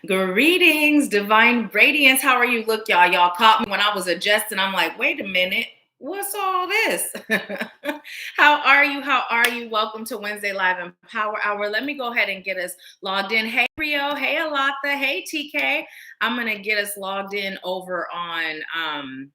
Greetings, divine radiance. How are you? Look, y'all caught me when I was adjusting. I'm like, wait a minute. What's all this? How are you? How are you? Welcome to Wednesday Live and Power Hour. Let me go ahead and get us logged in. Hey, Rio. Hey, Alata. Hey, TK. I'm going to get us logged in over on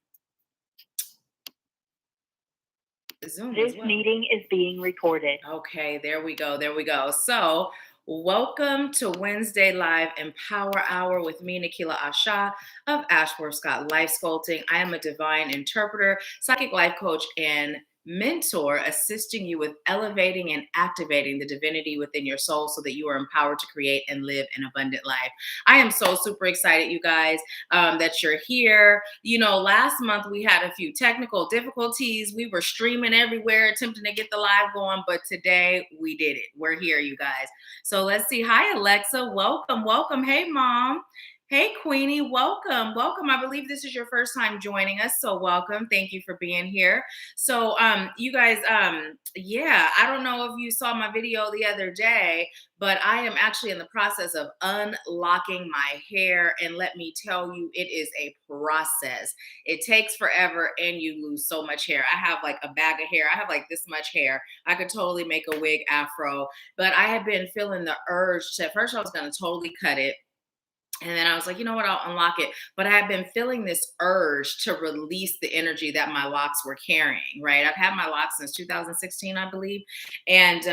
Zoom This as well. meeting is being recorded. Okay, there we go. There we go. So, welcome to Wednesday Live and Power Hour with me, Nahkila Isha of AshworthScott Life Sculpting. I am a divine interpreter, psychic life coach, and mentor, assisting you with elevating and activating the divinity within your soul so that you are empowered to create and live an abundant life. I am so super excited, you guys, that you're here. You know, last month we had a few technical difficulties. We were streaming everywhere, attempting to get the live going, but today we did it. We're here, you guys. So let's see. Hi, Alexa. Welcome, welcome. Hey, Mom. Hey, Queenie, welcome, welcome. I believe this is your first time joining us, so welcome. Thank you for being here. So, you guys, yeah, I don't know if you saw my video the other day, but I am actually in the process of unlocking my hair, and let me tell you, it is a process. It takes forever, and you lose so much hair. I have like a bag of hair. I have like this much hair. I could totally make a wig afro, but I have been feeling the urge to, at first I was going to totally cut it. And then I was like, you know what, I'll unlock it. But I have been feeling this urge to release the energy that my locks were carrying, right? I've had my locks since 2016, I believe. And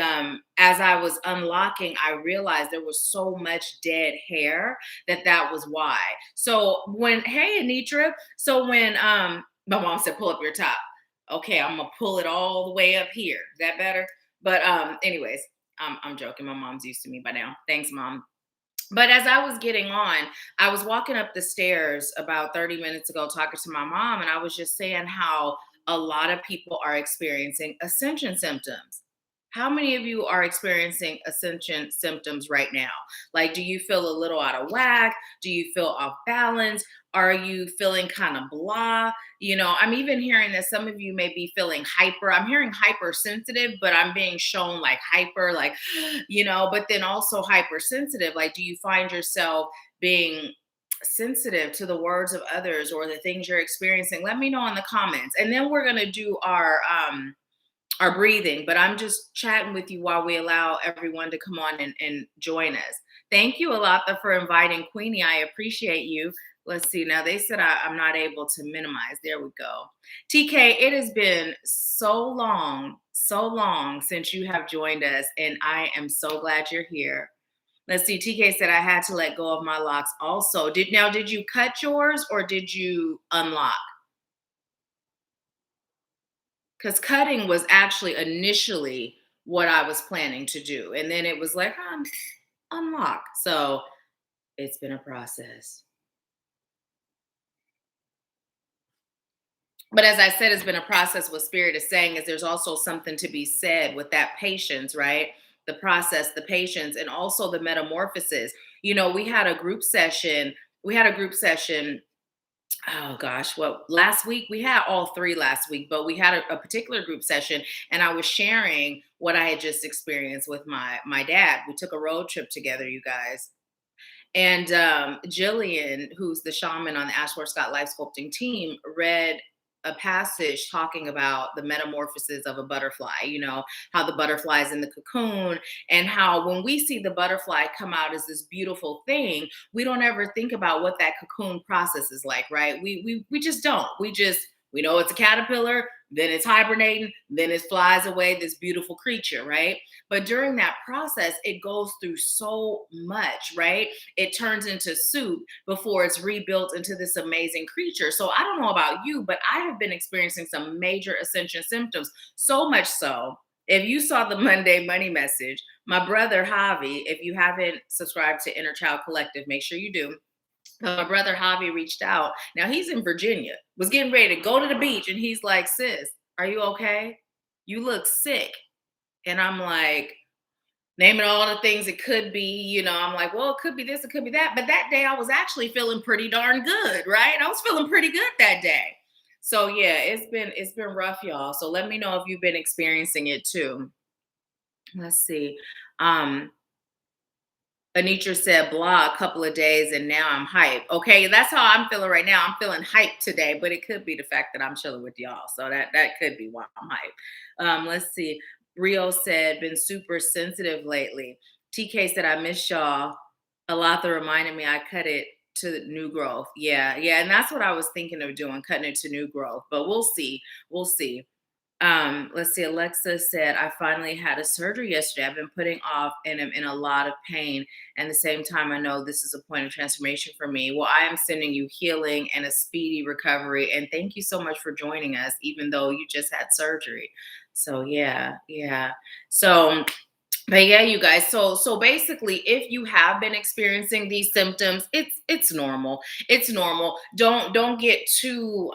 as I was unlocking, I realized there was so much dead hair that was why. So when, hey, Anitra. So when my mom said, pull up your top. Okay, I'm going to pull it all the way up here. Is that better? But anyways, I'm joking. My mom's used to me by now. Thanks, Mom. But as I was getting on, I was walking up the stairs about 30 minutes ago talking to my mom, and I was just saying how a lot of people are experiencing ascension symptoms. How many of you are experiencing ascension symptoms right now? Like, do you feel a little out of whack? Do you feel off balance? Are you feeling kind of blah? You know, I'm even hearing that some of you may be feeling hyper. I'm hearing hypersensitive, but I'm being shown like hyper, like, you know, but then also hypersensitive. Like, do you find yourself being sensitive to the words of others or the things you're experiencing? Let me know in the comments. And then we're going to do our breathing, but I'm just chatting with you while we allow everyone to come on and join us. Thank you, Alata, for inviting Queenie. I appreciate you. Let's see. Now they said I'm not able to minimize. There we go. TK, it has been so long since you have joined us, and I am so glad you're here. Let's see. TK said I had to let go of my locks also. Did you cut yours or did you unlock? Because cutting was actually initially what I was planning to do. And then it was like, unlock. So it's been a process. But as I said, it's been a process. What Spirit is saying is there's also something to be said with that patience, right? The process, the patience, and also the metamorphosis. You know, we had a group session. Oh gosh, well, last week we had all three last week, but we had a particular group session, and I was sharing what I had just experienced with my dad. We took a road trip together, you guys. And Gillian, who's the shaman on the AshworthScott Life Sculpting team, read a passage talking about the metamorphosis of a butterfly, you know, how the butterfly is in the cocoon, and how when we see the butterfly come out as this beautiful thing, we don't ever think about what that cocoon process is like, right? We just don't. We know it's a caterpillar, then it's hibernating, then it flies away, this beautiful creature, right? But during that process, it goes through so much, right? It turns into soup before it's rebuilt into this amazing creature. So I don't know about you, but I have been experiencing some major ascension symptoms. So much so, if you saw the Monday money message, my brother Javi, if you haven't subscribed to Inner Child Collective, make sure you do. My brother Javi reached out. Now he's in Virginia, was getting ready to go to the beach, and he's like, sis, are you okay? You look sick. And I'm like, naming all the things it could be, you know, I'm like, well, it could be this, it could be that. But that day I was actually feeling pretty darn good, right? I was feeling pretty good that day. So yeah, it's been rough, y'all. So let me know if you've been experiencing it too. Let's see. Um, Anitra said blah a couple of days and now I'm hyped. Okay, that's how I'm feeling right now. I'm feeling hyped today, but it could be the fact that I'm chilling with y'all. So that could be why I'm hyped. Let's see. Rio said, been super sensitive lately. TK said, I miss y'all. Alatha reminded me I cut it to new growth. Yeah, yeah. And that's what I was thinking of doing, cutting it to new growth. But we'll see. We'll see. Let's see. Alexa said, I finally had a surgery yesterday. I've been putting off and I'm in a lot of pain. And at the same time, I know this is a point of transformation for me. Well, I am sending you healing and a speedy recovery. And thank you so much for joining us, even though you just had surgery. So yeah, yeah. So but yeah, you guys. So basically, if you have been experiencing these symptoms, it's normal. It's normal. Don't get too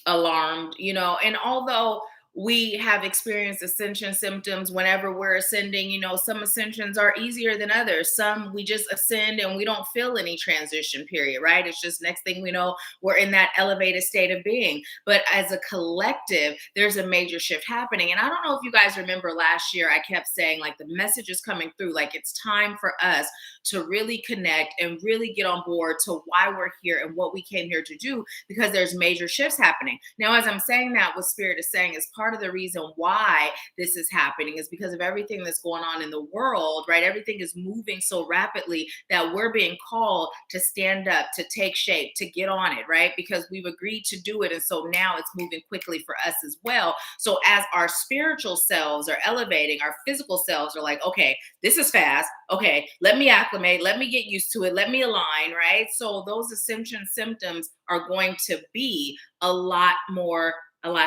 alarmed, and although we have experienced ascension symptoms whenever we're ascending, some ascensions are easier than others. Some we just ascend and we don't feel any transition period, right? It's just next thing we know, we're in that elevated state of being. But as a collective, there's a major shift happening. And I don't know if you guys remember last year, I kept saying like the message is coming through, like it's time for us to really connect and really get on board to why we're here and what we came here to do, because there's major shifts happening. Now, as I'm saying that, what Spirit is saying is part of the reason why this is happening is because of everything that's going on in the world, right? Everything is moving so rapidly that we're being called to stand up, to take shape, to get on it, right? Because we've agreed to do it. And so now it's moving quickly for us as well. So as our spiritual selves are elevating, our physical selves are like, okay, this is fast. Okay, let me acclimate. Let me get used to it. Let me align, right? So those ascension symptoms are going to be a lot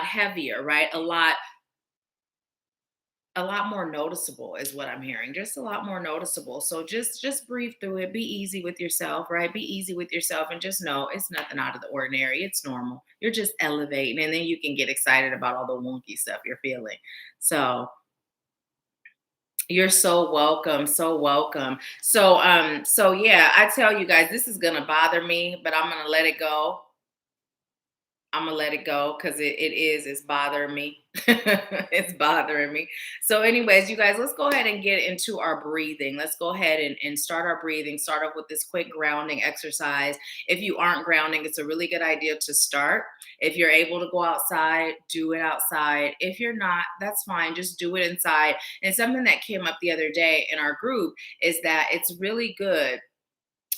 heavier, right? A lot more noticeable is what I'm hearing. Just a lot more noticeable. So just breathe through it. Be easy with yourself, right? Be easy with yourself and just know it's nothing out of the ordinary. It's normal. You're just elevating, and then you can get excited about all the wonky stuff you're feeling. So you're so welcome, so welcome. So yeah, I tell you guys, this is gonna bother me, but I'm gonna let it go. I'm gonna let it go because it's bothering me. It's bothering me. So, anyways, you guys, let's go ahead and get into our breathing. Let's go ahead and start our breathing. Start off with this quick grounding exercise. If you aren't grounding, it's a really good idea to start. If you're able to go outside, do it outside. If you're not, that's fine. Just do it inside. And something that came up the other day in our group is that it's really good.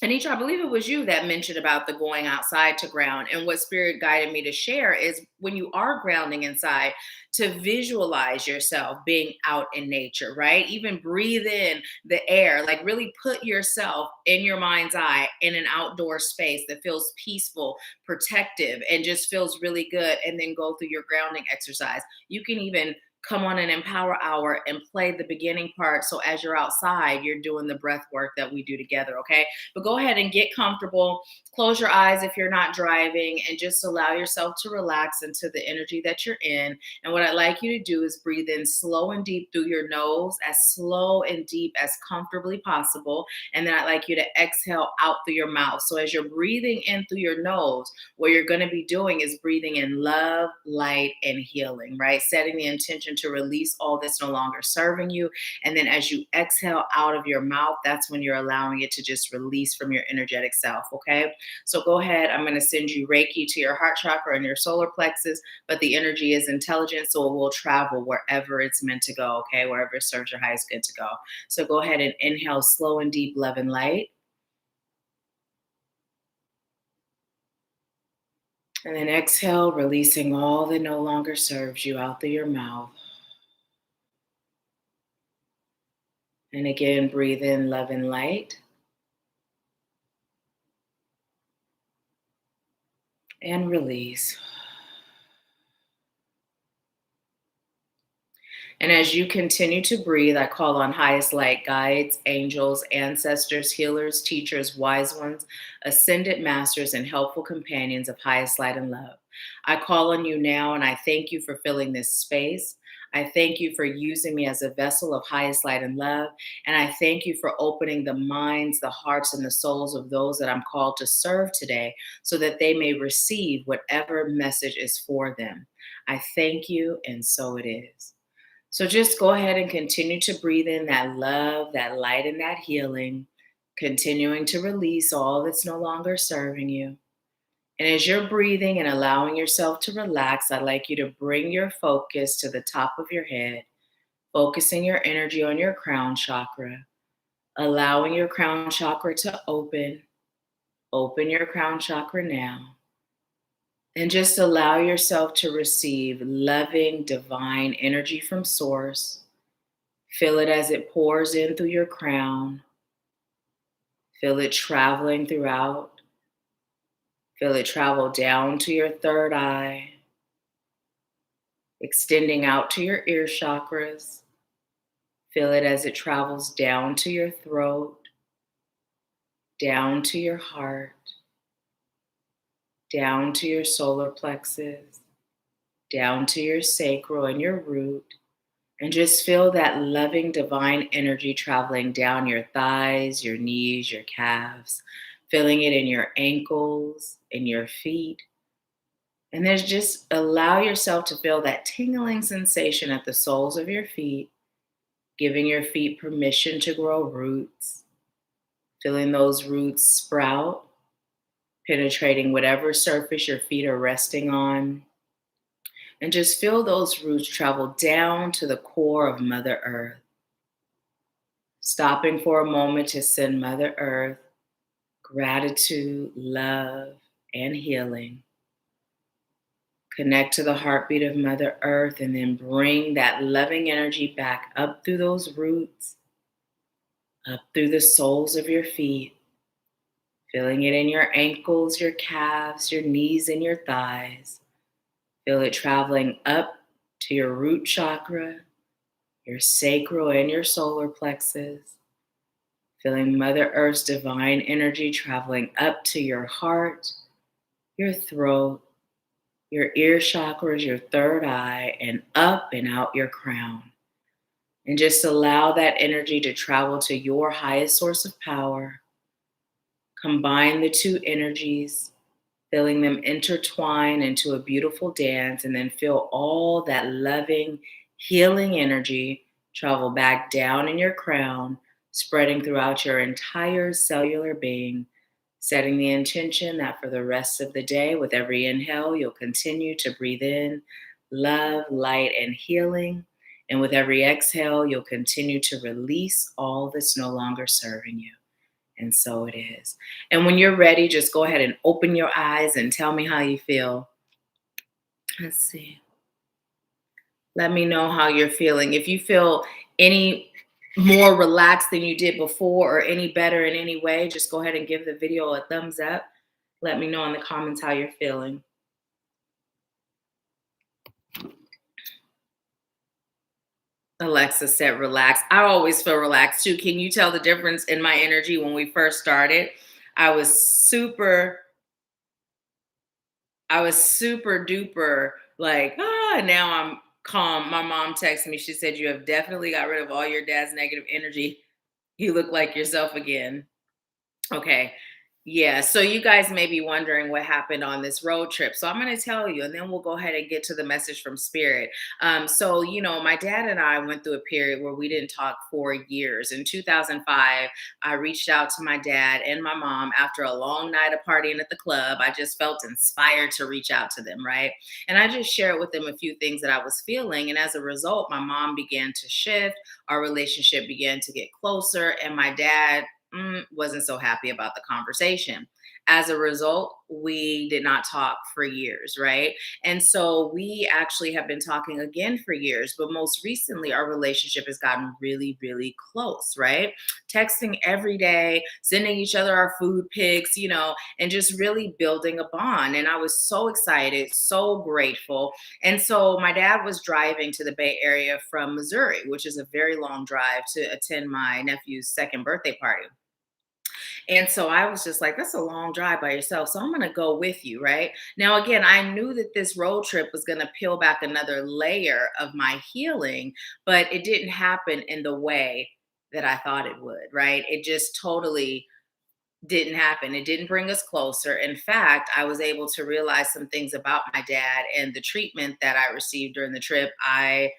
Anisha, I believe it was you that mentioned about the going outside to ground. And what Spirit guided me to share is when you are grounding inside, to visualize yourself being out in nature, right? Even breathe in the air, like really put yourself in your mind's eye in an outdoor space that feels peaceful, protective, and just feels really good. And then go through your grounding exercise. You can even come on an empower hour and play the beginning part. So as you're outside, you're doing the breath work that we do together. Okay. But go ahead and get comfortable. Close your eyes if you're not driving and just allow yourself to relax into the energy that you're in. And what I'd like you to do is breathe in slow and deep through your nose, as slow and deep as comfortably possible. And then I'd like you to exhale out through your mouth. So as you're breathing in through your nose, what you're going to be doing is breathing in love, light, and healing, right? Setting the intention to release all that's no longer serving you. And then as you exhale out of your mouth, that's when you're allowing it to just release from your energetic self, okay? So go ahead. I'm going to send you Reiki to your heart chakra and your solar plexus, but the energy is intelligent, so it will travel wherever it's meant to go, okay? Wherever it serves your highest good to go. So go ahead and inhale slow and deep love and light. And then exhale, releasing all that no longer serves you out through your mouth. And again, breathe in love and light. And release. And as you continue to breathe, I call on highest light guides, angels, ancestors, healers, teachers, wise ones, ascended masters, and helpful companions of highest light and love. I call on you now, and I thank you for filling this space. I thank you for using me as a vessel of highest light and love. And I thank you for opening the minds, the hearts, and the souls of those that I'm called to serve today so that they may receive whatever message is for them. I thank you, and so it is. So just go ahead and continue to breathe in that love, that light, and that healing, continuing to release all that's no longer serving you. And as you're breathing and allowing yourself to relax, I'd like you to bring your focus to the top of your head, focusing your energy on your crown chakra, allowing your crown chakra to open. Open your crown chakra now. And just allow yourself to receive loving, divine energy from Source. Feel it as it pours in through your crown. Feel it traveling throughout. Feel it travel down to your third eye, extending out to your ear chakras. Feel it as it travels down to your throat, down to your heart, down to your solar plexus, down to your sacral and your root. And just feel that loving divine energy traveling down your thighs, your knees, your calves, feeling it in your ankles, in your feet. And then just allow yourself to feel that tingling sensation at the soles of your feet, giving your feet permission to grow roots, feeling those roots sprout, penetrating whatever surface your feet are resting on. And just feel those roots travel down to the core of Mother Earth. Stopping for a moment to send Mother Earth gratitude, love, and healing. Connect to the heartbeat of Mother Earth and then bring that loving energy back up through those roots, up through the soles of your feet, feeling it in your ankles, your calves, your knees, and your thighs. Feel it traveling up to your root chakra, your sacral, and your solar plexus. Feeling Mother Earth's divine energy traveling up to your heart, your throat, your ear chakras, your third eye, and up and out your crown. And just allow that energy to travel to your highest source of power. Combine the two energies, feeling them intertwine into a beautiful dance, and then feel all that loving, healing energy travel back down in your crown, spreading throughout your entire cellular being, setting the intention that for the rest of the day, with every inhale, you'll continue to breathe in love, light, and healing. And with every exhale, you'll continue to release all that's no longer serving you. And so it is. And when you're ready, just go ahead and open your eyes and tell me how you feel. Let's see. Let me know how you're feeling. If you feel any more relaxed than you did before or any better in any way, just go ahead and give the video a thumbs up. Let me know in the comments how you're feeling. Alexa said relax. I always feel relaxed too. Can you tell the difference in my energy when we first started? I was super I was super duper like, now I'm calm. My mom texted me. She said, "You have definitely got rid of all your dad's negative energy. You look like yourself again." Okay. Yeah. So you guys may be wondering what happened on this road trip. So I'm going to tell you, and then we'll go ahead and get to the message from Spirit. My dad and I went through a period where we didn't talk for years. In 2005, I reached out to my dad and my mom after a long night of partying at the club. I just felt inspired to reach out to them, right? And I just shared with them a few things that I was feeling. And as a result, my mom began to shift. Our relationship began to get closer. And my dad wasn't so happy about the conversation. As a result, we did not talk for years, right? And so we actually have been talking again for years, but most recently, our relationship has gotten really, really close, right? Texting every day, sending each other our food pics, and just really building a bond. And I was so excited, so grateful. And so my dad was driving to the Bay Area from Missouri, which is a very long drive, to attend my nephew's second birthday party. And so I was just like, that's a long drive by yourself. So I'm going to go with you. Right. Now, again, I knew that this road trip was going to peel back another layer of my healing, but it didn't happen in the way that I thought it would. Right. It just totally didn't happen. It didn't bring us closer. In fact, I was able to realize some things about my dad and the treatment that I received during the trip. I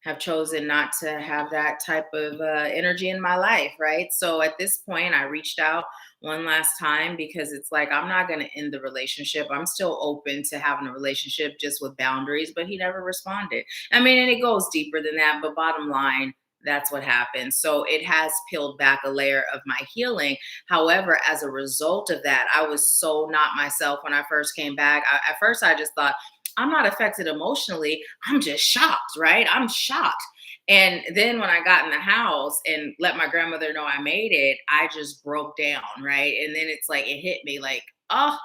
have chosen not to have that type of energy in my life, right? So at this point, I reached out one last time because it's like, I'm not going to end the relationship. I'm still open to having a relationship just with boundaries, but he never responded. I mean, and it goes deeper than that, but bottom line, that's what happened. So it has peeled back a layer of my healing. However, as a result of that, I was so not myself when I first came back. At first, I just thought, I'm not affected emotionally. I'm just shocked, right? I'm shocked. And then when I got in the house and let my grandmother know I made it, I just broke down, right? And then it's like, it hit me like, oh,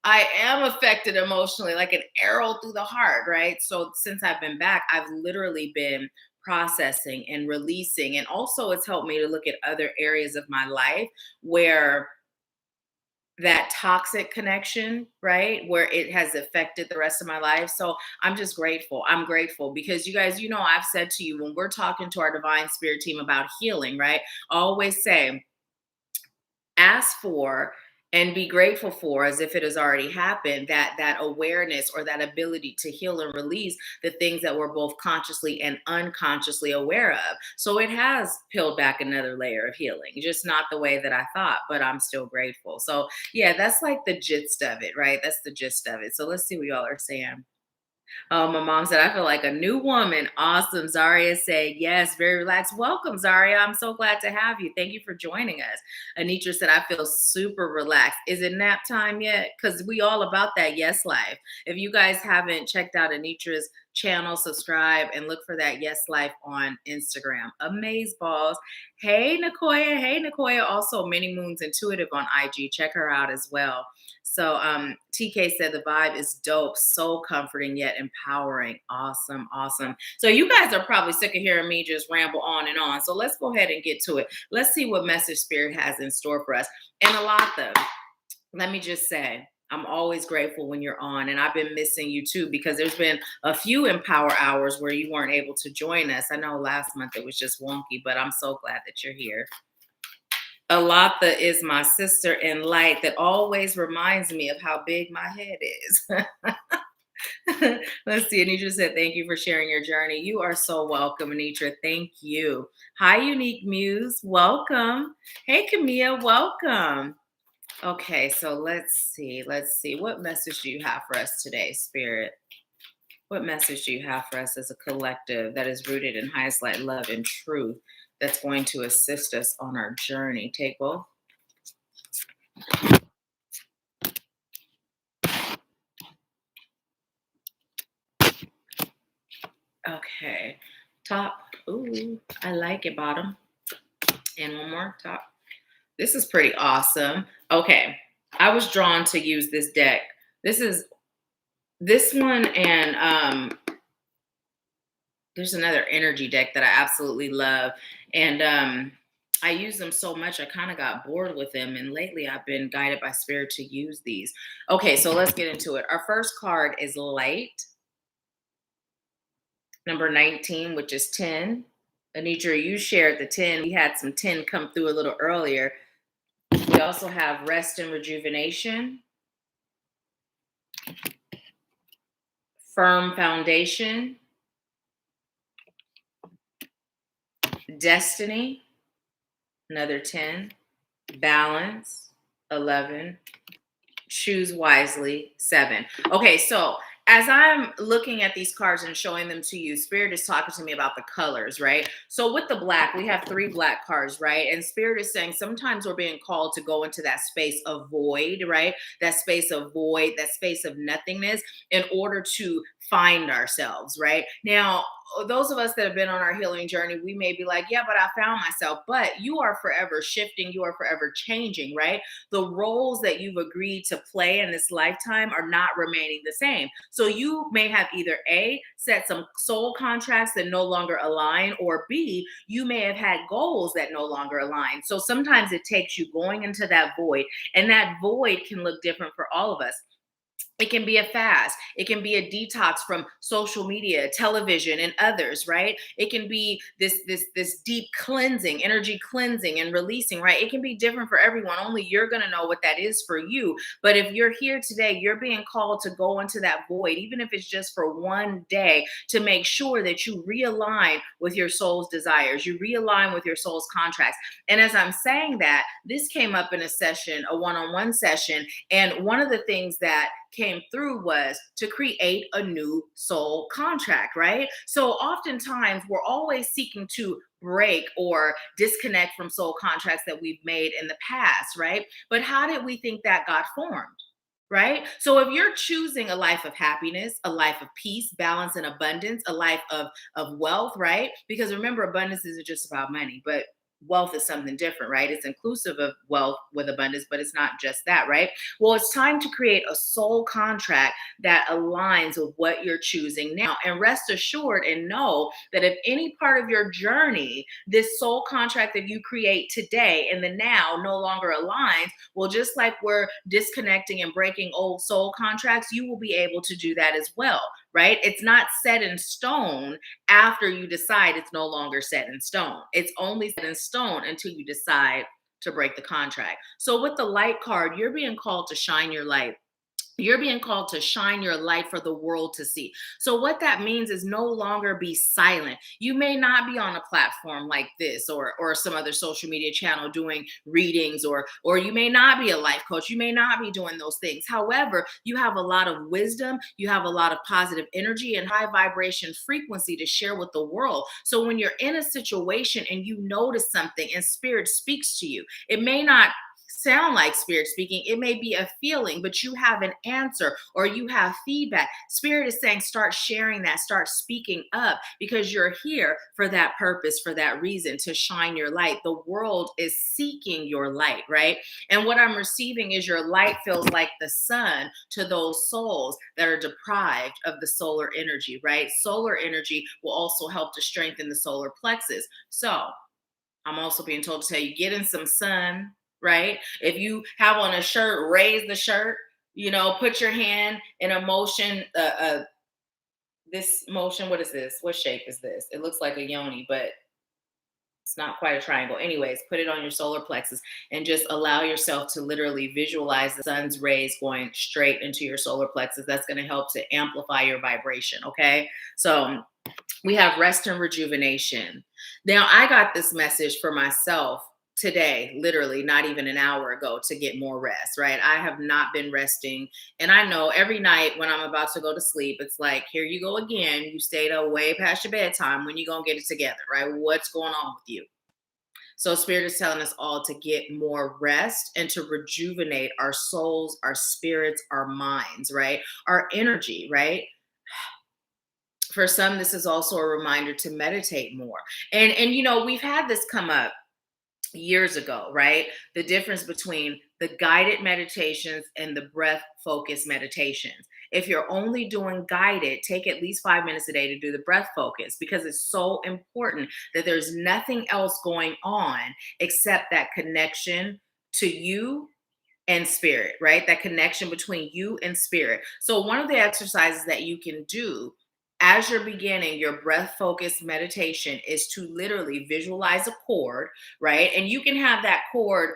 I am affected emotionally, like an arrow through the heart, right? So since I've been back, I've literally been processing and releasing. And also, it's helped me to look at other areas of my life where that toxic connection, right? Where it has affected the rest of my life. So I'm just grateful. I'm grateful because you guys, I've said to you when we're talking to our divine spirit team about healing, right? I always say, ask for and be grateful for as if it has already happened, that awareness or that ability to heal and release the things that we're both consciously and unconsciously aware of. So it has peeled back another layer of healing, just not the way that I thought, but I'm still grateful. So yeah, that's like the gist of it, right? That's the gist of it. So let's see what y'all are saying. Oh, my mom said, I feel like a new woman. Awesome. Zaria said, yes, very relaxed. Welcome, Zaria. I'm so glad to have you. Thank you for joining us. Anitra said, I feel super relaxed. Is it nap time yet? Because we all about that yes life. If you guys haven't checked out Anitra's channel, subscribe and look for that yes life on Instagram. Amazeballs. Hey, Nicoya. Hey, Nicoya. Also, Many Moons Intuitive on IG. Check her out as well. So TK said the vibe is dope, so comforting yet empowering. Awesome, awesome. So you guys are probably sick of hearing me just ramble on and on. So let's go ahead and get to it. Let's see what message spirit has in store for us. And Alatha, let me just say, I'm always grateful when you're on, and I've been missing you too because there's been a few Empower Hours where you weren't able to join us. I know last month it was just wonky, but I'm so glad that you're here. Alatha is my sister in light that always reminds me of how big my head is. Let's see. Anitra said, thank you for sharing your journey. You are so welcome, Anitra. Thank you. Hi, Unique Muse. Welcome. Hey, Camille. Welcome. Okay, so let's see. Let's see. What message do you have for us today, Spirit? What message do you have for us as a collective that is rooted in highest light, love, and truth that's going to assist us on our journey? Take both. Okay. Top. Ooh, I like it. Bottom. And one more. Top. This is pretty awesome. Okay. I was drawn to use this deck. This one, and there's another energy deck that I absolutely love. And I use them so much, I kind of got bored with them. And lately I've been guided by spirit to use these. Okay, so let's get into it. Our first card is Light, number 19, which is 10. Anitra, you shared the 10. We had some 10 come through a little earlier. We also have Rest and Rejuvenation, Firm Foundation, Destiny, another 10, Balance, 11, Choose Wisely, 7. Okay, so as I'm looking at these cards and showing them to you, Spirit is talking to me about the colors, right? So with the black, we have 3 black cards, right? And Spirit is saying sometimes we're being called to go into that space of void, right? That space of void, that space of nothingness in order to find ourselves, right? Now, those of us that have been on our healing journey, we may be like, yeah, but I found myself. But you are forever shifting. You are forever changing, right? The roles that you've agreed to play in this lifetime are not remaining the same. So you may have either A, set some soul contracts that no longer align, or B, you may have had goals that no longer align. So sometimes it takes you going into that void, and that void can look different for all of us. It can be a fast. It can be a detox from social media, television, and others, right? It can be this deep cleansing, energy cleansing and releasing, right? It can be different for everyone. Only you're gonna know what that is for you. But if you're here today, you're being called to go into that void, even if it's just for one day, to make sure that you realign with your soul's desires, you realign with your soul's contracts. And as I'm saying that, this came up in a session, a one-on-one session, and one of the things that came through was to create a new soul contract, right? So oftentimes we're always seeking to break or disconnect from soul contracts that we've made in the past, right? But how did we think that got formed? Right? So if you're choosing a life of happiness, a life of peace, balance, and abundance, a life of wealth, right? Because remember, abundance isn't just about money, but wealth is something different, right? It's inclusive of wealth with abundance, but it's not just that, right? Well, it's time to create a soul contract that aligns with what you're choosing now. And rest assured and know that if any part of your journey, this soul contract that you create today in the now no longer aligns, well, just like we're disconnecting and breaking old soul contracts, you will be able to do that as well, right? It's not set in stone after you decide it's no longer set in stone. It's only set in stone until you decide to break the contract. So with the light card, you're being called to shine your light. You're being called to shine your light for the world to see. So what that means is no longer be silent. You may not be on a platform like this or some other social media channel doing readings, or you may not be a life coach. You may not be doing those things. However, you have a lot of wisdom, you have a lot of positive energy and high vibration frequency to share with the world. So when you're in a situation and you notice something and spirit speaks to you, it may not sound like spirit speaking. It may be a feeling, but you have an answer or you have feedback. Spirit is saying, start sharing that, start speaking up, because you're here for that purpose, for that reason, to shine your light. The world is seeking your light, right? And what I'm receiving is your light feels like the sun to those souls that are deprived of the solar energy, right? Solar energy will also help to strengthen the solar plexus. So I'm also being told to tell you, get in some sun, right? If you have on a shirt, raise the shirt, put your hand in a motion, this motion, what is this? What shape is this? It looks like a yoni, but it's not quite a triangle. Anyways, put it on your solar plexus and just allow yourself to literally visualize the sun's rays going straight into your solar plexus. That's going to help to amplify your vibration. Okay. So we have rest and rejuvenation. Now, I got this message for myself today, literally not even an hour ago, to get more rest, right? I have not been resting. And I know every night when I'm about to go to sleep, it's like, here you go again. You stayed up way past your bedtime. When you going to get it together, right? What's going on with you? So Spirit is telling us all to get more rest and to rejuvenate our souls, our spirits, our minds, right? Our energy, right? For some, this is also a reminder to meditate more. And we've had this come up years ago, right? The difference between the guided meditations and the breath focused meditations. If you're only doing guided, take at least 5 minutes a day to do the breath focus, because it's so important that there's nothing else going on except that connection to you and spirit, right? That connection between you and spirit. So one of the exercises that you can do as you're beginning your breath focused meditation is to literally visualize a cord, right? And you can have that cord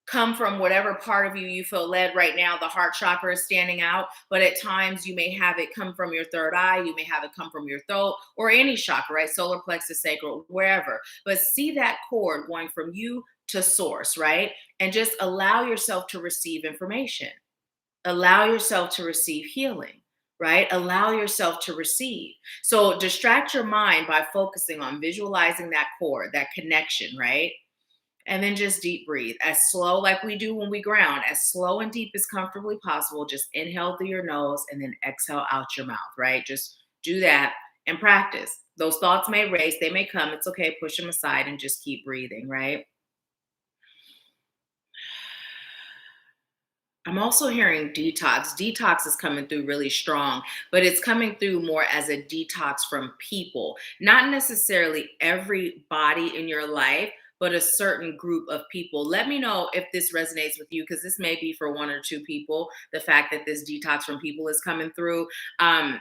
come from whatever part of you feel led. Right now the heart chakra is standing out, but at times you may have it come from your third eye, you may have it come from your throat, or any chakra, right? Solar plexus, sacral, wherever. But see that cord going from you to source, right? And just allow yourself to receive information. Allow yourself to receive healing, right? Allow yourself to receive. So distract your mind by focusing on visualizing that cord, that connection, right? And then just deep breathe, as slow like we do when we ground, as slow and deep as comfortably possible. Just inhale through your nose and then exhale out your mouth, right? Just do that and practice. Those thoughts may race, they may come. It's okay. Push them aside and just keep breathing, right? I'm also hearing detox. Detox is coming through really strong, but it's coming through more as a detox from people, not necessarily everybody in your life, but a certain group of people. Let me know if this resonates with you, because this may be for one or two people. The fact that this detox from people is coming through. Um,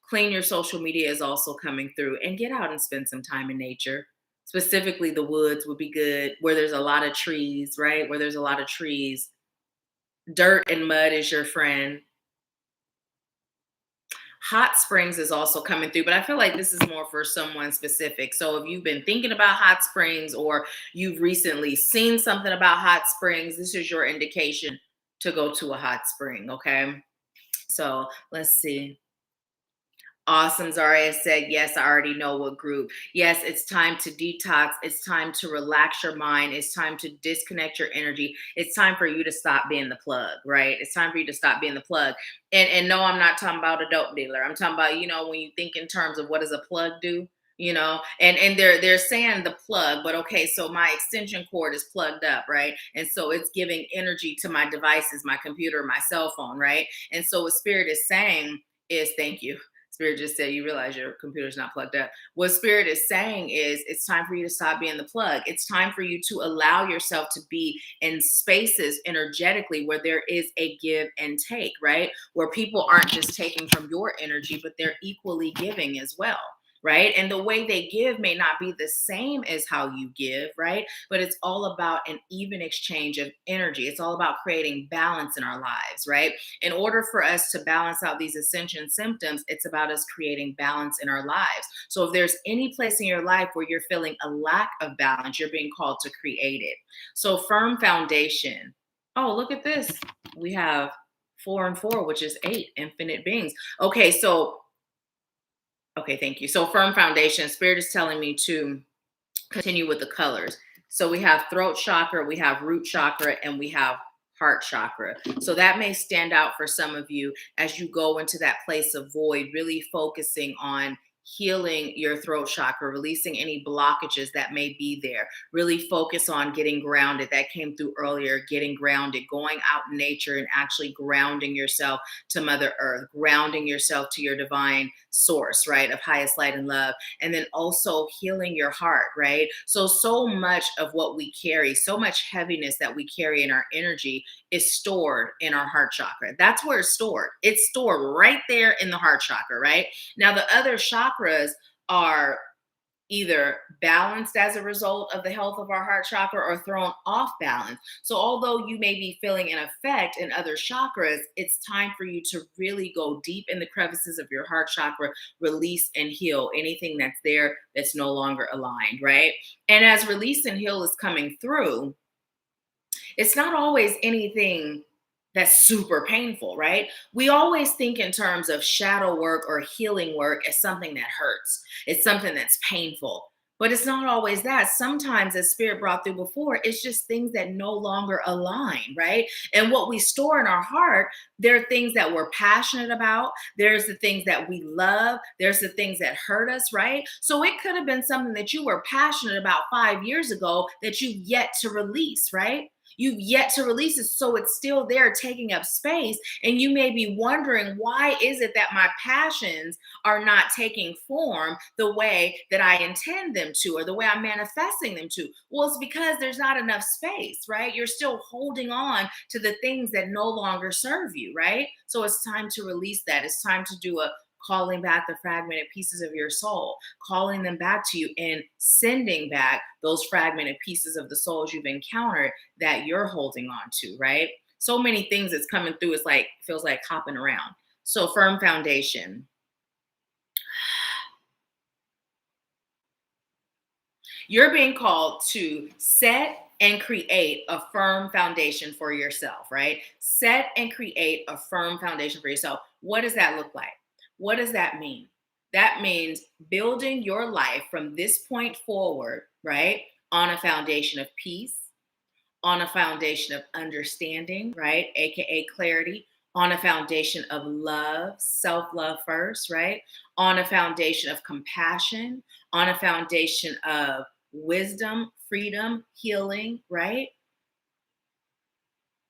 Clean your social media is also coming through, and get out and spend some time in nature. Specifically, the woods would be good, where there's a lot of trees, right? Where there's a lot of trees. Dirt and mud is your friend. Hot springs is also coming through, but I feel like this is more for someone specific. So if you've been thinking about hot springs, or you've recently seen something about hot springs, this is your indication to go to a hot spring, okay? So let's see. Awesome. Zaria said, yes, I already know what group. Yes, it's time to detox. It's time to relax your mind. It's time to disconnect your energy. It's time for you to stop being the plug, right? It's time for you to stop being the plug. And no, I'm not talking about a dope dealer. I'm talking about, when you think in terms of what does a plug do? And they're saying the plug, but okay, so my extension cord is plugged up, right? And so it's giving energy to my devices, my computer, my cell phone, right? And so what Spirit is saying is, thank you. Spirit just said, you realize your computer's not plugged up. What Spirit is saying is, it's time for you to stop being the plug. It's time for you to allow yourself to be in spaces energetically where there is a give and take, right? Where people aren't just taking from your energy, but they're equally giving as well. Right. And the way they give may not be the same as how you give. Right. But it's all about an even exchange of energy. It's all about creating balance in our lives. Right. In order for us to balance out these ascension symptoms, it's about us creating balance in our lives. So if there's any place in your life where you're feeling a lack of balance, you're being called to create it. So firm foundation. Oh, look at this. We have 4 and 4, which is 8 infinite beings. Okay, thank you. So firm foundation, Spirit is telling me to continue with the colors. So we have throat chakra, we have root chakra, and we have heart chakra. So that may stand out for some of you as you go into that place of void, really focusing on healing your throat chakra, releasing any blockages that may be there. Really focus on getting grounded. That came through earlier, getting grounded, going out in nature and actually grounding yourself to Mother Earth, grounding yourself to your divine source, right, of highest light and love. And then also healing your heart, right? So much of what we carry, so much heaviness that we carry in our energy is stored in our heart chakra. That's where it's stored. It's stored right there in the heart chakra, right? Now, the other chakras are either balanced as a result of the health of our heart chakra or thrown off balance. So although you may be feeling an effect in other chakras, it's time for you to really go deep in the crevices of your heart chakra, release and heal anything that's there that's no longer aligned, right? And as release and heal is coming through, it's not always anything that's super painful, right? We always think in terms of shadow work or healing work as something that hurts. It's something that's painful. But it's not always that. Sometimes, as Spirit brought through before, it's just things that no longer align, right? And what we store in our heart, there are things that we're passionate about. There's the things that we love. There's the things that hurt us, right? So it could have been something that you were passionate about 5 years ago that you've yet to release, right? You've yet to release it, so it's still there taking up space. And you may be wondering, why is it that my passions are not taking form the way that I intend them to, or the way I'm manifesting them to? Well, it's because there's not enough space, right? You're still holding on to the things that no longer serve you, right? So it's time to release that. It's time to do a calling back the fragmented pieces of your soul, calling them back to you and sending back those fragmented pieces of the souls you've encountered that you're holding on to, right? So many things that's coming through. It's like, feels like hopping around. So firm foundation. You're being called to set and create a firm foundation for yourself, right? Set and create a firm foundation for yourself. What does that look like? What does that mean? That means building your life from this point forward, right, on a foundation of peace, on a foundation of understanding, right, AKA clarity, on a foundation of love, self love first, right, on a foundation of compassion, on a foundation of wisdom, freedom, healing, right,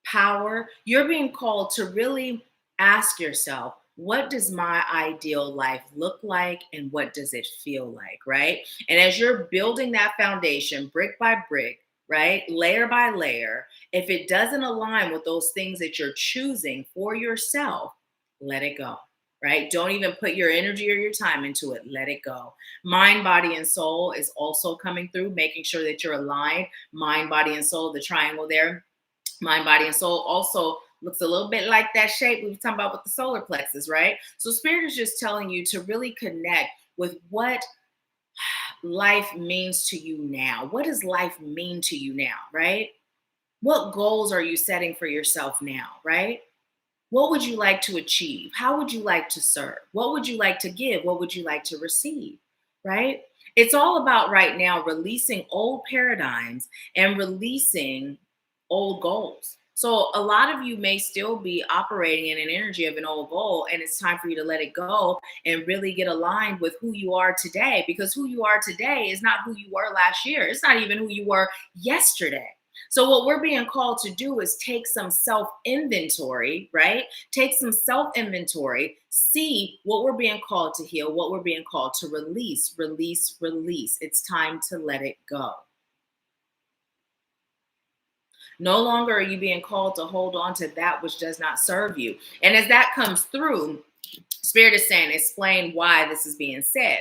power. You're being called to really ask yourself, what does my ideal life look like and what does it feel like, right? And as you're building that foundation brick by brick, right, layer by layer, if it doesn't align with those things that you're choosing for yourself, let it go, right? Don't even put your energy or your time into it. Let it go. Mind, body, and soul is also coming through, making sure that you're aligned. Mind, body, and soul, the triangle there. Mind, body, and soul also looks a little bit like that shape we were talking about with the solar plexus, right? So spirit is just telling you to really connect with what life means to you now. What does life mean to you now, right? What goals are you setting for yourself now, right? What would you like to achieve? How would you like to serve? What would you like to give? What would you like to receive? Right? It's all about right now releasing old paradigms and releasing old goals. So a lot of you may still be operating in an energy of an old goal, and it's time for you to let it go and really get aligned with who you are today, because who you are today is not who you were last year. It's not even who you were yesterday. So, what we're being called to do is take some self inventory, right? Take some self inventory, see what we're being called to heal, what we're being called to release, release, release. It's time to let it go. No longer are you being called to hold on to that which does not serve you. And as that comes through, Spirit is saying, explain why this is being said.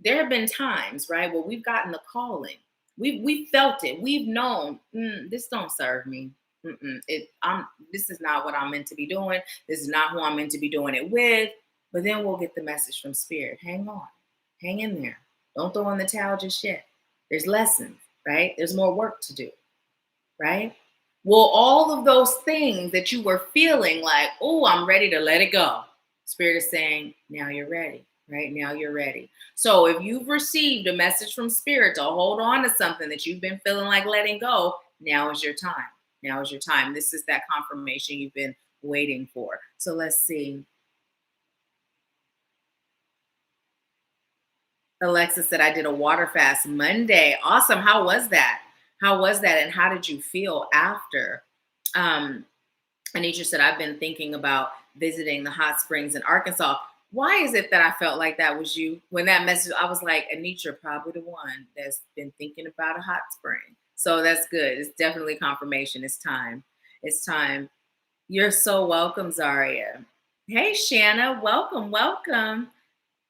There have been times, right, where we've gotten the calling. We felt it. We've known this don't serve me. This is not what I'm meant to be doing. This is not who I'm meant to be doing it with. But then we'll get the message from Spirit. Hang on, hang in there. Don't throw in the towel just yet. There's lessons, right? There's more work to do, right? Well, all of those things that you were feeling like, oh, I'm ready to let it go. Spirit is saying, now you're ready, right? Now you're ready. So if you've received a message from Spirit to hold on to something that you've been feeling like letting go, now is your time. Now is your time. This is that confirmation you've been waiting for. So let's see. Alexa said, I did a water fast Monday. Awesome. How was that? How was that? And how did you feel after? Anisha said, I've been thinking about visiting the hot springs in Arkansas. Why is it that I felt like that was you? When that message, I was like, Anisha, probably the one that's been thinking about a hot spring. So that's good. It's definitely confirmation. It's time. It's time. You're so welcome, Zaria. Hey, Shanna. Welcome, welcome.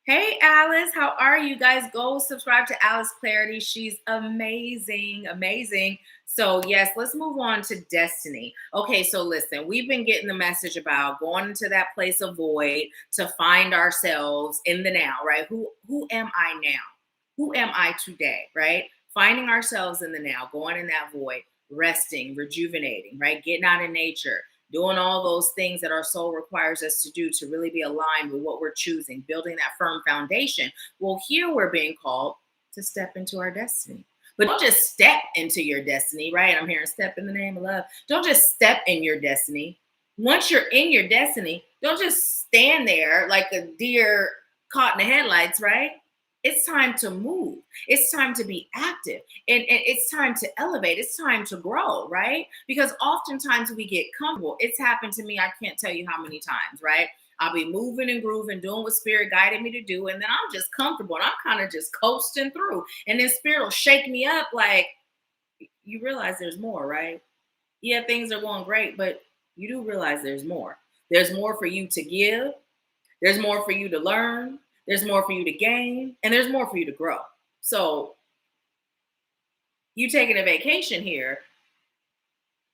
Hey, Alice, how are you guys? Go subscribe to Alice Clarity. She's amazing, amazing. So, yes, let's move on to destiny. Okay, so listen, we've been getting the message about going into that place of void to find ourselves in the now, right? Who am I now? Who am I today, right? Finding ourselves in the now, going in that void, resting, rejuvenating, right? Getting out in nature, doing all those things that our soul requires us to do to really be aligned with what we're choosing, building that firm foundation. Well, here we're being called to step into our destiny. But don't just step into your destiny, right? I'm hearing step in the name of love. Don't just step in your destiny. Once you're in your destiny, don't just stand there like a deer caught in the headlights, right? It's time to move. It's time to be active. And it's time to elevate. It's time to grow, right? Because oftentimes we get comfortable. It's happened to me. I can't tell you how many times, right? I'll be moving and grooving, doing what Spirit guided me to do. And then I'm just comfortable and I'm kind of just coasting through. And then Spirit will shake me up like, you realize there's more, right? Yeah, things are going great, but you do realize there's more. There's more for you to give. There's more for you to learn. There's more for you to gain. And there's more for you to grow. So you taking a vacation here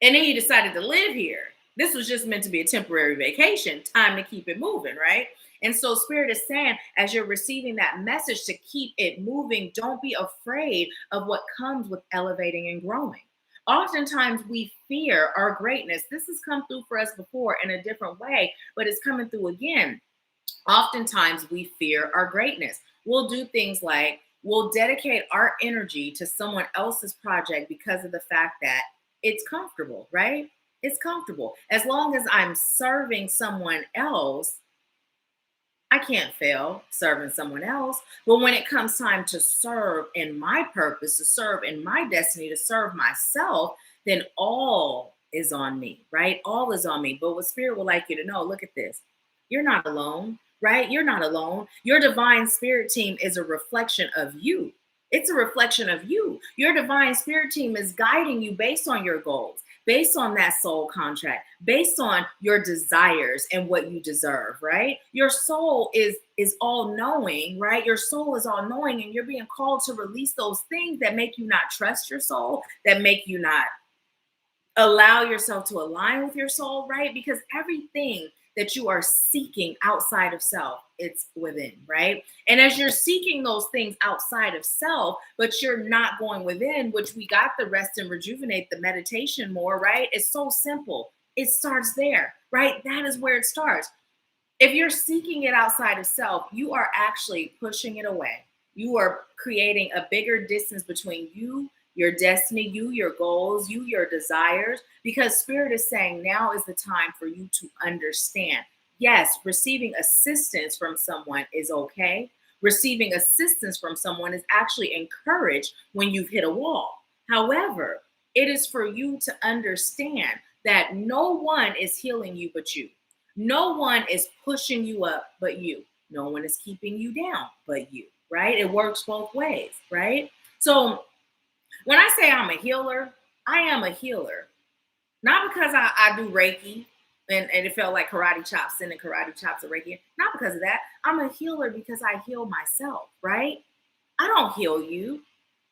and then you decided to live here. This was just meant to be a temporary vacation, time to keep it moving, right? And so Spirit is saying, as you're receiving that message to keep it moving, don't be afraid of what comes with elevating and growing. Oftentimes we fear our greatness. This has come through for us before in a different way, but it's coming through again. Oftentimes we fear our greatness. We'll do things like we'll dedicate our energy to someone else's project because of the fact that it's comfortable, right? It's comfortable. As long as I'm serving someone else, I can't fail serving someone else. But when it comes time to serve in my purpose, to serve in my destiny, to serve myself, then all is on me, right? All is on me. But what Spirit would like you to know, look at this. You're not alone, right? You're not alone. Your divine spirit team is a reflection of you. It's a reflection of you. Your divine spirit team is guiding you based on your goals, based on that soul contract, based on your desires and what you deserve, right? Your soul is all knowing, right? Your soul is all knowing, and you're being called to release those things that make you not trust your soul, that make you not allow yourself to align with your soul, right? Because everything that you are seeking outside of self, it's within, right? And as you're seeking those things outside of self, but you're not going within, which we got the rest and rejuvenate, the meditation more, right? It's so simple. It starts there, right? That is where it starts. If you're seeking it outside of self, you are actually pushing it away. You are creating a bigger distance between you, your destiny, you, your goals, you, your desires, because spirit is saying now is the time for you to understand. Yes, receiving assistance from someone is okay. Receiving assistance from someone is actually encouraged when you've hit a wall. However, it is for you to understand that no one is healing you but you. No one is pushing you up but you. No one is keeping you down but you, right? It works both ways, right? So when I say I'm a healer, I am a healer. Not because I do Reiki and it felt like karate chops, sending karate chops to Reiki. Not because of that. I'm a healer because I heal myself, right? I don't heal you.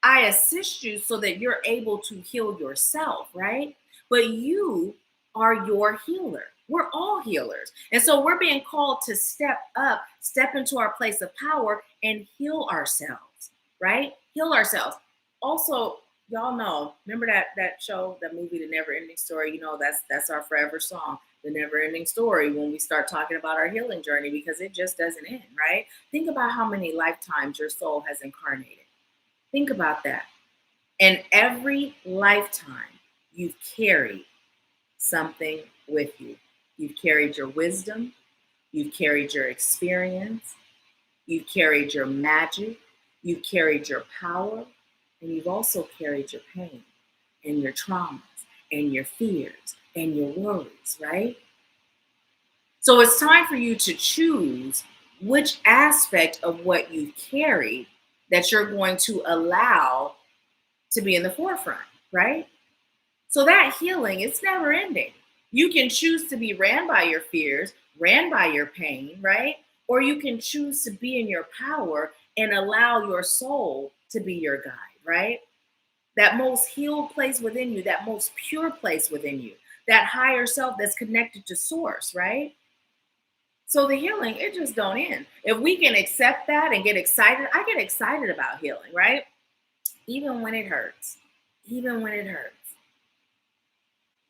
I assist you so that you're able to heal yourself, right? But you are your healer. We're all healers. And so we're being called to step up, step into our place of power and heal ourselves, right? Heal ourselves. Also, y'all know, remember that show, that movie, The Never Ending Story? You know, that's our forever song, The Never Ending Story, when we start talking about our healing journey, because it just doesn't end, right? Think about how many lifetimes your soul has incarnated. Think about that. And every lifetime, you've carried something with you. You've carried your wisdom, you've carried your experience, you've carried your magic, you've carried your power, and you've also carried your pain and your traumas and your fears and your worries, right? So it's time for you to choose which aspect of what you've carried that you're going to allow to be in the forefront, right? So that healing, it's never ending. You can choose to be ran by your fears, ran by your pain, right? Or you can choose to be in your power and allow your soul to be your guide, right? That most healed place within you, that most pure place within you, that higher self that's connected to source, right? So the healing, it just don't end. If we can accept that and get excited, I get excited about healing, right? Even when it hurts, even when it hurts.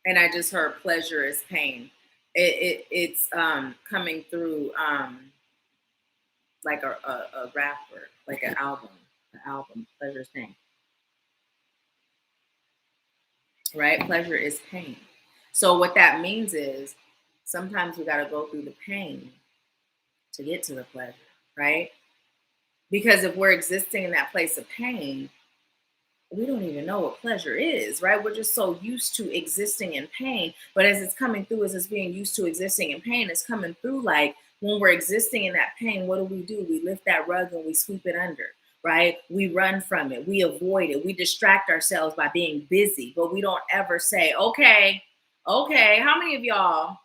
And I just heard pleasure is pain. It's coming through like a rapper, like an album, pleasure is pain, right? Pleasure is pain. So what that means is sometimes we got to go through the pain to get to the pleasure, right? Because if we're existing in that place of pain, we don't even know what pleasure is, right? We're just so used to existing in pain. But as it's coming through, as it's being used to existing in pain, it's coming through like when we're existing in that pain, what do? We lift that rug and we sweep it under, right? We run from it. We avoid it. We distract ourselves by being busy, but we don't ever say, okay, how many of y'all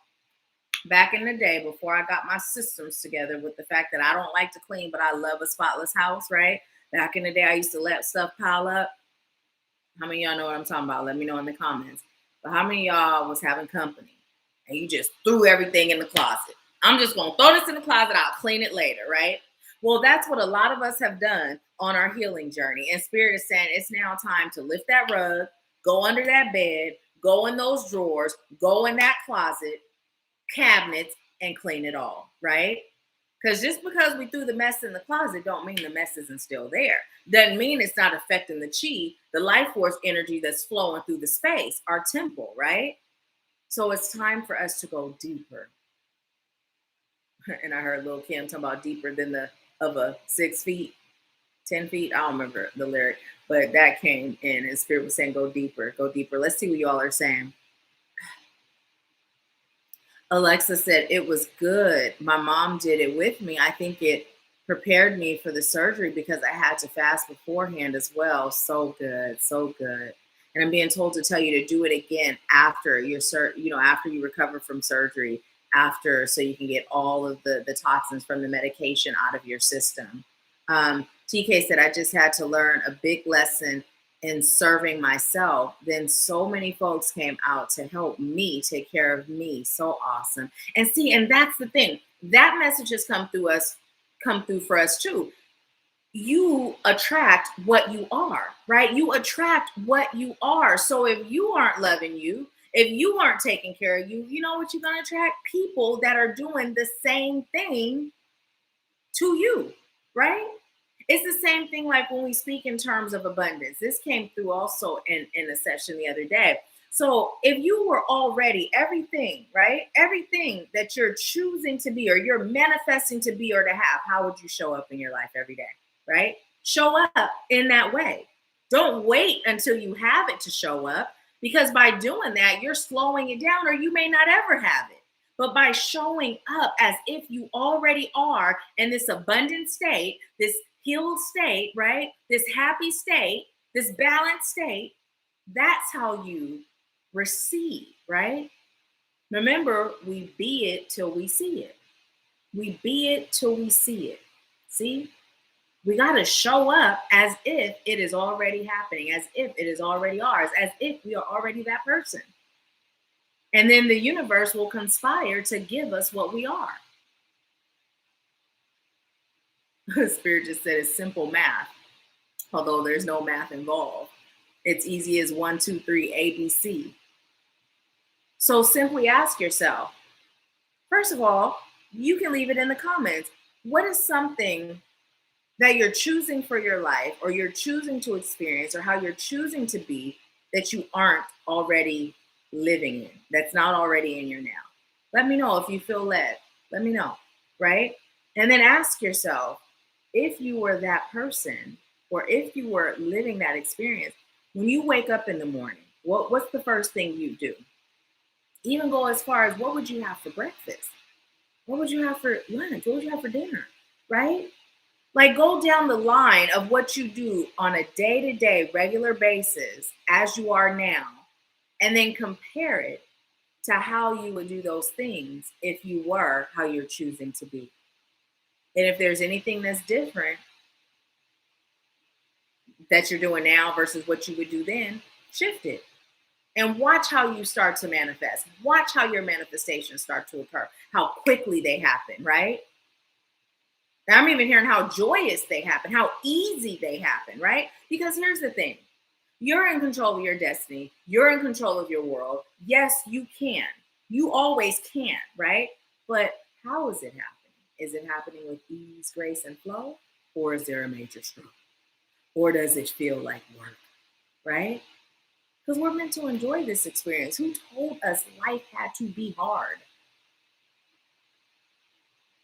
back in the day before I got my systems together with the fact that I don't like to clean, but I love a spotless house, right? Back in the day, I used to let stuff pile up. How many of y'all know what I'm talking about? Let me know in the comments. But how many of y'all was having company and you just threw everything in the closet? I'm just going to throw this in the closet. I'll clean it later, right? Well, that's what a lot of us have done on our healing journey. And Spirit is saying it's now time to lift that rug, go under that bed, go in those drawers, go in that closet, cabinets, and clean it all, right? Because just because we threw the mess in the closet don't mean the mess isn't still there. Doesn't mean it's not affecting the chi, the life force energy that's flowing through the space, our temple, right? So it's time for us to go deeper. And I heard Lil Kim talking about deeper than the of a 6 feet, 10 feet. I don't remember the lyric, but that came in and Spirit was saying, go deeper, go deeper. Let's see what y'all are saying. Alexa said it was good. My mom did it with me. I think it prepared me for the surgery because I had to fast beforehand as well. So good, so good. And I'm being told to tell you to do it again after your after you recover from surgery, after, so you can get all of the toxins from the medication out of your system. TK said I just had to learn a big lesson in serving myself. Then so many folks came out to help me take care of me. So awesome. And see, and that's the thing. That message has come through for us too. You attract what you are, right? You attract what you are. So if you aren't loving you, if you aren't taking care of you, you know what you're going to attract? People that are doing the same thing to you, right? It's the same thing like when we speak in terms of abundance. This came through also in a session the other day. So if you were already everything, right? Everything that you're choosing to be or you're manifesting to be or to have, how would you show up in your life every day, right? Show up in that way. Don't wait until you have it to show up, because by doing that, you're slowing it down or you may not ever have it. But by showing up as if you already are in this abundant state, this healed state, right? This happy state, this balanced state, that's how you receive, right? Remember, we be it till we see it. We be it till we see it. See? We got to show up as if it is already happening, as if it is already ours, as if we are already that person. And then the universe will conspire to give us what we are. Spirit just said it's simple math, although there's no math involved. It's easy as 1, 2, 3, ABC. So simply ask yourself, first of all, you can leave it in the comments. What is something that you're choosing for your life, or you're choosing to experience, or how you're choosing to be, that you aren't already living in, that's not already in your now? Let me know if you feel led. Let me know, right? And then ask yourself, if you were that person, or if you were living that experience, when you wake up in the morning, what's the first thing you do? Even go as far as, what would you have for breakfast? What would you have for lunch? What would you have for dinner, right? Like, go down the line of what you do on a day-to-day regular basis as you are now, and then compare it to how you would do those things if you were how you're choosing to be. And if there's anything that's different that you're doing now versus what you would do then, shift it. And watch how you start to manifest. Watch how your manifestations start to occur, how quickly they happen, right? Now, I'm even hearing how joyous they happen, how easy they happen, right? Because here's the thing. You're in control of your destiny. You're in control of your world. Yes, you can. You always can, right? But how is it happening? Is it happening with ease, grace, and flow? Or is there a major struggle? Or does it feel like work, right? Because we're meant to enjoy this experience. Who told us life had to be hard?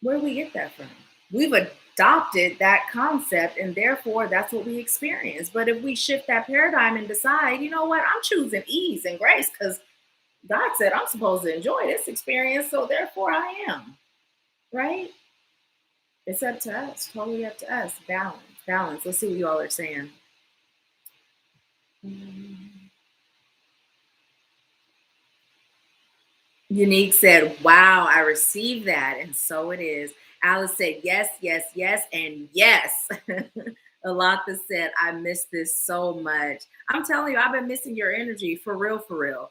Where do we get that from? We've adopted that concept, and therefore that's what we experience. But if we shift that paradigm and decide, you know what, I'm choosing ease and grace because God said I'm supposed to enjoy this experience, so therefore I am, right? It's up to us, totally up to us. Balance, balance. Let's see what you all are saying. Unique said, wow, I received that. And so it is. Alice said, yes, yes, yes, and yes. Alata said, I miss this so much. I'm telling you, I've been missing your energy for real, for real,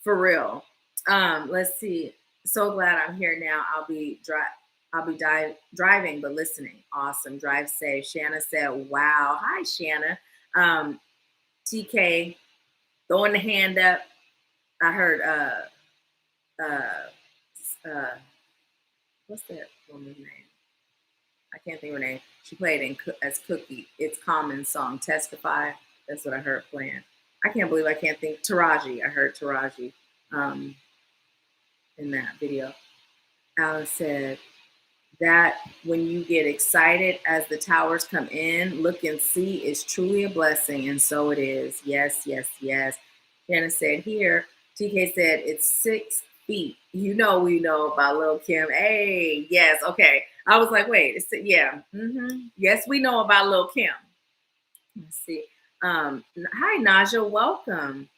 for real. Let's see. So glad I'm here now. I'll be driving, but listening. Awesome. Drive safe. Shanna said, wow. Hi, Shanna. TK, throwing the hand up. I heard what's that woman's name? I can't think of her name. She played as Cookie. It's Common song, Testify. That's what I heard playing. I can't believe I can't think. Taraji. I heard Taraji in that video. Alice said that when you get excited as the towers come in, look and see is truly a blessing. And so it is. Yes, yes, yes. Janice said here. TK said it's feet. You know, we know about Lil Kim. Hey, yes, okay. I was like, wait, yeah. Yes, we know about Lil Kim. Let's see. Hi, Naja. Welcome.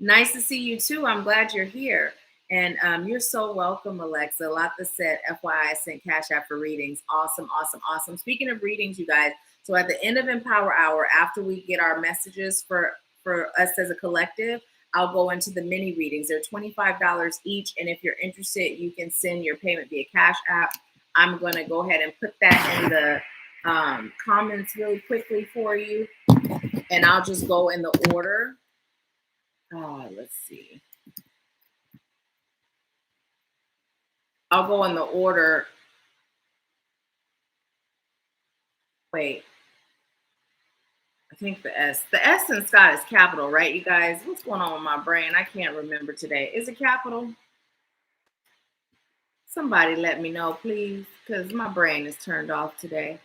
Nice to see you too. I'm glad you're here. And you're so welcome, Alexa. Latha said, FYI, I sent Cash App for readings. Awesome, awesome, awesome. Speaking of readings, you guys, so at the end of Empower Hour, after we get our messages for us as a collective, I'll go into the mini readings. They're $25 each. And if you're interested, you can send your payment via Cash App. I'm going to go ahead and put that in the comments really quickly for you. And I'll just go in the order. Let's see. I'll go in the order. Wait. I think the S in Scott is capital, right, you guys? What's going on with my brain? I can't remember today. Is it capital? Somebody let me know, please, because my brain is turned off today.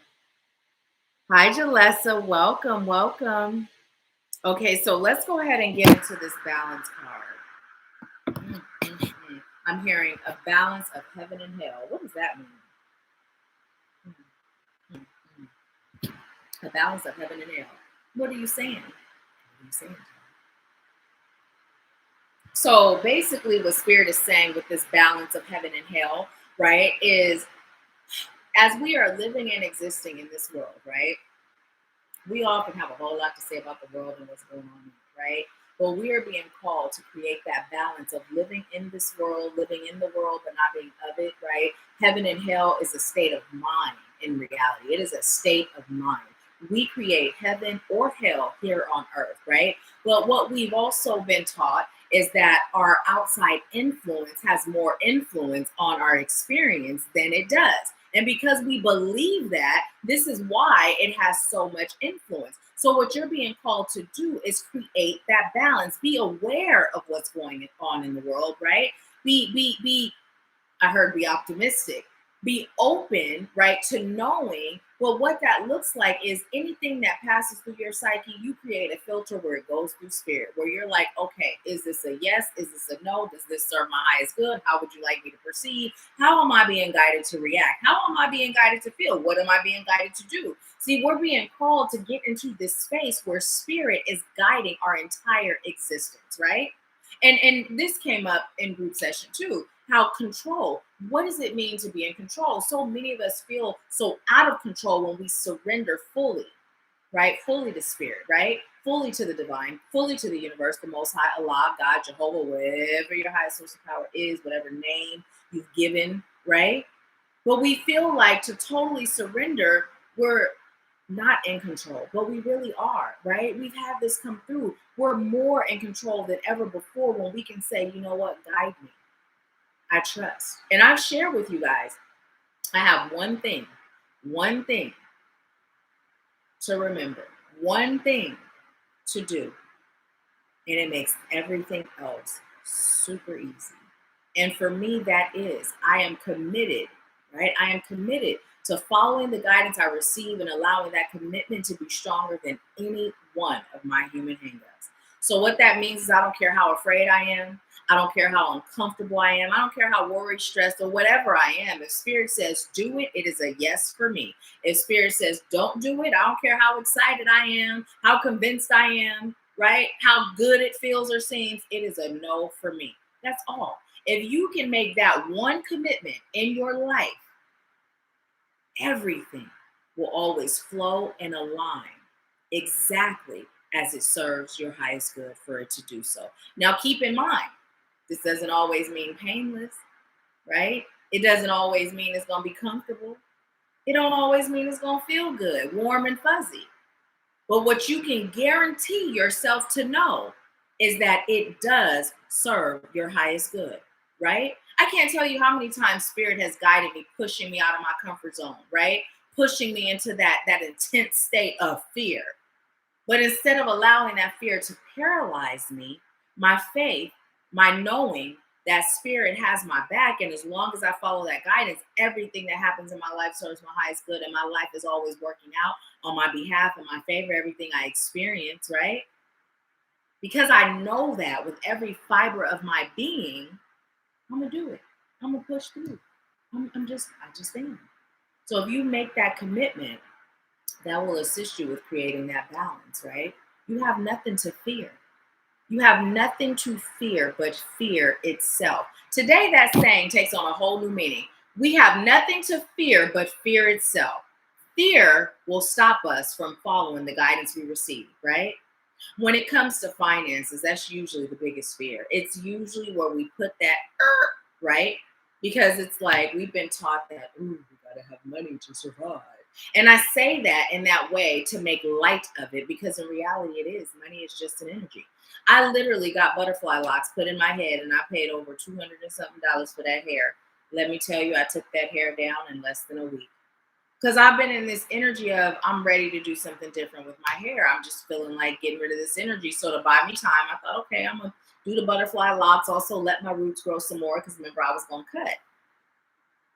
Hi, Jalessa. Welcome, welcome. Okay, so let's go ahead and get into this balance card. I'm hearing a balance of heaven and hell. What does that mean? A balance of heaven and hell. What are you saying? What are you saying? So basically, what Spirit is saying with this balance of heaven and hell, right, is as we are living and existing in this world, right, we often have a whole lot to say about the world and what's going on, right? But we are being called to create that balance of living in this world, living in the world, but not being of it, right? Heaven and hell is a state of mind in reality. It is a state of mind. We create heaven or hell here on earth, right? But what we've also been taught is that our outside influence has more influence on our experience than it does. And because we believe that, this is why it has so much influence. So what you're being called to do is create that balance. Be aware of what's going on in the world, right? I heard be optimistic. Be open, right, to knowing, well, what that looks like is anything that passes through your psyche, you create a filter where it goes through spirit, where you're like, okay, is this a yes? Is this a no? Does this serve my highest good? How would you like me to proceed? How am I being guided to react? How am I being guided to feel? What am I being guided to do? See, we're being called to get into this space where spirit is guiding our entire existence, right? And this came up in group session too. How control, what does it mean to be in control? So many of us feel so out of control when we surrender fully, right? Fully to spirit, right? Fully to the divine, fully to the universe, the most high, Allah, God, Jehovah, whatever your highest source of power is, whatever name you've given, right? But we feel like to totally surrender, we're not in control, but we really are, right? We've had this come through. We're more in control than ever before when we can say, you know what, guide me. I trust. And I've shared with you guys, I have one thing to remember, one thing to do, and it makes everything else super easy. And for me, that is, I am committed, right? I am committed to following the guidance I receive and allowing that commitment to be stronger than any one of my human hangups. So what that means is I don't care how afraid I am. I don't care how uncomfortable I am. I don't care how worried, stressed, or whatever I am. If spirit says do it, it is a yes for me. If spirit says don't do it, I don't care how excited I am, how convinced I am, right? How good it feels or seems, it is a no for me. That's all. If you can make that one commitment in your life, everything will always flow and align exactly as it serves your highest good for it to do so. Now, keep in mind, this doesn't always mean painless, right? It doesn't always mean it's going to be comfortable. It don't always mean it's going to feel good, warm and fuzzy. But what you can guarantee yourself to know is that it does serve your highest good, right? I can't tell you how many times spirit has guided me, pushing me out of my comfort zone, right? Pushing me into that intense state of fear. But instead of allowing that fear to paralyze me, my faith, my knowing that spirit has my back, and as long as I follow that guidance, everything that happens in my life serves my highest good, and my life is always working out on my behalf and my favor, everything I experience, right? Because I know that with every fiber of my being, I'm gonna do it. I'm gonna push through. I just am. So if you make that commitment, that will assist you with creating that balance, right? You have nothing to fear. You have nothing to fear but fear itself. Today, that saying takes on a whole new meaning. We have nothing to fear but fear itself. Fear will stop us from following the guidance we receive, right? When it comes to finances, that's usually the biggest fear. It's usually where we put that, right? Because it's like we've been taught that, ooh, we gotta have money to survive. And I say that in that way to make light of it because in reality it is. Money is just an energy. I literally got butterfly locks put in my head and I paid over 200 and something dollars for that hair. Let me tell you, I took that hair down in less than a week because I've been in this energy of I'm ready to do something different with my hair. I'm just feeling like getting rid of this energy. So to buy me time, I thought, okay, I'm gonna do the butterfly locks, also let my roots grow some more because remember I was gonna cut.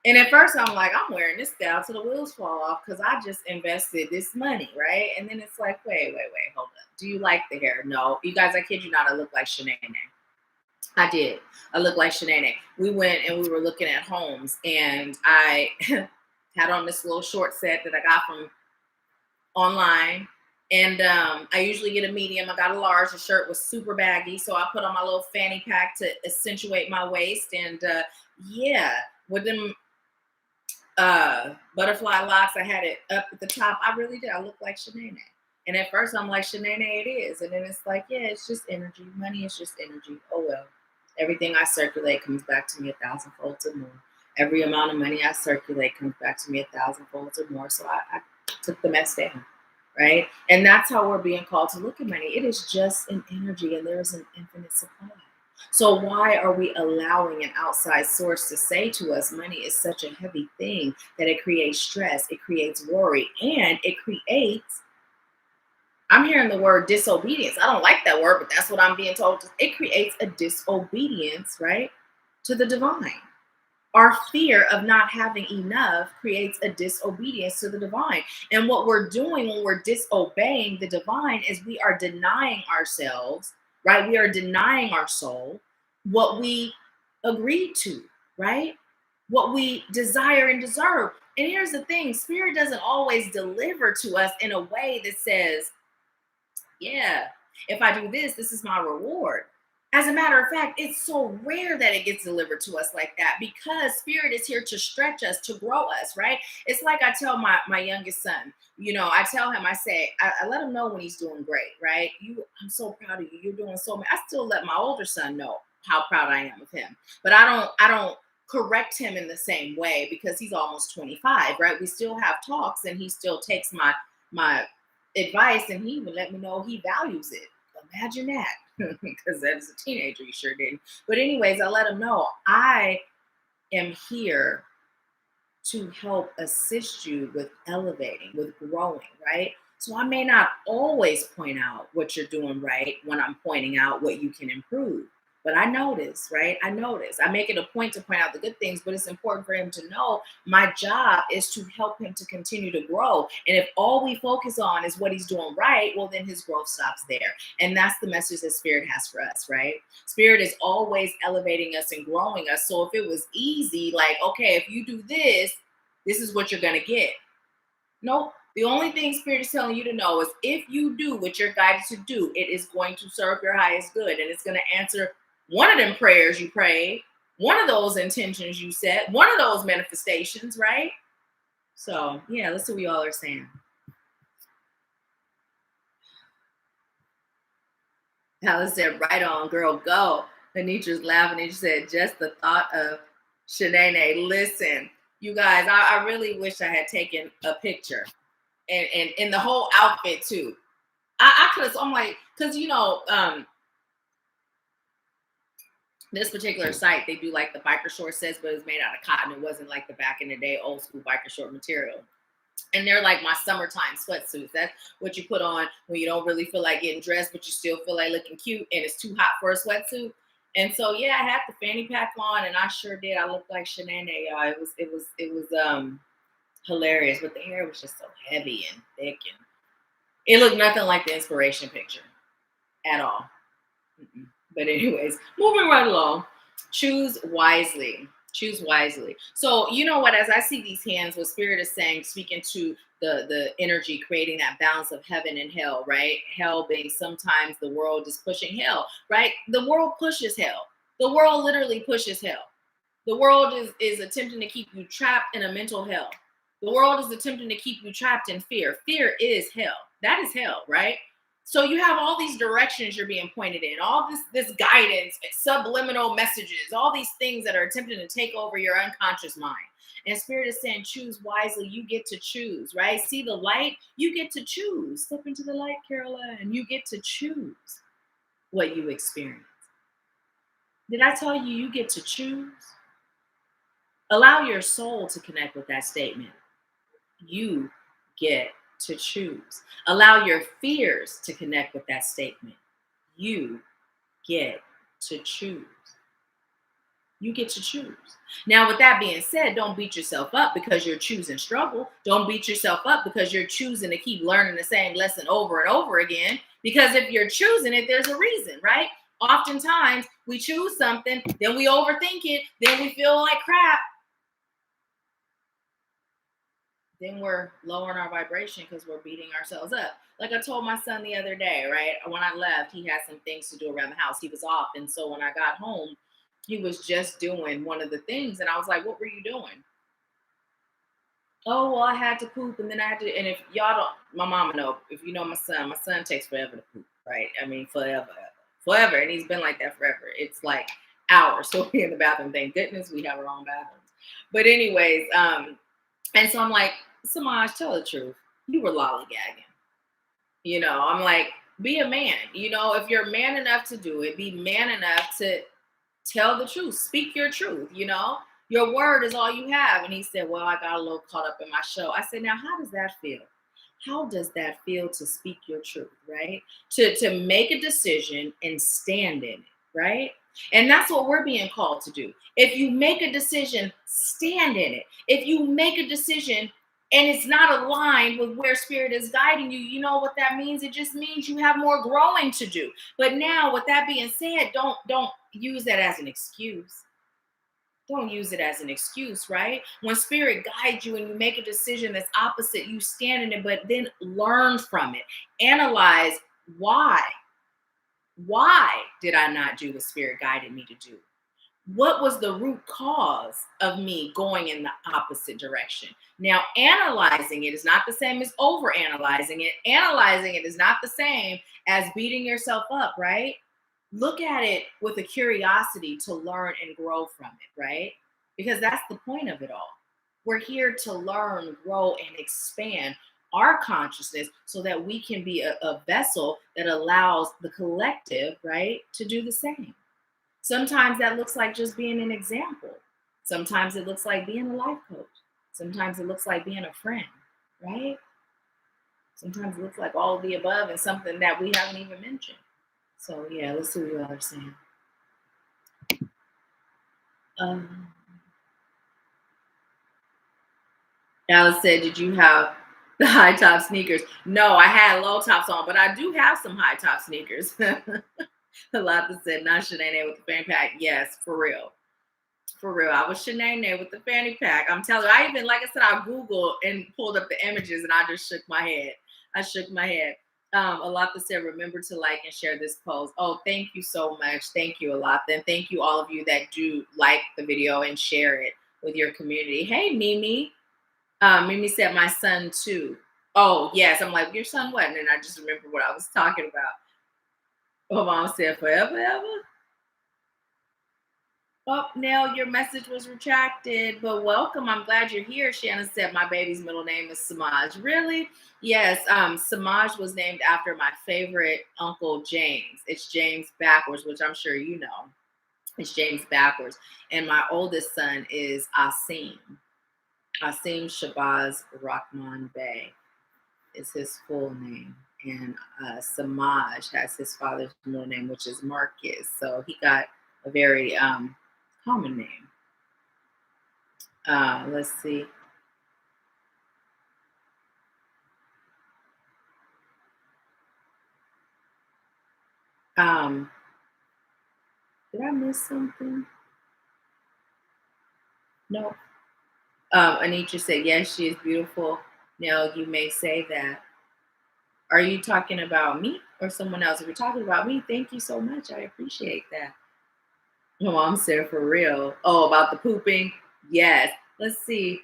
And at first I'm like, I'm wearing this style till the wheels fall off because I just invested this money, right? And then it's like, wait, hold up. Do you like the hair? No. You guys, I kid you not, I look like Shanae. I did. I look like Shanae. We went and we were looking at homes and I had on this little short set that I got from online. And I usually get a medium. I got a large. The shirt was super baggy. So I put on my little fanny pack to accentuate my waist. And yeah, with them butterfly locks, I had it up at the top. I really did. I look like Shanae. And at first I'm like, Shanae, it is. And then it's like, yeah, it's just energy. Money is just energy. Oh, well. Everything I circulate comes back to me 1,000 folds or more. Every amount of money I circulate comes back to me 1,000 folds or more. So I took the mess down, right? And that's how we're being called to look at money. It is just an energy and there is an infinite supply. So why are we allowing an outside source to say to us money is such a heavy thing that it creates stress, it creates worry, and it creates, I'm hearing the word disobedience. I don't like that word, but that's what I'm being told. It creates a disobedience, right, to the divine. Our fear of not having enough creates a disobedience to the divine. And what we're doing when we're disobeying the divine is we are denying ourselves, right? We are denying our soul what we agreed to, right? What we desire and deserve. And here's the thing, spirit doesn't always deliver to us in a way that says, yeah, if I do this, this is my reward. As a matter of fact, it's so rare that it gets delivered to us like that because spirit is here to stretch us, to grow us, right? It's like I tell my youngest son, I tell him, I say, I let him know when he's doing great, right? I'm so proud of you. You're doing so much. I still let my older son know how proud I am of him, but I don't correct him in the same way because he's almost 25, right? We still have talks and he still takes my advice and he even let me know he values it. Imagine that. Because as a teenager, you sure didn't. But anyways, I let him know I am here to help assist you with elevating, with growing, right? So I may not always point out what you're doing right when I'm pointing out what you can improve. But I notice, right? I notice. I make it a point to point out the good things, but it's important for him to know my job is to help him to continue to grow. And if all we focus on is what he's doing right, well, then his growth stops there. And that's the message that Spirit has for us, right? Spirit is always elevating us and growing us. So if it was easy, like, okay, if you do this, this is what you're going to get. Nope. The only thing Spirit is telling you to know is if you do what you're guided to do, it is going to serve your highest good. And it's going to answer one of them prayers you prayed, one of those intentions you set, one of those manifestations, right? So, yeah, let's see what we all are saying. Alice said, right on, girl, go. Anitra's laughing and she said, just the thought of Shanae. Listen, you guys, I really wish I had taken a picture and in the whole outfit too. I could have, I'm like, because this particular site, they do like the biker short sets, but it's made out of cotton. It wasn't like the back in the day old school biker short material. And they're like my summertime sweatsuits. That's what you put on when you don't really feel like getting dressed, but you still feel like looking cute and it's too hot for a sweatsuit. And so yeah, I had the fanny pack on and I sure did. I looked like Shanae, y'all. It was hilarious, but the hair was just so heavy and thick and it looked nothing like the inspiration picture at all. Mm-mm. But anyways, moving right along. Choose wisely. Choose wisely. So you know what? As I see these hands, what Spirit is saying, speaking to the energy, creating that balance of heaven and hell, right? Hell being sometimes the world is pushing hell, right? The world pushes hell. The world literally pushes hell. The world is attempting to keep you trapped in a mental hell. The world is attempting to keep you trapped in fear. Fear is hell. That is hell, right? So you have all these directions you're being pointed in, all this guidance, subliminal messages, all these things that are attempting to take over your unconscious mind. And Spirit is saying, choose wisely. You get to choose, right? See the light, you get to choose. Step into the light, Caroline. You get to choose what you experience. Did I tell you you get to choose? Allow your soul to connect with that statement. You get to choose. Allow your fears to connect with that statement. You get to choose. You get to choose. Now, with that being said, don't beat yourself up because you're choosing struggle. Don't beat yourself up because you're choosing to keep learning the same lesson over and over again. Because if you're choosing it, there's a reason, right? Oftentimes, we choose something, then we overthink it, then we feel like crap, then we're lowering our vibration because we're beating ourselves up. Like I told my son the other day, right? When I left, he had some things to do around the house. He was off. And so when I got home, he was just doing one of the things. And I was like, what were you doing? Oh, well, I had to poop. And then I had to, and if y'all don't, my mama know, if you know my son takes forever to poop, right? I mean, forever. And he's been like that forever. It's like hours. So we're in the bathroom. Thank goodness we have our own bathrooms. But anyways, and so I'm like, Samaj, tell the truth. You were lollygagging. I'm like, be a man. If you're man enough to do it, be man enough to tell the truth. Speak your truth. Your word is all you have. And he said, well, I got a little caught up in my show. I said, now, how does that feel? How does that feel to speak your truth, right? To make a decision and stand in it, right? And that's what we're being called to do. If you make a decision, stand in it. If you make a decision and it's not aligned with where Spirit is guiding you, you know what that means? It just means you have more growing to do. But now, with that being said, don't use that as an excuse. Don't use it as an excuse, right? When Spirit guides you and you make a decision that's opposite, you stand in it, but then learn from it. Analyze why. Why did I not do what Spirit guided me to do? What was the root cause of me going in the opposite direction? Now, analyzing it is not the same as over analyzing it. Analyzing it is not the same as beating yourself up, right? Look at it with a curiosity to learn and grow from it, right? Because that's the point of it all. We're here to learn, grow, and expand our consciousness so that we can be a vessel that allows the collective, right, to do the same. Sometimes that looks like just being an example. Sometimes it looks like being a life coach. Sometimes it looks like being a friend, right? Sometimes it looks like all of the above and something that we haven't even mentioned. So yeah, let's see what you all are saying. Alice said, did you have the high top sneakers? No, I had low tops on, but I do have some high top sneakers. A lot that said, not Shanae with the fanny pack. Yes, for real. For real. I was Shanae with the fanny pack. I'm telling you, like I said, I Googled and pulled up the images and I just shook my head. A lot that said, remember to like and share this post. Oh, thank you so much. Thank you a lot. Then thank you all of you that do like the video and share it with your community. Hey, Mimi. Mimi said, my son too. Oh, yes. I'm like, your son what? And then I just remember what I was talking about. Oh, mom said, forever, ever? Oh, Nell, your message was retracted, but welcome. I'm glad you're here. Shannon said, my baby's middle name is Samaj. Really? Yes. Samaj was named after my favorite uncle, James. It's James backwards, which I'm sure you know. It's James backwards. And my oldest son is Asim. Asim Shabazz Rahman Bey is his full name. And Samaj has his father's middle name, which is Marcus. So he got a very common name. Let's see. Did I miss something? No. Anitra said, yes, she is beautiful. Now you may say that. Are you talking about me or someone else? If you're talking about me, thank you so much. I appreciate that. My mom said for real. Oh, about the pooping? Yes. Let's see.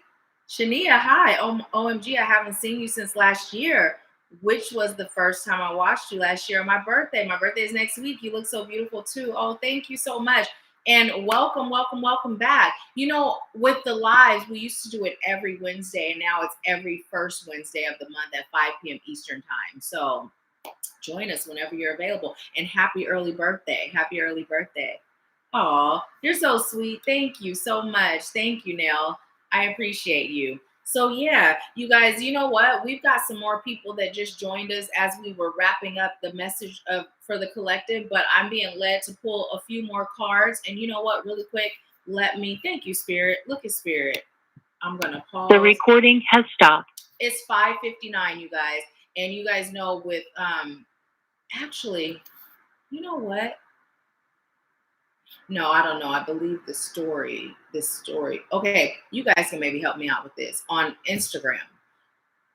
Shania, hi. OMG, I haven't seen you since last year. Which was the first time I watched you last year on my birthday. My birthday is next week. You look so beautiful too. Oh, thank you so much. And welcome, welcome, welcome back. You know, with the lives, we used to do it every Wednesday, and now it's every first Wednesday of the month at 5 p.m. Eastern time. So join us whenever you're available. And happy early birthday. Happy early birthday. Oh, you're so sweet. Thank you so much. Thank you, Nell. I appreciate you. So yeah, you guys, you know what? We've got some more people that just joined us as we were wrapping up the message for the collective, but I'm being led to pull a few more cards. And you know what? Really quick, let me thank you, Spirit. Look at Spirit. I'm gonna pause. The recording has stopped. It's 5:59, you guys. And you guys know with actually, you know what? No, I don't know. I believe this story. Okay, you guys can maybe help me out with this on Instagram.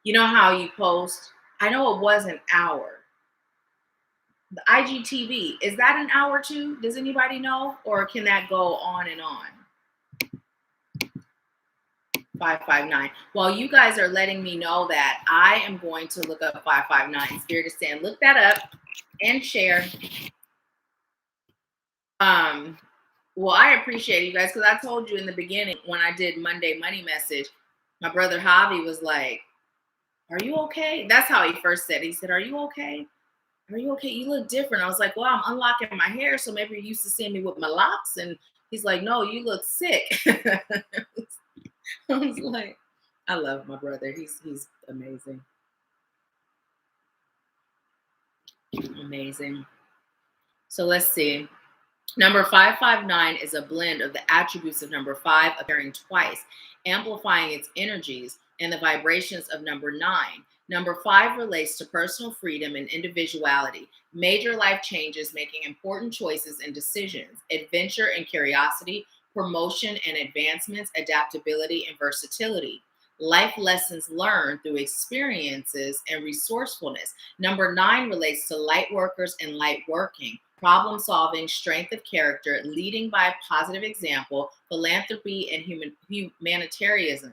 You know how you post? I know it was an hour. The IGTV, is that an hour too? Does anybody know? Or can that go on and on? 559. Well, you guys are letting me know that I am going to look up 559. Spirit is saying, look that up and share. Well, I appreciate you guys because I told you in the beginning when I did Monday Money Message, my brother Javi was like, are you okay? That's how he first said it. He said, are you okay? Are you okay? You look different. I was like, well, I'm unlocking my hair, so maybe you're used to seeing me with my locks. And he's like, no, you look sick. I was like, I love my brother. He's amazing. Amazing. So let's see. Number 559 is a blend of the attributes of number 5 appearing twice, amplifying its energies and the vibrations of number 9. Number 5 relates to personal freedom and individuality, major life changes, making important choices and decisions, adventure and curiosity, promotion and advancements, adaptability and versatility. Life lessons learned through experiences and resourcefulness. Number 9 relates to light workers and light working, problem solving, strength of character, leading by positive example, philanthropy, and humanitarianism.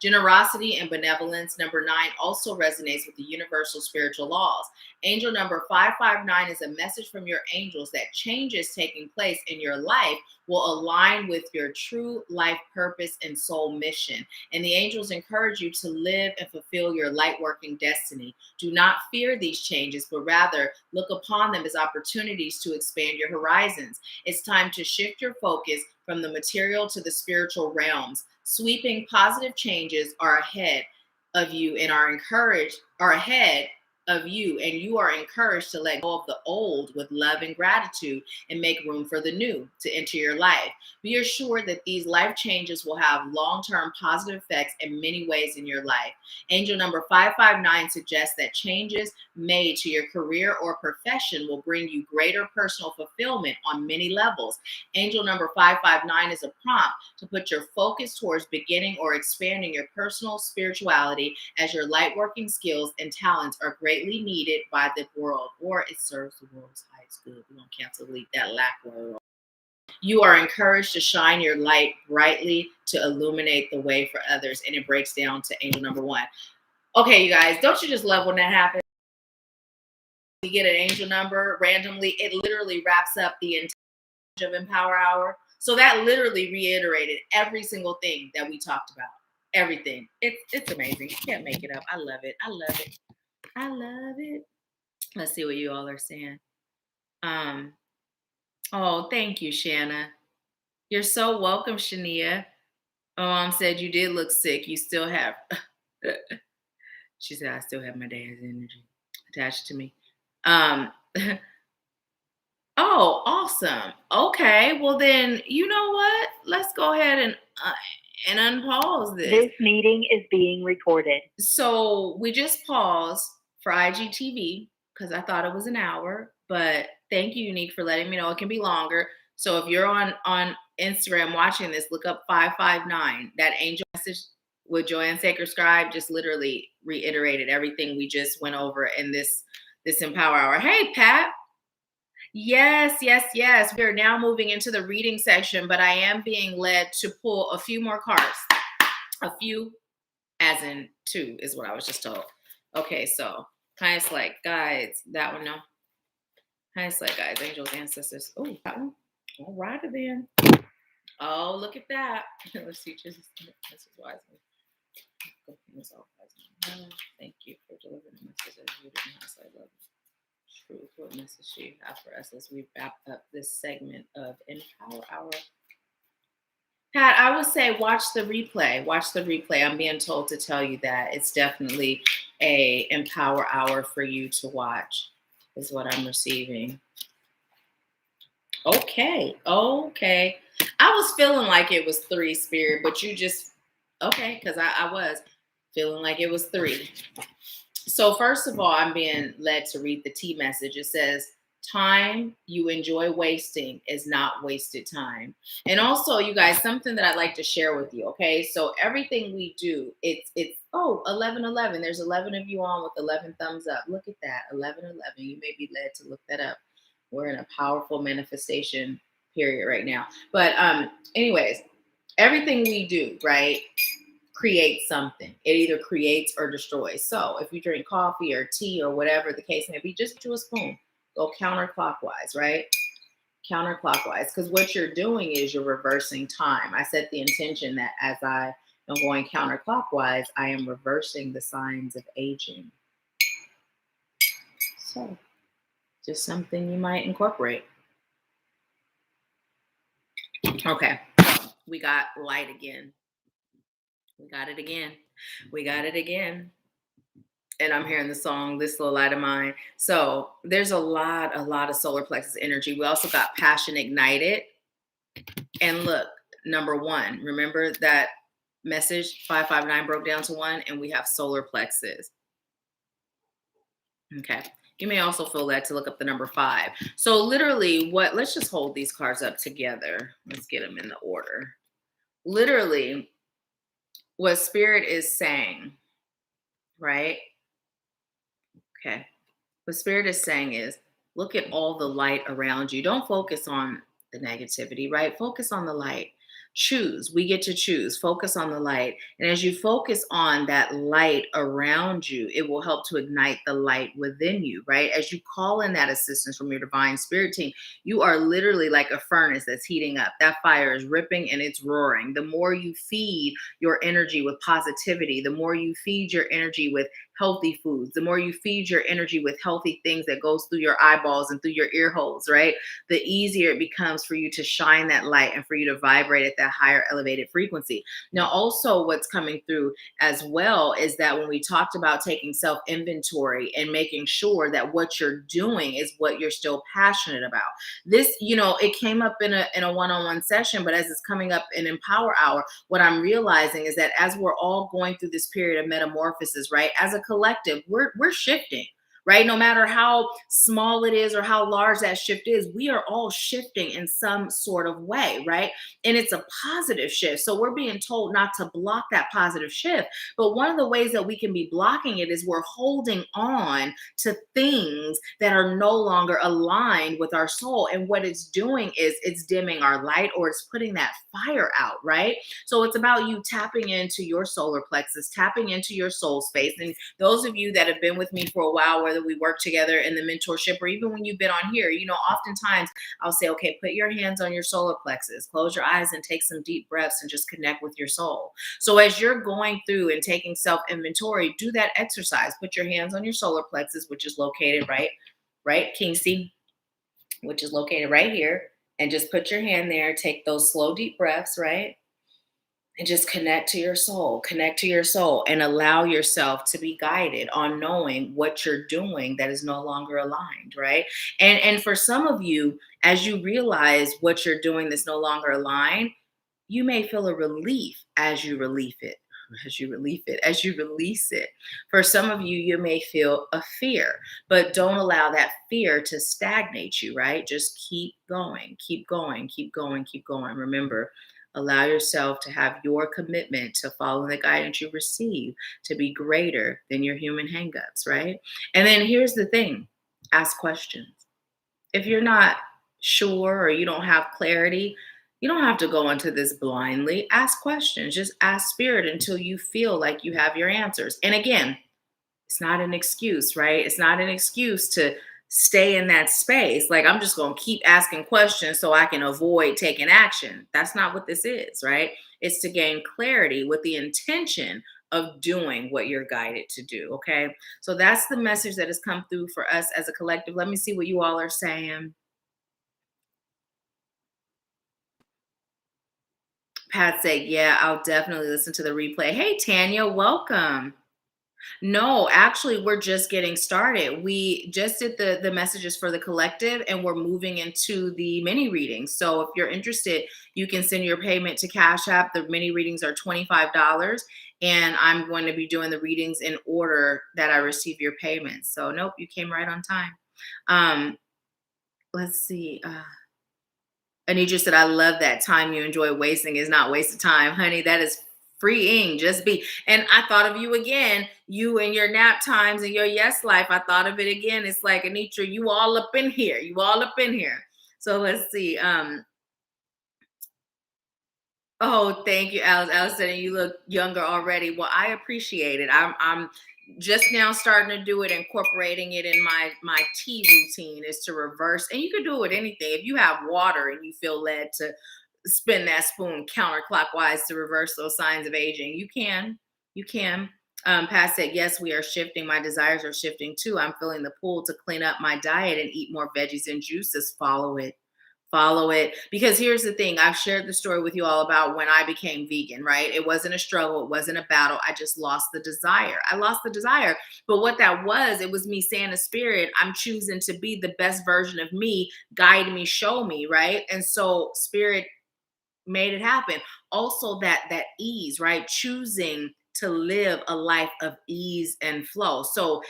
Generosity and benevolence. Number 9 also resonates with the universal spiritual laws. Angel number 559 is a message from your angels that changes taking place in your life will align with your true life purpose and soul mission. And the angels encourage you to live and fulfill your light working destiny. Do not fear these changes, but rather look upon them as opportunities to expand your horizons. It's time to shift your focus from the material to the spiritual realms. Sweeping positive changes are ahead of you and and you are encouraged to let go of the old with love and gratitude and make room for the new to enter your life. Be assured that these life changes will have long-term positive effects in many ways in your life. Angel number 559 suggests that changes made to your career or profession will bring you greater personal fulfillment on many levels. Angel number 559 is a prompt to put your focus towards beginning or expanding your personal spirituality as your light working skills and talents are greatly needed by the world, or it serves the world's highest good. We don't cancel that lack word. You are encouraged to shine your light brightly to illuminate the way for others. And it breaks down to angel number 1. Okay, you guys, don't you just love when that happens? We get an angel number randomly. It literally wraps up the entire of Empower Hour. So that literally reiterated every single thing that we talked about. Everything. It's amazing. You can't make it up. I love it. I love it. I love it. Let's see what you all are saying. Oh, thank you, Shanna. You're so welcome, Shania. Mom said you did look sick. You still have. She said I still have my dad's energy attached to me. Oh, awesome. Okay, well then, you know what? Let's go ahead and unpause this. This meeting is being recorded. So we just paused for IGTV because I thought it was an hour, but thank you, Unique, for letting me know it can be longer. So if you're on Instagram watching this, look up 559. That angel message with Joanne Sacred Scribe just literally reiterated everything we just went over in this Empower Hour. Hey, Pat. Yes, yes, yes. We are now moving into the reading section, but I am being led to pull a few more cards. A few, as in two, is what I was just told. Okay, so highest light guides. That one, no. Highest light guides, angels, ancestors. Oh, that one. All right, then. Oh, look at that. Let's see. This is wise. Thank you for delivering the message as you did not say love. Truth, what message do you have for us as we wrap up this segment of Empower Hour? Pat, I would say watch the replay. Watch the replay. I'm being told to tell you that it's definitely a Empower Hour for you to watch, is what I'm receiving. Okay. I was feeling like it was 3, Spirit, but you just, okay, because I was feeling like it was 3. So first of all, I'm being led to read the T message. It says, time you enjoy wasting is not wasted time. And also, you guys, something that I'd like to share with you, okay? So everything we do, it's 11:11. There's 11 of you on with 11 thumbs up. Look at that, 11:11. You may be led to look that up. We're in a powerful manifestation period right now. But anyways, everything we do, right, creates something. It either creates or destroys. So if you drink coffee or tea or whatever the case may be, just do a spoon. Go counterclockwise, right? Counterclockwise. Because what you're doing is you're reversing time. I set the intention that as I am going counterclockwise, I am reversing the signs of aging. So just something you might incorporate. Okay. We got light again. We got it again. And I'm hearing the song, This Little Light of Mine. So there's a lot of solar plexus energy. We also got passion ignited. And look, number 1, remember that message 559 broke down to 1, and we have solar plexus. Okay. You may also feel that to look up the number 5. So literally let's just hold these cards up together. Let's get them in the order. Literally, what Spirit is saying, right? Okay. What Spirit is saying is, look at all the light around you. Don't focus on the negativity, right? Focus on the light. Choose. We get to choose. Focus on the light. And as you focus on that light around you, it will help to ignite the light within you, right? As you call in that assistance from your divine spirit team, you are literally like a furnace that's heating up. That fire is ripping and it's roaring. The more you feed your energy with positivity, the more you feed your energy with healthy foods, the more you feed your energy with healthy things that goes through your eyeballs and through your ear holes, right? The easier it becomes for you to shine that light and for you to vibrate at that higher elevated frequency. Now, also what's coming through as well is that when we talked about taking self-inventory and making sure that what you're doing is what you're still passionate about. This, it came up in a one-on-one session, but as it's coming up in Empower Hour, what I'm realizing is that as we're all going through this period of metamorphosis, right? As a collective, we're shifting, right? No matter how small it is or how large that shift is, we are all shifting in some sort of way, right? And it's a positive shift. So we're being told not to block that positive shift. But one of the ways that we can be blocking it is we're holding on to things that are no longer aligned with our soul. And what it's doing is it's dimming our light, or it's putting that fire out, right? So it's about you tapping into your solar plexus, tapping into your soul space. And those of you that have been with me for a while, whether we work together in the mentorship or even when you've been on here, oftentimes I'll say, okay, put your hands on your solar plexus, close your eyes and take some deep breaths and just connect with your soul. So as you're going through and taking self-inventory, do that exercise. Put your hands on your solar plexus, which is located right, Kingsey, which is located right here. And just put your hand there, take those slow, deep breaths, right? And just connect to your soul, and allow yourself to be guided on knowing what you're doing that is no longer aligned, right? And for some of you, as you realize what you're doing that's no longer aligned, you may feel a relief as you relieve it, as you release it. For some of you, you may feel a fear, but don't allow that fear to stagnate you, right? Just keep going, keep going, keep going, keep going. Remember, allow yourself to have your commitment to follow the guidance you receive to be greater than your human hangups, right? And then here's the thing, ask questions. If you're not sure or you don't have clarity, you don't have to go into this blindly. Ask questions. Just ask spirit until you feel like you have your answers. And again, it's not an excuse, right? It's not an excuse to stay in that space. Like, I'm just going to keep asking questions so I can avoid taking action. That's not what this is, right? It's to gain clarity with the intention of doing what you're guided to do. Okay. So that's the message that has come through for us as a collective. Let me see what you all are saying. Pat said, yeah, I'll definitely listen to the replay. Hey, Tanya, welcome. No, actually, we're just getting started. We just did the messages for the collective and we're moving into the mini readings. So if you're interested, you can send your payment to Cash App. The mini readings are $25. And I'm going to be doing the readings in order that I receive your payment. So nope, you came right on time. Let's see. Anitra said, I love that time you enjoy wasting is not wasted time. Honey, that is freeing. Just be. And I thought of you again, you and your nap times and your yes life. I thought of it again. It's like, Anitra, you all up in here. You all up in here. So let's see. Oh, thank you, Alice. Alice said, you look younger already. Well, I appreciate it. I'm just now starting to do it, incorporating it in my tea routine is to reverse. And you can do it with anything. If you have water and you feel led to spin that spoon counterclockwise to reverse those signs of aging, you can. You can. Pat said, yes, we are shifting. My desires are shifting too. I'm feeling the pull to clean up my diet and eat more veggies and juices. Follow it. Follow it. Because here's the thing, I've shared the story with you all about when I became vegan, right? It wasn't a struggle, it wasn't a battle. I just lost the desire. I lost the desire. But what that was, it was me saying to spirit, I'm choosing to be the best version of me, guide me, show me, right? And so spirit made it happen. Also that ease, right? Choosing to live a life of ease and flow. So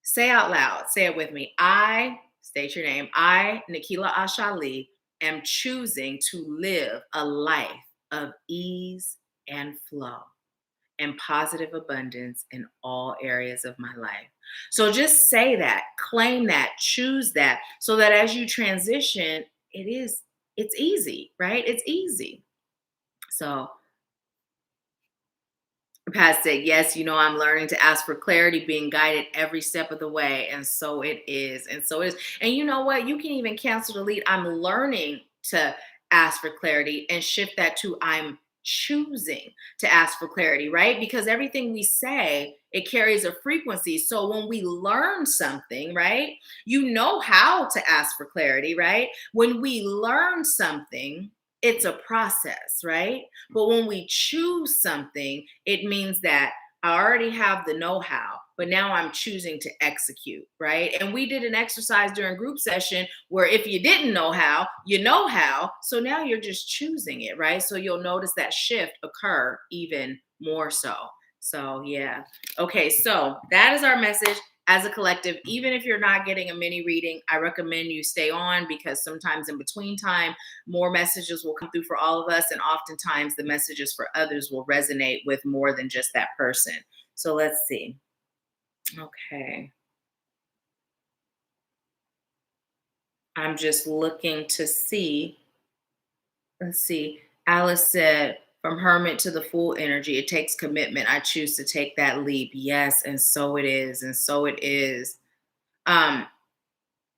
say out loud, say it with me. I, state your name, I, Nahkila Ashali, am choosing to live a life of ease and flow and positive abundance in all areas of my life. So just say that, claim that, choose that, so that as you transition, it's easy, right? It's easy. So Pat said, yes, I'm learning to ask for clarity, being guided every step of the way. And so it is. And so it is. And you know what? You can even cancel delete. I'm learning to ask for clarity and shift that to I'm choosing to ask for clarity, right? Because everything we say, it carries a frequency. So when we learn something, right, you know how to ask for clarity, right? When we learn something, it's a process, right? But when we choose something, it means that I already have the know-how, but now I'm choosing to execute, right? And we did an exercise during group session where if you didn't know how, you know how. So now you're just choosing it, right? So you'll notice that shift occur even more so. So yeah. Okay, so that is our message as a collective. Even if you're not getting a mini reading, I recommend you stay on because sometimes in between time, more messages will come through for all of us. And oftentimes the messages for others will resonate with more than just that person. So let's see. Okay. I'm just looking to see. Let's see. Alice said, from hermit to the full energy, it takes commitment. I choose to take that leap. Yes. And so it is. And so it is. Um,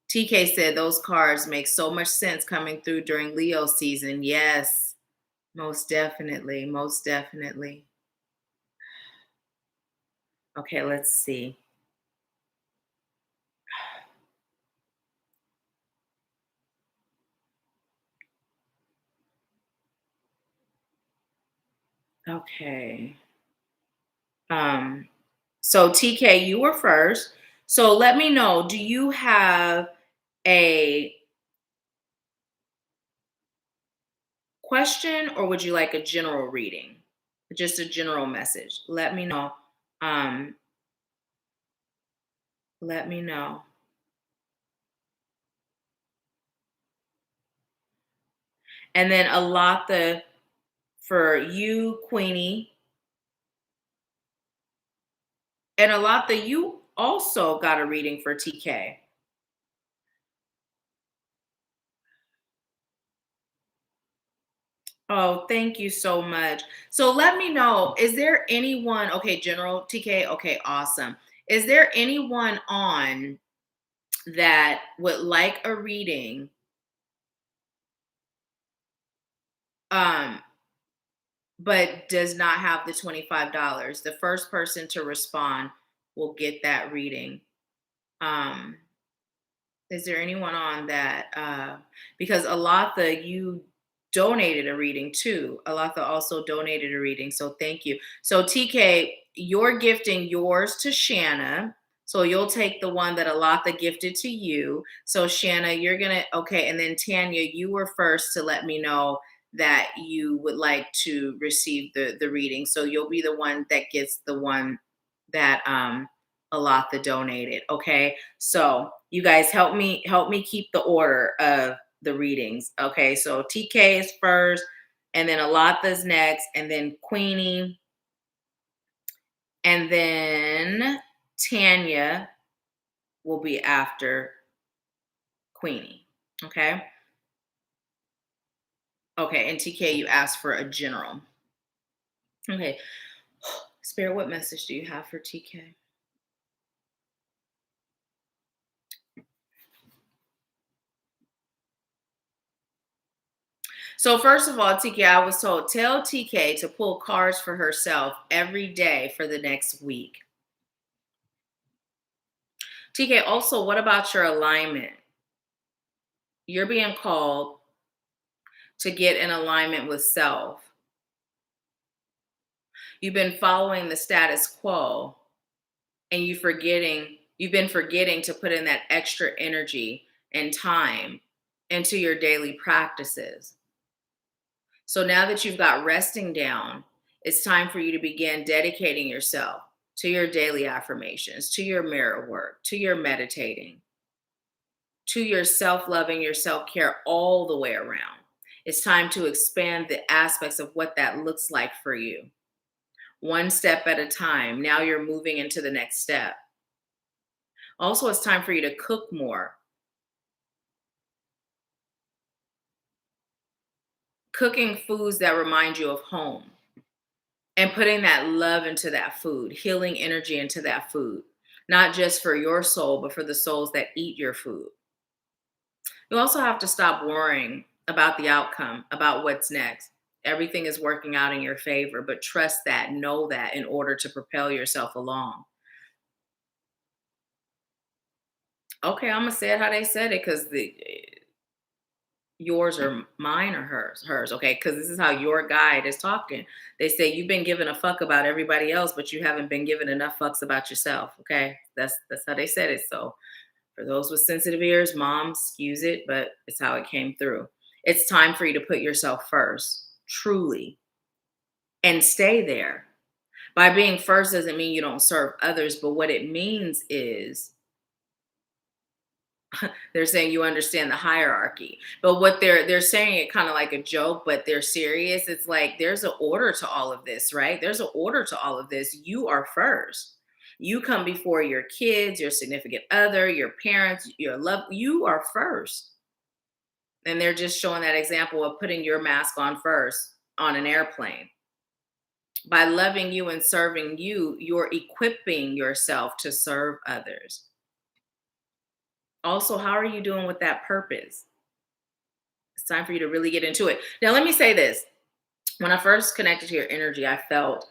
TK said those cards make so much sense coming through during Leo season. Yes, most definitely. Most definitely. Okay, let's see. Okay. So TK, you were first. So let me know, do you have a question or would you like a general reading? Just a general message. Let me know. Um, let me know. And then a lot the for you, Queenie, and a lot that you also got a reading for TK. Oh, thank you so much. So let me know, is there anyone, okay, General TK, okay, awesome. Is there anyone on that would like a reading um but does not have the $25? The first person to respond will get that reading. Um Is there anyone on that? Because Alatha, you donated a reading too. Alatha also donated a reading, so thank you. So TK, you're gifting yours to Shanna. So you'll take the one that Alatha gifted to you. So Shanna, you're gonna okay, and then Tanya, you were first to let me know that you would like to receive the reading. So you'll be the one that gets the one that Alatha donated. Okay. So you guys help me keep the order of the readings. Okay. So TK is first, and then Alatha's next, and then Queenie, and then Tanya will be after Queenie. Okay. Okay. And TK, you asked for a general. Okay. Spirit, what message do you have for TK? So first of all, TK, I was told, tell TK to pull cards for herself every day for the next week. TK, also, what about your alignment? You're being called to get in alignment with self. You've been following the status quo, and you've been forgetting to put in that extra energy and time into your daily practices. So now that you've got resting down, it's time for you to begin dedicating yourself to your daily affirmations, to your mirror work, to your meditating, to your self-loving, your self-care all the way around. It's time to expand the aspects of what that looks like for you. One step at a time. Now you're moving into the next step. Also, it's time for you to cook more. Cooking foods that remind you of home and putting that love into that food, healing energy into that food, not just for your soul, but for the souls that eat your food. You also have to stop worrying about the outcome, about what's next. Everything is working out in your favor, but trust that, know that in order to propel yourself along. Okay, I'm gonna say it how they said it because the yours or mine or hers. Okay, because this is how your guide is talking. They say you've been giving a fuck about everybody else, but you haven't been giving enough fucks about yourself. Okay, that's how they said it. So for those with sensitive ears, mom, excuse it, but it's how it came through. It's time for you to put yourself first, truly, and stay there. By being first doesn't mean you don't serve others, but what it means is they're saying you understand the hierarchy. But what they're saying it kind of like a joke, but they're serious. It's like there's an order to all of this, right? There's an order to all of this. You are first. You come before your kids, your significant other, your parents, your love. You are first. And they're just showing that example of putting your mask on first on an airplane. By loving you and serving you, you're equipping yourself to serve others. Also, how are you doing with that purpose? It's time for you to really get into it. Now, let me say this. When I first connected to your energy, I felt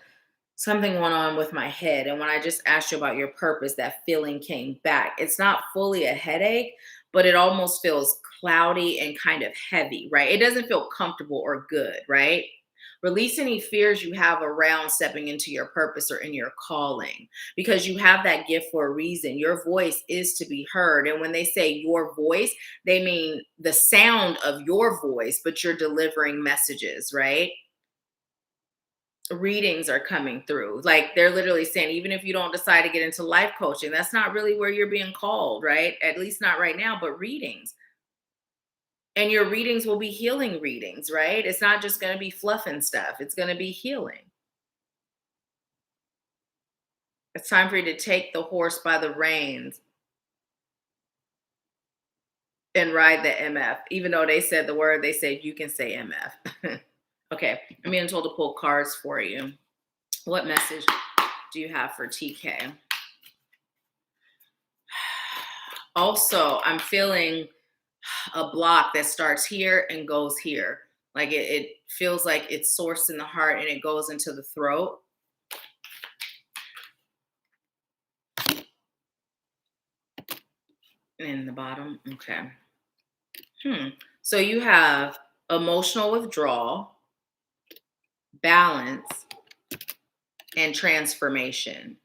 something went on with my head. And when I just asked you about your purpose, that feeling came back. It's not fully a headache, but it almost feels cloudy and kind of heavy, right? It doesn't feel comfortable or good, right? Release any fears you have around stepping into your purpose or in your calling because you have that gift for a reason. Your voice is to be heard. And when they say your voice, they mean the sound of your voice, but you're delivering messages, right? readings are coming through. Like they're literally saying, even if you don't decide to get into life coaching, that's not really where you're being called, right? At least not right now, but readings. And your readings will be healing readings, right? It's not just going to be fluff and stuff, it's going to be healing. It's time for you to take the horse by the reins and ride the MF. Even though they said the word, they said you can say MF. Okay, I'm being told to pull cards for you. What message do you have for TK? Also, I'm feeling a block that starts here and goes here. Like it feels like it's sourced in the heart and it goes into the throat. In the bottom. Okay. So you have emotional withdrawal, balance, and transformation.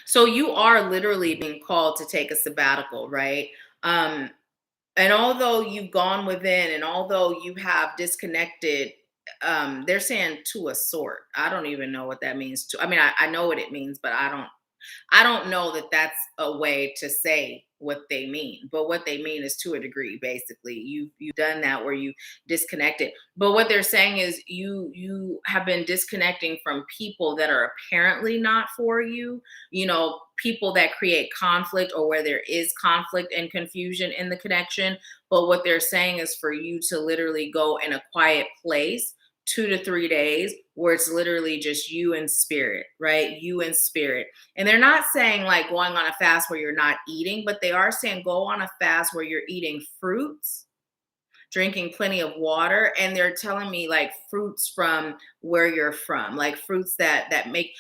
So you are literally being called to take a sabbatical, right? And although you've gone within and although you have disconnected, they're saying to a sort. I don't even know what that means. I mean, I know what it means, but I don't know that that's a way to say what they mean, but what they mean is to a degree. Basically, you've done that where you disconnected. But what they're saying is you have been disconnecting from people that are apparently not for you. You know, people that create conflict or where there is conflict and confusion in the connection. But what they're saying is for you to literally go in a quiet place 2 to 3 days where it's literally just you and spirit, right? You and spirit. And they're not saying like going on a fast where you're not eating, but they are saying go on a fast where you're eating fruits, drinking plenty of water, and they're telling me like fruits from where you're from, like fruits that make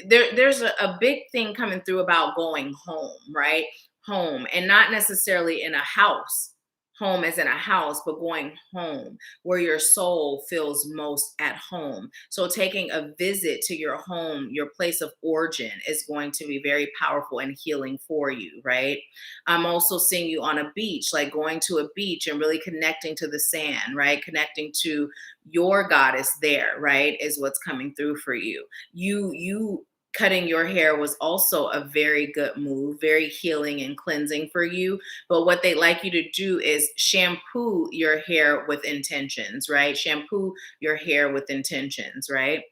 there's a big thing coming through about going home, right? Home, and not necessarily in a house. Home as in a house, but going home where your soul feels most at home. So taking a visit to your home, your place of origin, is going to be very powerful and healing for you, right? I'm also seeing you on a beach, like going to a beach and really connecting to the sand, right? Connecting to your goddess there, right? Is what's coming through for you. You cutting your hair was also a very good move, very healing and cleansing for you. But what they like you to do is shampoo your hair with intentions, right? Shampoo your hair with intentions, right?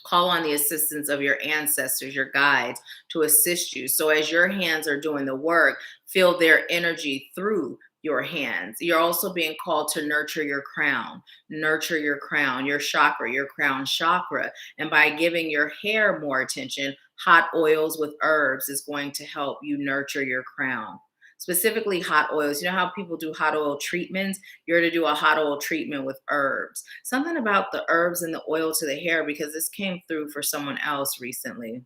Call on the assistance of your ancestors, your guides to assist you. So as your hands are doing the work, feel their energy through your hands. You're also being called to nurture your crown, your chakra, your crown chakra. And by giving your hair more attention, hot oils with herbs is going to help you nurture your crown. Specifically hot oils. You know how people do hot oil treatments? You're to do a hot oil treatment with herbs. Something about the herbs and the oil to the hair, because this came through for someone else recently.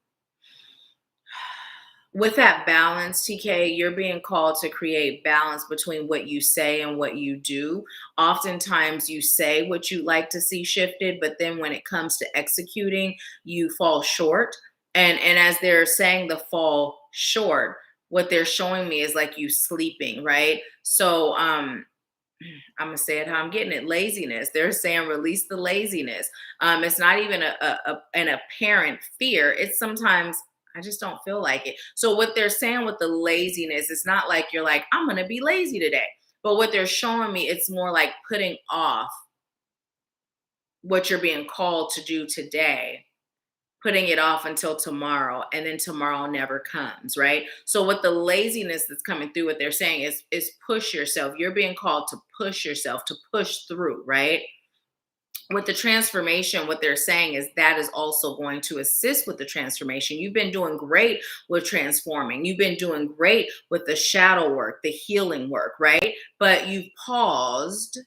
With that balance, TK, you're being called to create balance between what you say and what you do. Oftentimes you say what you like to see shifted, but then when it comes to executing, you fall short. And as they're saying the fall short, what they're showing me is like you sleeping, right? So I'm gonna say it how I'm getting it. Laziness. They're saying release the laziness. It's not even an apparent fear. It's sometimes I just don't feel like it. So what they're saying with the laziness, it's not like you're like, I'm gonna be lazy today. But what they're showing me, it's more like putting off what you're being called to do today, putting it off until tomorrow, and then tomorrow never comes, right? So what the laziness that's coming through, what they're saying is push yourself. You're being called to push yourself, to push through, right? With the transformation, what they're saying is that is also going to assist with the transformation. You've been doing great with transforming. You've been doing great with the shadow work, the healing work, right? But you've paused,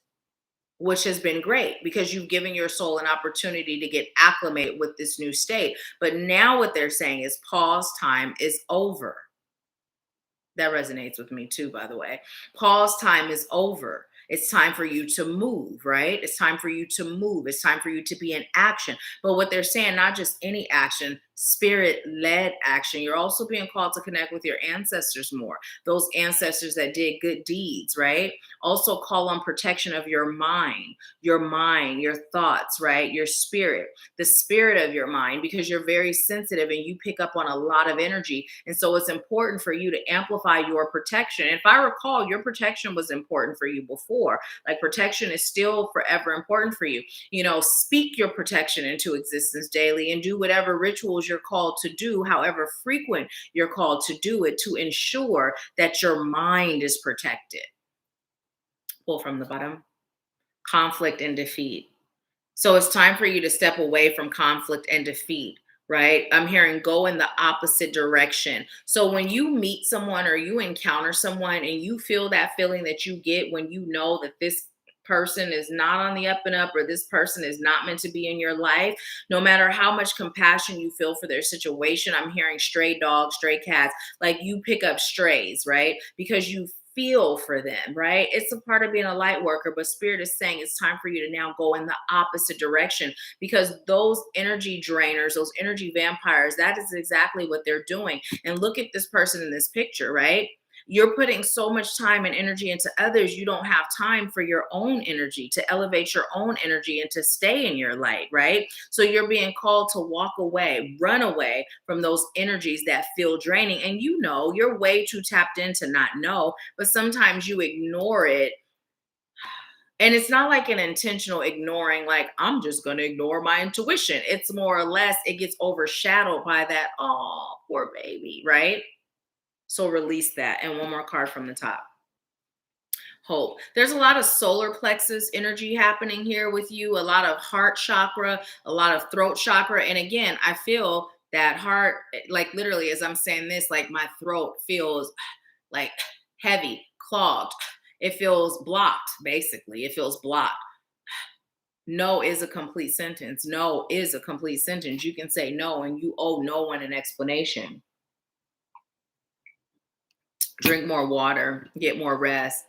which has been great because you've given your soul an opportunity to get acclimated with this new state. But now what they're saying is pause time is over. That resonates with me too, by the way. Pause time is over. It's time for you to move, right? It's time for you to move. It's time for you to be in action. But what they're saying, not just any action, spirit-led action. You're also being called to connect with your ancestors more, those ancestors that did good deeds, right? Also call on protection of your mind, your thoughts, right? Your spirit, the spirit of your mind, because you're very sensitive and you pick up on a lot of energy. And so it's important for you to amplify your protection. If I recall, your protection was important for you before. Like protection is still forever important for you. Speak your protection into existence daily and do whatever rituals you're called to do, however frequent you're called to do it, to ensure that your mind is protected. Pull from the bottom. Conflict and defeat. So it's time for you to step away from conflict and defeat, right? I'm hearing go in the opposite direction. So when you meet someone or you encounter someone and you feel that feeling that you get when you know that this person is not on the up and up, or this person is not meant to be in your life, no matter how much compassion you feel for their situation, I'm hearing stray dogs, stray cats, like you pick up strays, right? Because you feel for them, right? It's a part of being a light worker, but spirit is saying it's time for you to now go in the opposite direction, because those energy drainers, those energy vampires, that is exactly what they're doing. And look at this person in this picture, right? You're putting so much time and energy into others, you don't have time for your own energy, to elevate your own energy and to stay in your light, right? So you're being called to walk away, run away from those energies that feel draining. And you're way too tapped in to not know, but sometimes you ignore it. And it's not like an intentional ignoring, like, I'm just going to ignore my intuition. It's more or less, it gets overshadowed by that, oh, poor baby, right? So release that. And one more card from the top. Hope. There's a lot of solar plexus energy happening here with you, a lot of heart chakra, a lot of throat chakra. And again, I feel that heart, like literally, as I'm saying this, like my throat feels like heavy, clogged. It feels blocked, basically. It feels blocked. No is a complete sentence. No is a complete sentence. You can say no and you owe no one an explanation. Drink more water, get more rest,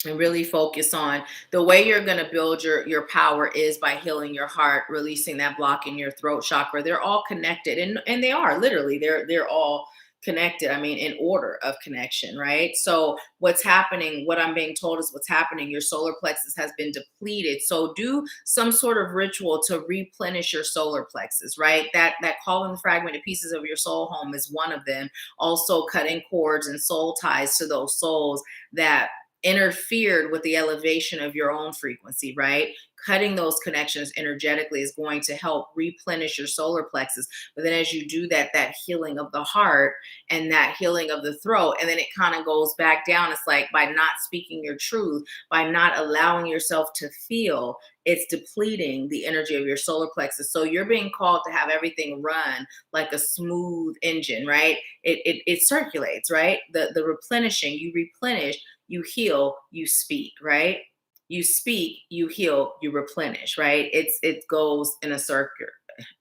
and really focus on the way you're going to build your power is by healing your heart, releasing that block in your throat chakra. They're all connected, and they are literally, they're all connected. I mean, in order of connection, right? So what's happening, what I'm being told is what's happening, your solar plexus has been depleted. So do some sort of ritual to replenish your solar plexus, right? That calling the fragmented pieces of your soul home is one of them. Also cutting cords and soul ties to those souls that interfered with the elevation of your own frequency, right? Cutting those connections energetically is going to help replenish your solar plexus. But then as you do that, that healing of the heart and that healing of the throat, and then it kind of goes back down. It's like by not speaking your truth, by not allowing yourself to feel, it's depleting the energy of your solar plexus. So you're being called to have everything run like a smooth engine, right? It circulates, right? The replenishing, you replenish, you heal, you speak, right? You speak, you heal, you replenish, right? It goes in a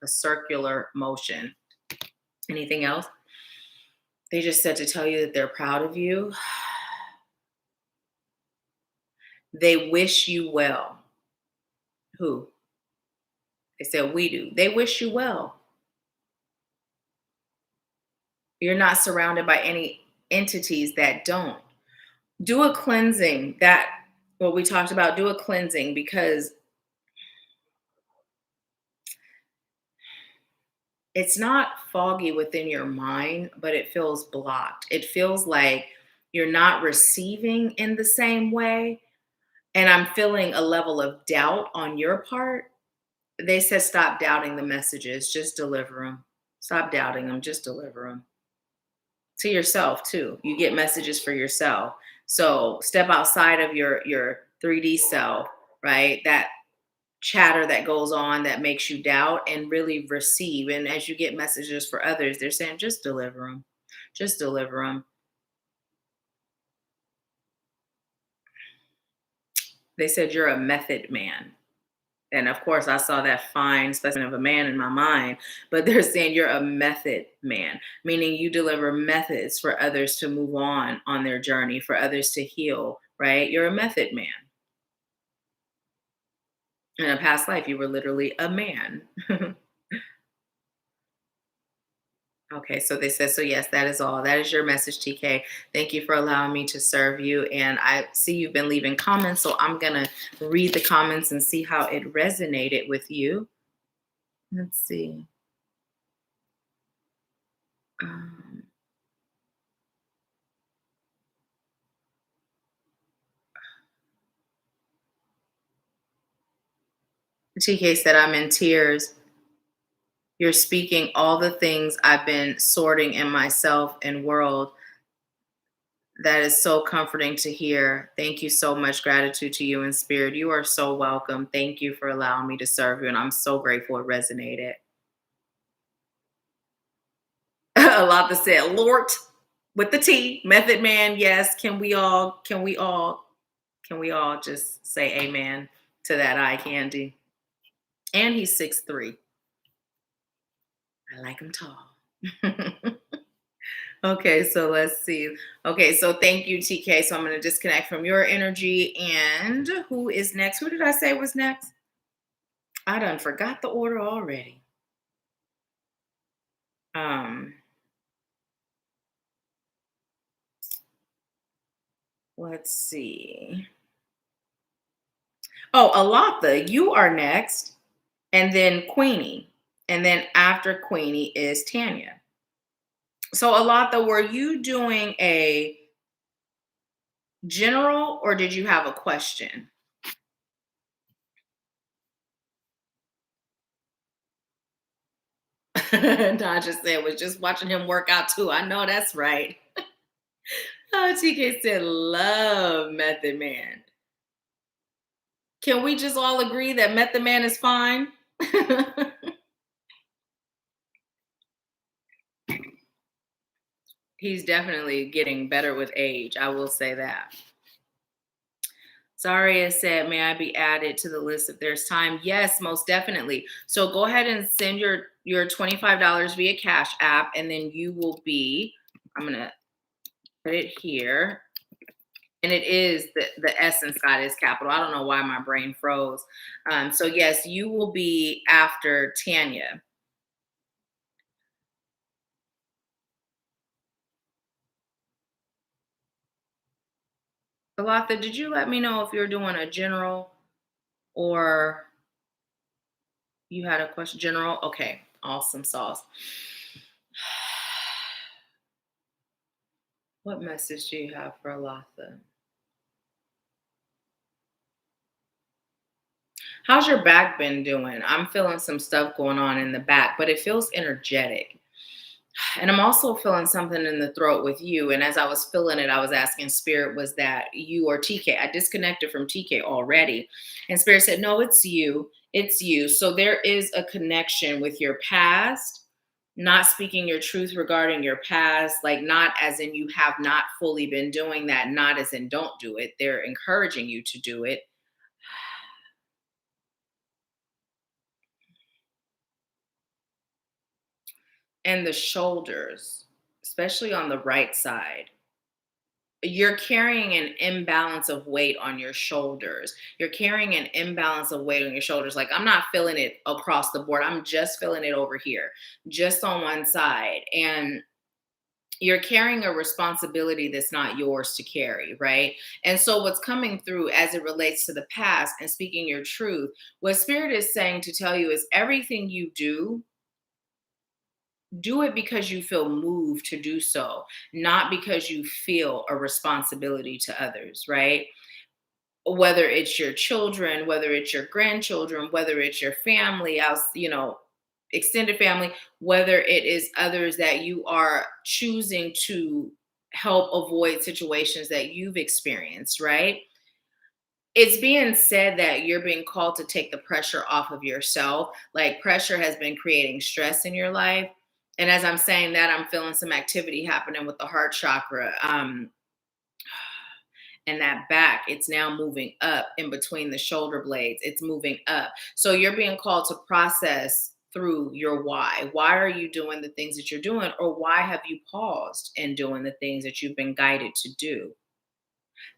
circular motion. Anything else? They just said to tell you that they're proud of you. They wish you well. Who? They said we do. They wish you well. You're not surrounded by any entities that don't. Do a cleansing. That what we talked about, do a cleansing, because it's not foggy within your mind, but it feels blocked. It feels like you're not receiving in the same way. And I'm feeling a level of doubt on your part. They said stop doubting the messages, just deliver them. Stop doubting them, just deliver them. To yourself too. You get messages for yourself. So step outside of your 3D self, right? That chatter that goes on that makes you doubt, and really receive. And as you get messages for others, they're saying just deliver them. Just deliver them. They said you're a method man. And of course, I saw that fine specimen of a man in my mind, but they're saying you're a method man, meaning you deliver methods for others to move on their journey, for others to heal, right? You're a method man. In a past life, you were literally a man. Okay, so they said, so yes, that is all. That is your message, TK. Thank you for allowing me to serve you. And I see you've been leaving comments, so I'm going to read the comments and see how it resonated with you. Let's see. Um, TK said, I'm in tears. You're speaking all the things I've been sorting in myself and world. That is so comforting to hear. Thank you so much. Gratitude to you in spirit. You are so welcome. Thank you for allowing me to serve you. And I'm so grateful it resonated. A lot that said, Lord with the T, Method Man. Yes. Can we all just say amen to that eye candy? And he's 6'3". I like him tall. Okay, so let's see. Okay, so thank you, TK. So I'm going to disconnect from your energy. And who is next? Who did I say was next? I done forgot the order already. Um, let's see. Oh, Alatha, you are next, and then Queenie, and then after Queenie is Tanya. So Alatha, were you doing a general or did you have a question? I just said was just watching him work out too. I know that's right. Oh, TK said, love Method Man. Can we just all agree that Method Man is fine? He's definitely getting better with age. I will say that. Zaria said, may I be added to the list if there's time? Yes, most definitely. So go ahead and send your $25 via Cash App, and then you will be, I'm going to put it here. And it is the S in Scott is capital. I don't know why my brain froze. So yes, you will be after Tanya. Alatha, did you let me know if you're doing a general or you had a question? General? Okay, awesome sauce. What message do you have for Alatha? How's your back been doing? I'm feeling some stuff going on in the back, but it feels energetic. And I'm also feeling something in the throat with you. And as I was feeling it, I was asking Spirit, was that you or TK? I disconnected from TK already. And Spirit said, no, it's you. It's you. So there is a connection with your past, not speaking your truth regarding your past, like not as in you have not fully been doing that, not as in don't do it. They're encouraging you to do it. And the shoulders, especially on the right side, you're carrying an imbalance of weight on your shoulders. You're carrying an imbalance of weight on your shoulders. Like I'm not feeling it across the board. I'm just feeling it over here, just on one side. And you're carrying a responsibility that's not yours to carry, right? And so what's coming through as it relates to the past and speaking your truth, what Spirit is saying to tell you is everything you do it because you feel moved to do so, not because you feel a responsibility to others, right? Whether it's your children, whether it's your grandchildren, whether it's your family, else, extended family, whether it is others that you are choosing to help avoid situations that you've experienced, right? It's being said that you're being called to take the pressure off of yourself. Like pressure has been creating stress in your life. And as I'm saying that, I'm feeling some activity happening with the heart chakra. And that back, it's now moving up in between the shoulder blades. It's moving up. So you're being called to process through your why. Why are you doing the things that you're doing? Or why have you paused in doing the things that you've been guided to do?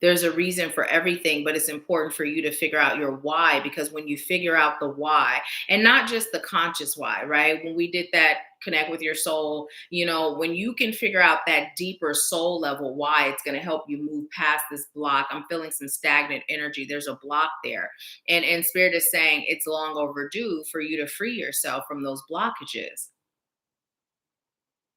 There's a reason for everything, but it's important for you to figure out your why, because when you figure out the why, and not just the conscious why, right? When we did that connect with your soul, when you can figure out that deeper soul level why, it's going to help you move past this block. I'm feeling some stagnant energy. There's a block there. And Spirit is saying it's long overdue for you to free yourself from those blockages.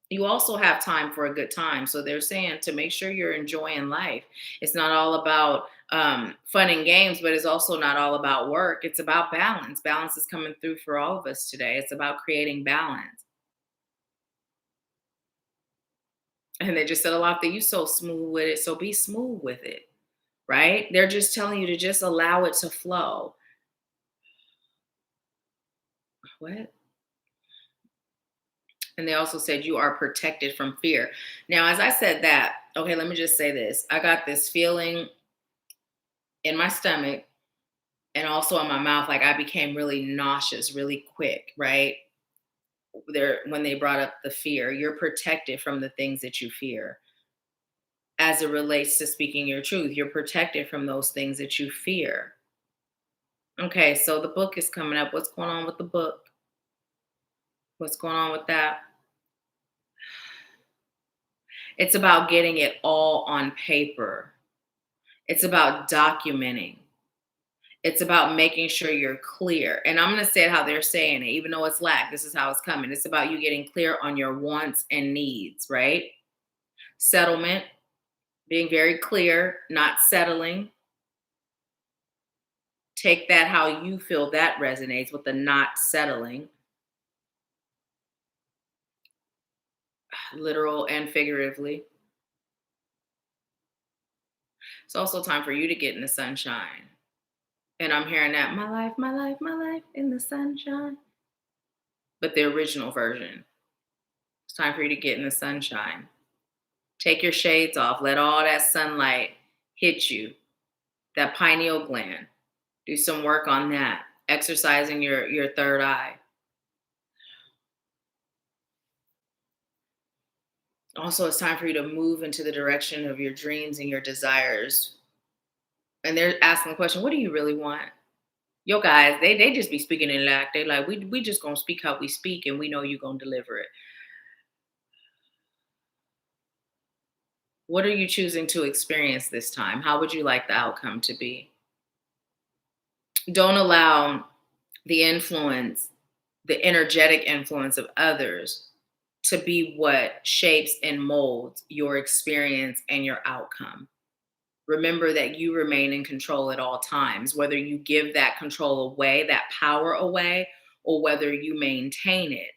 You also have time for a good time. So they're saying to make sure you're enjoying life. It's not all about fun and games, but it's also not all about work. It's about balance. Balance is coming through for all of us today. It's about creating balance. And they just said a lot that you so smooth with it. So be smooth with it, right? They're just telling you to just allow it to flow. What? And they also said you are protected from fear. Now, as I said that, okay, let me just say this. I got this feeling in my stomach and also in my mouth, like I became really nauseous really quick, right? There, when they brought up the fear, you're protected from the things that you fear. As it relates to speaking your truth, you're protected from those things that you fear. Okay, so the book is coming up. What's going on with the book? What's going on with that? It's about getting it all on paper. It's about documenting. It's about making sure you're clear. And I'm going to say it how they're saying it, even though it's lack. This is how it's coming. It's about you getting clear on your wants and needs, right? Settlement, being very clear, not settling. Take that how you feel that resonates with the not settling, literal and figuratively. It's also time for you to get in the sunshine. And I'm hearing that my life, my life, my life in the sunshine. But the original version. It's time for you to get in the sunshine. Take your shades off. Let all that sunlight hit you, that pineal gland. Do some work on that. Exercising your third eye. Also, it's time for you to move into the direction of your dreams and your desires. And they're asking the question, what do you really want? Yo, guys, they just be speaking in lack. They like, we just gonna speak how we speak, and we know you're gonna deliver it. What are you choosing to experience this time? How would you like the outcome to be? Don't allow the influence, the energetic influence of others to be what shapes and molds your experience and your outcome. Remember that you remain in control at all times, whether you give that control away, that power away, or whether you maintain it,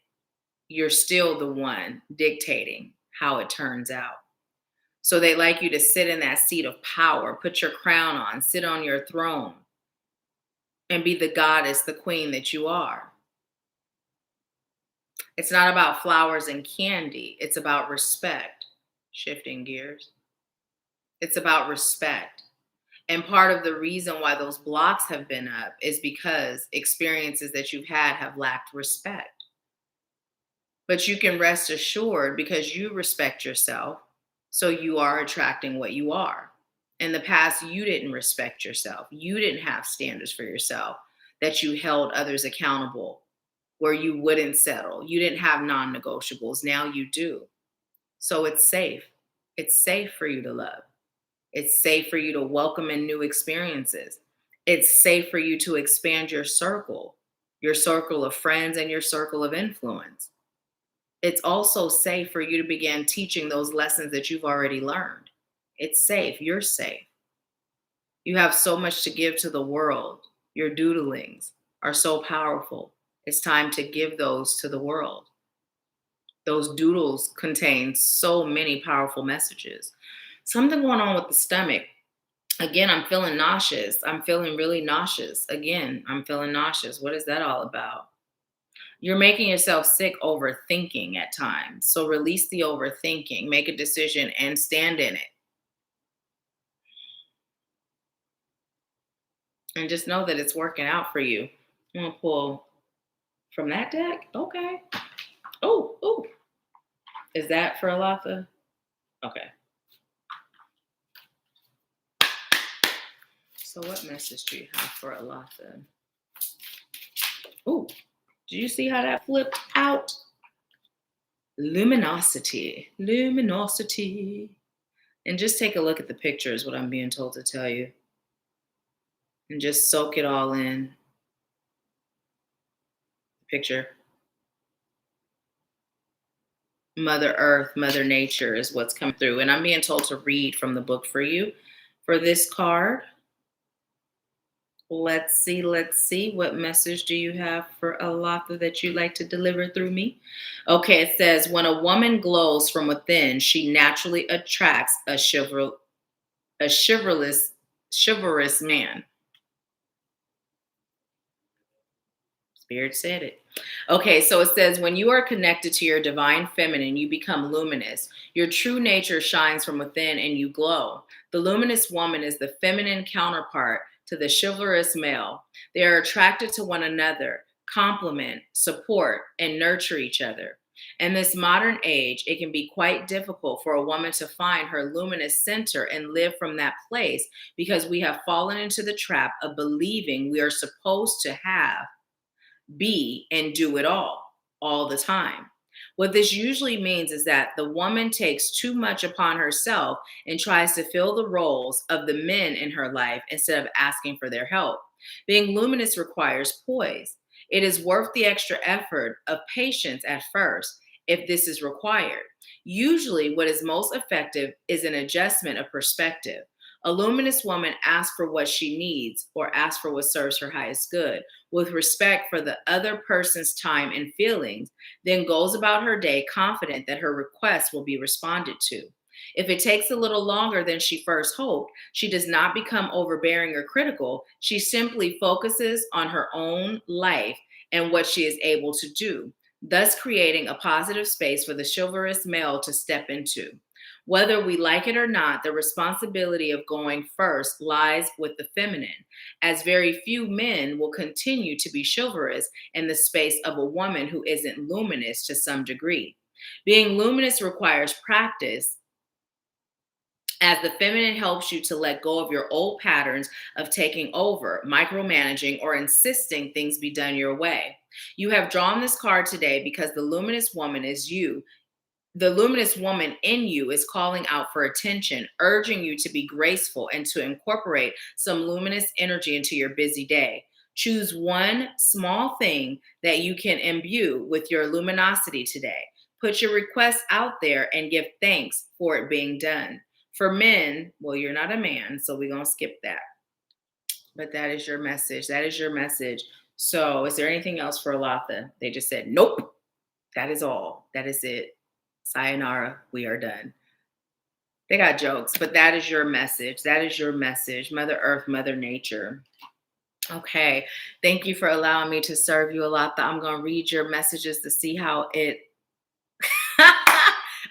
you're still the one dictating how it turns out. So they like you to sit in that seat of power, put your crown on, sit on your throne, and be the goddess, the queen that you are. It's not about flowers and candy. It's about respect. Shifting gears. It's about respect. And part of the reason why those blocks have been up is because experiences that you've had have lacked respect. But you can rest assured because you respect yourself, so you are attracting what you are. In the past, you didn't respect yourself. You didn't have standards for yourself that you held others accountable, where you wouldn't settle. You didn't have non-negotiables. Now you do. So it's safe. It's safe for you to love. It's safe for you to welcome in new experiences. It's safe for you to expand your circle of friends and your circle of influence. It's also safe for you to begin teaching those lessons that you've already learned. It's safe. You're safe. You have so much to give to the world. Your doodlings are so powerful. It's time to give those to the world. Those doodles contain so many powerful messages. Something going on with the stomach. Again, I'm feeling nauseous. I'm feeling really nauseous. Again, I'm feeling nauseous. What is that all about? You're making yourself sick overthinking at times. So release the overthinking, make a decision, and stand in it. And just know that it's working out for you. I'm going to pull from that deck. Okay. Oh. Is that for Alatha? Okay. So what message do you have for Alatha? Oh, did you see how that flipped out? Luminosity. Luminosity. And just take a look at the pictures, what I'm being told to tell you. And just soak it all in. Picture. Mother Earth, Mother Nature is what's come through. And I'm being told to read from the book for you for this card. Let's see. What message do you have for Alatha that you'd like to deliver through me? Okay, it says, when a woman glows from within, she naturally attracts a chivalrous man. Spirit said it. Okay, so it says, when you are connected to your divine feminine, you become luminous. Your true nature shines from within and you glow. The luminous woman is the feminine counterpart to the chivalrous male. They are attracted to one another, complement, support, and nurture each other. In this modern age, it can be quite difficult for a woman to find her luminous center and live from that place because we have fallen into the trap of believing we are supposed to have, be, and do it all the time. What this usually means is that the woman takes too much upon herself and tries to fill the roles of the men in her life instead of asking for their help. Being luminous requires poise. It is worth the extra effort of patience at first if this is required. Usually, what is most effective is an adjustment of perspective. A luminous woman asks for what she needs or asks for what serves her highest good with respect for the other person's time and feelings, then goes about her day confident that her request will be responded to. If it takes a little longer than she first hoped, she does not become overbearing or critical. She simply focuses on her own life and what she is able to do, thus creating a positive space for the chivalrous male to step into. Whether we like it or not, the responsibility of going first lies with the feminine, as very few men will continue to be chivalrous in the space of a woman who isn't luminous to some degree. Being luminous requires practice, as the feminine helps you to let go of your old patterns of taking over, micromanaging, or insisting things be done your way. You have drawn this card today because the luminous woman is you. The luminous woman in you is calling out for attention, urging you to be graceful and to incorporate some luminous energy into your busy day. Choose one small thing that you can imbue with your luminosity today. Put your request out there and give thanks for it being done. For men, well, you're not a man, so we're going to skip that. But that is your message. That is your message. So, is there anything else for Alatha? They just said, nope, that is all. That is it. Sayonara, we are done. They got jokes, but that is your message. That is your message. Mother Earth, Mother Nature. Okay. Thank you for allowing me to serve you, Alatha. I'm going to read your messages to see how it.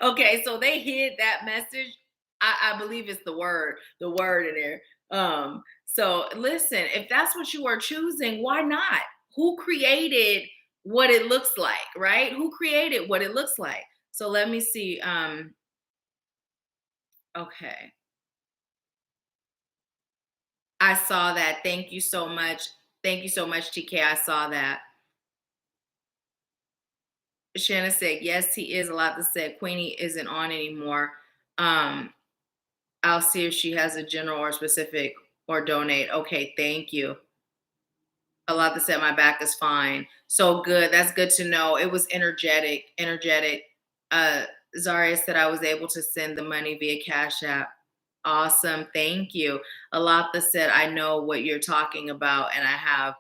Okay, so they hid that message. I believe it's the word in there. So listen, if that's what you are choosing, why not? Who created what it looks like, right? Who created what it looks like? So let me see. Okay. I saw that. Thank you so much. Thank you so much, TK. I saw that. Shanna said, yes, he is. Alatha said, Queenie isn't on anymore. I'll see if she has a general or specific or donate. Okay, thank you. Alatha said, my back is fine. So good. That's good to know. It was energetic. Zaria said I was able to send the money via Cash App. Awesome. Thank you. Alatha said, I know what you're talking about, and I have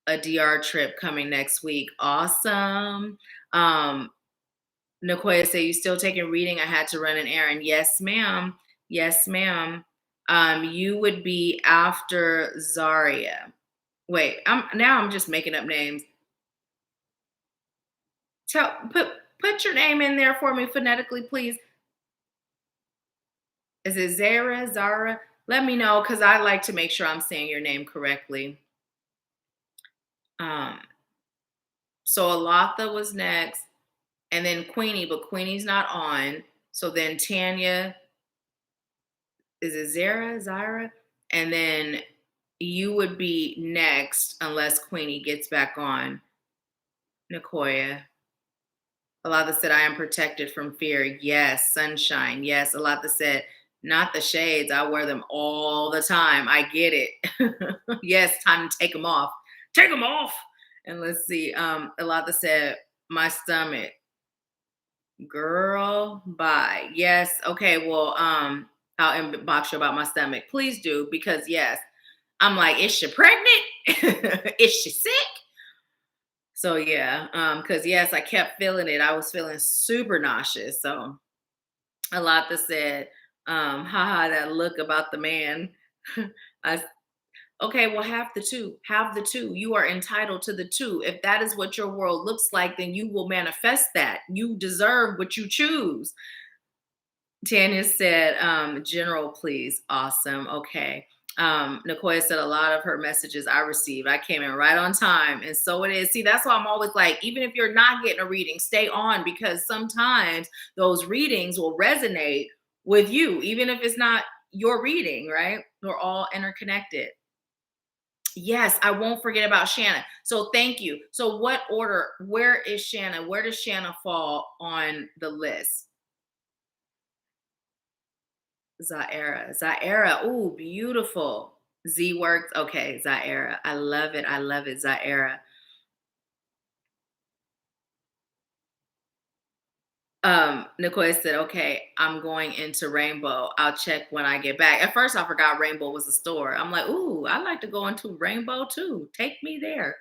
a DR trip coming next week. Awesome. Nicoya said, you still taking reading? I had to run an errand. Yes, ma'am. Yes, ma'am. You would be after Zaria. Wait, I'm just making up names. Put your name in there for me phonetically, please. Is it Zara? Let me know, because I like to make sure I'm saying your name correctly. So Alatha was next, and then Queenie, but Queenie's not on. So then Tanya, is it Zara? And then You would be next unless Queenie gets back on. Nicoya. Alatha said, I am protected from fear. Yes. Sunshine. Yes. Alatha said, not the shades. I wear them all the time. I get it. Yes. Time to take them off. Take them off. And let's see. Alatha said, my stomach. Girl, bye. Yes. Okay. Well, I'll inbox you about my stomach. Please do, because yes, I'm like, is she pregnant? Is she sick? So yeah, because yes, I kept feeling it. I was feeling super nauseous. So a lot that said, haha, that look about the man. I okay, well, have the two. Have the two. You are entitled to the two. If that is what your world looks like, then you will manifest that. You deserve what you choose. Tanya said, general, please. Awesome. Okay. Nicoya said a lot of her messages I received. I came in right on time. And so it is. See, that's why I'm always like, even if you're not getting a reading, stay on, because sometimes those readings will resonate with you, even if it's not your reading, right? We're all interconnected. Yes, I won't forget about Shanna. So thank you. So what order, where is Shanna? Where does Shanna fall on the list? Zaira. Zaira. Ooh, beautiful. Z works. Okay, Zaira. I love it. I love it. Zaira. Nicole said, okay, I'm going into Rainbow. I'll check when I get back. At first I forgot Rainbow was a store. I'm like, ooh, I like to go into Rainbow too. Take me there.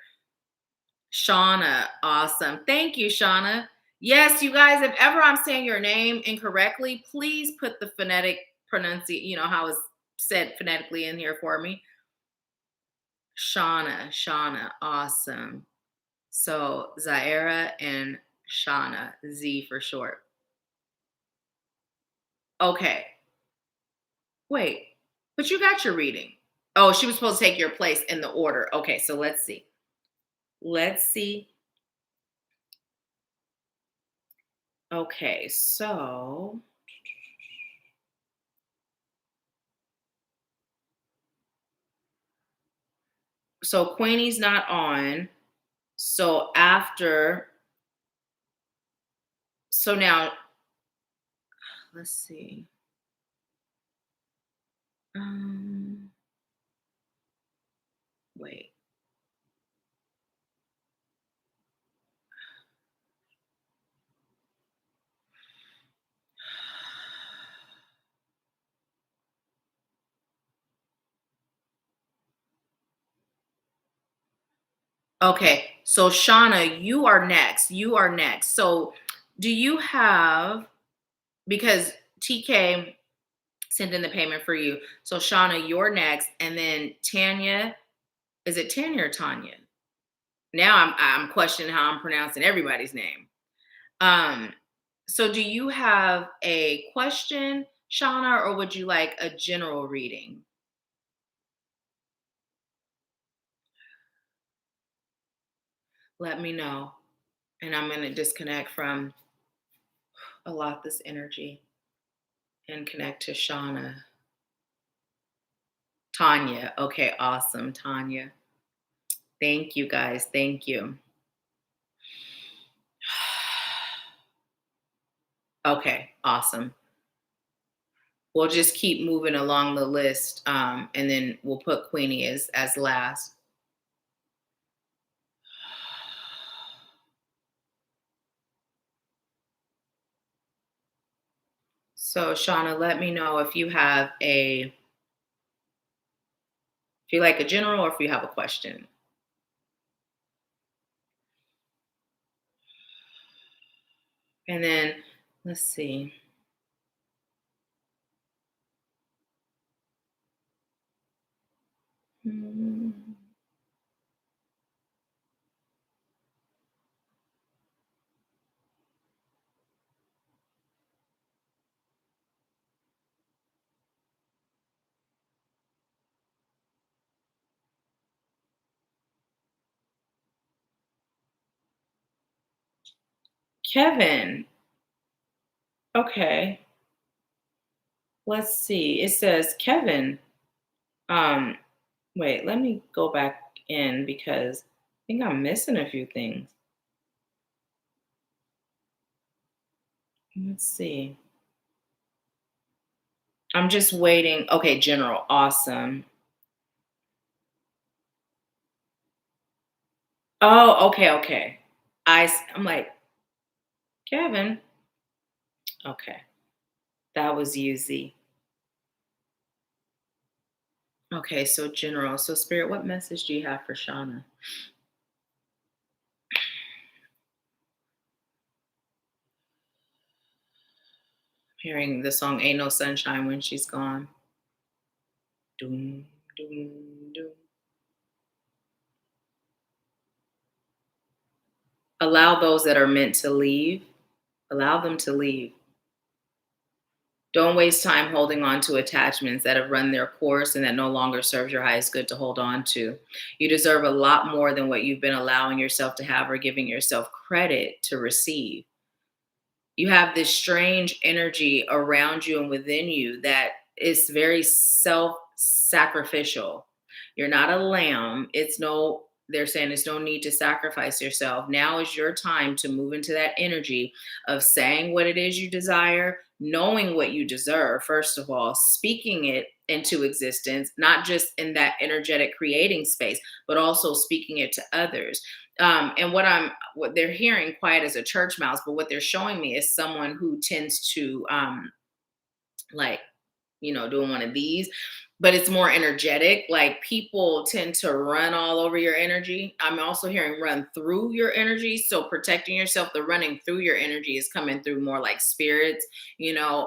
Shauna. Awesome. Thank you, Shauna. Yes, you guys, if ever I'm saying your name incorrectly, please put the phonetic pronunciation, how it's said phonetically in here for me. Shauna, awesome. So Zaira and Shauna, Z for short. Okay, wait, but you got your reading. Oh, she was supposed to take your place in the order. Okay, so let's see. Let's see. Okay, so Queenie's not on. So now, let's see. Um, Wait. Okay, so Shauna, you are next. You are next. So do you have, because TK sent in the payment for you. So Shauna, you're next. And then Tanya, is it Tanya or Tanya? Now I'm questioning how I'm pronouncing everybody's name. So do you have a question, Shauna, or would you like a general reading? Let me know. And I'm going to disconnect from a lot this energy and connect to Shauna. Tanya. Okay, awesome, Tanya. Thank you guys. Thank you. Okay, awesome. We'll just keep moving along the list, and then we'll put Queenie as last. So Shauna, let me know if you have if you like a general or if you have a question. And then let's see. Kevin. Okay. Let's see. It says Kevin. Wait, let me go back in because I think I'm missing a few things. Let's see. I'm just waiting. Okay, general. Awesome. Oh, okay, okay. I'm like, Kevin. Okay. That was easy. Okay, so general. So spirit, what message do you have for Shauna? Hearing the song Ain't No Sunshine When She's Gone. Doom, doom, doom. Allow those that are meant to leave. Allow them to leave. Don't waste time holding on to attachments that have run their course and that no longer serves your highest good to hold on to. You deserve a lot more than what you've been allowing yourself to have or giving yourself credit to receive. You have this strange energy around you and within you that is very self-sacrificial. You're not a lamb. They're saying it's no need to sacrifice yourself. Now is your time to move into that energy of saying what it is you desire, knowing what you deserve, first of all, speaking it into existence, not just in that energetic creating space, but also speaking it to others. And what they're hearing quiet as a church mouse, but what they're showing me is someone who tends to like doing one of these, but it's more energetic. Like people tend to run all over your energy. I'm also hearing run through your energy. So protecting yourself, the running through your energy is coming through more like spirits,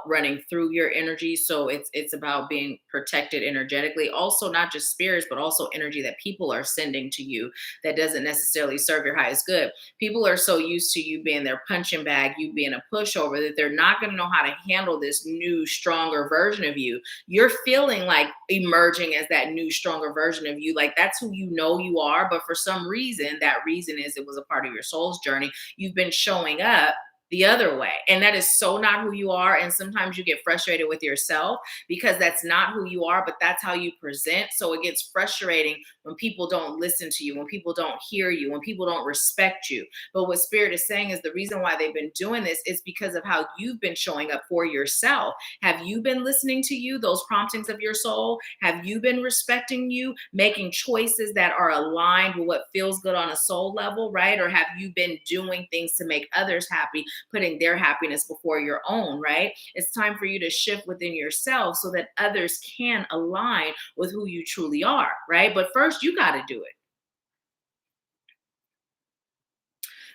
running through your energy. So it's about being protected energetically. Also, not just spirits, but also energy that people are sending to you that doesn't necessarily serve your highest good. People are so used to you being their punching bag, you being a pushover, that they're not going to know how to handle this new, stronger version of you. You're feeling like emerging as that new, stronger version of you. Like that's who you are. But for some reason, that reason is it was a part of your soul's journey. You've been showing up the other way. And that is so not who you are. And sometimes you get frustrated with yourself because that's not who you are, but that's how you present. So it gets frustrating when people don't listen to you, when people don't hear you, when people don't respect you. But what Spirit is saying is the reason why they've been doing this is because of how you've been showing up for yourself. Have you been listening to you, those promptings of your soul? Have you been respecting you, making choices that are aligned with what feels good on a soul level, right? Or have you been doing things to make others happy, putting their happiness before your own, right? It's time for you to shift within yourself so that others can align with who you truly are, right? But first, you got to do it.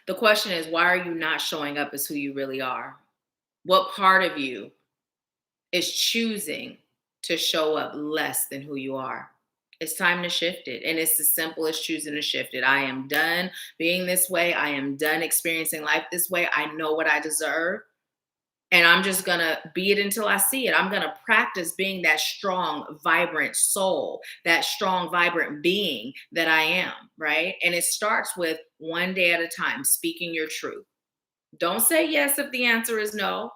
The question is, why are you not showing up as who you really are? What part of you is choosing to show up less than who you are? It's time to shift it. And it's as simple as choosing to shift it. I am done being this way. I am done experiencing life this way. I know what I deserve. And I'm just going to be it until I see it. I'm going to practice being that strong, vibrant soul, that strong, vibrant being that I am, right? And it starts with one day at a time, speaking your truth. Don't say yes if the answer is no.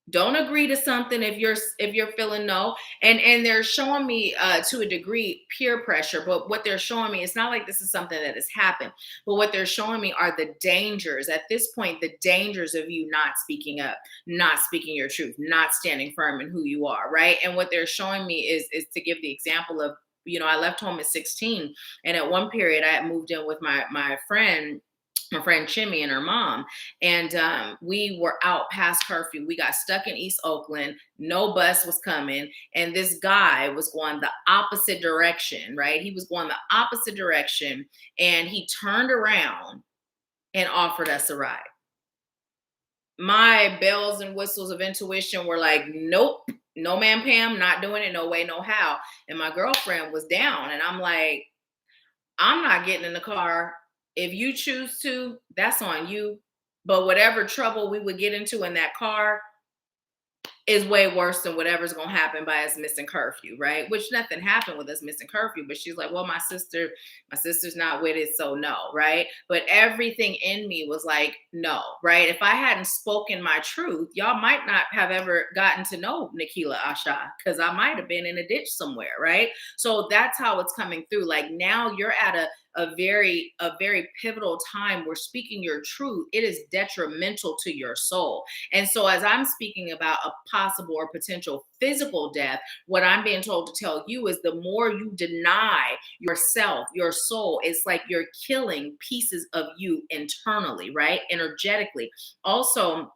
Don't agree to something if you're feeling no. And they're showing me to a degree peer pressure, but what they're showing me, it's not like this is something that has happened, but what they're showing me are the dangers at this point, the dangers of you not speaking up, not speaking your truth, not standing firm in who you are, right? And what they're showing me is to give the example of, I left home at 16, and at one period I had moved in with my friend Chimmy and her mom. And we were out past curfew. We got stuck in East Oakland. No bus was coming. And this guy was going the opposite direction, right? He was going the opposite direction. And he turned around and offered us a ride. My bells and whistles of intuition were like, nope, no, ma'am, Pam, not doing it. No way, no how. And my girlfriend was down. And I'm like, I'm not getting in the car. If you choose to, that's on you. But whatever trouble we would get into in that car, is way worse than whatever's going to happen by us missing curfew, right? Which nothing happened with us missing curfew, but she's like, well, my sister's not with it, so no, right? But everything in me was like, no, right? If I hadn't spoken my truth, y'all might not have ever gotten to know Nahkila Asha, because I might have been in a ditch somewhere, right? So that's how it's coming through. Like now you're at a very pivotal time where speaking your truth, it is detrimental to your soul. And so as I'm speaking about a possible or potential physical death, what I'm being told to tell you is the more you deny yourself, your soul, it's like you're killing pieces of you internally, right? Energetically. Also,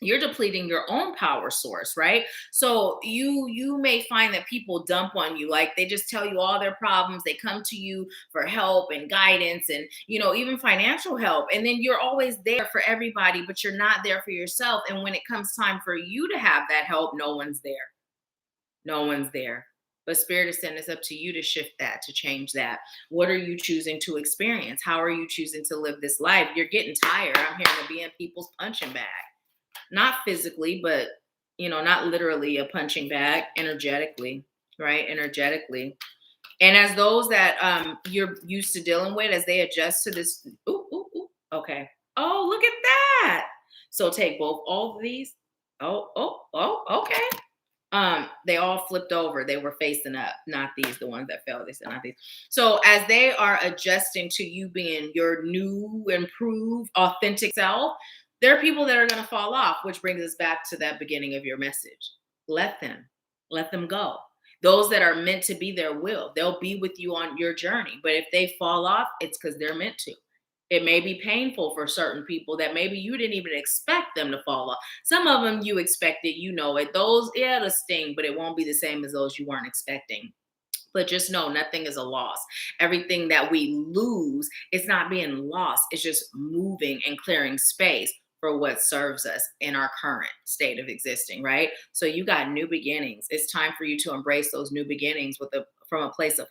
you're depleting your own power source, right? So you may find that people dump on you, like they just tell you all their problems, they come to you for help and guidance and even financial help, and then you're always there for everybody, but you're not there for yourself. And when it comes time for you to have that help, no one's there. No one's there. But Spirit is saying it's up to you to shift that, to change that. What are you choosing to experience? How are you choosing to live this life? You're getting tired. I'm hearing to be in people's punching bag. Not physically, but not literally a punching bag, energetically, right? Energetically. And as those that you're used to dealing with, as they adjust to this, okay. Oh, look at that. So take all of these. Okay. They all flipped over. They were facing up, not these, the ones that fell. They said not these. So as they are adjusting to you being your new, improved, authentic self, there are people that are going to fall off, which brings us back to that beginning of your message. Let them go. Those that are meant to be there they'll be with you on your journey. But if they fall off, it's because they're meant to. It may be painful for certain people that maybe you didn't even expect them to fall off. Some of them you expected, it. Those, it'll sting, but it won't be the same as those you weren't expecting. But just know nothing is a loss. Everything that we lose, it's not being lost. It's just moving and clearing space for what serves us in our current state of existing, right? So you got new beginnings. It's time for you to embrace those new beginnings from a place of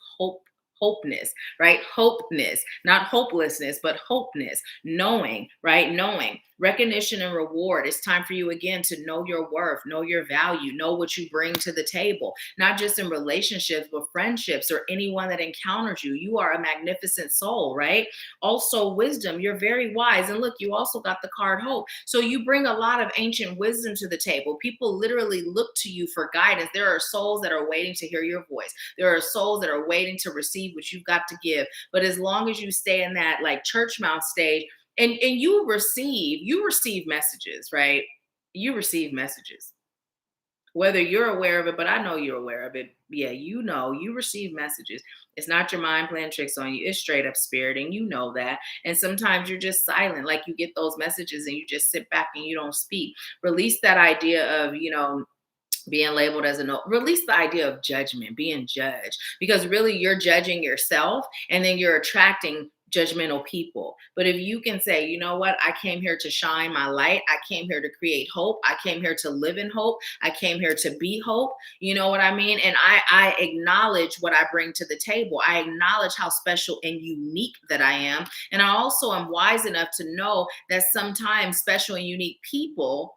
hopeness, right? Hopeness, not hopelessness, but hopeness, knowing, right? Knowing, recognition and reward. It's time for you again to know your worth, know your value, know what you bring to the table, not just in relationships, but friendships or anyone that encounters you. You are a magnificent soul, right? Also wisdom. You're very wise. And look, you also got the card hope. So you bring a lot of ancient wisdom to the table. People literally look to you for guidance. There are souls that are waiting to hear your voice. There are souls that are waiting to receive what you've got to give. But as long as you stay in that like church mouth stage, and you receive messages, right? You receive messages, whether you're aware of it, but I know you're aware of it. Yeah, you receive messages. It's not your mind playing tricks on you. It's straight up spirit, and you know that. And sometimes you're just silent, like you get those messages and you just sit back and you don't speak. Release that idea of, being labeled as a no. Release the idea of judgment, being judged, because really you're judging yourself and then you're attracting judgmental people. But if you can say, you know what, I came here to shine my light. I came here to create hope. I came here to live in hope. I came here to be hope. You know what I mean? And I acknowledge what I bring to the table. I acknowledge how special and unique that I am. And I also am wise enough to know that sometimes special and unique people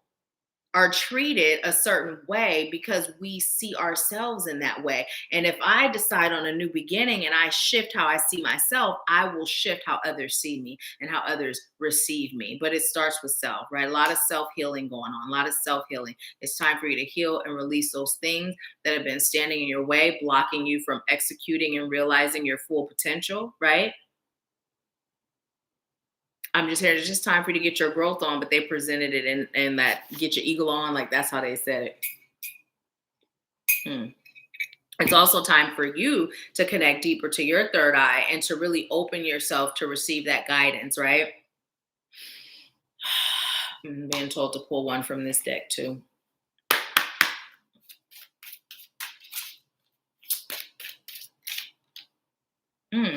are treated a certain way because we see ourselves in that way. And if I decide on a new beginning and I shift how I see myself, I will shift how others see me and how others receive me. But it starts with self, right? A lot of self-healing going on, a lot of self-healing. It's time for you to heal and release those things that have been standing in your way, blocking you from executing and realizing your full potential, right? I'm just here. It's just time for you to get your growth on, but they presented it in that get your eagle on. Like that's how they said it. It's also time for you to connect deeper to your third eye and to really open yourself to receive that guidance, right? I'm being told to pull one from this deck too.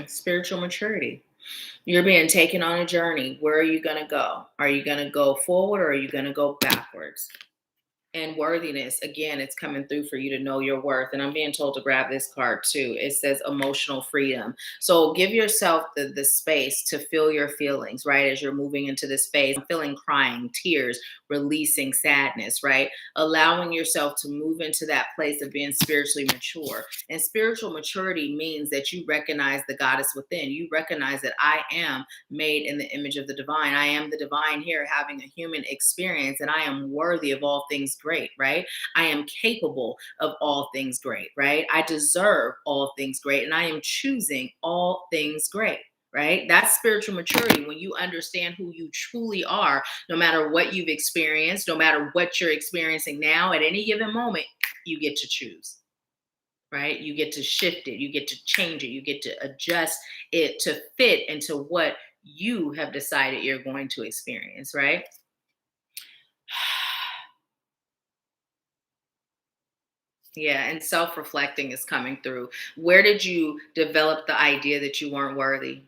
Spiritual maturity. You're being taken on a journey. Where are you going to go? Are you going to go forward or are you going to go backwards? And worthiness, again, it's coming through for you to know your worth. And I'm being told to grab this card too. It says emotional freedom. So give yourself the space to feel your feelings, right? As you're moving into this phase, I'm feeling crying, tears, releasing sadness, right? Allowing yourself to move into that place of being spiritually mature. And spiritual maturity means that you recognize the goddess within. You recognize that I am made in the image of the divine. I am the divine here having a human experience, and I am worthy of all things great, right? I am capable of all things great, right? I deserve all things great, and I am choosing all things great. Right? That's spiritual maturity when you understand who you truly are, no matter what you've experienced, no matter what you're experiencing now, at any given moment, you get to choose, right? You get to shift it, you get to change it, you get to adjust it to fit into what you have decided you're going to experience, right? Yeah, and self-reflecting is coming through. Where did you develop the idea that you weren't worthy?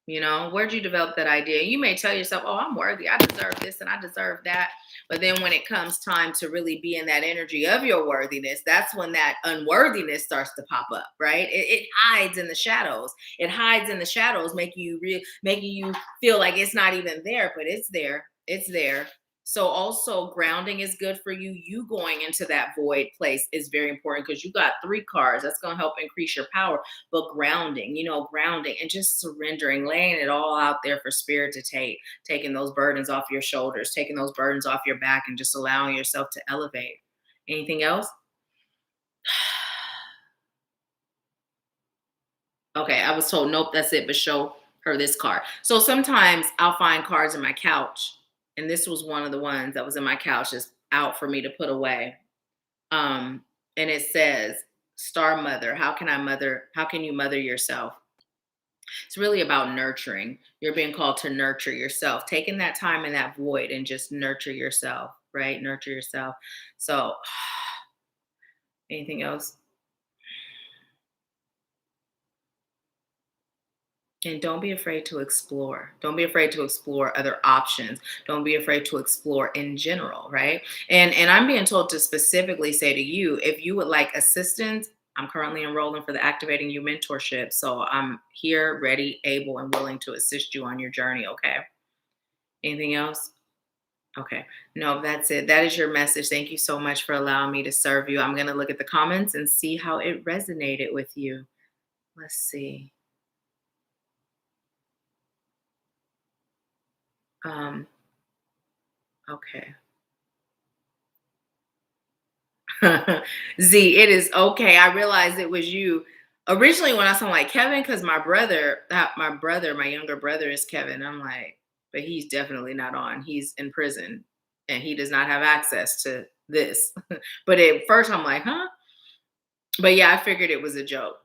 You know, where did you develop that idea? You may tell yourself, "Oh, I'm worthy. I deserve this and I deserve that." But then when it comes time to really be in that energy of your worthiness, that's when that unworthiness starts to pop up, right? It hides in the shadows. It hides in the shadows, making you feel like it's not even there, but it's there. It's there. So also grounding is good for you. You going into that void place is very important because you got three cards. That's going to help increase your power. But grounding, grounding and just surrendering, laying it all out there for spirit to take, taking those burdens off your shoulders, taking those burdens off your back, and just allowing yourself to elevate. Anything else? Okay, I was told, nope, that's it, but show her this card. So sometimes I'll find cards in my couch, and this was one of the ones that was in my couch, just out for me to put away. And it says, Star Mother, how can you mother yourself? It's really about nurturing. You're being called to nurture yourself, taking that time in that void and just nurture yourself, right? Nurture yourself. So, anything else? And don't be afraid to explore. Don't be afraid to explore other options. Don't be afraid to explore in general, right? And I'm being told to specifically say to you, if you would like assistance, I'm currently enrolling for the Activating You mentorship. So I'm here, ready, able, and willing to assist you on your journey. Okay. Anything else? Okay. No, that's it. That is your message. Thank you so much for allowing me to serve you. I'm going to look at the comments and see how it resonated with you. Let's see. Um, okay. Z, it is okay. I realized it was you. Originally, when I saw like Kevin, because my younger brother is Kevin. I'm like, but he's definitely not on. He's in prison and he does not have access to this. But at first, I'm like, huh? But yeah, I figured it was a joke.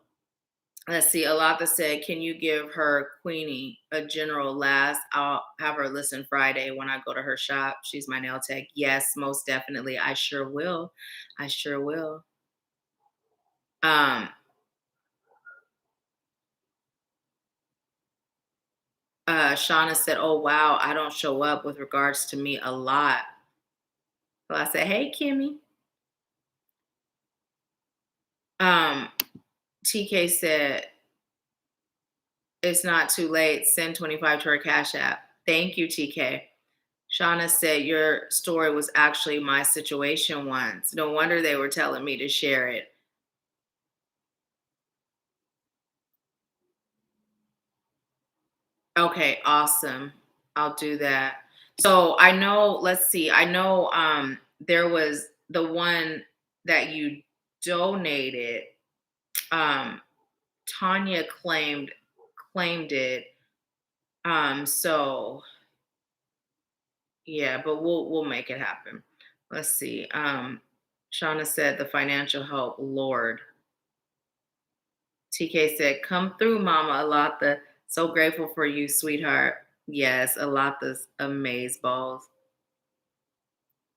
Let's see. Alaka said, can you give her Queenie a general last? I'll have her listen Friday when I go to her shop. She's my nail tech. Yes, most definitely. I sure will. I sure will. Um, Shauna said, oh wow, I don't show up with regards to me a lot. So I said, hey Kimmy. Um, TK said, it's not too late. Send 25 to her Cash App. Thank you, TK. Shauna said, your story was actually my situation once. No wonder they were telling me to share it. Okay, awesome. I'll do that. So I know, let's see, I know there was the one that you donated. Um Tanya claimed it. So yeah, but we'll make it happen. Let's see. Shauna said the financial help, Lord. TK said, come through, Mama Alata. So grateful for you, sweetheart. Yes, Alata's amaze balls.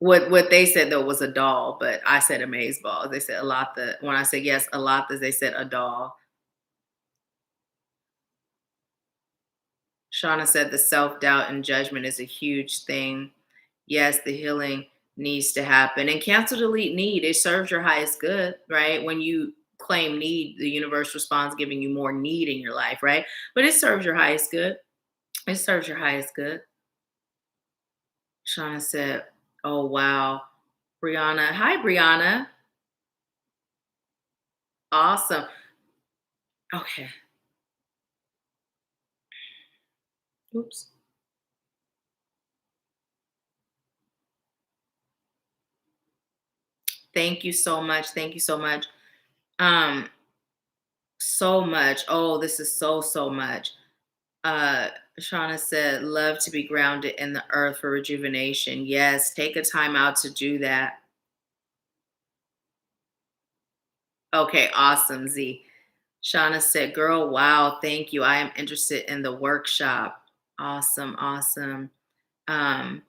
What they said though was a doll, but I said amaze balls. They said Alata. When I said yes, Alata's, they said a doll. Shauna said the self doubt and judgment is a huge thing. Yes, the healing needs to happen. And cancel, delete, need, it serves your highest good, right? When you claim need, the universe responds giving you more need in your life, right? But it serves your highest good. It serves your highest good. Shauna said, oh, wow. Brianna. Hi, Brianna. Awesome. Okay. Oops. Thank you so much. Thank you so much. Um, so much. Oh, this is so much. Uh, Shauna said, love to be grounded in the earth for rejuvenation. Yes, take a time out to do that. Okay, awesome, Z. Shauna said, girl, wow, thank you. I am interested in the workshop. Awesome, awesome. Um,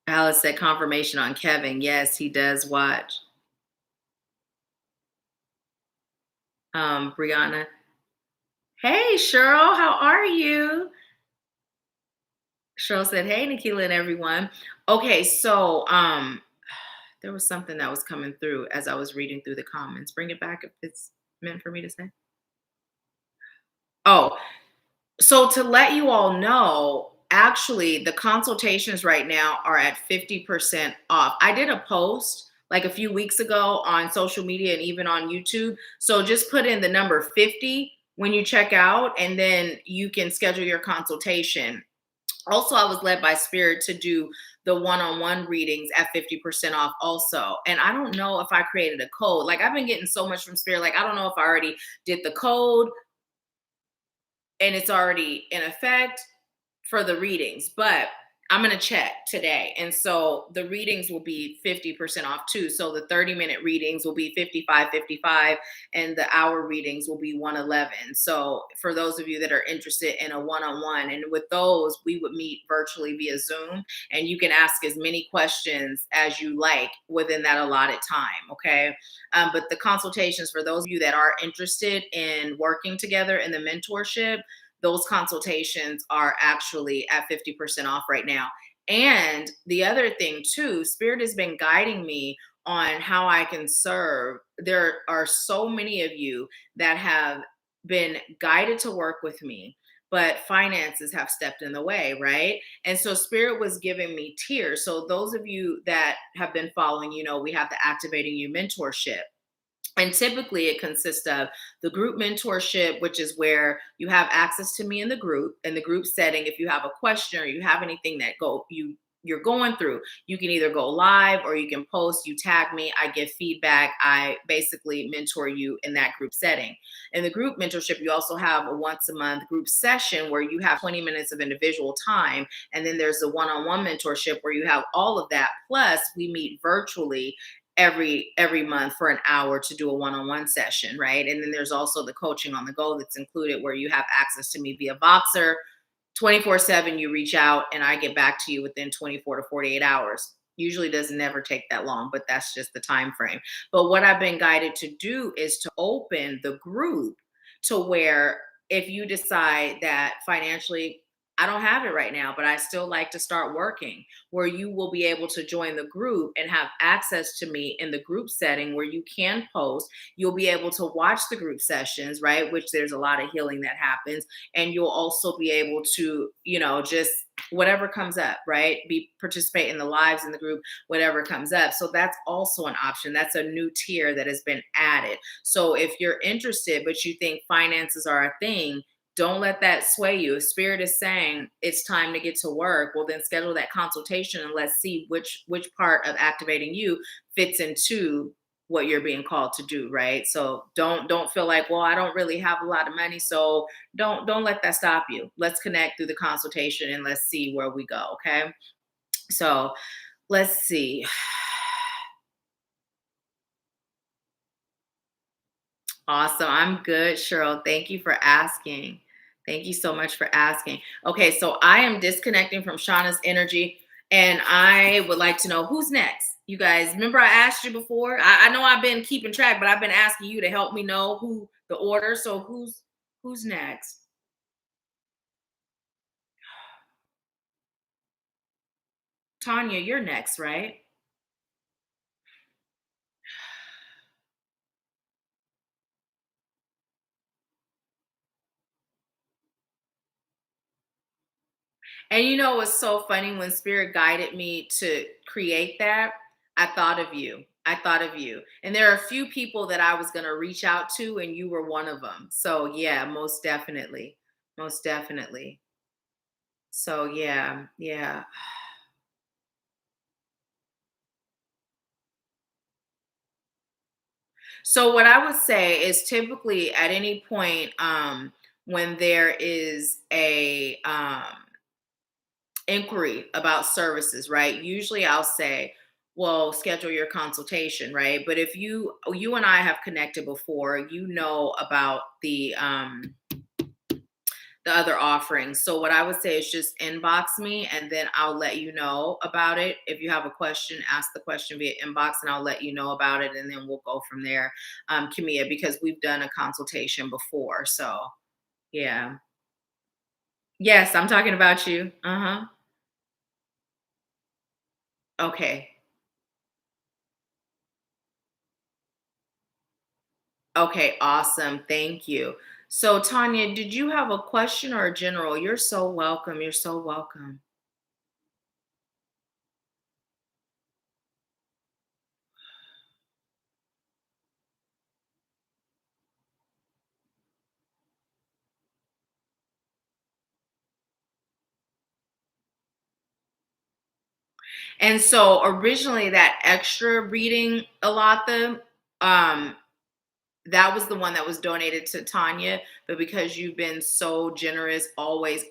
Alice said confirmation on Kevin. Yes, he does watch. Brianna. Hey, Cheryl, how are you? Cheryl said, hey, Nahkila and everyone. Okay, so there was something that was coming through as I was reading through the comments. Bring it back if it's meant for me to say. Oh, so to let you all know, actually, the consultations right now are at 50% off. I did a post like a few weeks ago on social media and even on YouTube. So just put in the number 50 when you check out, and then you can schedule your consultation. Also, I was led by Spirit to do the one-on-one readings at 50% off also. And I don't know if I created a code. Like, I've been getting so much from Spirit. Like, I don't know if I already did the code and it's already in effect for the readings, but I'm going to check today. And so the readings will be 50% off too. So the 30-minute readings will be 55.55 and the hour readings will be 111. So for those of you that are interested in a one-on-one, and with those we would meet virtually via Zoom, and you can ask as many questions as you like within that allotted time, okay? But the consultations, for those of you that are interested in working together in the mentorship, those consultations are actually at 50% off right now. And the other thing too, Spirit has been guiding me on how I can serve. There are so many of you that have been guided to work with me, but finances have stepped in the way, right? And so Spirit was giving me tiers. So those of you that have been following, you know, we have the Activating You mentorship. And typically it consists of the group mentorship, which is where you have access to me in the group setting. If you have a question or you have anything that you're going through, you can either go live or you can post, you tag me, I give feedback. I basically mentor you in that group setting. In the group mentorship, you also have a once a month group session where you have 20 minutes of individual time. And then there's the one-on-one mentorship where you have all of that. Plus we meet virtually every month for an hour to do a one-on-one session, right? And then there's also the coaching on the go that's included, where you have access to me via Voxer 24/7. You reach out and I get back to you within 24 to 48 hours. Usually doesn't never take that long, but that's just the time frame. But what I've been guided to do is to open the group to where, if you decide that financially I don't have it right now, but I still like to start working, where you will be able to join the group and have access to me in the group setting where you can post. You'll be able to watch the group sessions, right? Which there's a lot of healing that happens. And you'll also be able to, you know, just whatever comes up, right? Participate in the lives in the group, whatever comes up. So that's also an option. That's a new tier that has been added. So if you're interested, but you think finances are a thing, don't let that sway you. If Spirit is saying it's time to get to work, well, then schedule that consultation and let's see which part of Activating You fits into what you're being called to do, right? So don't feel like, well, I don't really have a lot of money, so don't let that stop you. Let's connect through the consultation and let's see where we go, okay? So let's see. Awesome. I'm good, Cheryl. Thank you for asking. Thank you so much for asking. Okay, so I am disconnecting from Shauna's energy, and I would like to know who's next. You guys, remember I asked you before? I know I've been keeping track, but I've been asking you to help me know who the order. So who's next? Tanya, you're next, right? And you know what's so funny? When Spirit guided me to create that, I thought of you. I thought of you. And there are a few people that I was going to reach out to, and you were one of them. So, yeah, most definitely. Most definitely. So, yeah, yeah. So, what I would say is typically at any point when there is a inquiry about services, right? Usually I'll say, well, schedule your consultation, right? But if you and I have connected before, you know about the other offerings. So what I would say is just inbox me and then I'll let you know about it. If you have a question, ask the question via inbox and I'll let you know about it and then we'll go from there. Camilla, because we've done a consultation before. So yeah. Yes, I'm talking about you. Uh-huh. Okay. Okay, awesome. Thank you. So, Tanya, did you have a question or a general? You're so welcome. You're so welcome. And so, originally, that extra reading, Alatha, um, that was the one that was donated to Tanya. But because you've been so generous, always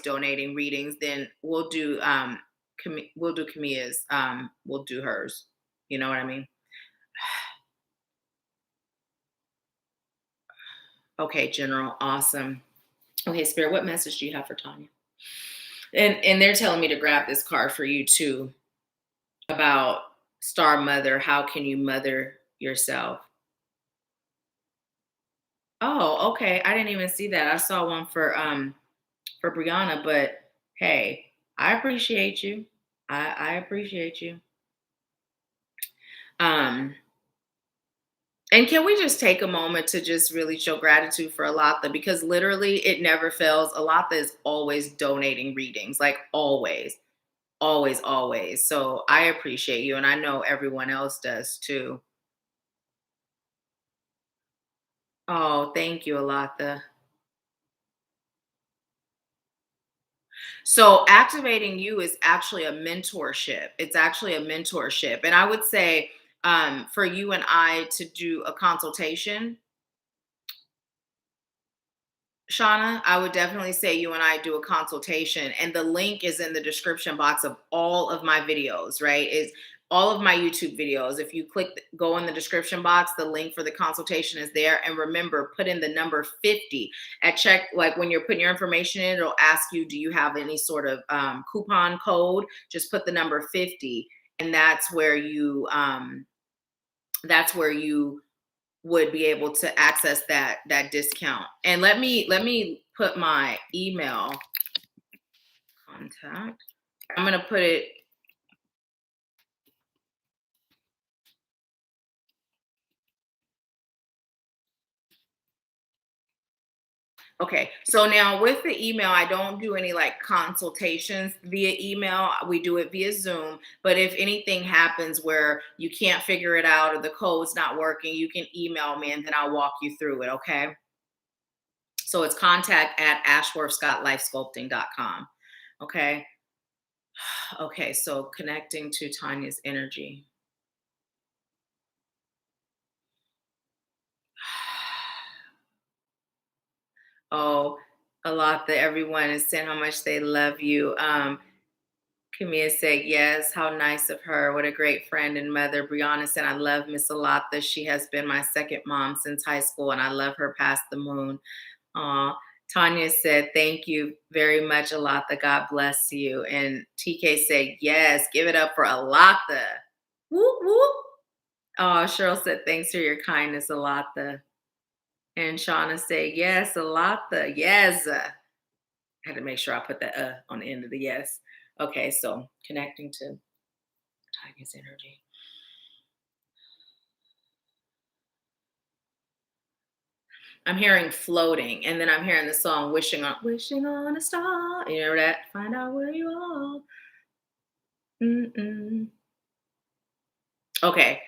donating readings, then we'll do Camilla's, we'll do hers. You know what I mean? Okay, General, awesome. Okay, Spirit, what message do you have for Tanya? And they're telling me to grab this card for you too about Star Mother. How can you mother yourself? Oh, okay. I didn't even see that. I saw one for Brianna, but hey, I appreciate you. I appreciate you. Um, and can we just take a moment to just really show gratitude for Alatha because literally it never fails. Alatha is always donating readings, like always. Always, always. So I appreciate you, and I know everyone else does too. Oh, thank you, Alatha. So activating you is actually a mentorship. It's actually a mentorship. And I would say for you and I to do a consultation, Shauna, I would definitely say you and I do a consultation, and the link is in the description box of all of my videos, right? Is all of my YouTube videos. If you go in the description box, the link for the consultation is there. And remember, put in the number 50 at check. Like when you're putting your information in, it'll ask you, do you have any sort of coupon code? Just put the number 50. And that's where you would be able to access that discount. And let me put my email contact. I'm going to put it. Okay. So now with the email, I don't do any like consultations via email. We do it via Zoom. But if anything happens where you can't figure it out or the code's not working, you can email me and then I'll walk you through it. Okay. So it's contact at AshworthScottLifeSculpting.com. Okay. Okay. So connecting to Tanya's energy. Oh, a lot that everyone is saying how much they love you. Camille said, yes, how nice of her. What a great friend and mother. Brianna said, I love Miss Alata. She has been my second mom since high school, and I love her past the moon. Aw. Tanya said, thank you very much, Alata. God bless you. And TK said, yes, give it up for Alata. Whoop, whoop. Oh, Cheryl said, thanks for your kindness, Alata. And Shauna said, yes, Alata. Yes. I had to make sure I put that on the end of the yes. Okay, so connecting to Tiger's energy. I'm hearing floating, and then I'm hearing the song wishing on a star. You know that? Find out where you are. Mm-mm. Okay.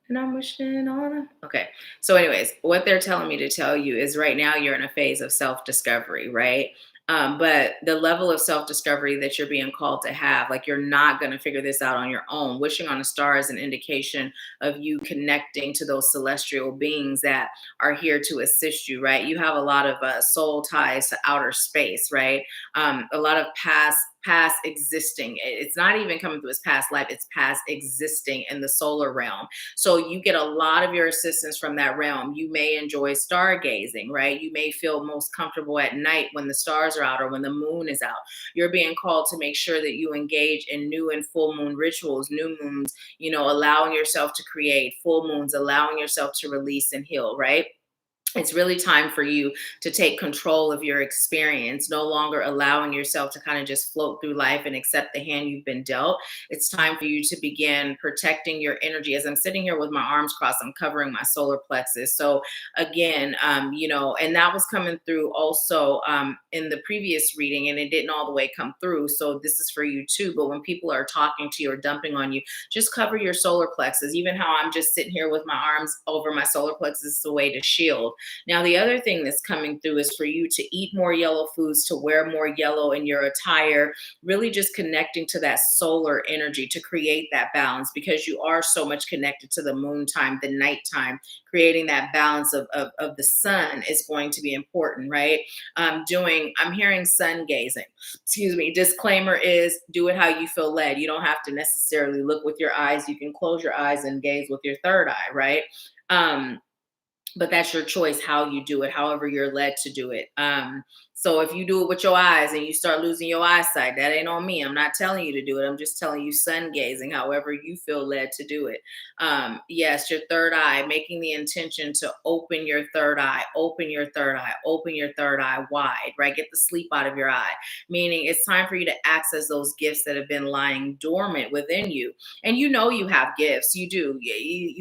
And I'm wishing on a. Okay. So, anyways, what they're telling me to tell you is right now you're in a phase of self discovery, right? But the level of self discovery that you're being called to have, like you're not going to figure this out on your own. Wishing on a star is an indication of you connecting to those celestial beings that are here to assist you, right? You have a lot of soul ties to outer space, right? A lot of past existing. It's not even coming through as past life, it's past existing in the solar realm. So you get a lot of your assistance from that realm. You may enjoy stargazing, right? You may feel most comfortable at night when the stars are out or when the moon is out. You're being called to make sure that you engage in new and full moon rituals, new moons, allowing yourself to create full moons, allowing yourself to release and heal, right? It's really time for you to take control of your experience, no longer allowing yourself to kind of just float through life and accept the hand you've been dealt. It's time for you to begin protecting your energy. As I'm sitting here with my arms crossed, I'm covering my solar plexus. So again, and that was coming through also in the previous reading, and it didn't all the way come through. So this is for you too. But when people are talking to you or dumping on you, just cover your solar plexus. Even how I'm just sitting here with my arms over my solar plexus is a way to shield. Now, the other thing that's coming through is for you to eat more yellow foods, to wear more yellow in your attire, really just connecting to that solar energy to create that balance, because you are so much connected to the moon time, the nighttime. Creating that balance of the sun is going to be important, right? I'm hearing sun gazing. Excuse me. Disclaimer is do it how you feel led. You don't have to necessarily look with your eyes. You can close your eyes and gaze with your third eye, right? But that's your choice how you do it, however you're led to do it. So if you do it with your eyes and you start losing your eyesight, that ain't on me. I'm not telling you to do it. I'm just telling you sun gazing, however you feel led to do it. Yes, your third eye, making the intention to open your third eye, open your third eye, open your third eye wide, right? Get the sleep out of your eye, meaning it's time for you to access those gifts that have been lying dormant within you. And you have gifts. You do.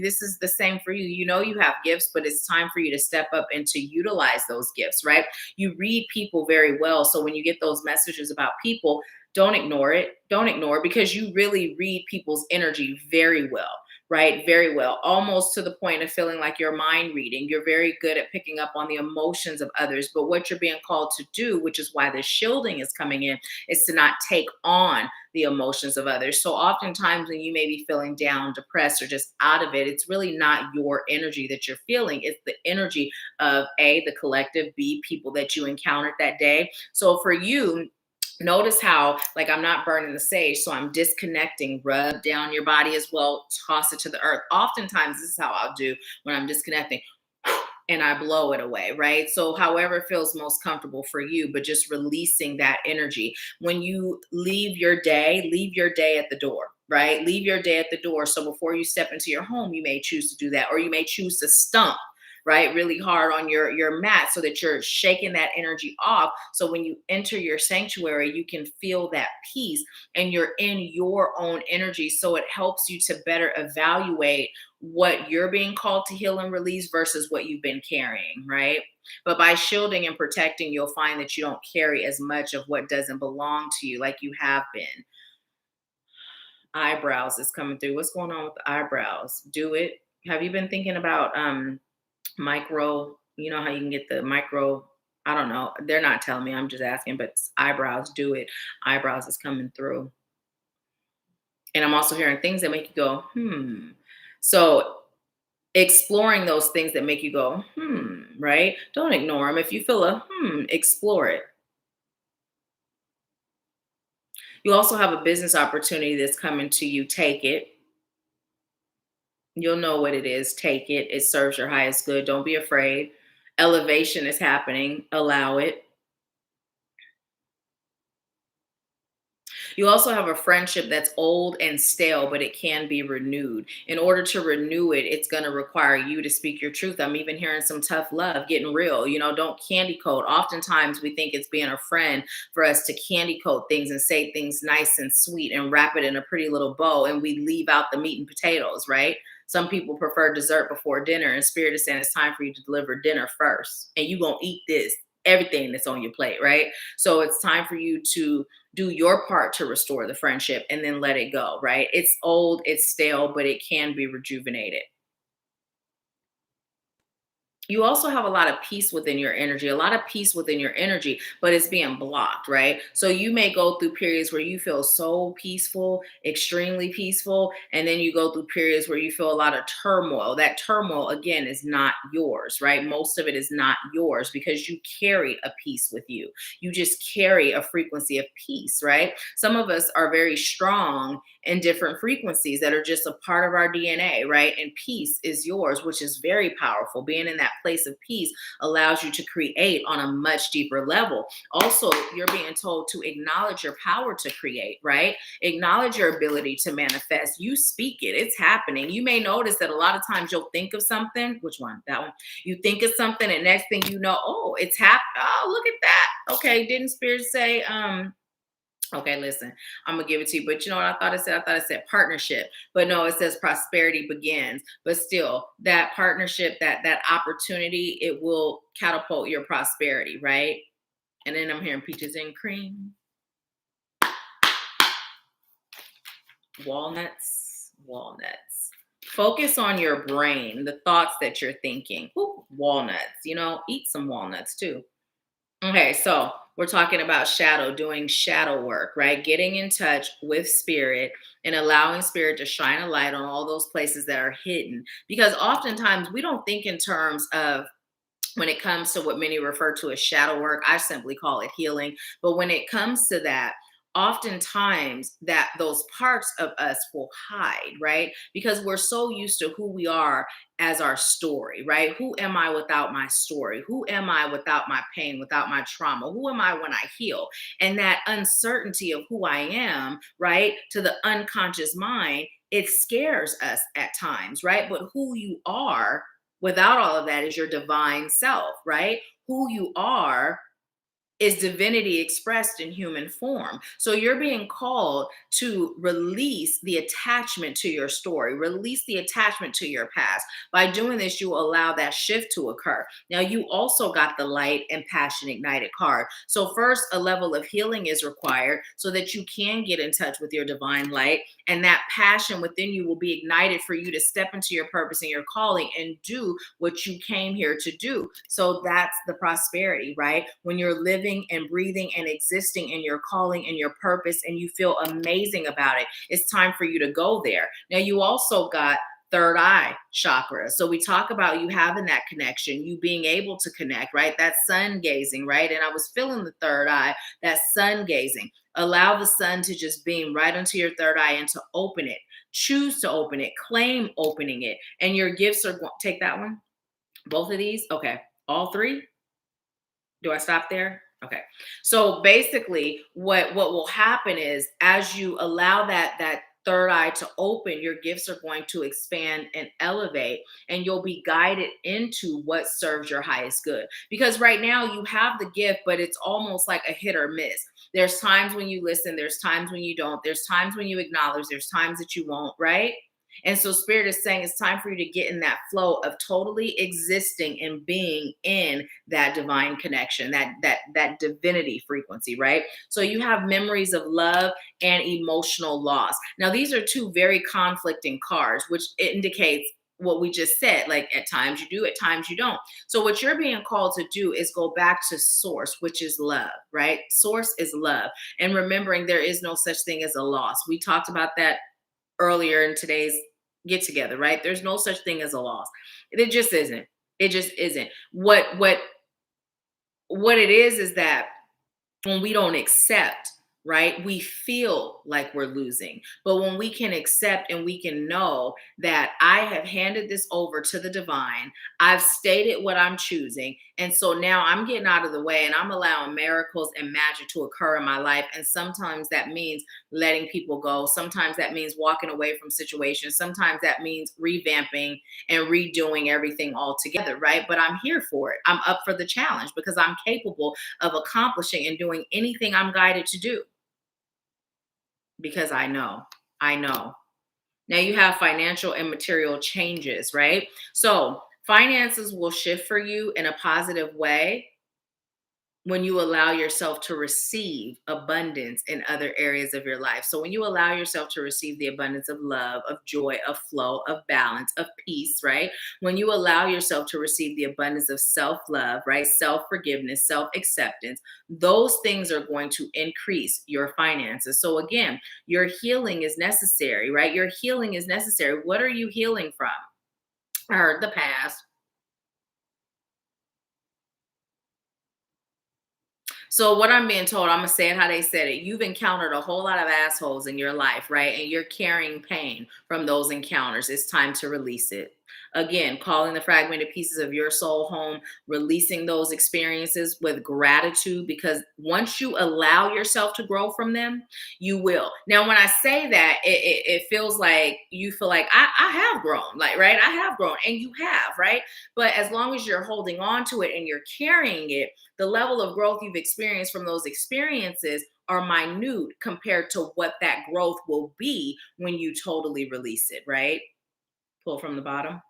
This is the same for you. You have gifts, but it's time for you to step up and to utilize those gifts, right? You read people very well. So when you get those messages about people, don't ignore it. Don't ignore it, because you really read people's energy very well, right? Very well, almost to the point of feeling like you're mind reading. You're very good at picking up on the emotions of others. But what you're being called to do, which is why the shielding is coming in, is to not take on the emotions of others. So oftentimes when you may be feeling down, depressed, or just out of it, it's really not your energy that you're feeling. It's the energy of A, the collective, B, people that you encountered that day. So for you, notice how, like, I'm not burning the sage, so I'm disconnecting. Rub down your body as well, toss it to the earth. Oftentimes this is how I'll do when I'm disconnecting, and I blow it away, right? So however feels most comfortable for you, but just releasing that energy. When you leave your day at the door, right? Leave your day at the door. So before you step into your home, you may choose to do that, or you may choose to stomp, right, really hard on your mat, so that you're shaking that energy off. So when you enter your sanctuary, you can feel that peace and you're in your own energy. So it helps you to better evaluate what you're being called to heal and release versus what you've been carrying, right? But by shielding and protecting, you'll find that you don't carry as much of what doesn't belong to you like you have been. Eyebrows is coming through. What's going on with the eyebrows? Do it. Have you been thinking about micro, how you can get the micro, I don't know, they're not telling me, I'm just asking, but eyebrows, do it. Eyebrows is coming through. And I'm also hearing things that make you go so exploring those things that make you go right, don't ignore them. If you feel a explore it. You also have a business opportunity that's coming to you. Take it. You'll know what it is. Take it. It serves your highest good. Don't be afraid. Elevation is happening. Allow it. You also have a friendship that's old and stale, but it can be renewed. In order to renew it, it's going to require you to speak your truth. I'm even hearing some tough love, getting real. Don't candy coat. Oftentimes we think it's being a friend for us to candy coat things and say things nice and sweet and wrap it in a pretty little bow, and we leave out the meat and potatoes, right? Some people prefer dessert before dinner, and Spirit is saying it's time for you to deliver dinner first, and you're going to eat everything that's on your plate, right? So it's time for you to do your part to restore the friendship and then let it go, right? It's old, it's stale, but it can be rejuvenated. You also have a lot of peace within your energy, a lot of peace within your energy, but it's being blocked, right? So you may go through periods where you feel so peaceful, extremely peaceful, and then you go through periods where you feel a lot of turmoil. That turmoil, again, is not yours, right? Most of it is not yours because you carry a peace with you. You just carry a frequency of peace, right? Some of us are very strong in different frequencies that are just a part of our DNA, right? And peace is yours, which is very powerful. Being in that place of peace allows you to create on a much deeper level. Also, you're being told to acknowledge your power to create, right? Acknowledge your ability to manifest. You speak it, it's happening. You may notice that a lot of times you'll think of something. Which one? That one. You think of something, and next thing you know, oh, it's happened. Oh, look at that. Okay, didn't Spirit say, okay, listen, I'm gonna give it to you. But you know what I thought it said? I thought it said partnership. But no, it says prosperity begins. But still, that partnership, that opportunity, it will catapult your prosperity, right? And then I'm hearing peaches and cream, walnuts. Focus on your brain, the thoughts that you're thinking. Ooh, walnuts, eat some walnuts too. Okay, so we're talking about shadow, doing shadow work, right? Getting in touch with spirit and allowing spirit to shine a light on all those places that are hidden. Because oftentimes we don't think in terms of, when it comes to what many refer to as shadow work, I simply call it healing. But when it comes to that, oftentimes that those parts of us will hide, right? Because we're so used to who we are as our story, right? Who am I without my story? Who am I without my pain, without my trauma? Who am I when I heal? And that uncertainty of who I am, right, to the unconscious mind, it scares us at times, right? But who you are without all of that is your divine self, right? Who you are is divinity expressed in human form. So you're being called to release the attachment to your story, release the attachment to your past. By doing this, you allow that shift to occur. Now, you also got the light and passion ignited card. So, first, a level of healing is required so that you can get in touch with your divine light, and that passion within you will be ignited for you to step into your purpose and your calling and do what you came here to do. So, that's the prosperity, right? When you're living and breathing and existing in your calling and your purpose and you feel amazing about it, it's time for you to go there. Now, you also got third eye chakra. So we talk about you having that connection, you being able to connect, right? That sun gazing, right? And I was feeling the third eye, that sun gazing. Allow the sun to just beam right into your third eye and to open it. Choose to open it, claim opening it. And your gifts are going, take that one, both of these. Okay. All three. Do I stop there? Okay. So basically what will happen is as you allow that third eye to open, your gifts are going to expand and elevate, and you'll be guided into what serves your highest good. Because right now you have the gift, but it's almost like a hit or miss. There's times when you listen, there's times when you don't, there's times when you acknowledge, there's times that you won't, right? And so Spirit is saying it's time for you to get in that flow of totally existing and being in that divine connection, that divinity frequency, right? So you have memories of love and emotional loss. Now, these are two very conflicting cards, which indicates what we just said. Like at times you do, at times you don't. So what you're being called to do is go back to source, which is love, right? Source is love. And remembering there is no such thing as a loss. We talked about that earlier in today's get together, right? There's no such thing as a loss. It just isn't. It just isn't. What it is that when we don't accept, right? We feel like we're losing. But when we can accept and we can know that I have handed this over to the divine, I've stated what I'm choosing. And so now I'm getting out of the way and I'm allowing miracles and magic to occur in my life. And sometimes that means letting people go. Sometimes that means walking away from situations. Sometimes that means revamping and redoing everything all together, right? But I'm here for it. I'm up for the challenge because I'm capable of accomplishing and doing anything I'm guided to do because I know. I know. Now you have financial and material changes, right? So finances will shift for you in a positive way when you allow yourself to receive abundance in other areas of your life. So when you allow yourself to receive the abundance of love, of joy, of flow, of balance, of peace, right? When you allow yourself to receive the abundance of self-love, right? Self-forgiveness, self-acceptance, those things are going to increase your finances. So again, your healing is necessary, right? Your healing is necessary. What are you healing from? I heard the past. So what I'm being told, I'm gonna say it how they said it. You've encountered a whole lot of assholes in your life, right? And you're carrying pain from those encounters. It's time to release it. Again, calling the fragmented pieces of your soul home, releasing those experiences with gratitude, because once you allow yourself to grow from them, you will. Now, when I say that, it feels like you feel like I have grown, like, right? I have grown, and you have, right? But as long as you're holding on to it and you're carrying it, the level of growth you've experienced from those experiences are minute compared to what that growth will be when you totally release it, right? Pull from the bottom.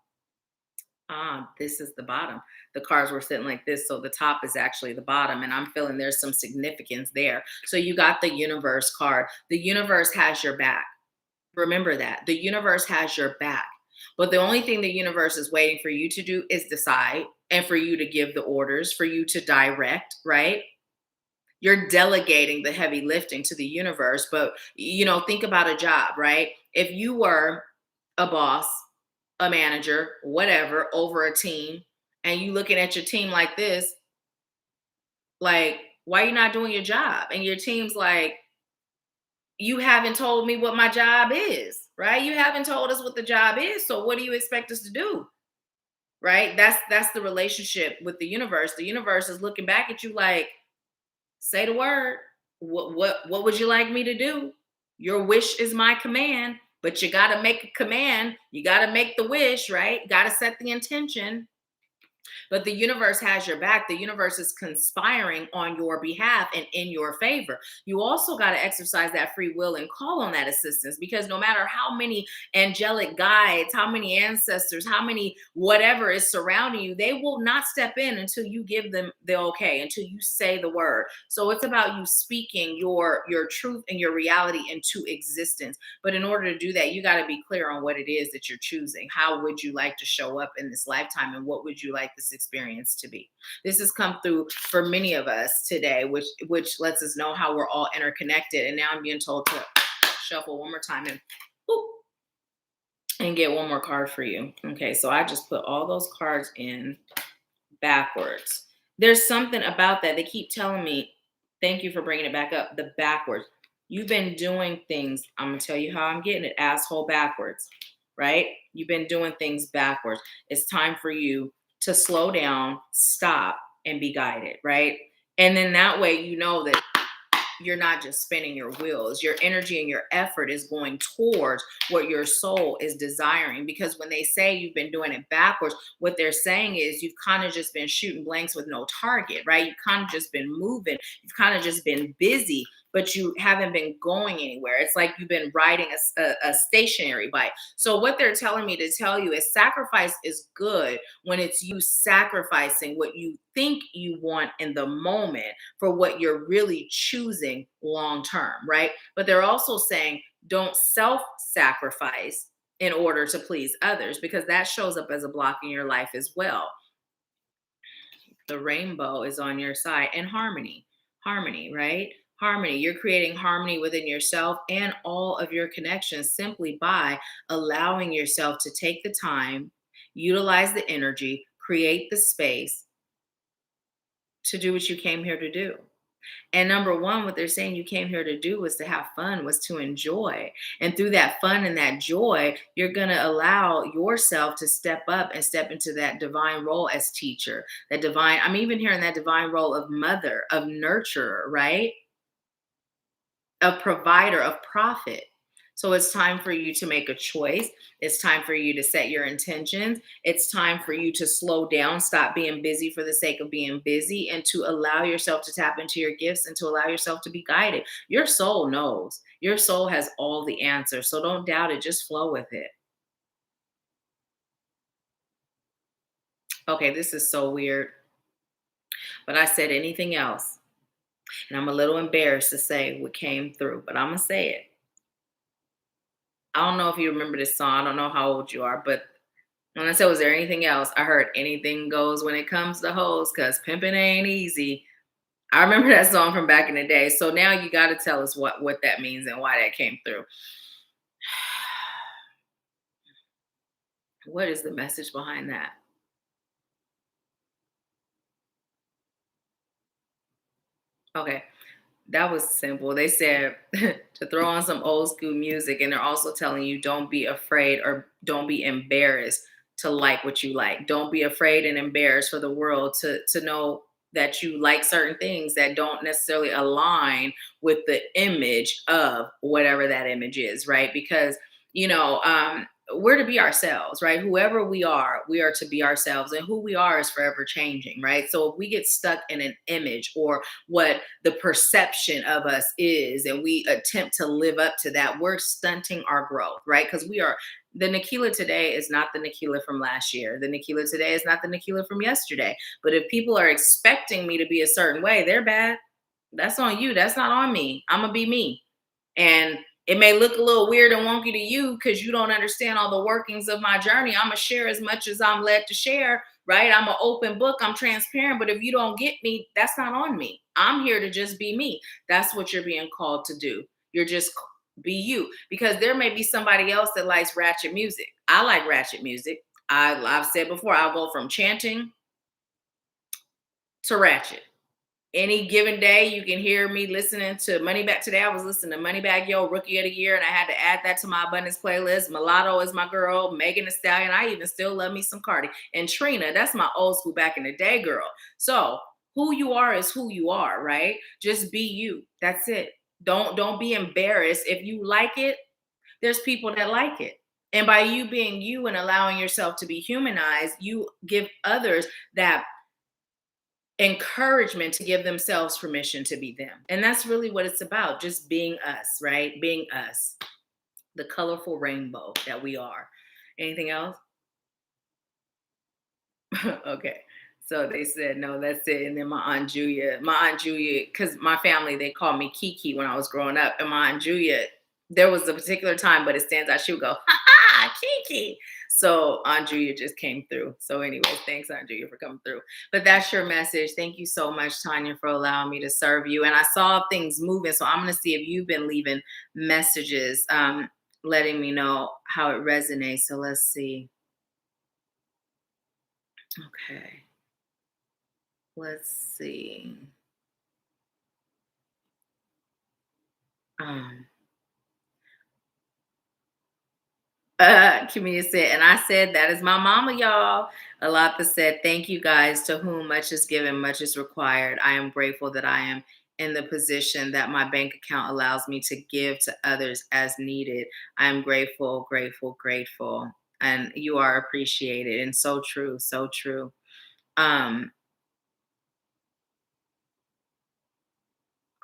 Ah, this is the bottom. The cards were sitting like this, so the top is actually the bottom, and I'm feeling there's some significance there. So you got the universe card. The universe has your back. Remember that. The universe has your back. But the only thing the universe is waiting for you to do is decide and for you to give the orders, for you to direct, right? You're delegating the heavy lifting to the universe. But, think about a job, right? If you were a boss, a manager, whatever, over a team, and you looking at your team like this, like, why are you not doing your job? And your team's like, you haven't told me what my job is, right? You haven't told us what the job is. So what do you expect us to do? Right? That's the relationship with the universe. The universe is looking back at you like, say the word. What would you like me to do? Your wish is my command, but you got to make a command. You got to make the wish, right? Got to set the intention. But the universe has your back. The universe is conspiring on your behalf and in your favor. You also got to exercise that free will and call on that assistance, because no matter how many angelic guides, how many ancestors, how many whatever is surrounding you, they will not step in until you give them the okay, until you say the word. So it's about you speaking your truth and your reality into existence. But in order to do that, you got to be clear on what it is that you're choosing. How would you like to show up in this lifetime, and what would you like this experience to be? This has come through for many of us today, which lets us know how we're all interconnected. And now I'm being told to shuffle one more time and whoop, and get one more card for you. Okay, so I just put all those cards in backwards. There's something about that. They keep telling me, thank you for bringing it back up, the backwards. You've been doing things. I'm going to tell you how I'm getting it, asshole, backwards, right? You've been doing things backwards. It's time for you to slow down, stop, and be guided, right? And then that way, you know that you're not just spinning your wheels. Your energy and your effort is going towards what your soul is desiring. Because when they say you've been doing it backwards, what they're saying is you've kind of just been shooting blanks with no target, right? You've kind of just been moving. You've kind of just been busy, but you haven't been going anywhere. It's like you've been riding a stationary bike. So what they're telling me to tell you is sacrifice is good when it's you sacrificing what you think you want in the moment for what you're really choosing long term, right? But they're also saying don't self-sacrifice in order to please others, because that shows up as a block in your life as well. The rainbow is on your side, and harmony, right? Harmony. You're creating harmony within yourself and all of your connections simply by allowing yourself to take the time, utilize the energy, create the space to do what you came here to do. And number one, what they're saying you came here to do was to have fun, was to enjoy. And through that fun and that joy, you're going to allow yourself to step up and step into that divine role as teacher, that divine, I'm even hearing that divine role of mother, of nurturer, right? Of provider, of prophet. So it's time for you to make a choice. It's time for you to set your intentions. It's time for you to slow down, stop being busy for the sake of being busy, and to allow yourself to tap into your gifts and to allow yourself to be guided. Your soul knows. Your soul has all the answers. So don't doubt it. Just flow with it. Okay, this is so weird. But I said anything else. And I'm a little embarrassed to say what came through, but I'm going to say it. I don't know if you remember this song. I don't know how old you are, but when I said, was there anything else? I heard anything goes when it comes to hoes, because pimping ain't easy. I remember that song from back in the day. So now you got to tell us what that means and why that came through. What is the message behind that? Okay. That was simple. They said to throw on some old school music, and they're also telling you don't be afraid or don't be embarrassed to like what you like. Don't be afraid and embarrassed for the world to know that you like certain things that don't necessarily align with the image of whatever that image is, right? Because we're to be ourselves, right? Whoever we are to be ourselves, and who we are is forever changing, right? So if we get stuck in an image or what the perception of us is, and we attempt to live up to that, we're stunting our growth, right? Because the Nahkila today is not the Nahkila from last year. The Nahkila today is not the Nahkila from yesterday. But if people are expecting me to be a certain way, they're bad. That's on you. That's not on me. I'm going to be me. And it may look a little weird and wonky to you because you don't understand all the workings of my journey. I'm going to share as much as I'm led to share, right? I'm an open book. I'm transparent. But if you don't get me, that's not on me. I'm here to just be me. That's what you're being called to do. You're just be you, because there may be somebody else that likes ratchet music. I like ratchet music. I've said before, I'll go from chanting to ratchet. Any given day, you can hear me listening to Moneybag. Today, I was listening to Moneybag Yo, Rookie of the Year, and I had to add that to my abundance playlist. Mulatto is my girl. Megan Thee Stallion. I even still love me some Cardi. And Trina, that's my old school back in the day girl. So who you are is who you are, right? Just be you. That's it. Don't be embarrassed. If you like it, there's people that like it. And by you being you and allowing yourself to be humanized, you give others that encouragement to give themselves permission to be them. And that's really what it's about, just being us, right? Being us, the colorful rainbow that we are. Anything else? Okay. So they said, no, that's it. And then my Aunt Julia, because my family, they called me Kiki when I was growing up. And my Aunt Julia, there was a particular time, but it stands out. She would go, ha ha, Kiki. So Aunt Julia just came through. So anyway, thanks, Aunt Julia, for coming through. But that's your message. Thank you so much, Tanya, for allowing me to serve you. And I saw things moving. So I'm going to see if you've been leaving messages, letting me know how it resonates. So let's see. Okay. Let's see. Um, Camilla said, and I said, that is my mama, y'all. Alapa said, thank you guys, to whom much is given, much is required. I am grateful that I am in the position that my bank account allows me to give to others as needed. I am grateful, grateful, grateful. And you are appreciated. And so true, so true. Um,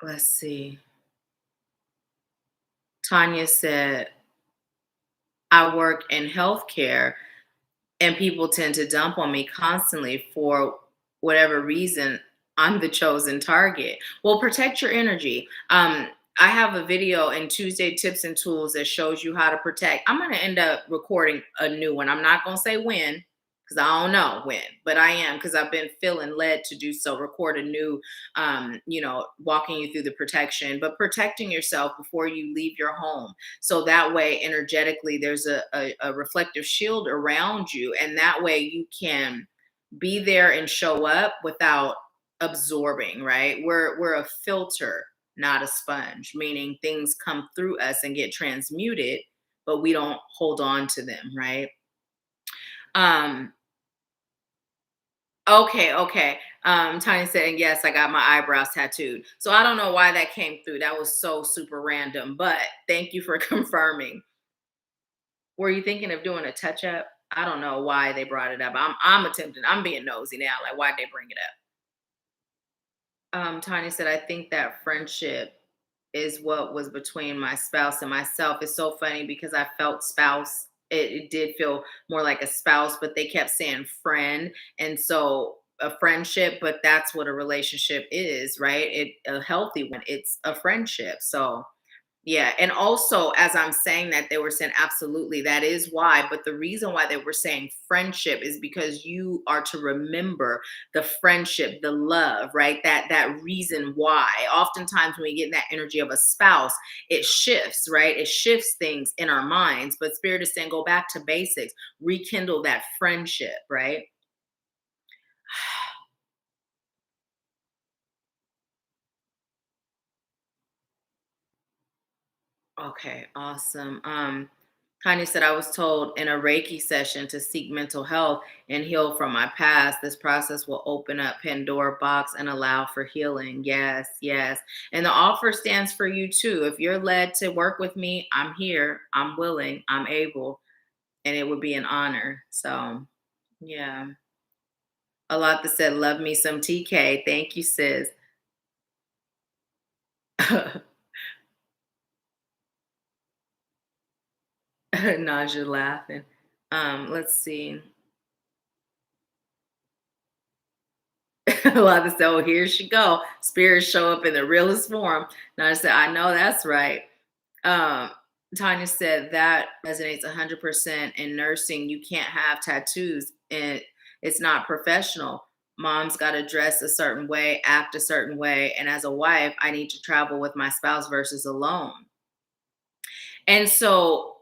let's see. Tanya said, I work in healthcare and people tend to dump on me constantly for whatever reason. I'm the chosen target. Well, protect your energy. I have a video in Tuesday Tips and Tools that shows you how to protect. I'm going to end up recording a new one. I'm not going to say when, because I don't know when, but I am, because I've been feeling led to do so. Record a new, walking you through the protection, but protecting yourself before you leave your home. So that way, energetically, there's a reflective shield around you. And that way you can be there and show up without absorbing, right? We're a filter, not a sponge, meaning things come through us and get transmuted, but we don't hold on to them, right? Um, okay, okay. Tiny said, and yes, I got my eyebrows tattooed. So I don't know why that came through. That was so super random, but thank you for confirming. Were you thinking of doing a touch up? I don't know why they brought it up. I'm attempting. I'm being nosy now. Like, why'd they bring it up? Tanya said, I think that friendship is what was between my spouse and myself. It's so funny because I felt spouse. It did feel more like a spouse, but they kept saying friend. And so a friendship, but that's what a relationship is, right? A healthy one. It's a friendship. So yeah, and also as I'm saying that, they were saying absolutely that is why, but the reason why they were saying friendship is because you are to remember the friendship, the love, right? That reason why. Oftentimes when we get in that energy of a spouse, it shifts, right? It shifts things in our minds, but spirit is saying go back to basics, rekindle that friendship, right? Okay, awesome. Kanye said, I was told in a Reiki session to seek mental health and heal from my past. This process will open up Pandora box and allow for healing. Yes, yes. And the offer stands for you too. If you're led to work with me, I'm here, I'm willing, I'm able, and it would be an honor. So, yeah. A lot that said, love me some TK. Thank you, sis. Naja laughing. Let's see. A lot of say, oh, here she go. Spirits show up in the realest form. And I said, I know that's right. Um, Tanya said that resonates 100% in nursing. You can't have tattoos and it's not professional. Mom's got to dress a certain way, act a certain way. And as a wife, I need to travel with my spouse versus alone. And so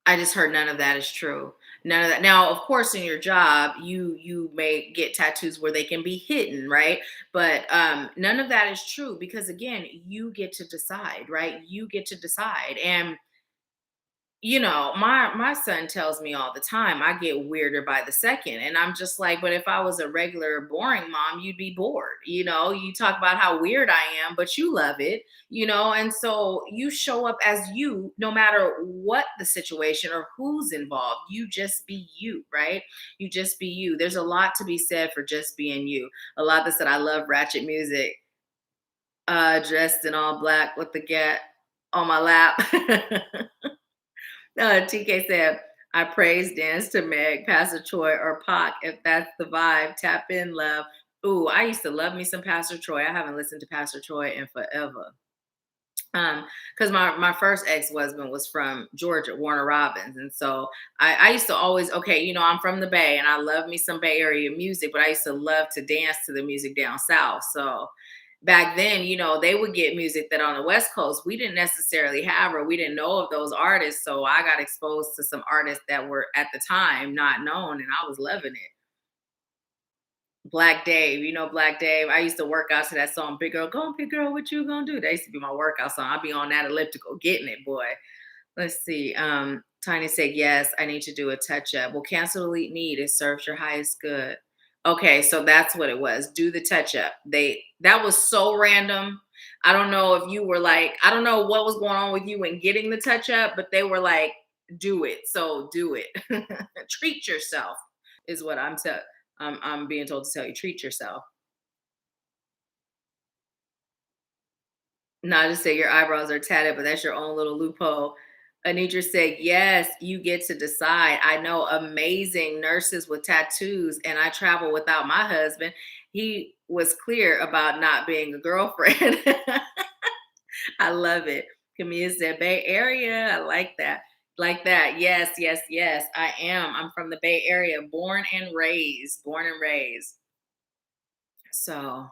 I just heard none of that is true. None of that. Now, of course, in your job, you may get tattoos where they can be hidden, right? But none of that is true because again, you get to decide, right? You get to decide. And my son tells me all the time I get weirder by the second, and I'm just like, but if I was a regular boring mom, you'd be bored. You talk about how weird I am, but you love it. And so you show up as you no matter what the situation or who's involved. You just be you, right? You just be you. There's a lot to be said for just being you. A lot that said I love ratchet music, dressed in all black with the gat on my lap. TK said, I praise dance to Meg, Pastor Troy, or Pac. If that's the vibe, tap in, love. Ooh, I used to love me some Pastor Troy. I haven't listened to Pastor Troy in forever. Because my first ex-husband was from Georgia, Warner Robins. And so I used to always, okay, I'm from the Bay and I love me some Bay Area music, but I used to love to dance to the music down south. So back then, they would get music that on the West Coast we didn't necessarily have, or we didn't know of those artists. So I got exposed to some artists that were at the time not known, and I was loving it. Black Dave, Black Dave. I used to work out to that song, Big Girl, go on, Big Girl, what you gonna do? That used to be my workout song. I'd be on that elliptical, getting it, boy. Let's see. Tiny said, yes, I need to do a touch up. Well, cancel delete need. It serves your highest good. Okay, so that's what it was. Do the touch up. That was so random. I don't know if you were like, I don't know what was going on with you in getting the touch up, but they were like, do it. So do it. Treat yourself is what I'm being told to tell you. Treat yourself. Not to say your eyebrows are tatted, but that's your own little loophole. Anitra said, yes, you get to decide. I know amazing nurses with tattoos, and I travel without my husband. He was clear about not being a girlfriend. I love it. Camille said, Bay Area. I like that. Like that. Yes, yes, yes. I am. I'm from the Bay Area, born and raised. Born and raised. So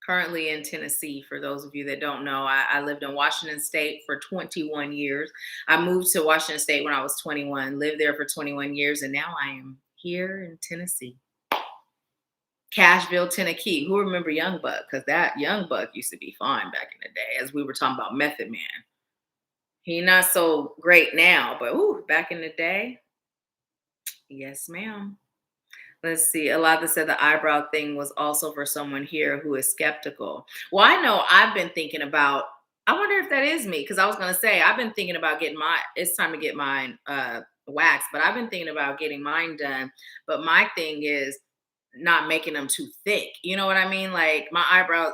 currently in Tennessee. For those of you that don't know, I lived in Washington State for 21 years. I moved to Washington State when I was 21, lived there for 21 years, and now I am here in Tennessee. Cashville, Tennessee. Who remember Young Buck? Because that Young Buck used to be fine back in the day, as we were talking about Method Man. He not so great now, but ooh, back in the day, yes, ma'am. Let's see. Alada said the eyebrow thing was also for someone here who is skeptical. Well, I know I've been thinking about, I wonder if that is me, because I was gonna say I've been thinking about getting my, it's time to get mine waxed, but I've been thinking about getting mine done. But my thing is not making them too thick. You know what I mean? Like my eyebrow,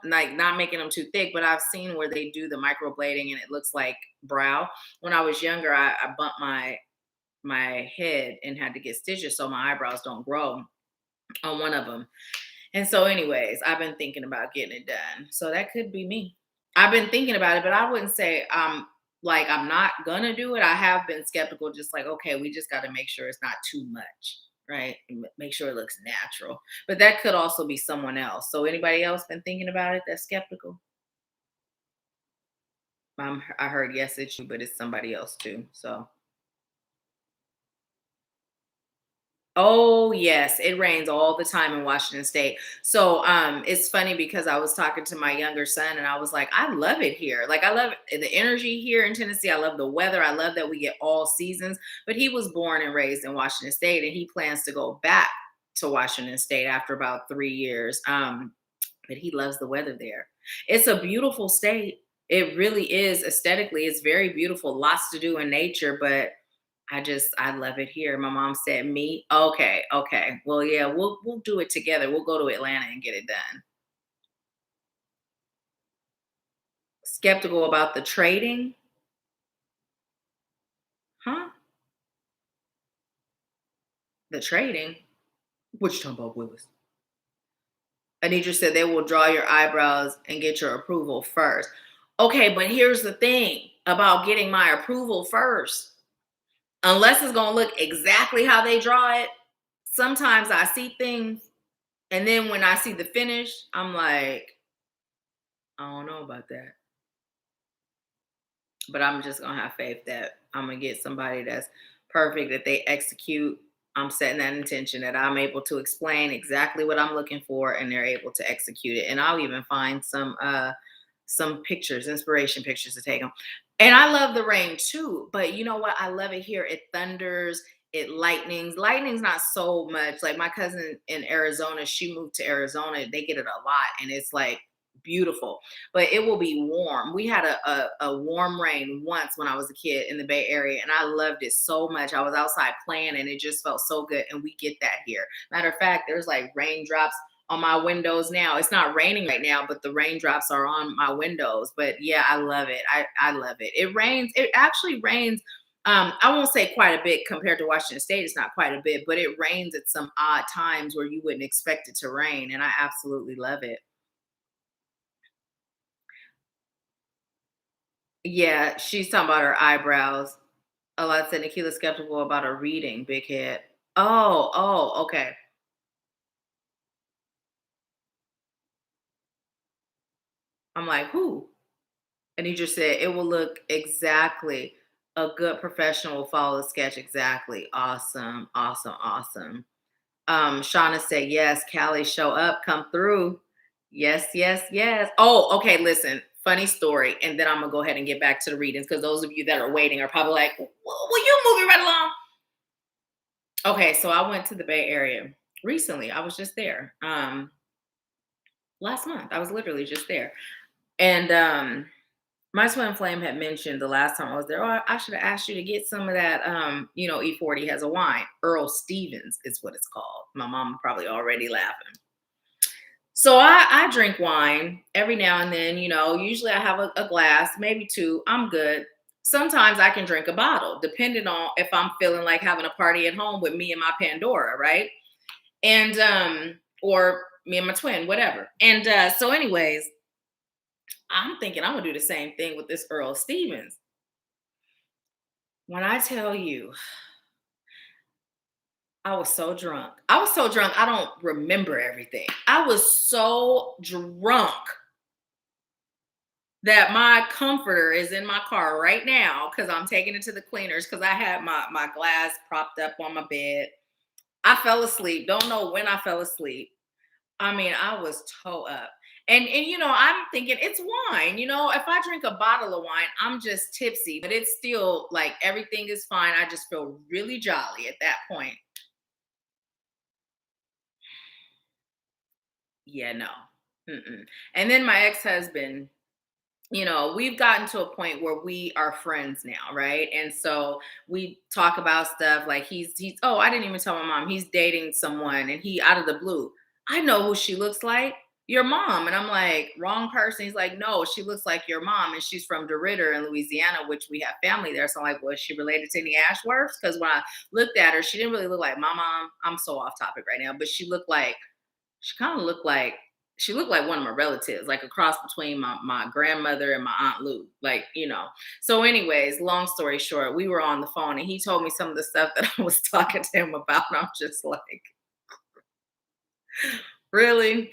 like not making them too thick, but I've seen where they do the microblading and it looks like brow. When I was younger, I bumped my head and had to get stitches so my eyebrows don't grow on one of them. And so, anyways, I've been thinking about getting it done. So that could be me. I've been thinking about it, but I wouldn't say I'm not gonna do it. I have been skeptical, just like, okay, we just gotta make sure it's not too much, right? And make sure it looks natural. But that could also be someone else. So anybody else been thinking about it that's skeptical? I heard yes, it's you, but it's somebody else too. So oh, yes, it rains all the time in Washington State. So, it's funny because I was talking to my younger son and I was like, "I love it here. Like, I love the energy here in Tennessee. I love the weather. I love that we get all seasons." But he was born and raised in Washington State and he plans to go back to Washington State after about 3 years. But he loves the weather there. It's a beautiful state. It really is aesthetically. It's very beautiful. Lots to do in nature, but I love it here. My mom said, "Me, okay, okay. Well, yeah, we'll do it together. We'll go to Atlanta and get it done." Skeptical about the trading, huh? The trading. What you talking about, Willis? Anitra said they will draw your eyebrows and get your approval first. Okay, but here's the thing about getting my approval first. Unless it's gonna look exactly how they draw it, sometimes I see things, and then when I see the finish, I'm like, I don't know about that. But I'm just gonna have faith that I'm gonna get somebody that's perfect, that they execute. I'm setting that intention that I'm able to explain exactly what I'm looking for and they're able to execute it. And I'll even find some pictures, inspiration pictures to take them. And I love the rain too, but you know what? I love it here. It thunders, it lightnings. Lightning's not so much. Like my cousin in Arizona, she moved to Arizona. They get it a lot, and it's like beautiful. But it will be warm. We had a warm rain once when I was a kid in the Bay Area, and I loved it so much. I was outside playing, and it just felt so good. And we get that here. Matter of fact, there's like raindrops on my windows now. It's not raining right now, but the raindrops are on my windows. But yeah, I love it. I love it. It rains. It actually rains. I won't say quite a bit compared to Washington State. It's not quite a bit, but it rains at some odd times where you wouldn't expect it to rain, and I absolutely love it. Yeah, she's talking about her eyebrows. A lot said Nikila's skeptical about her reading, big head. Oh, okay. I'm like, who? And he just said it will look exactly. A good professional will follow the sketch exactly. Awesome, awesome, awesome. Shauna said, yes, Callie, show up, come through. Yes, yes, yes. Oh, okay, listen, funny story. And then I'm gonna go ahead and get back to the readings because those of you that are waiting are probably like, will you move it right along? Okay, so I went to the Bay Area recently. I was just there. Last month. I was literally just there. And my twin flame had mentioned the last time I was there, oh, I should have asked you to get some of that. E40 has a wine. Earl Stevens is what it's called. My mom probably already laughing. So I drink wine every now and then, usually I have a glass, maybe two. I'm good. Sometimes I can drink a bottle, depending on if I'm feeling like having a party at home with me and my Pandora, right? And or me and my twin, whatever. And so, anyways, I'm thinking I'm gonna do the same thing with this Earl Stevens. When I tell you, I was so drunk. I was so drunk, I don't remember everything. I was so drunk that my comforter is in my car right now because I'm taking it to the cleaners because I had my glass propped up on my bed. I fell asleep. Don't know when I fell asleep. I mean, I was toe up. And I'm thinking it's wine. If I drink a bottle of wine, I'm just tipsy, but it's still like everything is fine. I just feel really jolly at that point. Yeah, no. Mm-mm. And then my ex-husband, we've gotten to a point where we are friends now, right? And so we talk about stuff like he's oh, I didn't even tell my mom he's dating someone, and he out of the blue, I know who she looks like. Your mom. And I'm like, wrong person. He's like, no, she looks like your mom, and she's from DeRidder in Louisiana, which we have family there. So I'm like, was she related to any Ashworths? Because when I looked at her, she didn't really look like my mom. I'm so off topic right now, but she kind of looked like she looked like one of my relatives, like a cross between my grandmother and my aunt Lou, So, anyways, long story short, we were on the phone, and he told me some of the stuff that I was talking to him about. And I'm just like, really?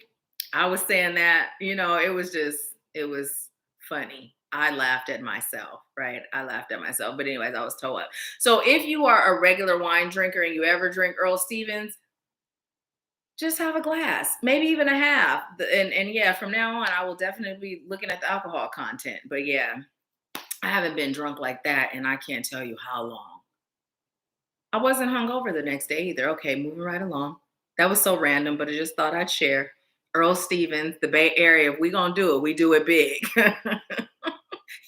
I was saying that, it was funny. I laughed at myself, right? I laughed at myself. But anyways, I was toe up. So if you are a regular wine drinker and you ever drink Earl Stevens, just have a glass, maybe even a half. And yeah, from now on, I will definitely be looking at the alcohol content. But yeah, I haven't been drunk like that, and I can't tell you how long. I wasn't hungover the next day either. Okay, moving right along. That was so random, but I just thought I'd share. Earl Stevens, the Bay Area. If we gonna do it, we do it big.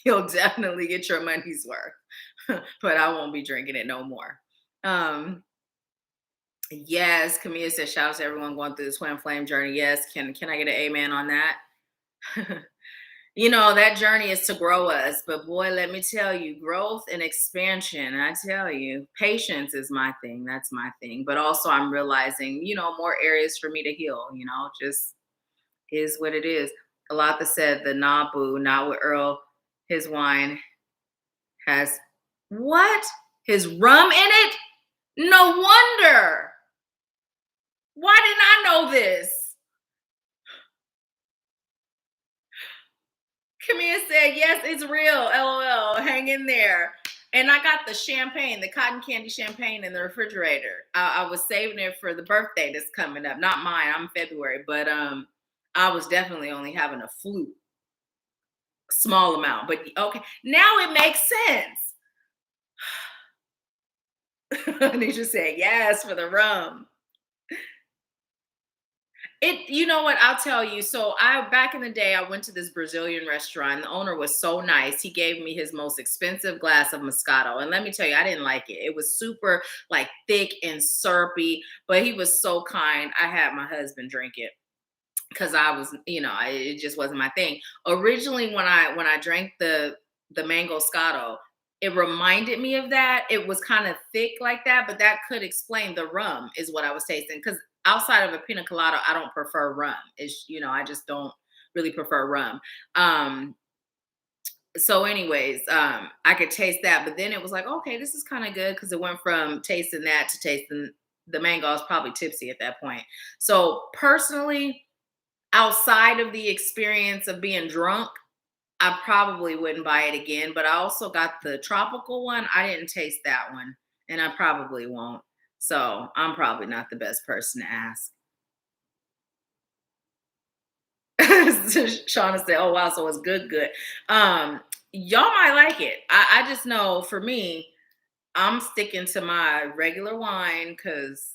You'll definitely get your money's worth. But I won't be drinking it no more. Um, Yes, Camilla says, shout out to everyone going through this twin flame journey. Yes, can I get an amen on that? That journey is to grow us, but boy, let me tell you, growth and expansion. I tell you, patience is my thing. That's my thing. But also, I'm realizing, more areas for me to heal. Just is what it is. Alatha said the Nabu, not with Earl. His wine has what? His rum in it? No wonder. Why didn't I know this? Camille said, yes, it's real. LOL. Hang in there. And I got the champagne, the cotton candy champagne in the refrigerator. I was saving it for the birthday that's coming up. Not mine. I'm February, but I was definitely only having a flute, small amount. But okay, now it makes sense. Anisha said, yes, for the rum. You know what? I'll tell you. So back in the day, I went to this Brazilian restaurant. The owner was so nice. He gave me his most expensive glass of Moscato. And let me tell you, I didn't like it. It was super like thick and syrupy, but he was so kind. I had my husband drink it because I was, it just wasn't my thing. Originally, when I drank the mango scotto, it reminded me of that. It was kind of thick like that, but that could explain the rum is what I was tasting. Because outside of a pina colada, I don't prefer rum. I just don't really prefer rum. So anyways, I could taste that, but then it was like, okay, this is kind of good because it went from tasting that to tasting the mango. I was probably tipsy at that point. So personally, outside of the experience of being drunk, I probably wouldn't buy it again. But I also got the tropical one. I didn't taste that one, and I probably won't. So I'm probably not the best person to ask. Shauna said, "Oh wow, so it's good, good." Y'all might like it. I just know for me, I'm sticking to my regular wine because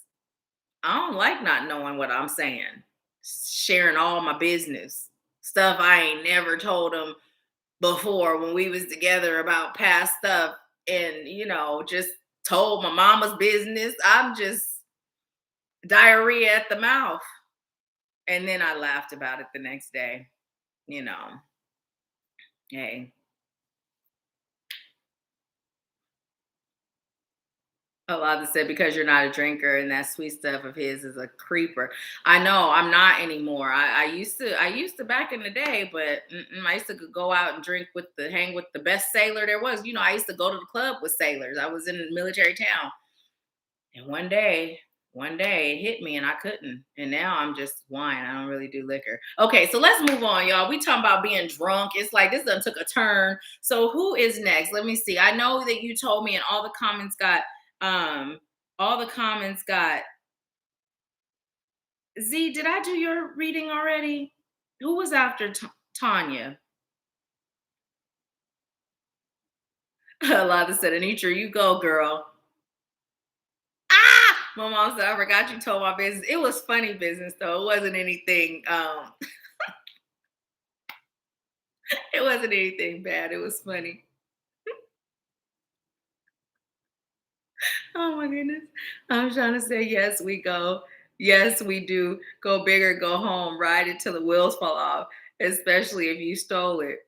I don't like not knowing what I'm saying, sharing all my business, stuff I ain't never told them before when we was together about past stuff, and just told my mama's business. I'm just diarrhea at the mouth. And then I laughed about it the next day. you know hey, a lot of said because you're not a drinker and that sweet stuff of his is a creeper. I know I'm not anymore. I used to back in the day, but I used to go out and drink with the hang with the best sailor there was. I used to go to the club with sailors. I was in a military town, and one day it hit me and I couldn't. And now I'm just wine. I don't really do liquor. Okay, so let's move on, y'all. We talking about being drunk. It's like this done took a turn. So who is next? Let me see. I know that you told me, and all the comments got Z, did I do your reading already? Who was after Tanya? Lada said, Anitra, you go, girl. Ah! My mom said, I forgot you told my business. It was funny business, though. It wasn't anything, it wasn't anything bad. It was funny. Oh my goodness. I'm trying to say, yes, we go. Yes, we do. Go big or go home. Ride it till the wheels fall off, especially if you stole it.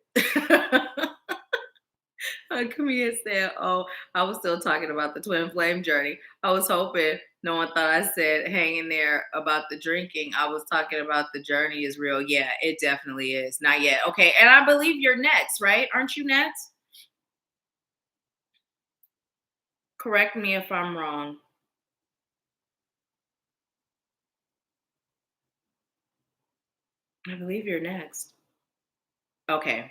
Camille said, oh, I was still talking about the twin flame journey. I was hoping no one thought I said hang in there about the drinking. I was talking about the journey is real. Yeah, it definitely is. Not yet. Okay. And I believe you're next, right? Aren't you next? Correct me if I'm wrong. I believe you're next. Okay.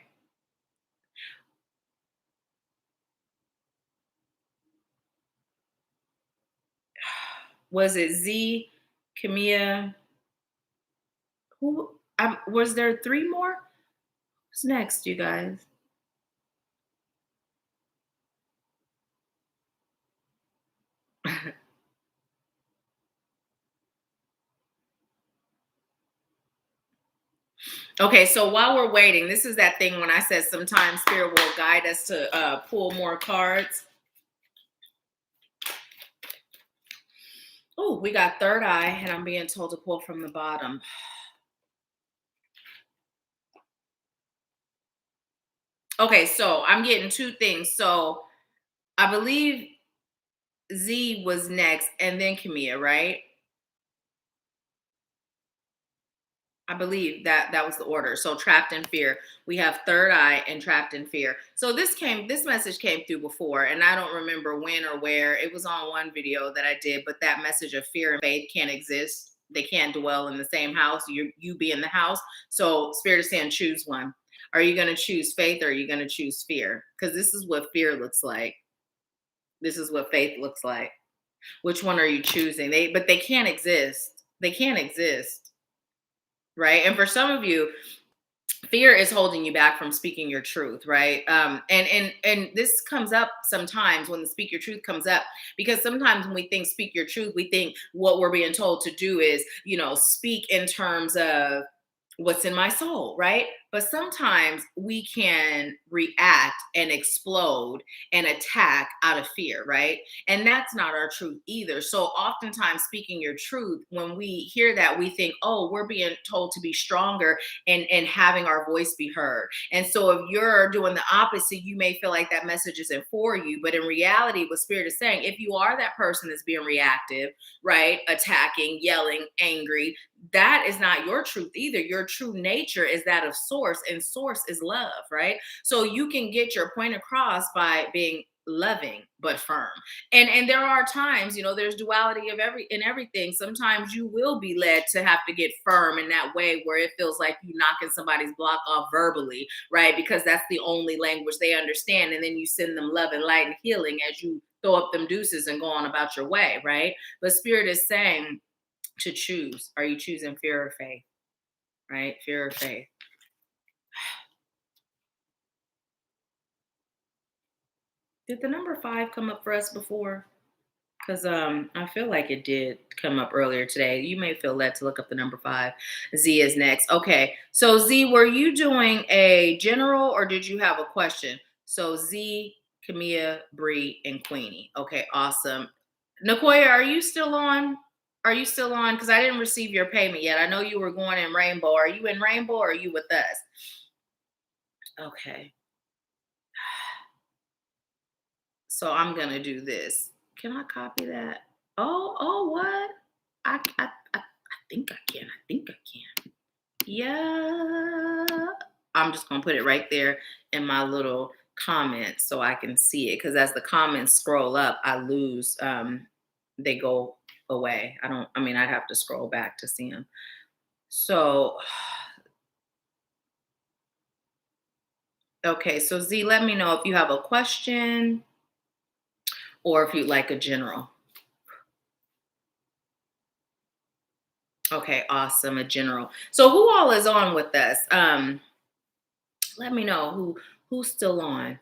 Was it Z, Camilla? Who? Was there three more? Who's next, you guys? Okay, so while we're waiting, this is that thing when I said sometimes spirit will guide us to pull more cards. Oh, we got third eye, and I'm being told to pull from the bottom. Okay, so I'm getting two things. So I believe Z was next, and then Camilla, right? I believe that was the order. So trapped in fear. We have third eye and trapped in fear. So this message came through before, and I don't remember when or where. It was on one video that I did, but that message of fear and faith can't exist. They can't dwell in the same house. You be in the house. So spirit is saying choose one. Are you going to choose faith or are you going to choose fear? Because this is what fear looks like. This is what faith looks like. Which one are you choosing? But they can't exist. They can't exist. Right. And for some of you, fear is holding you back from speaking your truth, right? And this comes up sometimes when the speak your truth comes up, because sometimes when we think speak your truth, we think what we're being told to do is, speak in terms of what's in my soul, right? But sometimes we can react and explode and attack out of fear, right? And that's not our truth either. So oftentimes speaking your truth, when we hear that, we think, oh, we're being told to be stronger and having our voice be heard. And so if you're doing the opposite, you may feel like that message isn't for you. But in reality, what spirit is saying, if you are that person that's being reactive, right, attacking, yelling, angry, that is not your truth either. Your true nature is that of source, and source is love, right? So you can get your point across by being loving but firm. And there are times, there's duality of everything. Sometimes you will be led to have to get firm in that way where it feels like you knocking somebody's block off verbally, right? Because that's the only language they understand. And then you send them love and light and healing as you throw up them deuces and go on about your way, right? But spirit is saying to choose. Are you choosing fear or faith? Right? Fear or faith. Did the number 5 come up for us before? Because I feel like it did come up earlier today. You may feel led to look up the number 5. Z is next. Okay. So Z, were you doing a general or did you have a question? So Z, Camilla, Bree, and Queenie. Okay, awesome. Nicoya, are you still on? Are you still on? Because I didn't receive your payment yet. I know you were going in Rainbow. Are you in Rainbow or are you with us? Okay. So I'm gonna do this. Can I copy that? Oh, what? I think I can. I think I can. Yeah. I'm just gonna put it right there in my little comments so I can see it. Because as the comments scroll up, I lose. They go away. I'd have to scroll back to see them. So, okay. So Z, let me know if you have a question or if you'd like a general. Okay, awesome. A general. So who all is on with us? Let me know who's still on.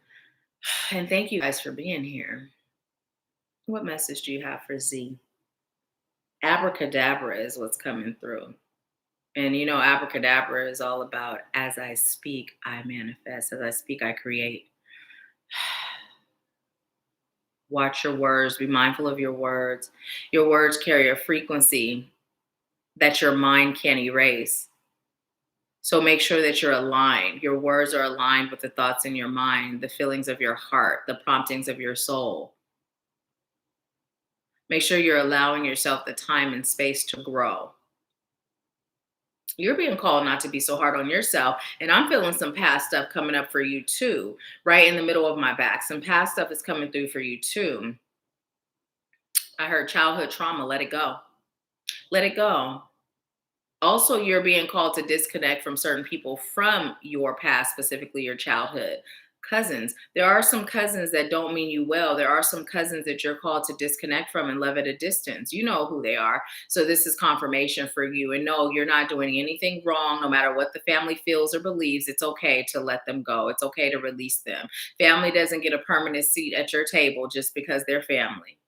And thank you guys for being here. What message do you have for Z? Abracadabra is what's coming through. And you know, abracadabra is all about as I speak, I manifest. As I speak, I create. Watch your words, be mindful of your words. Your words carry a frequency that your mind can't erase. So make sure that you're aligned. Your words are aligned with the thoughts in your mind, the feelings of your heart, the promptings of your soul. Make sure you're allowing yourself the time and space to grow. You're being called not to be so hard on yourself. And I'm feeling some past stuff coming up for you too, right in the middle of my back. Some past stuff is coming through for you too. I heard childhood trauma, let it go. Let it go. Also, you're being called to disconnect from certain people from your past, specifically your childhood cousins. There are some cousins that don't mean you well. There are some cousins that you're called to disconnect from and love at a distance. You know who they are. So this is confirmation for you. And no, you're not doing anything wrong. No matter what the family feels or believes, it's okay to let them go. It's okay to release them. Family doesn't get a permanent seat at your table just because they're family.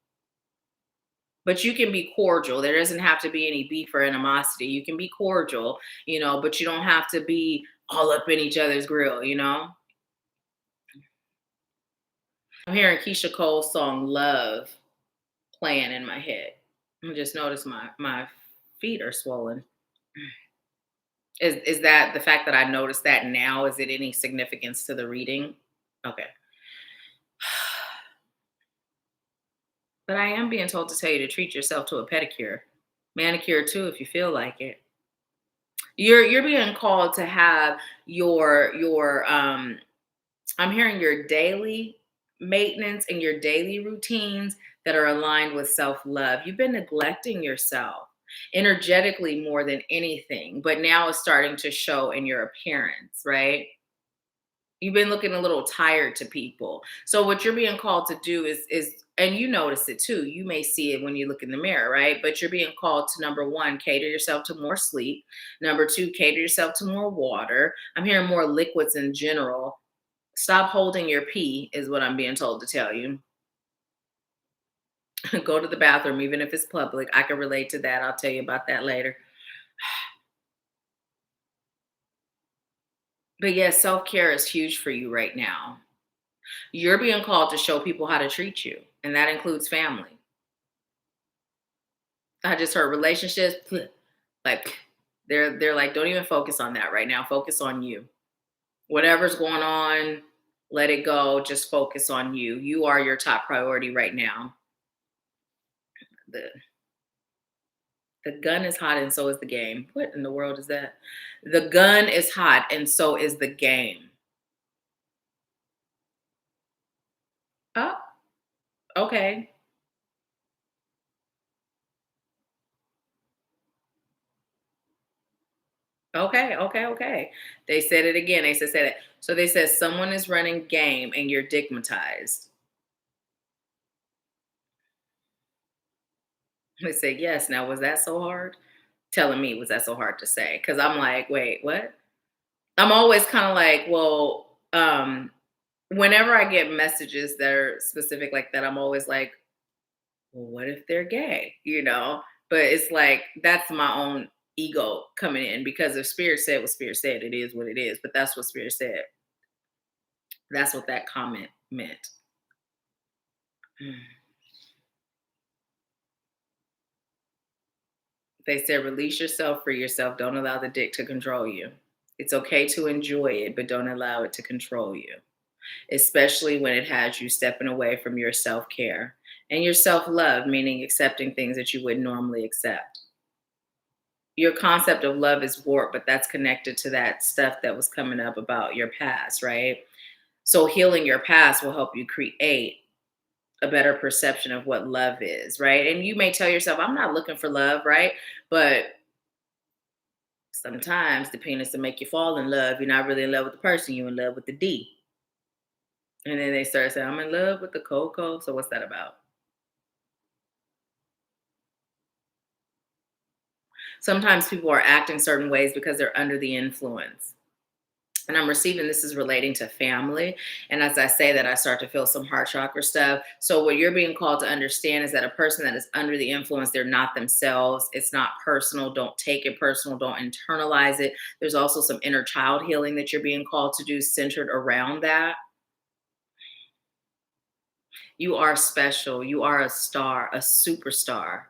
But you can be cordial. There doesn't have to be any beef or animosity. You can be cordial, but you don't have to be all up in each other's grill, I'm hearing Keisha Cole's song Love playing in my head. I just noticed my feet are swollen. Is that the fact that I noticed that now? Is it any significance to the reading? Okay. But I am being told to tell you to treat yourself to a pedicure. Manicure too if you feel like it. You're being called to have your I'm hearing your daily maintenance and your daily routines that are aligned with self-love. You've been neglecting yourself energetically more than anything, but now it's starting to show in your appearance, right? You've been looking a little tired to people. So what you're being called to do is and you notice it too. You may see it when you look in the mirror, right? But you're being called to number one, cater yourself to more sleep. Number two, cater yourself to more water. I'm hearing more liquids in general. Stop holding your pee is what I'm being told to tell you. Go to the bathroom, even if it's public. I can relate to that. I'll tell you about that later. But yes, self-care is huge for you right now. You're being called to show people how to treat you, and that includes family. I just heard relationships, like they're like, don't even focus on that right now. Focus on you. Whatever's going on, let it go. Just focus on you. You are your top priority right now. The the gun is hot and so is the game. What in the world is that? The gun is hot and so is the game. Oh, okay. Okay, okay, okay. They said it again. They said it. So they said someone is running game and you're digmatized. They said yes. Now was that so hard? Telling me was that so hard to say? Because I'm like, wait, what? I'm always kind of like, well, whenever I get messages that are specific like that, I'm always like, well, what if they're gay? But it's like that's my own ego coming in because if Spirit said what Spirit said, it is what it is. But that's what Spirit said. That's what that comment meant. Mm. They said, release yourself, free yourself. Don't allow the dick to control you. It's okay to enjoy it, but don't allow it to control you, especially when it has you stepping away from your self care and your self love, meaning accepting things that you wouldn't normally accept. Your concept of love is warped, but that's connected to that stuff that was coming up about your past, right? So healing your past will help you create a better perception of what love is, right? And you may tell yourself, I'm not looking for love, right? But sometimes the penis will make you fall in love. You're not really in love with the person, you're in love with the D. And then they start saying, I'm in love with the cocoa. So what's that about? Sometimes people are acting certain ways because they're under the influence. And I'm receiving this is relating to family. And as I say that, I start to feel some heart chakra stuff. So, what you're being called to understand is that a person that is under the influence, they're not themselves. It's not personal. Don't take it personal. Don't internalize it. There's also some inner child healing that you're being called to do centered around that. You are special. You are a star, a superstar.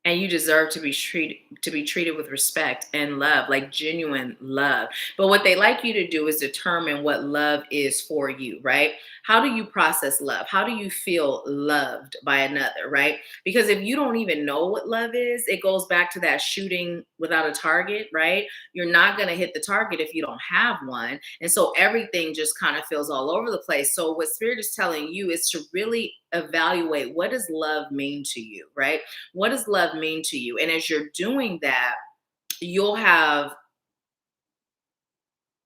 And you deserve to be treated with respect and love, like genuine love. But what they like you to do is determine what love is for you, right? How do you process love? How do you feel loved by another, right? Because if you don't even know what love is, it goes back to that shooting without a target, right? You're not going to hit the target if you don't have one. And so everything just kind of feels all over the place. So what spirit is telling you is to really evaluate, what does love mean to you, right? What does love mean to you? And as you're doing that, you'll have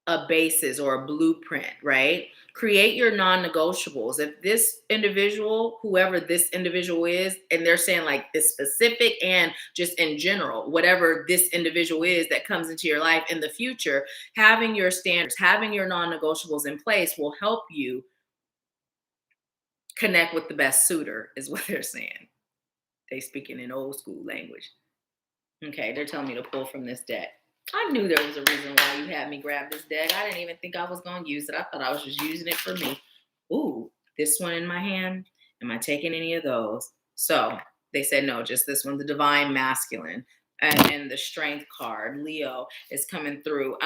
a basis or a blueprint, right? Create your non-negotiables. If this individual, whoever this individual is, and they're saying like this specific and just in general, whatever this individual is that comes into your life in the future, having your standards, having your non-negotiables in place will help you connect with the best suitor, is what they're saying. They speaking in old school language. Okay, they're telling me to pull from this deck. I knew there was a reason why you had me grab this deck. I didn't even think I was going to use it. I thought I was just using it for me. Ooh, this one in my hand. Am I taking any of those? So they said no, just this one, the divine masculine. And the strength card, Leo, is coming through.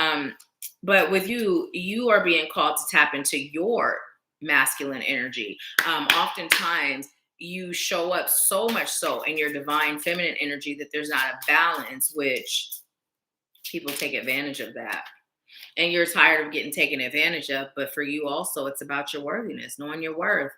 But with you, you are being called to tap into your masculine energy. Oftentimes, you show up so much so in your divine feminine energy that there's not a balance, which people take advantage of that. And you're tired of getting taken advantage of. But for you also, it's about your worthiness, knowing your worth.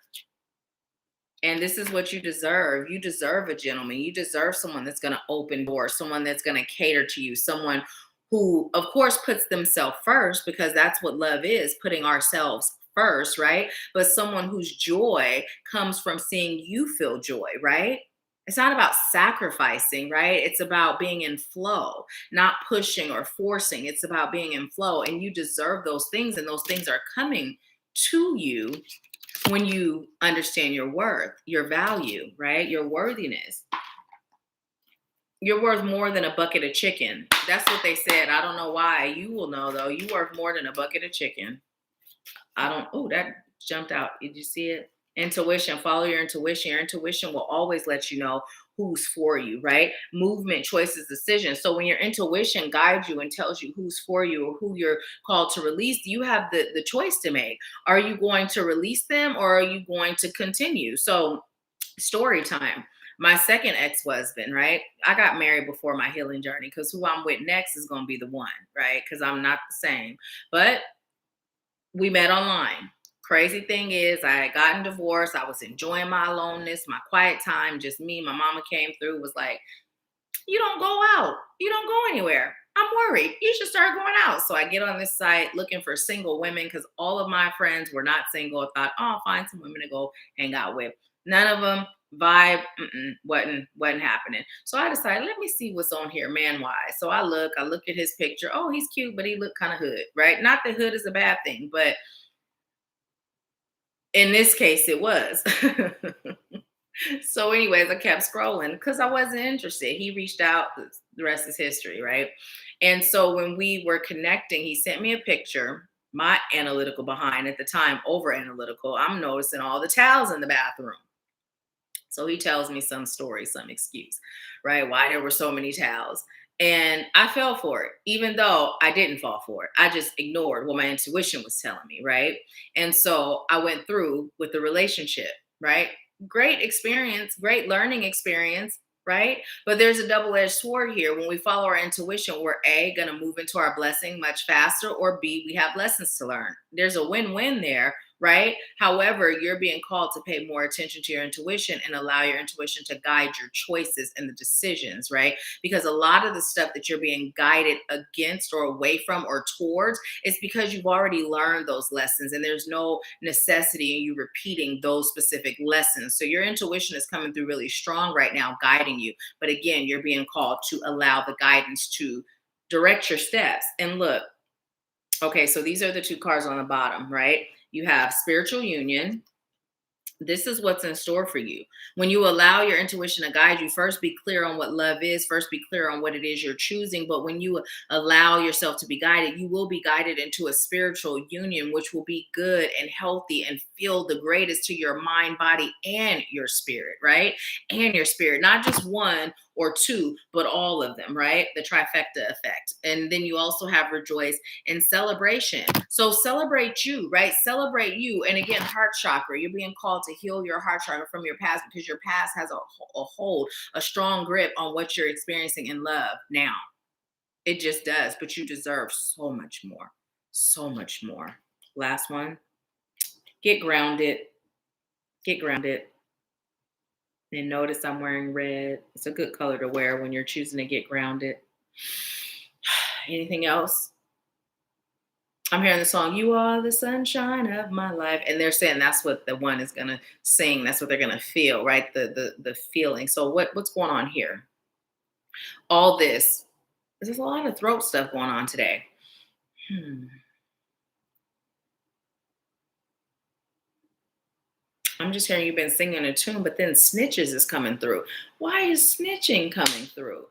And this is what you deserve. You deserve a gentleman. You deserve someone that's going to open doors, someone that's going to cater to you, someone who, of course, puts themselves first, because that's what love is, putting ourselves first, right? But someone whose joy comes from seeing you feel joy, right? It's not about sacrificing, right? It's about being in flow, not pushing or forcing. It's about being in flow. And you deserve those things, and those things are coming to you when you understand your worth, your value, right? Your worthiness. You're worth more than a bucket of chicken. That's what they said. I don't know why. You will know though. You worth more than a bucket of chicken. Oh, that jumped out. Did you see it? Intuition, follow your intuition. Your intuition will always let you know who's for you, right? Movement, choices, decisions. So when your intuition guides you and tells you who's for you or who you're called to release, you have the choice to make. Are you going to release them, or are you going to continue? So story time. My second ex-husband, right? I got married before my healing journey, because who I'm with next is going to be the one, right? Because I'm not the same. But we met online. Crazy thing is, I had gotten divorced. I was enjoying my aloneness, my quiet time, just me. My mama came through, was like, you don't go out. You don't go anywhere. I'm worried. You should start going out. So I get on this site looking for single women, because all of my friends were not single. I thought, oh, I'll find some women to go hang out with. None of them vibe, wasn't happening. So I decided, let me see what's on here man-wise. So I look at his picture. Oh, he's cute, but he looked kind of hood, right? Not that hood is a bad thing, but in this case it was. So anyways, I kept scrolling because I wasn't interested. He reached out, the rest is history, right? And so when we were connecting, he sent me a picture. My analytical behind at the time, over analytical, I'm noticing all the towels in the bathroom. So he tells me some story, some excuse, right? Why there were so many towels. And I fell for it, even though I didn't fall for it. I just ignored what my intuition was telling me, right? And so I went through with the relationship, right? Great experience, great learning experience, right? But there's a double-edged sword here. When we follow our intuition, we're A, going to move into our blessing much faster, or B, we have lessons to learn. There's a win-win there, right? However, you're being called to pay more attention to your intuition and allow your intuition to guide your choices and the decisions, right? Because a lot of the stuff that you're being guided against or away from or towards is because you've already learned those lessons and there's no necessity in you repeating those specific lessons. So your intuition is coming through really strong right now, guiding you. But again, you're being called to allow the guidance to direct your steps. And look, okay, so these are the two cards on the bottom, right? You have spiritual union. This is what's in store for you. When you allow your intuition to guide you, first be clear on what love is, first be clear on what it is you're choosing. But when you allow yourself to be guided, you will be guided into a spiritual union, which will be good and healthy and feel the greatest to your mind, body, and your spirit, right? And your spirit, not just one or two, but all of them, right? The trifecta effect. And then you also have rejoice and celebration. So celebrate you, right? Celebrate you. And again, heart chakra, you're being called to heal your heart chakra from your past because your past has a hold, a strong grip on what you're experiencing in love now. It just does, but you deserve so much more, so much more. Last one, get grounded, get grounded. And notice I'm wearing red. It's a good color to wear when you're choosing to get grounded. Anything else? I'm hearing the song, "You Are the Sunshine of My Life." And they're saying that's what the one is gonna sing. That's what they're gonna feel, right? The feeling. So what's going on here? All this. There's a lot of throat stuff going on today. I'm just hearing you've been singing a tune, but then snitches is coming through. Why is snitching coming through?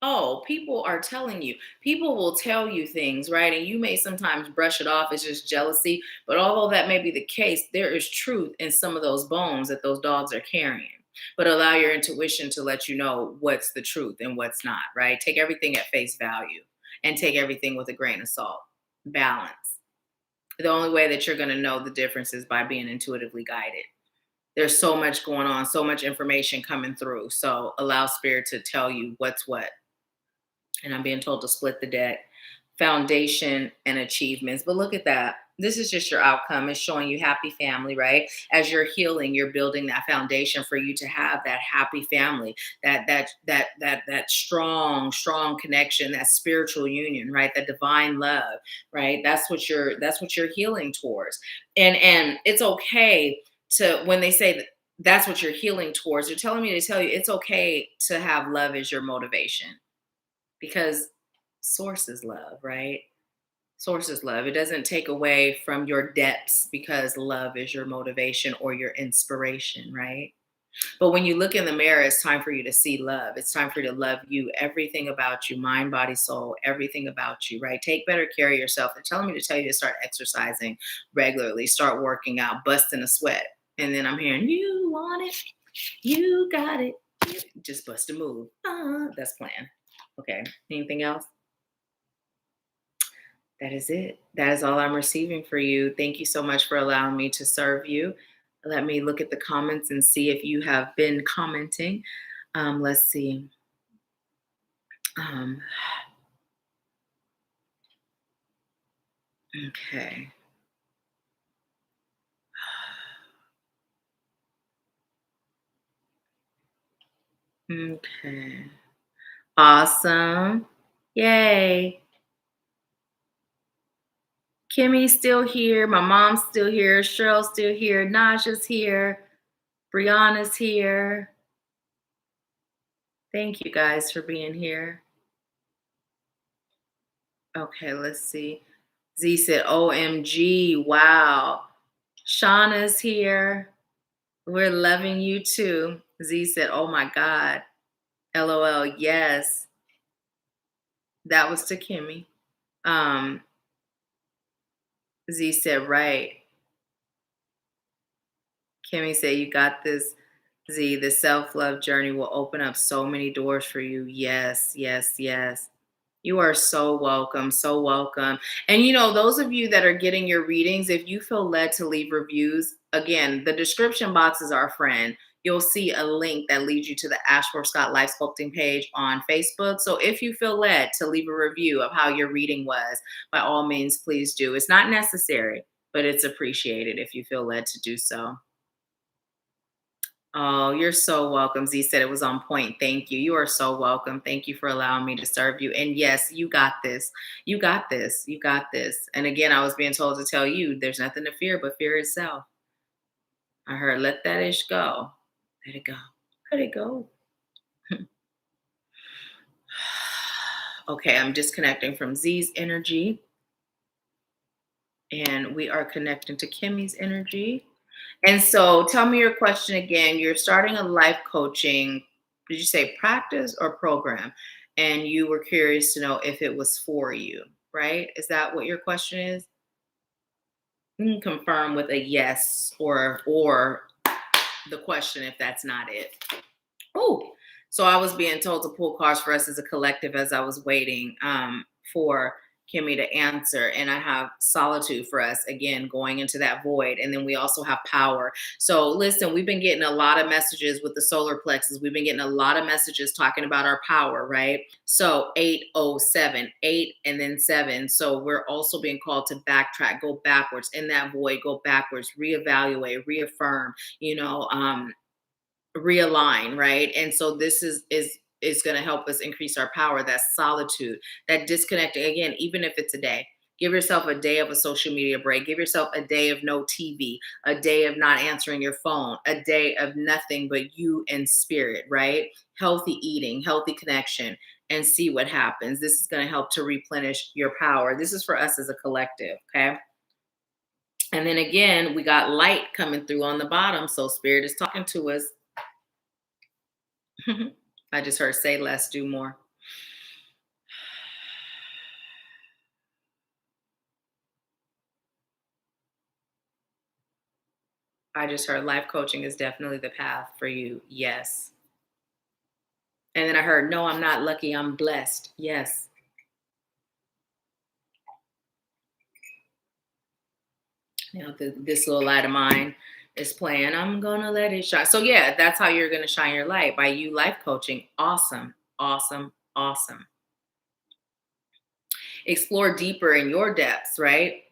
Oh, people are telling you. People will tell you things, right? And you may sometimes brush it off as just jealousy. But although that may be the case, there is truth in some of those bones that those dogs are carrying. But allow your intuition to let you know what's the truth and what's not, right? Take everything at face value and take everything with a grain of salt. Balance. The only way that you're going to know the difference is by being intuitively guided. There's so much going on, so much information coming through. So allow spirit to tell you what's what. And I'm being told to split the deck, foundation and achievements. But look at that. This is just your outcome. It's showing you happy family, right? As you're healing, you're building that foundation for you to have that happy family, that strong connection, that spiritual union, right? That divine love, right? That's what you're healing towards. And it's okay to, when they say that that's what you're healing towards, they're telling me to tell you it's okay to have love as your motivation, because source is love, right? Source is love. It doesn't take away from your depths because love is your motivation or your inspiration, right? But when you look in the mirror, it's time for you to see love. It's time for you to love you, everything about you, mind, body, soul, everything about you, right? Take better care of yourself. They're telling me to tell you to start exercising regularly, start working out, busting a sweat. And then I'm hearing, you want it, you got it. Just bust a move. That's plan. Okay. Anything else? That is it. That is all I'm receiving for you. Thank you so much for allowing me to serve you. Let me look at the comments and see if you have been commenting. Let's see. Um, okay. Okay. Awesome. Yay. Kimmy's still here. My mom's still here. Cheryl's still here. Naja's here. Brianna's here. Thank you guys for being here. Okay, let's see. Z said, OMG, wow. Shauna's here. We're loving you too. Z said, oh my God. LOL, yes. That was to Kimmy. Z said, right. Kimmy said, you got this. Z, the self-love journey will open up so many doors for you. Yes, yes, yes. You are so welcome, so welcome. And those of you that are getting your readings, if you feel led to leave reviews, again, the description box is our friend. You'll see a link that leads you to the AshworthScott Life Sculpting page on Facebook. So if you feel led to leave a review of how your reading was, by all means, please do. It's not necessary, but it's appreciated if you feel led to do so. Oh, you're so welcome. Z said it was on point. Thank you. You are so welcome. Thank you for allowing me to serve you. And yes, you got this. You got this. You got this. And again, I was being told to tell you there's nothing to fear but fear itself. I heard, let that ish go. Let it go. Let it go. Okay, I'm disconnecting from Z's energy. And we are connecting to Kimmy's energy. And so tell me your question again. You're starting a life coaching, did you say practice or program? And you were curious to know if it was for you, right? Is that what your question is? You can confirm with a yes or the question if that's not it. Oh, so I was being told to pull cards for us as a collective as I was waiting for Kimmy to answer. And I have solitude for us, again, going into that void. And then we also have power. So listen, we've been getting a lot of messages with the solar plexus. We've been getting a lot of messages talking about our power, right? So 807, 8 and then 7. So we're also being called to backtrack, go backwards in that void, go backwards, reevaluate, reaffirm, realign, right? And so this is going to help us increase our power. That solitude, that disconnecting, again, even if it's a day. Give yourself a day of a social media break. Give yourself a day of no TV, a day of not answering your phone, a day of nothing but you and spirit, right? Healthy eating, healthy connection, and see what happens. This is going to help to replenish your power. This is for us as a collective, okay? And then again, we got light coming through on the bottom. So spirit is talking to us. I just heard say less, do more. I just heard life coaching is definitely the path for you. Yes. And then I heard, no, I'm not lucky. I'm blessed. Yes. This little light of mine is playing. I'm going to let it shine. So yeah, that's how you're going to shine your light, by you life coaching. Awesome. Awesome. Awesome. Explore deeper in your depths, right?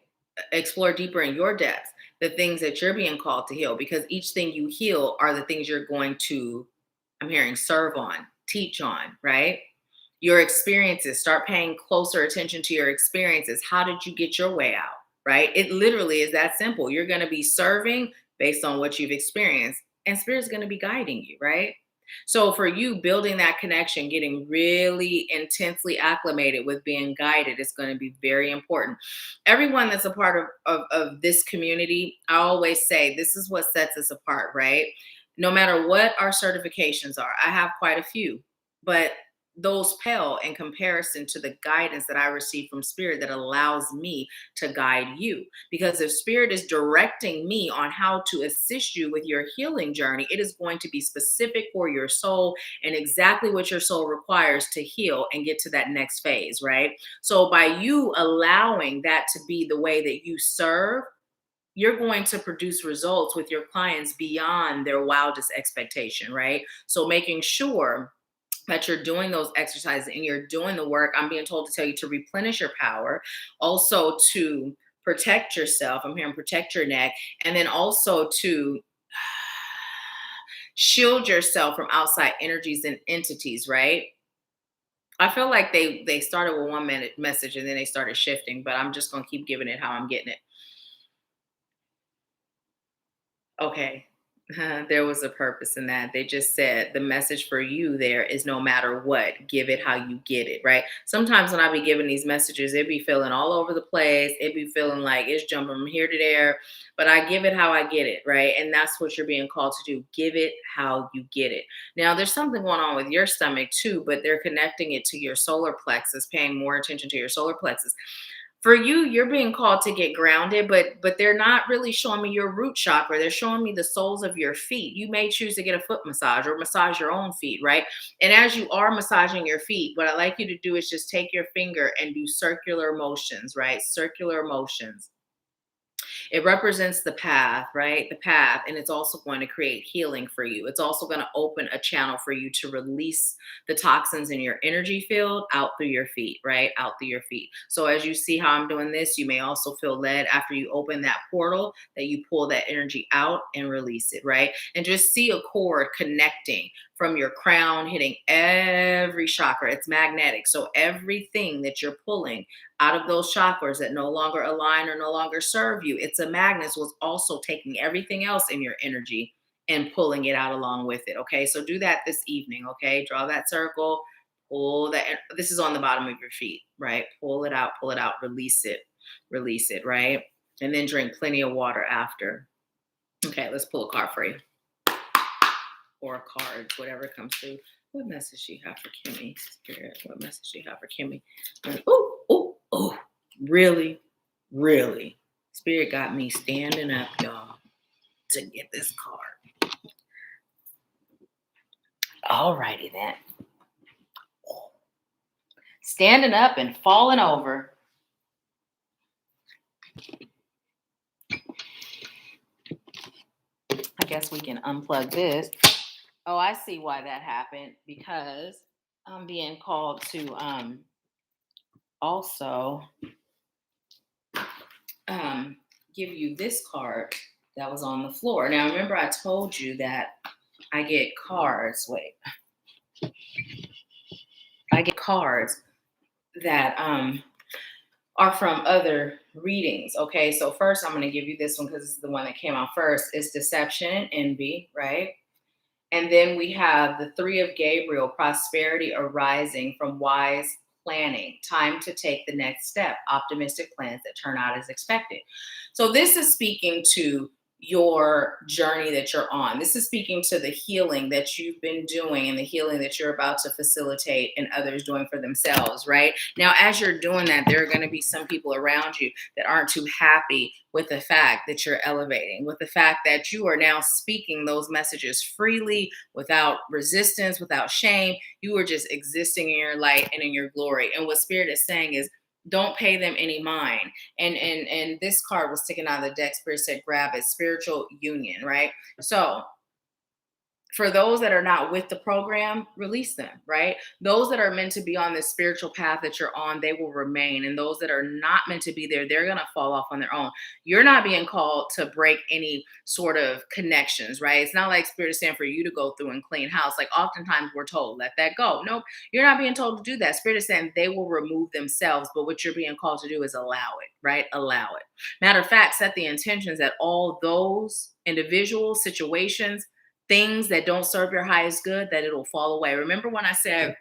Explore deeper in your depths, the things that you're being called to heal, because each thing you heal are the things you're going to, I'm hearing, serve on, teach on, right? Your experiences, start paying closer attention to your experiences. How did you get your way out, right? It literally is that simple. You're going to be serving based on what you've experienced, and spirit's going to be guiding you, right? So for you, building that connection, getting really intensely acclimated with being guided is going to be very important. Everyone that's a part of this community, I always say this is what sets us apart, right? No matter what our certifications are, I have quite a few, but those pale in comparison to the guidance that I receive from spirit that allows me to guide you. Because if spirit is directing me on how to assist you with your healing journey, it is going to be specific for your soul and exactly what your soul requires to heal and get to that next phase, right? So by you allowing that to be the way that you serve, you're going to produce results with your clients beyond their wildest expectation, right? So making sure that you're doing those exercises and you're doing the work. I'm being told to tell you to replenish your power, also to protect yourself. I'm hearing protect your neck, and then also to shield yourself from outside energies and entities, right? I feel like they started with 1 minute message and then they started shifting, but I'm just gonna keep giving it how I'm getting it. Okay. There was a purpose in that. They just said the message for you there is no matter what, give it how you get it, right? Sometimes when I be giving these messages, it be feeling all over the place. It be feeling like it's jumping from here to there, but I give it how I get it, right? And that's what you're being called to do. Give it how you get it. Now, there's something going on with your stomach too, but they're connecting it to your solar plexus, paying more attention to your solar plexus. For you, you're being called to get grounded, but they're not really showing me your root chakra. They're showing me the soles of your feet. You may choose to get a foot massage or massage your own feet, right? And as you are massaging your feet, what I like you to do is just take your finger and do circular motions, right? Circular motions. It represents the path, right? The path. And it's also going to create healing for you. It's also going to open a channel for you to release the toxins in your energy field out through your feet, right? Out through your feet. So as you see how I'm doing this, you may also feel led after you open that portal that you pull that energy out and release it, right? And just see a cord connecting from your crown, hitting every chakra. It's magnetic. So everything that you're pulling out of those chakras that no longer align or no longer serve you, it's a magnet. So it's also taking everything else in your energy and pulling it out along with it. Okay. So do that this evening. Okay. Draw that circle, pull that. This is on the bottom of your feet, right? Pull it out, release it, right? And then drink plenty of water after. Okay. Let's pull a card for you. Or cards, whatever comes through. What message do you have for Kimmy? Spirit, what message do you have for Kimmy? Oh, really, really. Spirit got me standing up, y'all, to get this card. Alrighty then. Standing up and falling over. I guess we can unplug this. Oh, I see why that happened, because I'm being called to also give you this card that was on the floor. Now, remember I told you that I get cards. Wait. I get cards that are from other readings. Okay, so first I'm going to give you this one because this is the one that came out first. It's deception and envy, right? And then we have the Three of Gabriel, prosperity arising from wise planning, time to take the next step, optimistic plans that turn out as expected. So this is speaking to your journey that you're on. This is speaking to the healing that you've been doing and the healing that you're about to facilitate and others doing for themselves, right? Now, as you're doing that, there are going to be some people around you that aren't too happy with the fact that you're elevating, with the fact that you are now speaking those messages freely, without resistance, without shame. You are just existing in your light and in your glory. And what Spirit is saying is, don't pay them any mind. And this card was sticking out of the deck. Spirit said, grab it. Spiritual union, right? So for those that are not with the program, release them, right? Those that are meant to be on this spiritual path that you're on, they will remain. And those that are not meant to be there, they're going to fall off on their own. You're not being called to break any sort of connections, right? It's not like Spirit is saying for you to go through and clean house. Like oftentimes we're told, let that go. Nope, you're not being told to do that. Spirit is saying they will remove themselves, but what you're being called to do is allow it, right? Allow it. Matter of fact, set the intentions that all those individual situations, things that don't serve your highest good, that it'll fall away. Remember when I said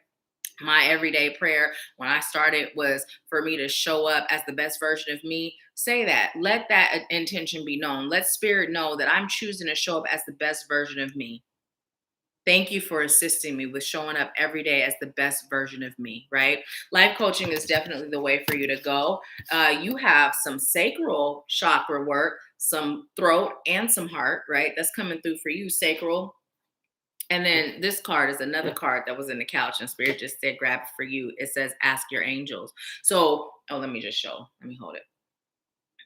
my everyday prayer when I started was for me to show up as the best version of me? Say that. Let that intention be known. Let Spirit know that I'm choosing to show up as the best version of me. Thank you for assisting me with showing up every day as the best version of me, right? Life coaching is definitely the way for you to go. You have some sacral chakra work, some throat, and some heart, right? That's coming through for you, sacral. And then this card is another card that was in the couch, and Spirit just said, grab it for you. It says, ask your angels. So, let me just show. Let me hold it.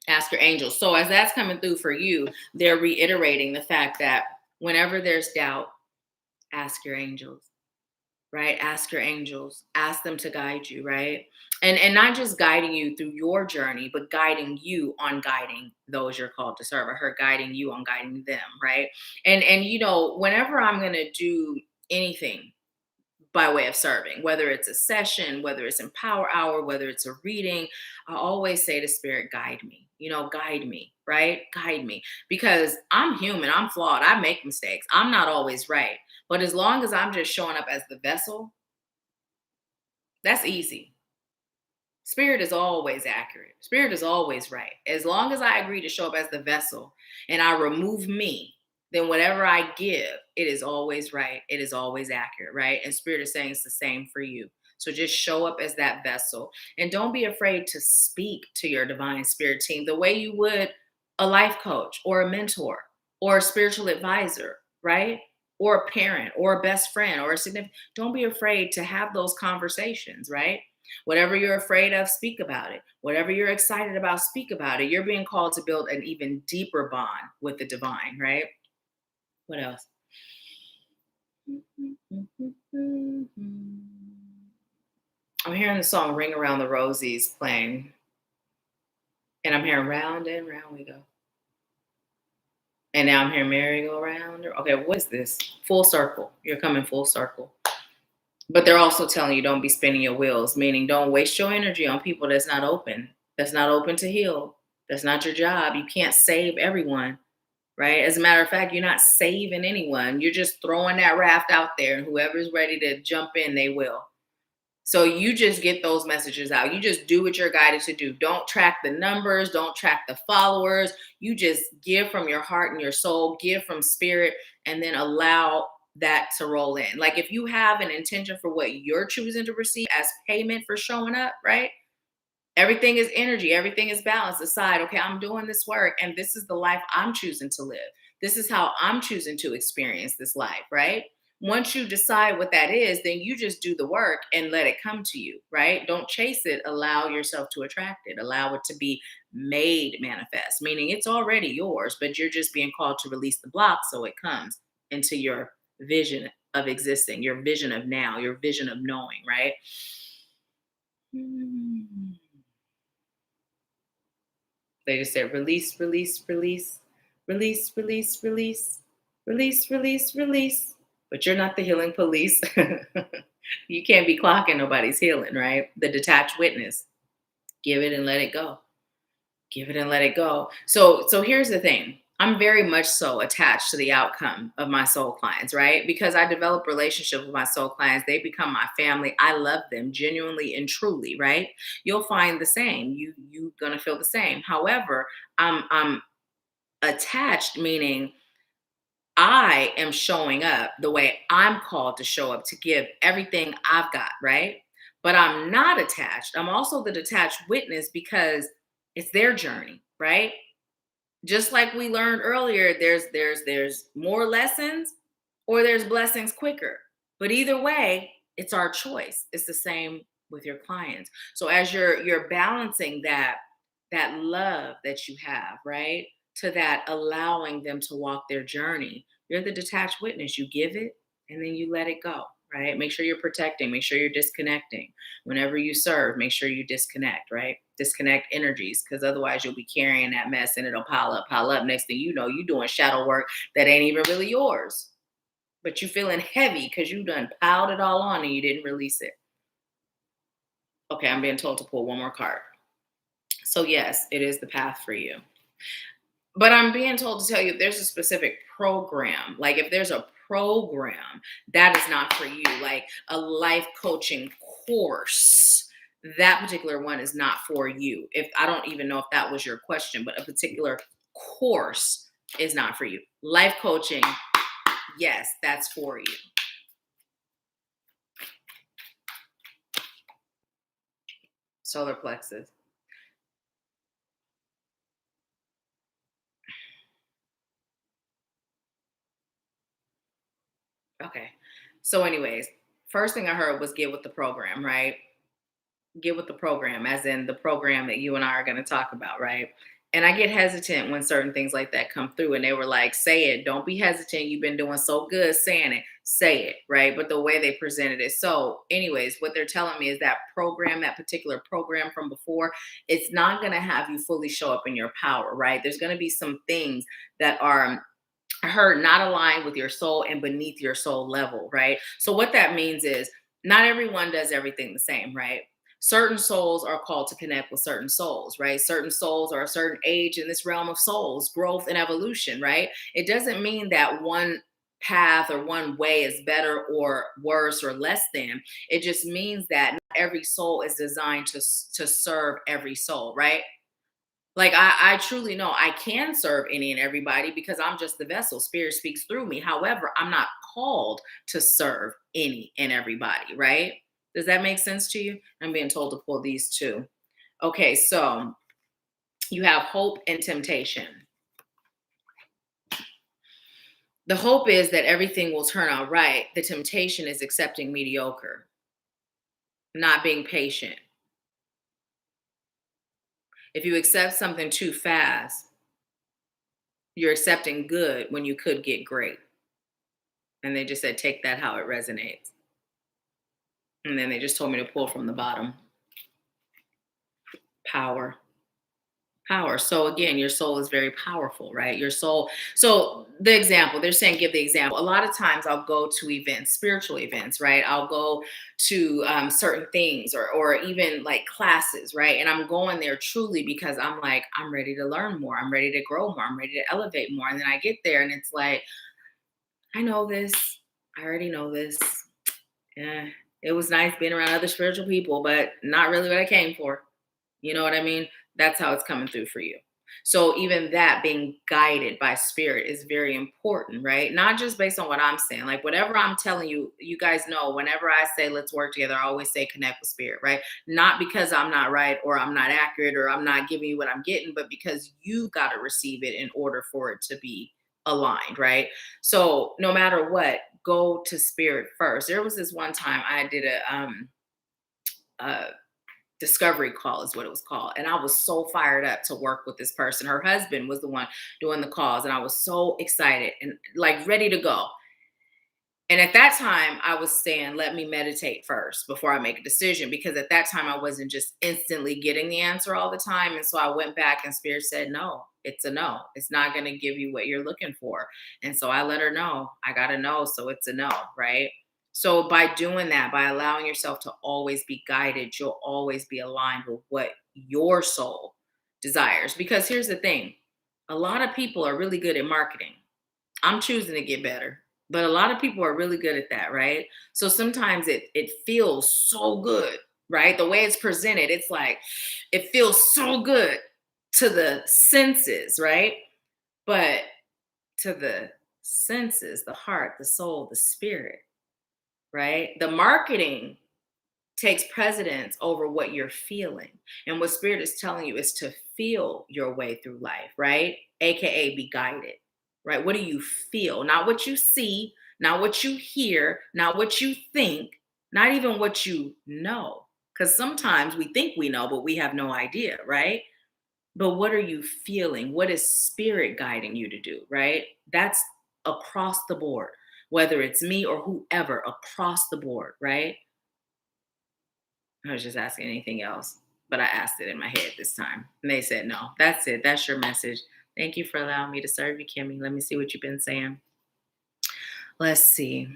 Ask your angels. So as that's coming through for you, they're reiterating the fact that whenever there's doubt, ask your angels, right? Ask your angels, ask them to guide you, right? And not just guiding you through your journey, but guiding you on guiding those you're called to serve, or her guiding you on guiding them, right? And whenever I'm going to do anything by way of serving, whether it's a session, whether it's Empower Hour, whether it's a reading, I always say to Spirit, guide me, guide me, right? Guide me, because I'm human, I'm flawed, I make mistakes, I'm not always right. But as long as I'm just showing up as the vessel, that's easy. Spirit is always accurate. Spirit is always right. As long as I agree to show up as the vessel and I remove me, then whatever I give, it is always right. It is always accurate, right? And Spirit is saying it's the same for you. So just show up as that vessel, and don't be afraid to speak to your divine spirit team the way you would a life coach or a mentor or a spiritual advisor, right? Or a parent or a best friend or a significant. Don't be afraid to have those conversations, right? Whatever you're afraid of, speak about it. Whatever you're excited about, speak about it. You're being called to build an even deeper bond with the divine, right? What else? I'm hearing the song Ring Around the Rosies playing. And I'm hearing round and round we go. And now I'm hearing merry-go-round. Okay, what is this? Full circle. You're coming full circle. But they're also telling you don't be spinning your wheels, meaning don't waste your energy on people that's not open to heal. That's not your job. You can't save everyone, right? As a matter of fact, you're not saving anyone. You're just throwing that raft out there, and whoever's ready to jump in, they will. So you just get those messages out. You just do what you're guided to do. Don't track the numbers. Don't track the followers. You just give from your heart and your soul, give from spirit, and then allow that to roll in. Like if you have an intention for what you're choosing to receive as payment for showing up, right? Everything is energy. Everything is balance. Decide, okay, I'm doing this work and this is the life I'm choosing to live. This is how I'm choosing to experience this life, right? Once you decide what that is, then you just do the work and let it come to you, right? Don't chase it. Allow yourself to attract it. Allow it to be made manifest, meaning it's already yours, but you're just being called to release the block so it comes into your vision of existing, your vision of now, your vision of knowing, right? They just said release, release, release, release, release, release, release, release, release. But you're not the healing police. You can't be clocking nobody's healing, right? The detached witness. Give it and let it go. Give it and let it go. So here's the thing. I'm very much so attached to the outcome of my soul clients, right? Because I develop relationship with my soul clients. They become my family. I love them genuinely and truly, right? You'll find the same. You gonna feel the same. However, I'm attached, meaning I am showing up the way I'm called to show up to give everything I've got, right? But I'm not attached. I'm also the detached witness because it's their journey, right? Just like we learned earlier, there's more lessons or there's blessings quicker. But either way, it's our choice. It's the same with your clients. So as you're balancing that love that you have, right? To that allowing them to walk their journey. You're the detached witness. You give it and then you let it go, right? Make sure you're protecting, make sure you're disconnecting. Whenever you serve, make sure you disconnect, right? Disconnect energies because otherwise you'll be carrying that mess and it'll pile up, pile up. Next thing you know, you're doing shadow work that ain't even really yours. But you feeling heavy because you done piled it all on and you didn't release it. Okay, I'm being told to pull one more card. So yes, it is the path for you. But I'm being told to tell you if there's a specific program, like if there's a program that is not for you, like a life coaching course, that particular one is not for you. If I don't even know if that was your question, but a particular course is not for you. Life coaching, yes, that's for you. Solar plexus. Okay. So, anyways, first thing I heard was get with the program, right? Get with the program, as in the program that you and I are going to talk about, right? And I get hesitant when certain things like that come through, and they were like, say it. Don't be hesitant. You've been doing so good saying it. Say it, right? But the way they presented it. So, anyways, what they're telling me is that program, that particular program from before, it's not going to have you fully show up in your power, right? There's going to be some things that are I heard not aligned with your soul and beneath your soul level, right? So what that means is not everyone does everything the same, right? Certain souls are called to connect with certain souls, right? Certain souls are a certain age in this realm of souls, growth and evolution, right? It doesn't mean that one path or one way is better or worse or less than. It just means that not every soul is designed to serve every soul, right? Like I truly know I can serve any and everybody because I'm just the vessel. Spirit speaks through me. However, I'm not called to serve any and everybody, right? Does that make sense to you? I'm being told to pull these two. Okay, so you have hope and temptation. The hope is that everything will turn out right. The temptation is accepting mediocre. not being patient. If you accept something too fast, you're accepting good when you could get great. And they just said, take that how it resonates. And then they just told me to pull from the bottom. Power. Power. So again, your soul is very powerful, right? Your soul. So the example, they're saying, give the example. A lot of times I'll go to events, spiritual events, right? I'll go to certain things or even like classes, right? And I'm going there truly because I'm like, I'm ready to learn more. I'm ready to grow more. I'm ready to elevate more. And then I get there and it's like, I know this. I already know this. Yeah, it was nice being around other spiritual people, but not really what I came for. You know what I mean? That's how it's coming through for you. So even that being guided by spirit is very important, right? Not just based on what I'm saying. Like whatever I'm telling you, you guys know whenever I say let's work together, I always say connect with spirit, right? Not because I'm not right or I'm not accurate or I'm not giving you what I'm getting, but because you got to receive it in order for it to be aligned, right? So no matter what, go to spirit first. There was this one time I did a discovery call is what it was called. And I was so fired up to work with this person. Her husband was the one doing the calls. And I was so excited and like ready to go. And at that time, I was saying, let me meditate first before I make a decision. Because at that time, I wasn't just instantly getting the answer all the time. And so I went back and Spirit said, no, it's a no. It's not going to give you what you're looking for. And so I let her know, I got to know. So it's a no, right? So by doing that, by allowing yourself to always be guided, you'll always be aligned with what your soul desires. Because here's the thing, a lot of people are really good at marketing. I'm choosing to get better. But a lot of people are really good at that, right? So sometimes it feels so good, right? The way it's presented, it's like it feels so good to the senses, right? But to the senses, the heart, the soul, the spirit, right? The marketing takes precedence over what you're feeling. And what spirit is telling you is to feel your way through life, right? AKA be guided, right? What do you feel? Not what you see, not what you hear, not what you think, not even what you know. Because sometimes we think we know, but we have no idea, right? But what are you feeling? What is spirit guiding you to do, right? That's across the board, whether it's me or whoever, across the board, right? I was just asking anything else, but I asked it in my head this time. And they said, no, that's it. That's your message. Thank you for allowing me to serve you, Kimmy. Let me see what you've been saying. Let's see.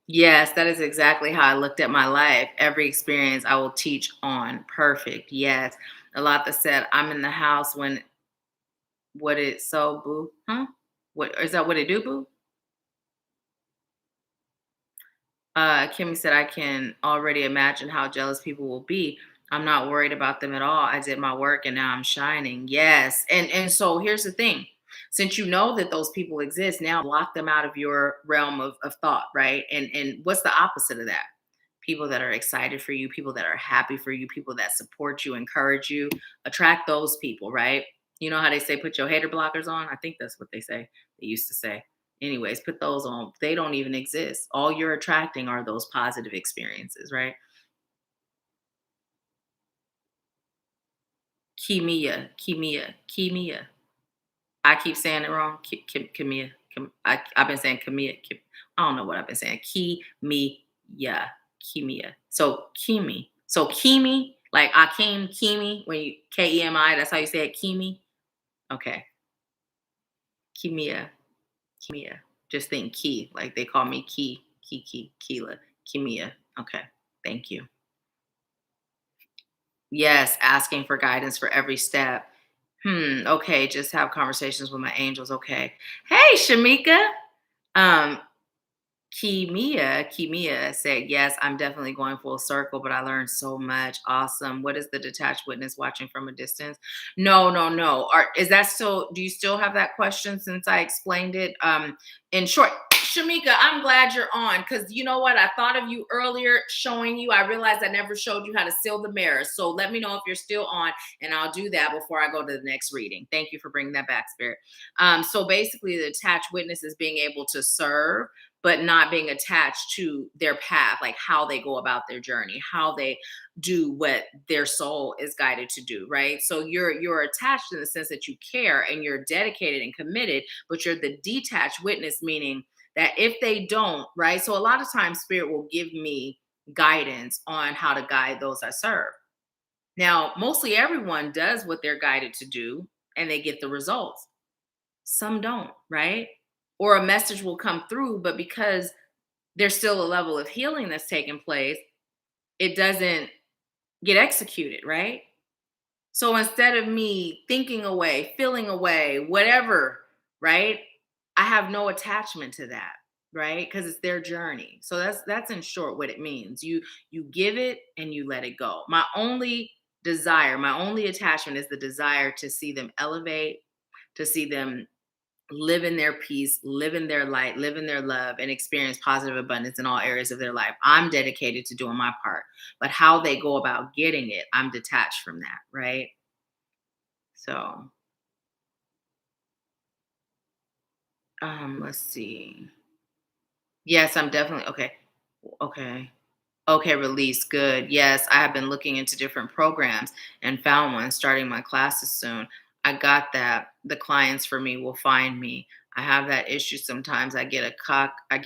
Yes, that is exactly how I looked at my life. Every experience I will teach on. Perfect. Yes. A lot that said, I'm in the house when what it so boo. Huh? What is that what it do, boo? Kimmy said, I can already imagine how jealous people will be. I'm not worried about them at all. I did my work and now I'm shining. Yes. And so here's the thing. Since you know that those people exist, now block them out of your realm of thought, right? And what's the opposite of that? People that are excited for you, people that are happy for you, people that support you, encourage you, attract those people, right? You know how they say put your hater blockers on? I think that's what they used to say. Anyways, put those on. They don't even exist. All you're attracting are those positive experiences, right? Kimia. I keep saying it wrong. Kimia. I've been saying Kimia. I don't know what I've been saying. Kimia. So Kimi. So Kimi, like Akim Kimi, when you Kemi, that's how you say it. Kimi. Okay. Kimia. Kimia. Just think key. Like they call me Keela. Kimia. Okay. Thank you. Yes, asking for guidance for every step. Okay, just have conversations with my angels. Okay. Hey, Shamika. Um, Kimia said, yes, I'm definitely going full circle, but I learned so much. Awesome. What is the detached witness watching from a distance? No. Is that still, do you still have that question since I explained it? In short, Shamika, I'm glad you're on because you know what? I thought of you earlier showing you. I realized I never showed you how to seal the mirrors. So let me know if you're still on, and I'll do that before I go to the next reading. Thank you for bringing that back, Spirit. So basically, the attached witness is being able to serve, but not being attached to their path, like how they go about their journey, how they do what their soul is guided to do, right? So you're attached in the sense that you care and you're dedicated and committed, but you're the detached witness, meaning that if they don't, right? So a lot of times Spirit will give me guidance on how to guide those I serve. Now, mostly everyone does what they're guided to do and they get the results. Some don't, right? Or a message will come through, but because there's still a level of healing that's taking place, it doesn't get executed, right? So instead of me thinking away, feeling away, whatever, right? I have no attachment to that, right? Because it's their journey. So that's in short what it means. You give it and you let it go. My only desire, my only attachment is the desire to see them elevate, to see them live in their peace, live in their light, live in their love, and experience positive abundance in all areas of their life. I'm dedicated to doing my part, but how they go about getting it, I'm detached from that, right? So, let's see. Yes, I'm definitely okay. Okay. Okay, release. Good. Yes, I have been looking into different programs and found one starting my classes soon. I got that. The clients for me will find me. I have that issue sometimes. I get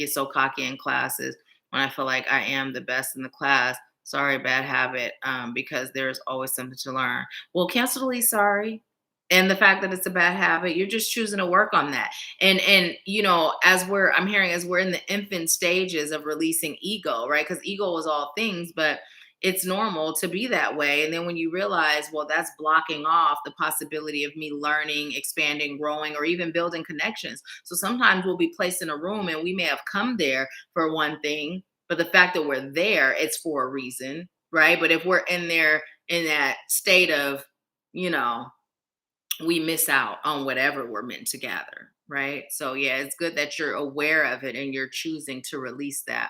so cocky in classes when I feel like I am the best in the class. Sorry, bad habit. Because there's always something to learn. Well, cancel the lease, sorry. And the fact that it's a bad habit, you're just choosing to work on that. And I'm hearing as we're in the infant stages of releasing ego, right? Because ego is all things, but it's normal to be that way. And then when you realize, well, that's blocking off the possibility of me learning, expanding, growing, or even building connections. So sometimes we'll be placed in a room and we may have come there for one thing, but the fact that we're there, it's for a reason, right? But if we're in there in that state of, you know, we miss out on whatever we're meant to gather, right? So yeah, it's good that you're aware of it and you're choosing to release that.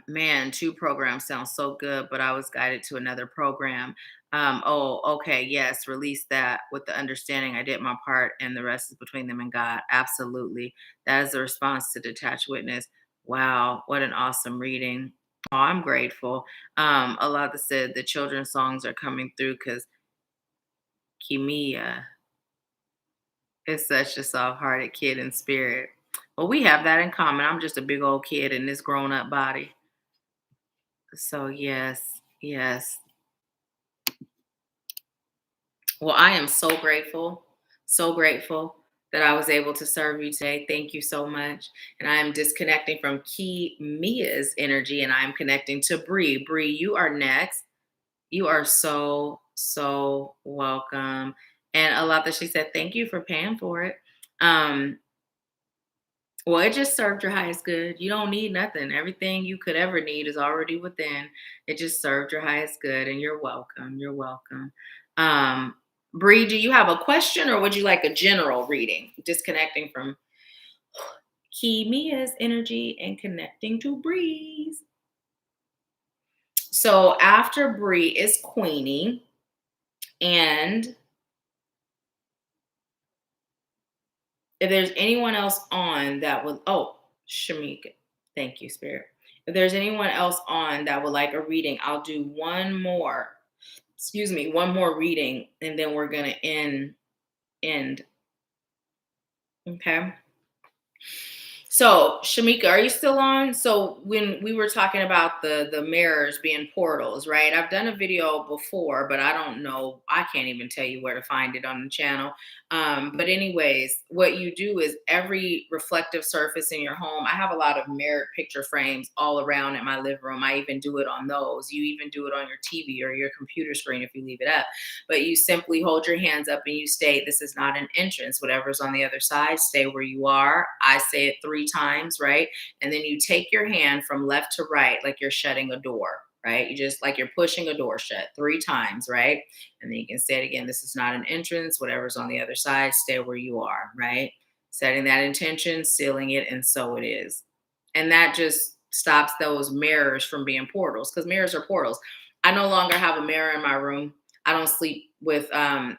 Man, two programs sound so good, but I was guided to another program. Oh, okay, yes, release that with the understanding I did my part and the rest is between them and God. Absolutely. That is the response to detached witness. Wow, what an awesome reading. Oh, I'm grateful. A lot that said the children's songs are coming through because Kimia is such a soft-hearted kid in spirit. Well, we have that in common. I'm just a big old kid in this grown-up body. So yes, yes. Well, I am so grateful that I was able to serve you today. Thank you so much. And I am disconnecting from Key Mia's energy and I'm connecting to Bree. Bree, you are next. You are so welcome. And Alata, she said, thank you for paying for it. Um, Well, it just served your highest good. You don't need nothing. Everything you could ever need is already within. It just served your highest good, and you're welcome. You're welcome. Um, Bree, do you have a question or would you like a general reading? Disconnecting from Mia's energy and connecting to Bree's. So after Bree is Queenie, and if there's anyone else on that would, oh, Shamika, thank you, Spirit. If there's anyone else on that would like a reading, I'll do one more reading, and then we're gonna end. Okay. So, Shamika, are you still on? So, when we were talking about the mirrors being portals, right? I've done a video before, but I don't know. I can't even tell you where to find it on the channel. But anyways, what you do is every reflective surface in your home. I have a lot of mirrored picture frames all around in my living room. I even do it on those. You even do it on your TV or your computer screen if you leave it up. But you simply hold your hands up and you state, this is not an entrance. Whatever's on the other side, stay where you are. I say it 3 times, right? And then you take your hand from left to right, like you're shutting a door, right? You just like you're pushing a door shut 3 times, right? And then you can say it again. This is not an entrance. Whatever's on the other side, stay where you are, right? Setting that intention, sealing it, and so it is. And that just stops those mirrors from being portals, because mirrors are portals. I no longer have a mirror in my room. I don't sleep with I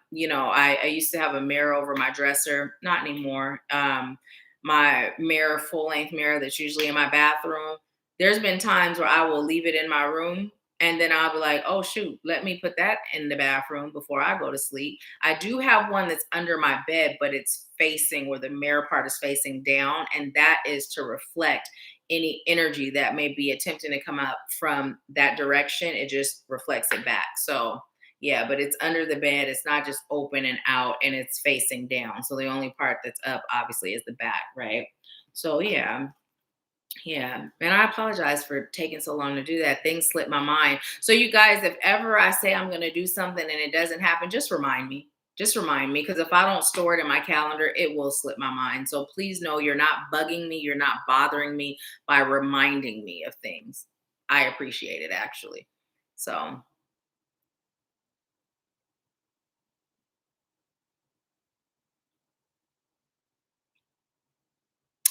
used to have a mirror over my dresser, not anymore. My mirror, full length mirror that's usually in my bathroom. There's been times where I will leave it in my room and then I'll be like, oh shoot, let me put that in the bathroom before I go to sleep. I do have one that's under my bed, but it's facing where the mirror part is facing down, and that is to reflect any energy that may be attempting to come up from that direction. It just reflects it back. So yeah, but it's under the bed. It's not just open and out, and it's facing down. So the only part that's up, obviously, is the back, right? So yeah, yeah. And I apologize for taking so long to do that. Things slip my mind. So you guys, if ever I say I'm going to do something and it doesn't happen, just remind me. Just remind me, because if I don't store it in my calendar, it will slip my mind. So please know you're not bugging me. You're not bothering me by reminding me of things. I appreciate it, actually. So,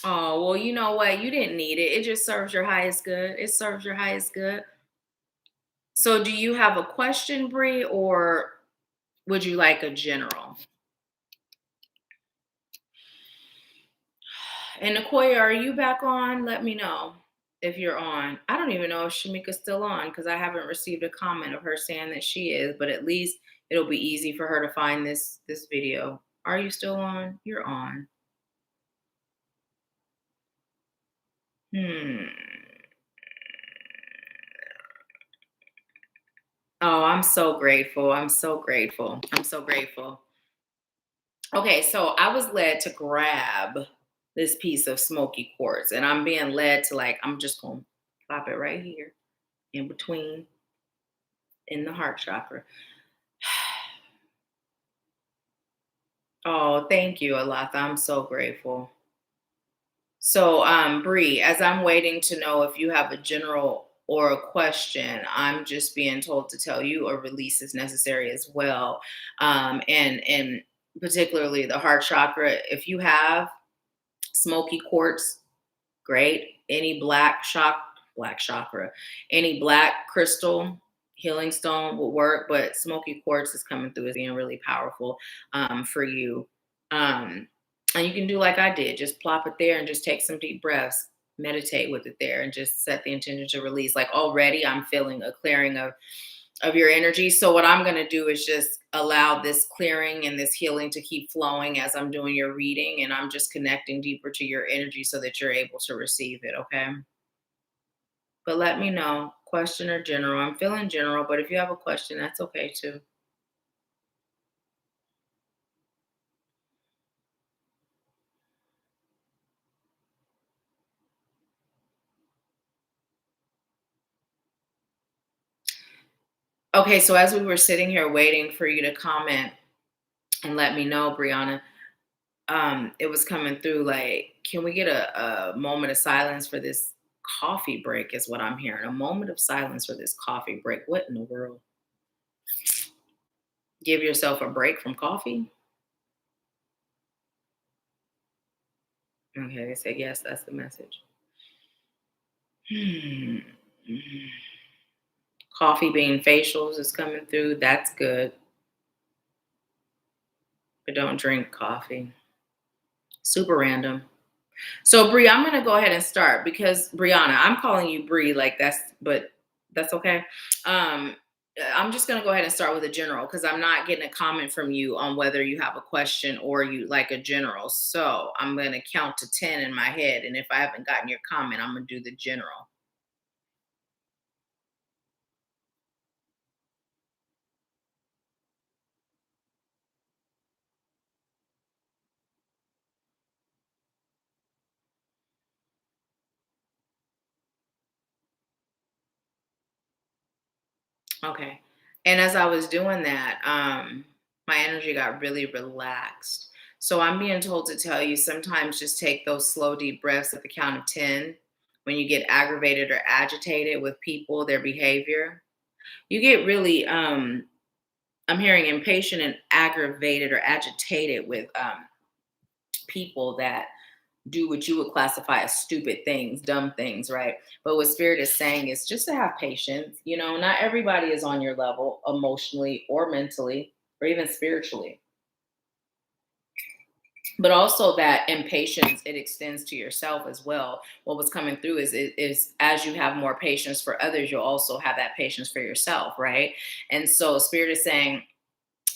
oh, well, you know what? You didn't need it. It just serves your highest good. It serves your highest good. So do you have a question, Bree, or would you like a general? And Nicoya, are you back on? Let me know if you're on. I don't even know if Shamika's still on because I haven't received a comment of her saying that she is, but at least it'll be easy for her to find this video. Are you still on? You're on. Hmm. Oh, I'm so grateful. I'm so grateful. I'm so grateful. Okay, so I was led to grab this piece of smoky quartz, and I'm being led to, like, I'm just gonna pop it right here in between in the heart chakra. Oh, thank you, Alatha. I'm so grateful. So, Bree, as I'm waiting to know if you have a general or a question, I'm just being told to tell you a release is necessary as well. And particularly the heart chakra. If you have smoky quartz, great. Any black chakra, any black crystal, healing stone will work, but smoky quartz is coming through as being really powerful for you. Um, and you can do like I did, just plop it there and just take some deep breaths, meditate with it there, and just set the intention to release. Like already, I'm feeling a clearing of your energy. So what I'm going to do is just allow this clearing and this healing to keep flowing as I'm doing your reading, and I'm just connecting deeper to your energy so that you're able to receive it, okay? But let me know, question or general. I'm feeling general, but if you have a question, that's okay too. Okay, so as we were sitting here waiting for you to comment and let me know, Brianna, it was coming through like, can we get a moment of silence for this coffee break? Is what I'm hearing. A moment of silence for this coffee break. What in the world? Give yourself a break from coffee? Okay, they said yes, that's the message. Hmm. Coffee bean facials is coming through. That's good. But don't drink coffee. Super random. So Bree, I'm gonna go ahead and start because Brianna, I'm calling you Bree, like but that's okay. Um, I'm just gonna go ahead and start with a general because I'm not getting a comment from you on whether you have a question or you like a general. So I'm gonna count to 10 in my head, and if I haven't gotten your comment, I'm gonna do the general. Okay. And as I was doing that, my energy got really relaxed. So I'm being told to tell you sometimes just take those slow, deep breaths at the count of 10 when you get aggravated or agitated with people, their behavior. You get really, I'm hearing impatient and aggravated or agitated with people that do what you would classify as stupid things, dumb things, right? But what Spirit is saying is just to have patience. Not everybody is on your level emotionally or mentally or even spiritually. But also that impatience, it extends to yourself as well. What was coming through is as you have more patience for others, you'll also have that patience for yourself, right? And so Spirit is saying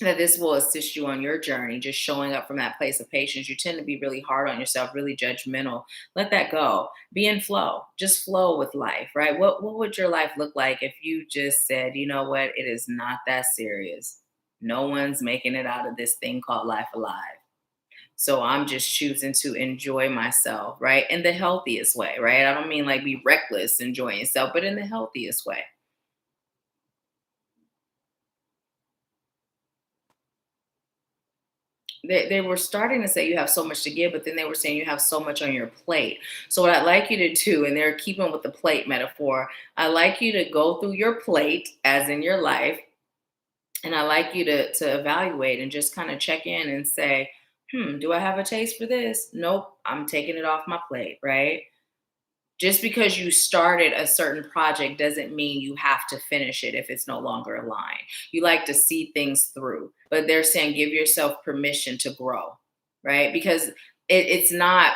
that this will assist you on your journey, just showing up from that place of patience. You tend to be really hard on yourself, really judgmental. Let that go. Be in flow. Just flow with life, right? What would your life look like if you just said, you know what, it is not that serious. No one's making it out of this thing called life alive. So I'm just choosing to enjoy myself, right? In the healthiest way, right? I don't mean like be reckless enjoying yourself, but in the healthiest way. They were starting to say you have so much to give, but then they were saying you have so much on your plate. So what I'd like you to do, and they're keeping with the plate metaphor, I'd like you to go through your plate, as in your life, and I like you to evaluate and just kind of check in and say, do I have a taste for this? Nope, I'm taking it off my plate, right? Just because you started a certain project doesn't mean you have to finish it if it's no longer aligned. You like to see things through, but they're saying give yourself permission to grow, right? Because it's not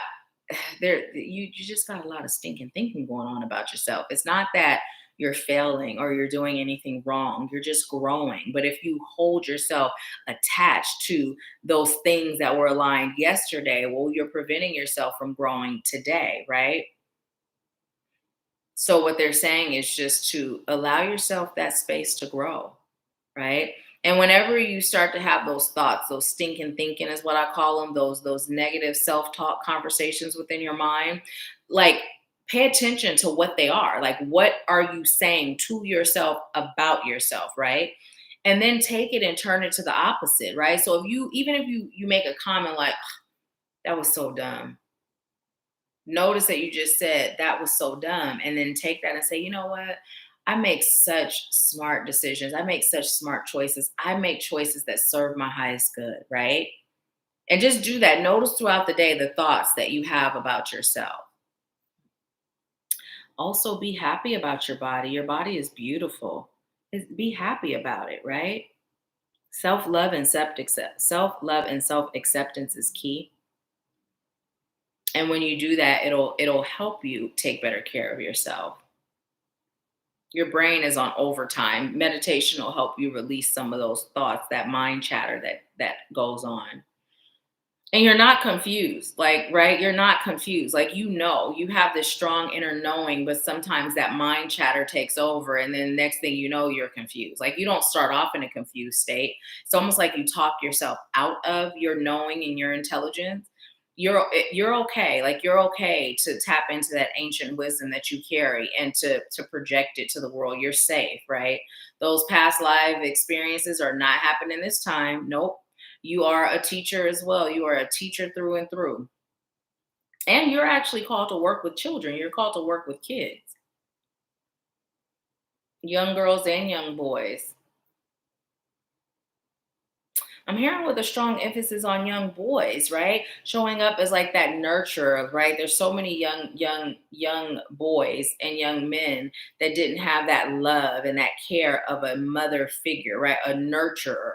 there. You just got a lot of stinking thinking going on about yourself. It's not that you're failing or you're doing anything wrong. You're just growing. But if you hold yourself attached to those things that were aligned yesterday, well, you're preventing yourself from growing today, right? So what they're saying is just to allow yourself that space to grow, right? And whenever you start to have those thoughts, those stinking thinking is what I call them, those negative self-talk conversations within your mind, like pay attention to what they are. Like what are you saying to yourself about yourself, right? And then take it and turn it to the opposite, right? So if you make a comment like, that was so dumb. Notice that you just said that was so dumb, and then take that and say, you know what, I make such smart decisions, I make such smart choices, I make choices that serve my highest good, right? And just do that. Notice throughout the day the thoughts that you have about yourself. Also be happy about your body is beautiful. Be happy about it, right? Self-love and self-acceptance is key. And when you do that, it'll help you take better care of yourself. Your brain is on overtime. Meditation will help you release some of those thoughts, that mind chatter that goes on. And you're not confused, like, right? You're not confused. Like, you have this strong inner knowing, but sometimes that mind chatter takes over. And then next thing you know, you're confused. Like, you don't start off in a confused state. It's almost like you talk yourself out of your knowing and your intelligence. You're okay. Like, you're okay to tap into that ancient wisdom that you carry and to project it to the world. You're safe, right? Those past life experiences are not happening this time. Nope. You are a teacher as well. You are a teacher through and through. And you're actually called to work with children. You're called to work with kids, young girls and young boys. I'm hearing with a strong emphasis on young boys, right? Showing up as like that nurturer, right? There's so many young boys and young men that didn't have that love and that care of a mother figure, right? A nurturer.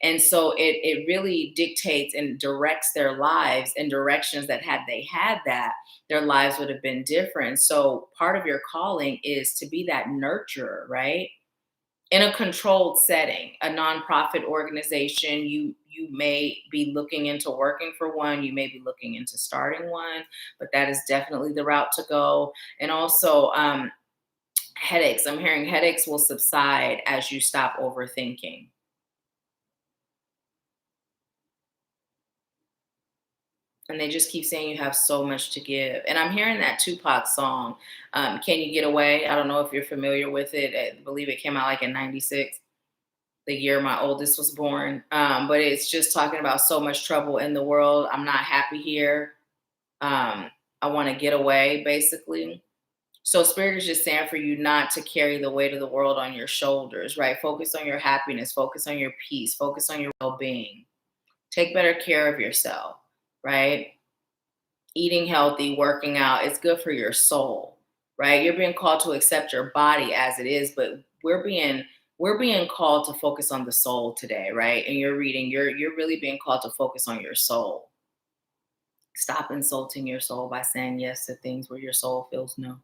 And so it really dictates and directs their lives in directions that had they had that, their lives would have been different. So part of your calling is to be that nurturer, right? In a controlled setting, a nonprofit organization, you may be looking into working for one, you may be looking into starting one, but that is definitely the route to go. And also headaches. I'm hearing headaches will subside as you stop overthinking. And they just keep saying you have so much to give. And I'm hearing that Tupac song, Can You Get Away? I don't know if you're familiar with it. I believe it came out like in 96, the year my oldest was born. But it's just talking about so much trouble in the world. I'm not happy here. I want to get away, basically. So Spirit is just saying for you not to carry the weight of the world on your shoulders, right? Focus on your happiness, focus on your peace, focus on your well-being. Take better care of yourself, right? eating healthy, working out, it's good for your soul, right? You're being called to accept your body as it is, but we're being called to focus on the soul today, right? And you're really being called to focus on your soul. Stop insulting your soul by saying yes to things where your soul feels no.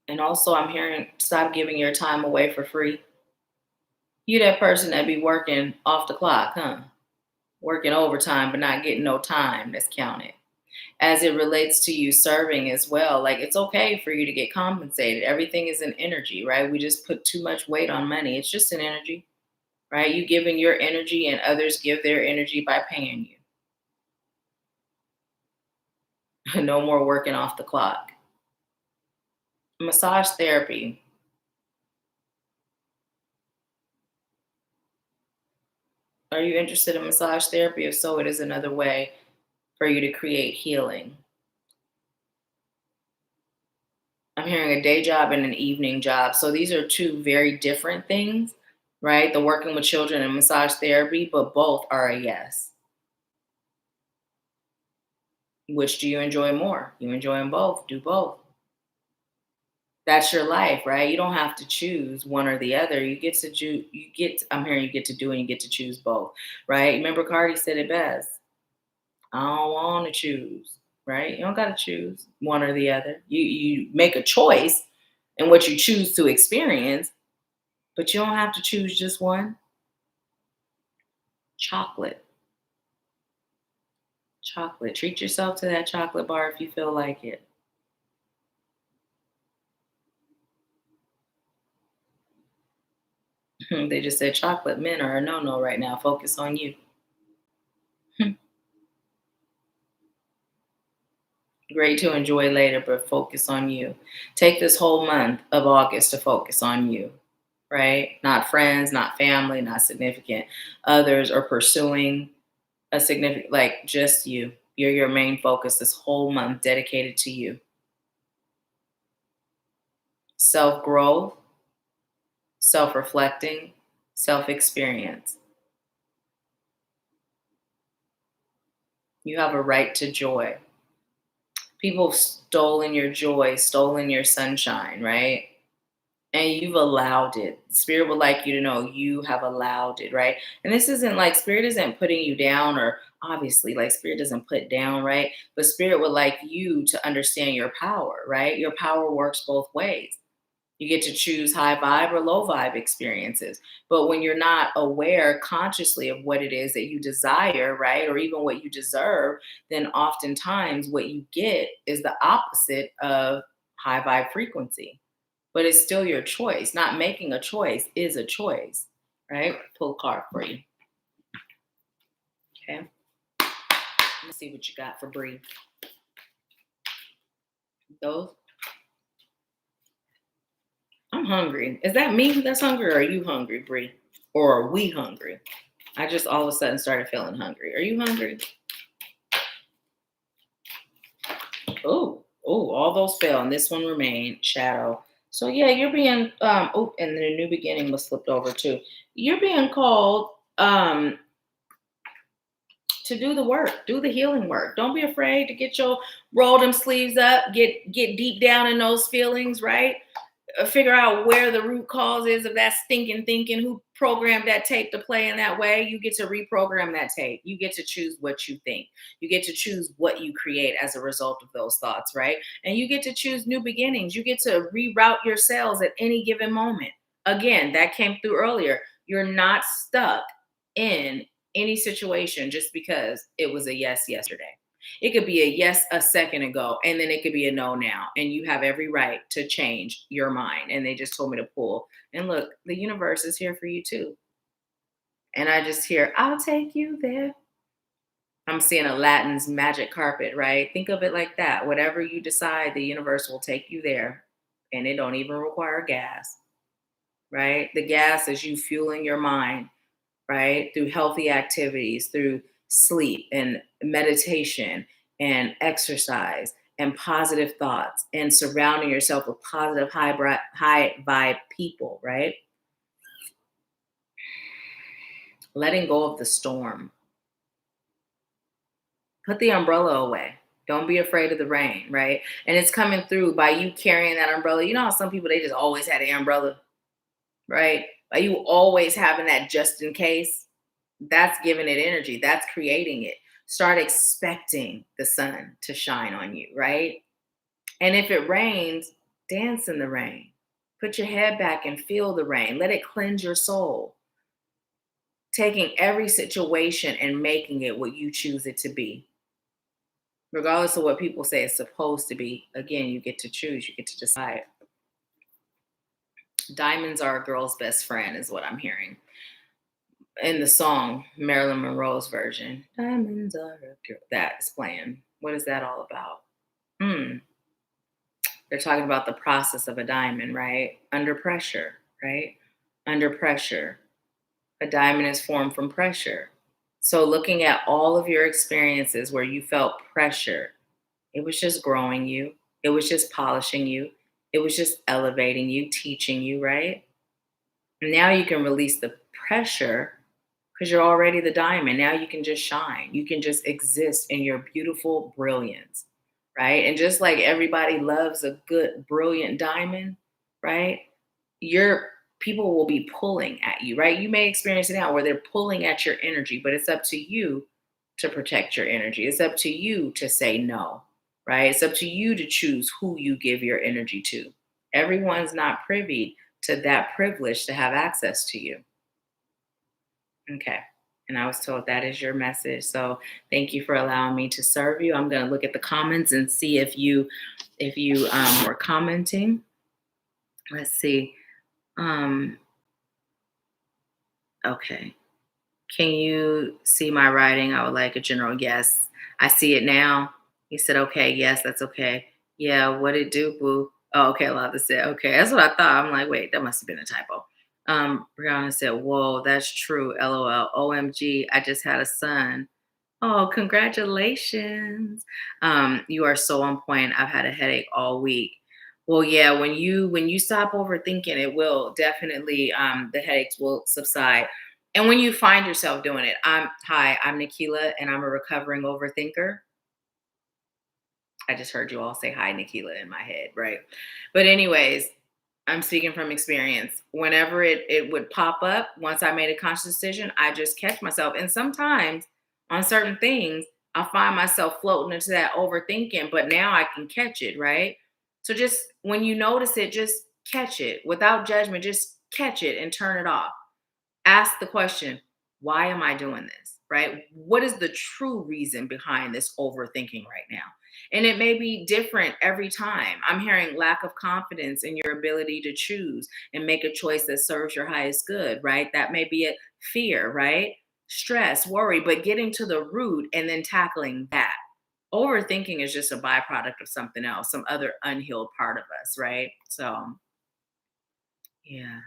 And also I'm hearing stop giving your time away for free. You that person that be working off the clock, huh? Working overtime but not getting no time that's counted. As it relates to you serving as well, like it's okay for you to get compensated. Everything is an energy, right? We just put too much weight on money. It's just an energy, right? You giving your energy and others give their energy by paying you. No more working off the clock. Massage therapy. Are you interested in massage therapy? If so, it is another way for you to create healing. I'm hearing a day job and an evening job. So these are two very different things, right? The working with children and massage therapy, but both are a yes. Which do you enjoy more? You enjoy them both. Do both. That's your life, right? You don't have to choose one or the other. You get to do. I'm hearing you get to do and you get to choose both, right? Remember, Cardi said it best. I don't want to choose, right? You don't got to choose one or the other. You make a choice in what you choose to experience, but you don't have to choose just one. Chocolate. Chocolate. Treat yourself to that chocolate bar if you feel like it. They just said chocolate men are a no-no right now. Focus on you. Great to enjoy later, but focus on you. Take this whole month of August to focus on you, right? Not friends, not family, not significant others, or pursuing a significant, like just you. You're your main focus this whole month dedicated to you. Self growth, self reflecting, self experience. You have a right to joy. People have stolen your joy, stolen your sunshine, right? And you've allowed it. Spirit would like you to know you have allowed it, right? And this isn't like spirit isn't putting you down, or obviously like spirit doesn't put down, right? But spirit would like you to understand your power, right? Your power works both ways. You get to choose high vibe or low vibe experiences. But when you're not aware consciously of what it is that you desire, right? Or even what you deserve, then oftentimes what you get is the opposite of high vibe frequency. But it's still your choice. Not making a choice is a choice, right? Pull a card for you. Okay. Let's see what you got for Bree. Those. I'm hungry. Is that me that's hungry, or are you hungry, Bree? Or are we hungry? I just all of a sudden started feeling hungry. Are you hungry? Oh, all those fell, and this one remained shadow. So yeah, you're being and the new beginning was flipped over too. You're being called to do the work, do the healing work. Don't be afraid to get your roll them sleeves up, get deep down in those feelings, right? Figure out where the root cause is of that stinking thinking, who programmed that tape to play in that way. You get to reprogram that tape. You get to choose what you think. You get to choose what you create as a result of those thoughts, right? And you get to choose new beginnings. You get to reroute your cells at any given moment. Again, that came through earlier. You're not stuck in any situation just because it was a yes yesterday. It could be a yes a second ago, and then it could be a no now. And you have every right to change your mind. And they just told me to pull. And look, the universe is here for you too. And I just hear, I'll take you there. I'm seeing Aladdin's magic carpet, right? Think of it like that. Whatever you decide, the universe will take you there. And it don't even require gas, right? The gas is you fueling your mind, right? Through healthy activities, through sleep and meditation and exercise and positive thoughts and surrounding yourself with positive high vibe people, right? Letting go of the storm. Put the umbrella away. Don't be afraid of the rain, right? And it's coming through by you carrying that umbrella. You know how some people, they just always had an umbrella, right? By you always having that just in case, that's giving it energy. That's creating it. Start expecting the sun to shine on you, right? And if it rains, dance in the rain. Put your head back and feel the rain. Let it cleanse your soul. Taking every situation and making it what you choose it to be. Regardless of what people say it's supposed to be, again, you get to choose, you get to decide. Diamonds are a girl's best friend, is what I'm hearing. In the song, Marilyn Monroe's version, Diamonds are a girl. That is playing. What is that all about? They're talking about the process of a diamond, right? Under pressure, right? Under pressure. A diamond is formed from pressure. So, looking at all of your experiences where you felt pressure, it was just growing you, it was just polishing you, it was just elevating you, teaching you, right? Now you can release the pressure because you're already the diamond. Now you can just shine. You can just exist in your beautiful brilliance, right? And just like everybody loves a good, brilliant diamond, right? Your people will be pulling at you, right? You may experience it now where they're pulling at your energy, but it's up to you to protect your energy. It's up to you to say no, right? It's up to you to choose who you give your energy to. Everyone's not privy to that privilege to have access to you. Okay. And I was told that is your message. So thank you for allowing me to serve you. I'm going to look at the comments and see if you were commenting. Let's see. Um, okay. Can you see my writing? I would like a general yes. I see it now. He said, okay, yes, that's okay. Yeah, what it do, boo? Oh, okay, Lava said, okay. That's what I thought. I'm like, wait, that must have been a typo. Brianna said, whoa, that's true. LOL. OMG, I just had a son. Oh, congratulations. You are so on point. I've had a headache all week. Well, yeah, when you stop overthinking, it will definitely the headaches will subside. And when you find yourself doing it, I'm Nahkila and I'm a recovering overthinker. I just heard you all say hi, Nahkila, in my head, right? But anyways, I'm speaking from experience. Whenever it would pop up, once I made a conscious decision, I just catch myself. And sometimes on certain things, I find myself floating into that overthinking, but now I can catch it, right? So just when you notice it, just catch it without judgment, just catch it and turn it off. Ask the question, why am I doing this? Right? What is the true reason behind this overthinking right now? And it may be different every time. I'm hearing lack of confidence in your ability to choose and make a choice that serves your highest good, right? That may be a fear, right? Stress, worry, but getting to the root and then tackling that. Overthinking is just a byproduct of something else, some other unhealed part of us, right? So, yeah.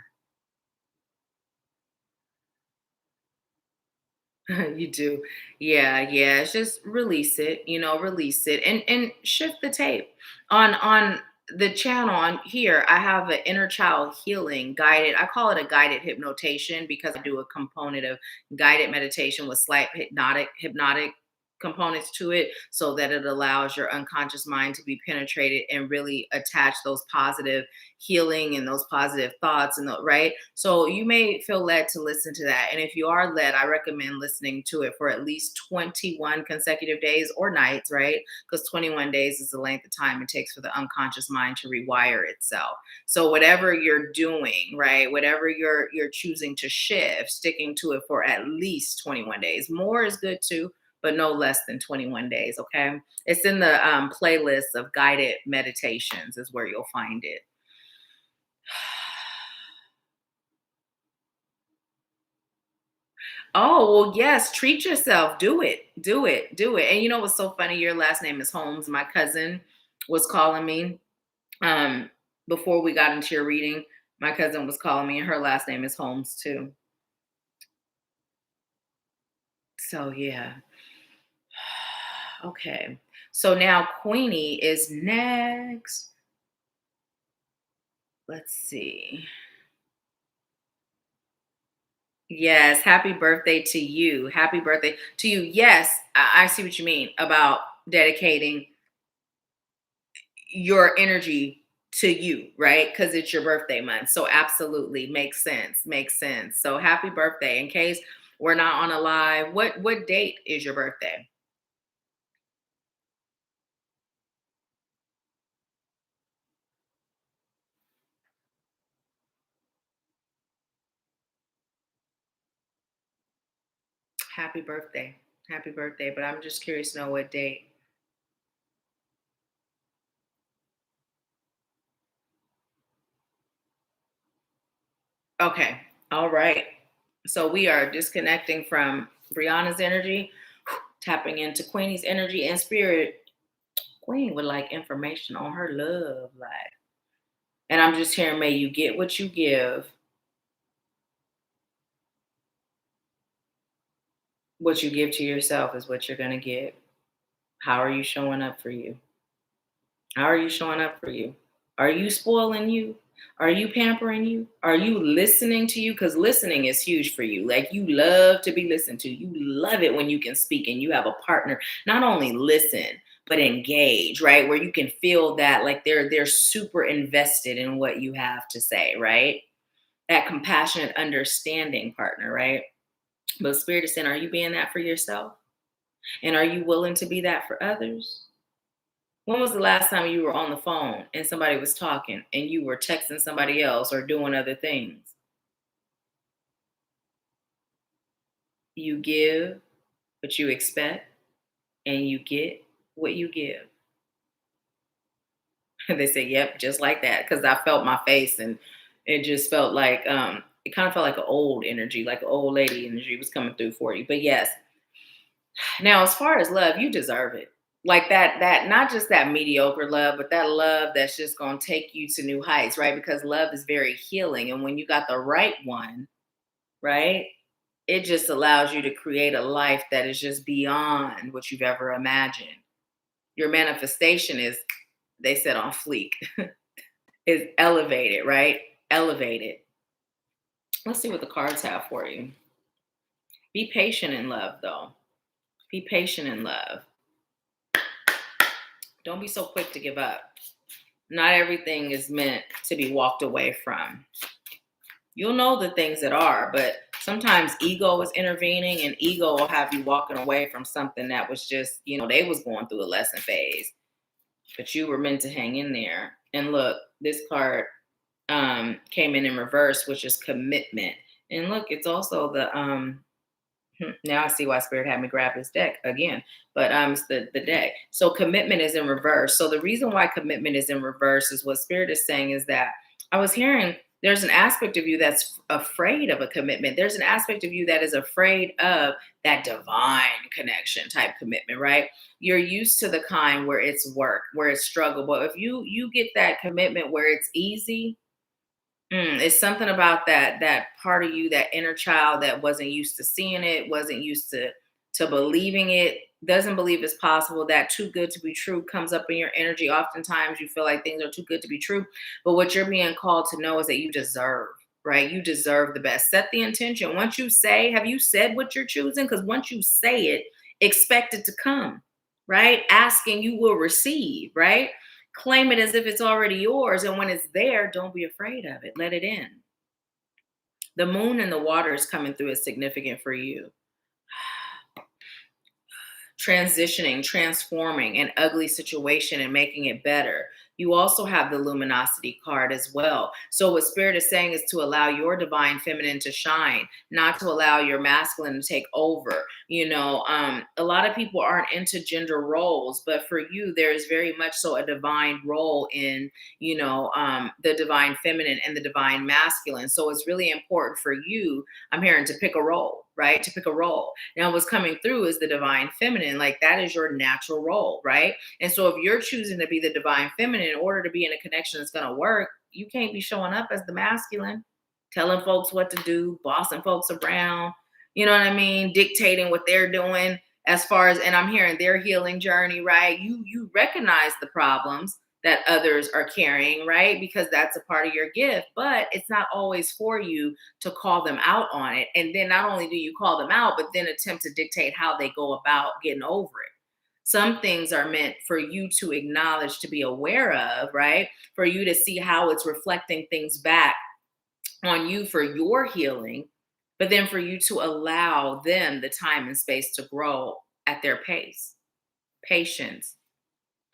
You do. Yeah, yeah. It's just release it, release it and shift the tape. On the channel on here, I have an inner child healing guided. I call it a guided hypnotation because I do a component of guided meditation with slight hypnotic components to it so that it allows your unconscious mind to be penetrated and really attach those positive healing and those positive thoughts and right. So you may feel led to listen to that, and if you are led, I recommend listening to it for at least 21 consecutive days or nights, right? Because 21 days is the length of time it takes for the unconscious mind to rewire itself. So whatever you're doing, right, whatever you're choosing to shift, sticking to it for at least 21 days. More is good too, but no less than 21 days. Okay, it's in the playlist of guided meditations is where you'll find it. Oh, well, yes, treat yourself. Do it. Do it. Do it. And you know what's so funny? Your last name is Holmes. My cousin was calling me um before we got into your reading. My cousin was calling me and her last name is Holmes too. So yeah. Okay. So now Queenie is next. Let's see. Yes, happy birthday to you. Happy birthday to you. Yes, I see what you mean about dedicating your energy to you, right? Because it's your birthday month. So absolutely makes sense. Makes sense. So happy birthday. In case we're not on a live, what date is your birthday? Happy birthday. Happy birthday. But I'm just curious to know what date. Okay. All right. So we are disconnecting from Brianna's energy, tapping into Queenie's energy and spirit. Queen would like information on her love life. And I'm just hearing, may you get what you give. What you give to yourself is what you're going to get. How are you showing up for you? How are you showing up for you? Are you spoiling you? Are you pampering you? Are you listening to you? Because listening is huge for you. Like you love to be listened to. You love it when you can speak and you have a partner. Not only listen, but engage, right? Where you can feel that like they're super invested in what you have to say, right? That compassionate, understanding partner, right? But Spirit is saying, are you being that for yourself? And are you willing to be that for others? When was the last time you were on the phone and somebody was talking and you were texting somebody else or doing other things? You give what you expect and you get what you give. They say, yep, just like that. Because I felt my face and it just felt like, it kind of felt like an old energy, like an old lady energy was coming through for you. But yes, now, as far as love, you deserve it. Like that not just that mediocre love, but that love that's just going to take you to new heights, right? Because love is very healing. And when you got the right one, right? It just allows you to create a life that is just beyond what you've ever imagined. Your manifestation is, they said on fleek, is elevated, right? Elevated. Let's see what the cards have for you. Be patient in love, though. Be patient in love. Don't be so quick to give up. Not everything is meant to be walked away from. You'll know the things that are, but sometimes ego is intervening and ego will have you walking away from something that was just, they was going through a lesson phase, but you were meant to hang in there. And look, this card came in reverse, which is commitment. And look, it's also the now I see why Spirit had me grab his deck again. But it's the deck. So commitment is in reverse. So the reason why commitment is in reverse is what Spirit is saying is that I was hearing there's an aspect of you that's afraid of a commitment. There's an aspect of you that is afraid of that divine connection type commitment, right? You're used to the kind where it's work, where it's struggle. But if you get that commitment where it's easy, it's something about that part of you, that inner child that wasn't used to seeing it, wasn't used to believing it, doesn't believe it's possible. That too good to be true comes up in your energy. Oftentimes you feel like things are too good to be true. But what you're being called to know is that you deserve, right? You deserve the best. Set the intention. Once you say, have you said what you're choosing? Because once you say it, expect it to come, right? Asking, you will receive, right? Claim it as if it's already yours. And when it's there, don't be afraid of it. Let it in. The moon and the water is coming through as significant for you. Transitioning, transforming an ugly situation and making it better. You also have the luminosity card as well. So what Spirit is saying is to allow your divine feminine to shine, not to allow your masculine to take over. A lot of people aren't into gender roles, but for you, there is very much so a divine role in, the divine feminine and the divine masculine. So it's really important for you, I'm hearing, to pick a role, right? To pick a role. Now, what's coming through is the divine feminine. Like that is your natural role, right? And so if you're choosing to be the divine feminine in order to be in a connection that's going to work, you can't be showing up as the masculine, telling folks what to do, bossing folks around, you know what I mean? Dictating what they're doing as far as, and I'm hearing their healing journey, right? You recognize the problems, that others are carrying, right? Because that's a part of your gift, but it's not always for you to call them out on it. And then not only do you call them out, but then attempt to dictate how they go about getting over it. Some things are meant for you to acknowledge, to be aware of, right? For you to see how it's reflecting things back on you for your healing, but then for you to allow them the time and space to grow at their pace. Patience,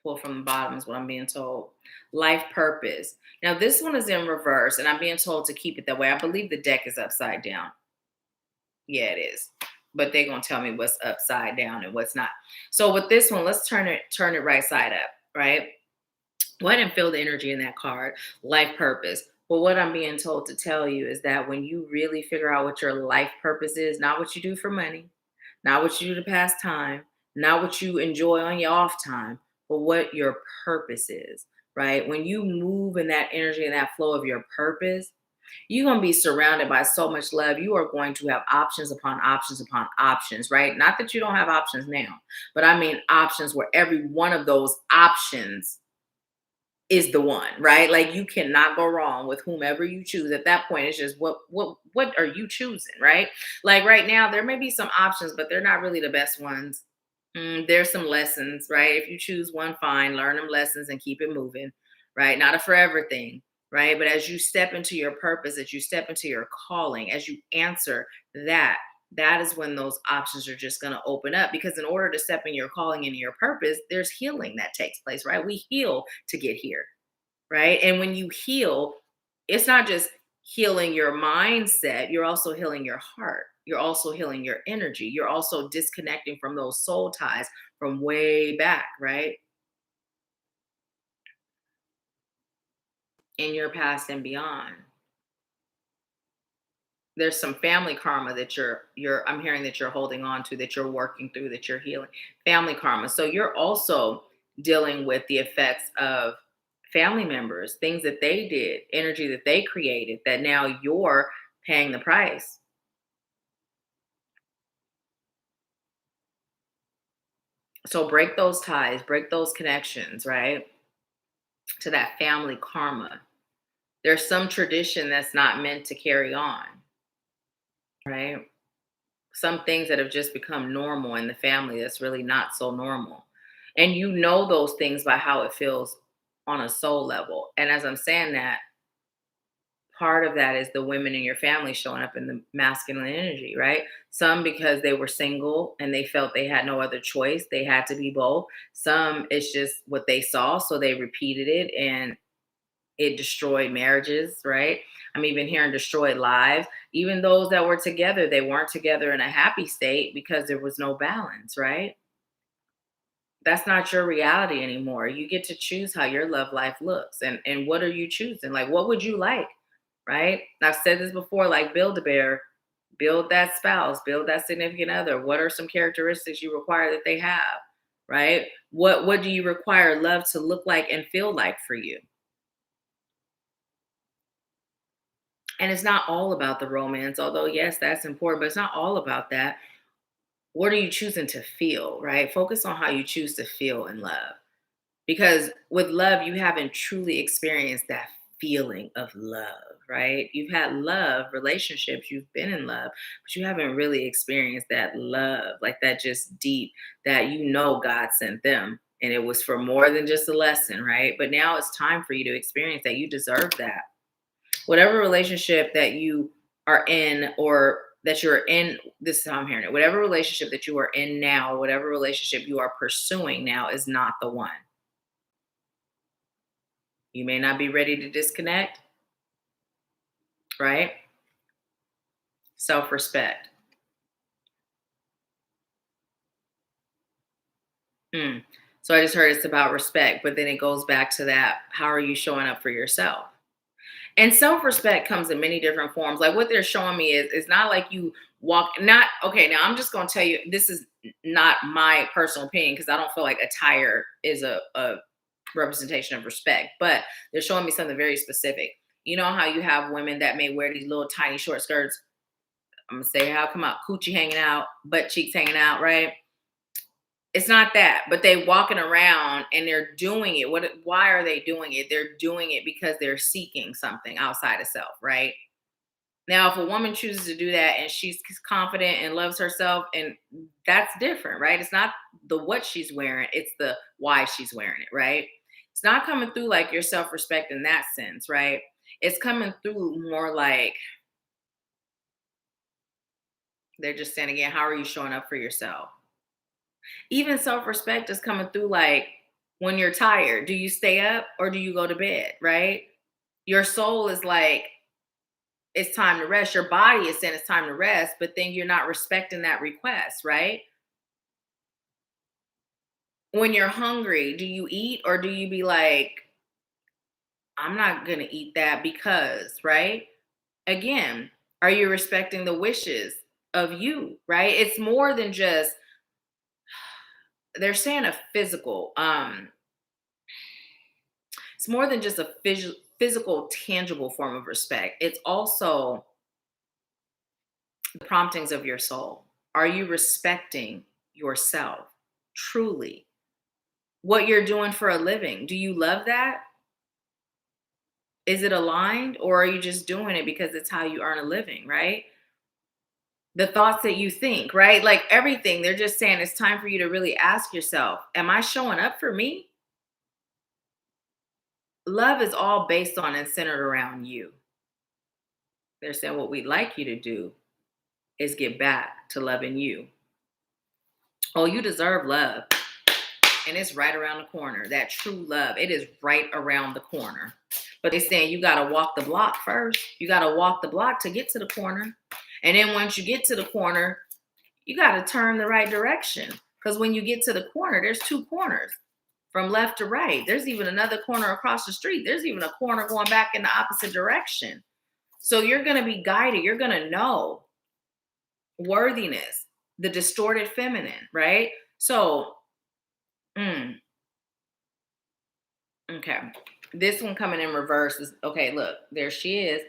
pull from the bottom is what I'm being told. Life purpose. Now, this one is in reverse, and I'm being told to keep it that way. I believe the deck is upside down. Yeah, it is. But they're gonna tell me what's upside down and what's not. So with this one, let's turn it right side up, right? Go ahead and feel the energy in that card, life purpose. But what I'm being told to tell you is that when you really figure out what your life purpose is, not what you do for money, not what you do to pass time, not what you enjoy on your off time, but what your purpose is, right? When you move in that energy and that flow of your purpose, you're going to be surrounded by so much love. You are going to have options upon options upon options, right? Not that you don't have options now, but I mean options where every one of those options is the one, right? Like you cannot go wrong with whomever you choose. At that point, it's just what are you choosing, right? Like right now, there may be some options, but they're not really the best ones. There's some lessons, right? If you choose one, fine, learn them lessons and keep it moving, right? Not a forever thing, right? But as you step into your purpose, as you step into your calling, as you answer that, that is when those options are just going to open up. Because in order to step in your calling and your purpose, there's healing that takes place, right? We heal to get here, right? And when you heal, it's not just healing your mindset, you're also healing your heart. You're also healing your energy. You're also disconnecting from those soul ties from way back, right? In your past and beyond. There's some family karma that you're I'm hearing that you're holding on to, that you're working through, that you're healing. Family karma. So you're also dealing with the effects of family members, things that they did, energy that they created, that now you're paying the price. So break those ties, break those connections, right? To that family karma. There's some tradition that's not meant to carry on, right? Some things that have just become normal in the family that's really not so normal. And you know those things by how it feels on a soul level. And as I'm saying that, part of that is the women in your family showing up in the masculine energy, right? Some because they were single and they felt they had no other choice. They had to be both. Some it's just what they saw. So they repeated it and it destroyed marriages, right? I'm even hearing destroyed lives. Even those that were together, they weren't together in a happy state because there was no balance, right? That's not your reality anymore. You get to choose how your love life looks. And what are you choosing? Like what would you like? Right? I've said this before, like build a bear, build that spouse, build that significant other. What are some characteristics you require that they have? Right? What do you require love to look like and feel like for you? And it's not all about the romance, although yes, that's important, but it's not all about that. What are you choosing to feel, right? Focus on how you choose to feel in love. Because with love, you haven't truly experienced that feeling of love, right? You've had love, relationships, you've been in love, but you haven't really experienced that love, like that just deep, that you know God sent them. And it was for more than just a lesson, right? But now it's time for you to experience that. You deserve that. Whatever relationship that you are in or that you're in, this is how I'm hearing it. Whatever relationship that you are in now, whatever relationship you are pursuing now is not the one. You may not be ready to disconnect, right? Self respect. So I just heard it's about respect, but then it goes back to that. How are you showing up for yourself? And self-respect comes in many different forms. Like what they're showing me is it's not like you walk not okay. Now I'm just gonna tell you this is not my personal opinion because I don't feel like attire is a representation of respect, but they're showing me something very specific. You know how you have women that may wear these little tiny short skirts. I'm gonna say how come out, coochie hanging out, butt cheeks hanging out, right? It's not that, but they walking around and they're doing it. Why are they doing it? They're doing it because they're seeking something outside of self, right? Now, if a woman chooses to do that and she's confident and loves herself, and that's different, right? It's not the what she's wearing, it's the why she's wearing it, right? It's not coming through like your self-respect in that sense, right? It's coming through more like they're just saying again, how are you showing up for yourself? Even self-respect is coming through like when you're tired, do you stay up or do you go to bed, right? Your soul is like, it's time to rest. Your body is saying it's time to rest, but then you're not respecting that request, right? When you're hungry, do you eat or do you be like, I'm not going to eat that because, right? Again, are you respecting the wishes of you, right? It's more than just, they're saying a physical, it's more than just a physical, tangible form of respect. It's also the promptings of your soul. Are you respecting yourself truly? What you're doing for a living, do you love that? Is it aligned or are you just doing it because it's how you earn a living, right? The thoughts that you think, right? Like everything, they're just saying it's time for you to really ask yourself, am I showing up for me? Love is all based on and centered around you. They're saying what we'd like you to do is get back to loving you. Oh, you deserve love. And it's right around the corner. That true love, it is right around the corner. But they're saying you got to walk the block first. You got to walk the block to get to the corner. And then once you get to the corner, you got to turn the right direction. Because when you get to the corner, there's two corners from left to right. There's even another corner across the street. There's even a corner going back in the opposite direction. So you're going to be guided. You're going to know worthiness, the distorted feminine, right? So, okay. This one coming in reverse is okay. Look, there she is.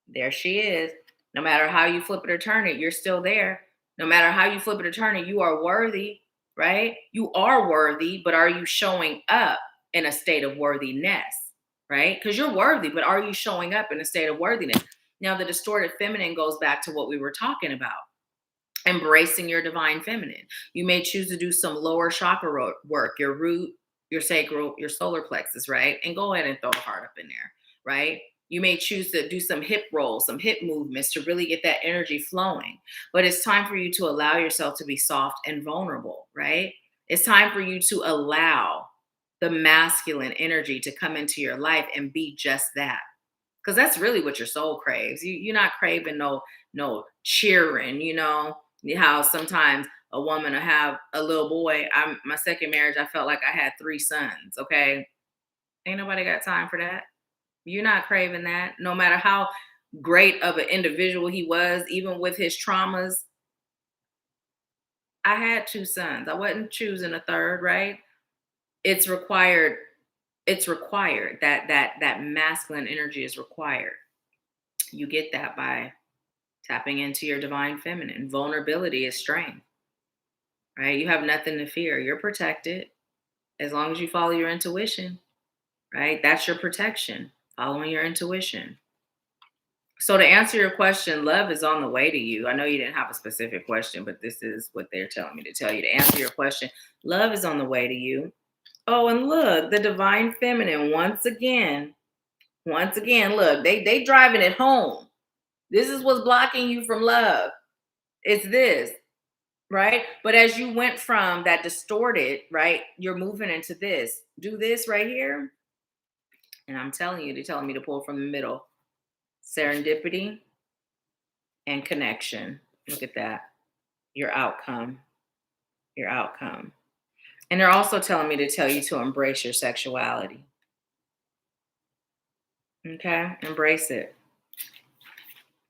There she is. No matter how you flip it or turn it, you're still there. No matter how you flip it or turn it, you are worthy, right? You are worthy, but are you showing up in a state of worthiness, right? Because you're worthy, but are you showing up in a state of worthiness? Now, the distorted feminine goes back to what we were talking about. Embracing your divine feminine. You may choose to do some lower chakra work, your root, your sacral, your solar plexus, right? And go ahead and throw a heart up in there, right? You may choose to do some hip rolls, some hip movements to really get that energy flowing. But it's time for you to allow yourself to be soft and vulnerable, right? It's time for you to allow the masculine energy to come into your life and be just that. Because that's really what your soul craves. You're not craving no cheering, how sometimes a woman will have a little boy. My second marriage, I felt like I had three sons. Okay. Ain't nobody got time for that. You're not craving that. No matter how great of an individual he was, even with his traumas. I had two sons. I wasn't choosing a third, right? It's required. It's required. That masculine energy is required. You get that by tapping into your divine feminine. Vulnerability is strength, right? You have nothing to fear. You're protected as long as you follow your intuition, right? That's your protection, following your intuition. So to answer your question, love is on the way to you. I know you didn't have a specific question, but this is what they're telling me to tell you. To answer your question, love is on the way to you. Oh, and look, the divine feminine once again, look, they driving it home. This is what's blocking you from love. It's this, right? But as you went from that distorted, right, you're moving into this. Do this right here. And I'm telling you, they're telling me to pull from the middle. Serendipity and connection. Look at that. Your outcome. Your outcome. And they're also telling me to tell you to embrace your sexuality. Okay? Embrace it.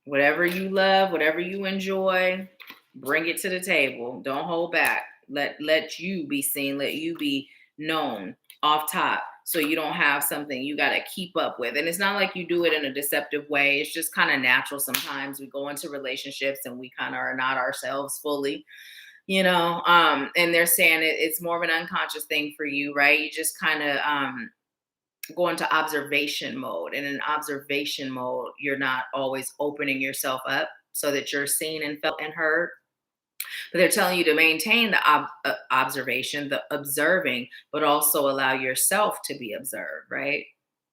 Whatever you love, whatever you enjoy, bring it to the table. Don't hold back. Let you be seen. Let you be known off top, so you don't have something you got to keep up with. And it's not like you do it in a deceptive way. It's just kind of natural. Sometimes we go into relationships and we kind of are not ourselves fully. And they're saying it's more of an unconscious thing for you, right? You just kind of go into observation mode. And in observation mode, you're not always opening yourself up so that you're seen and felt and heard. But they're telling you to maintain the observation, the observing, but also allow yourself to be observed, right?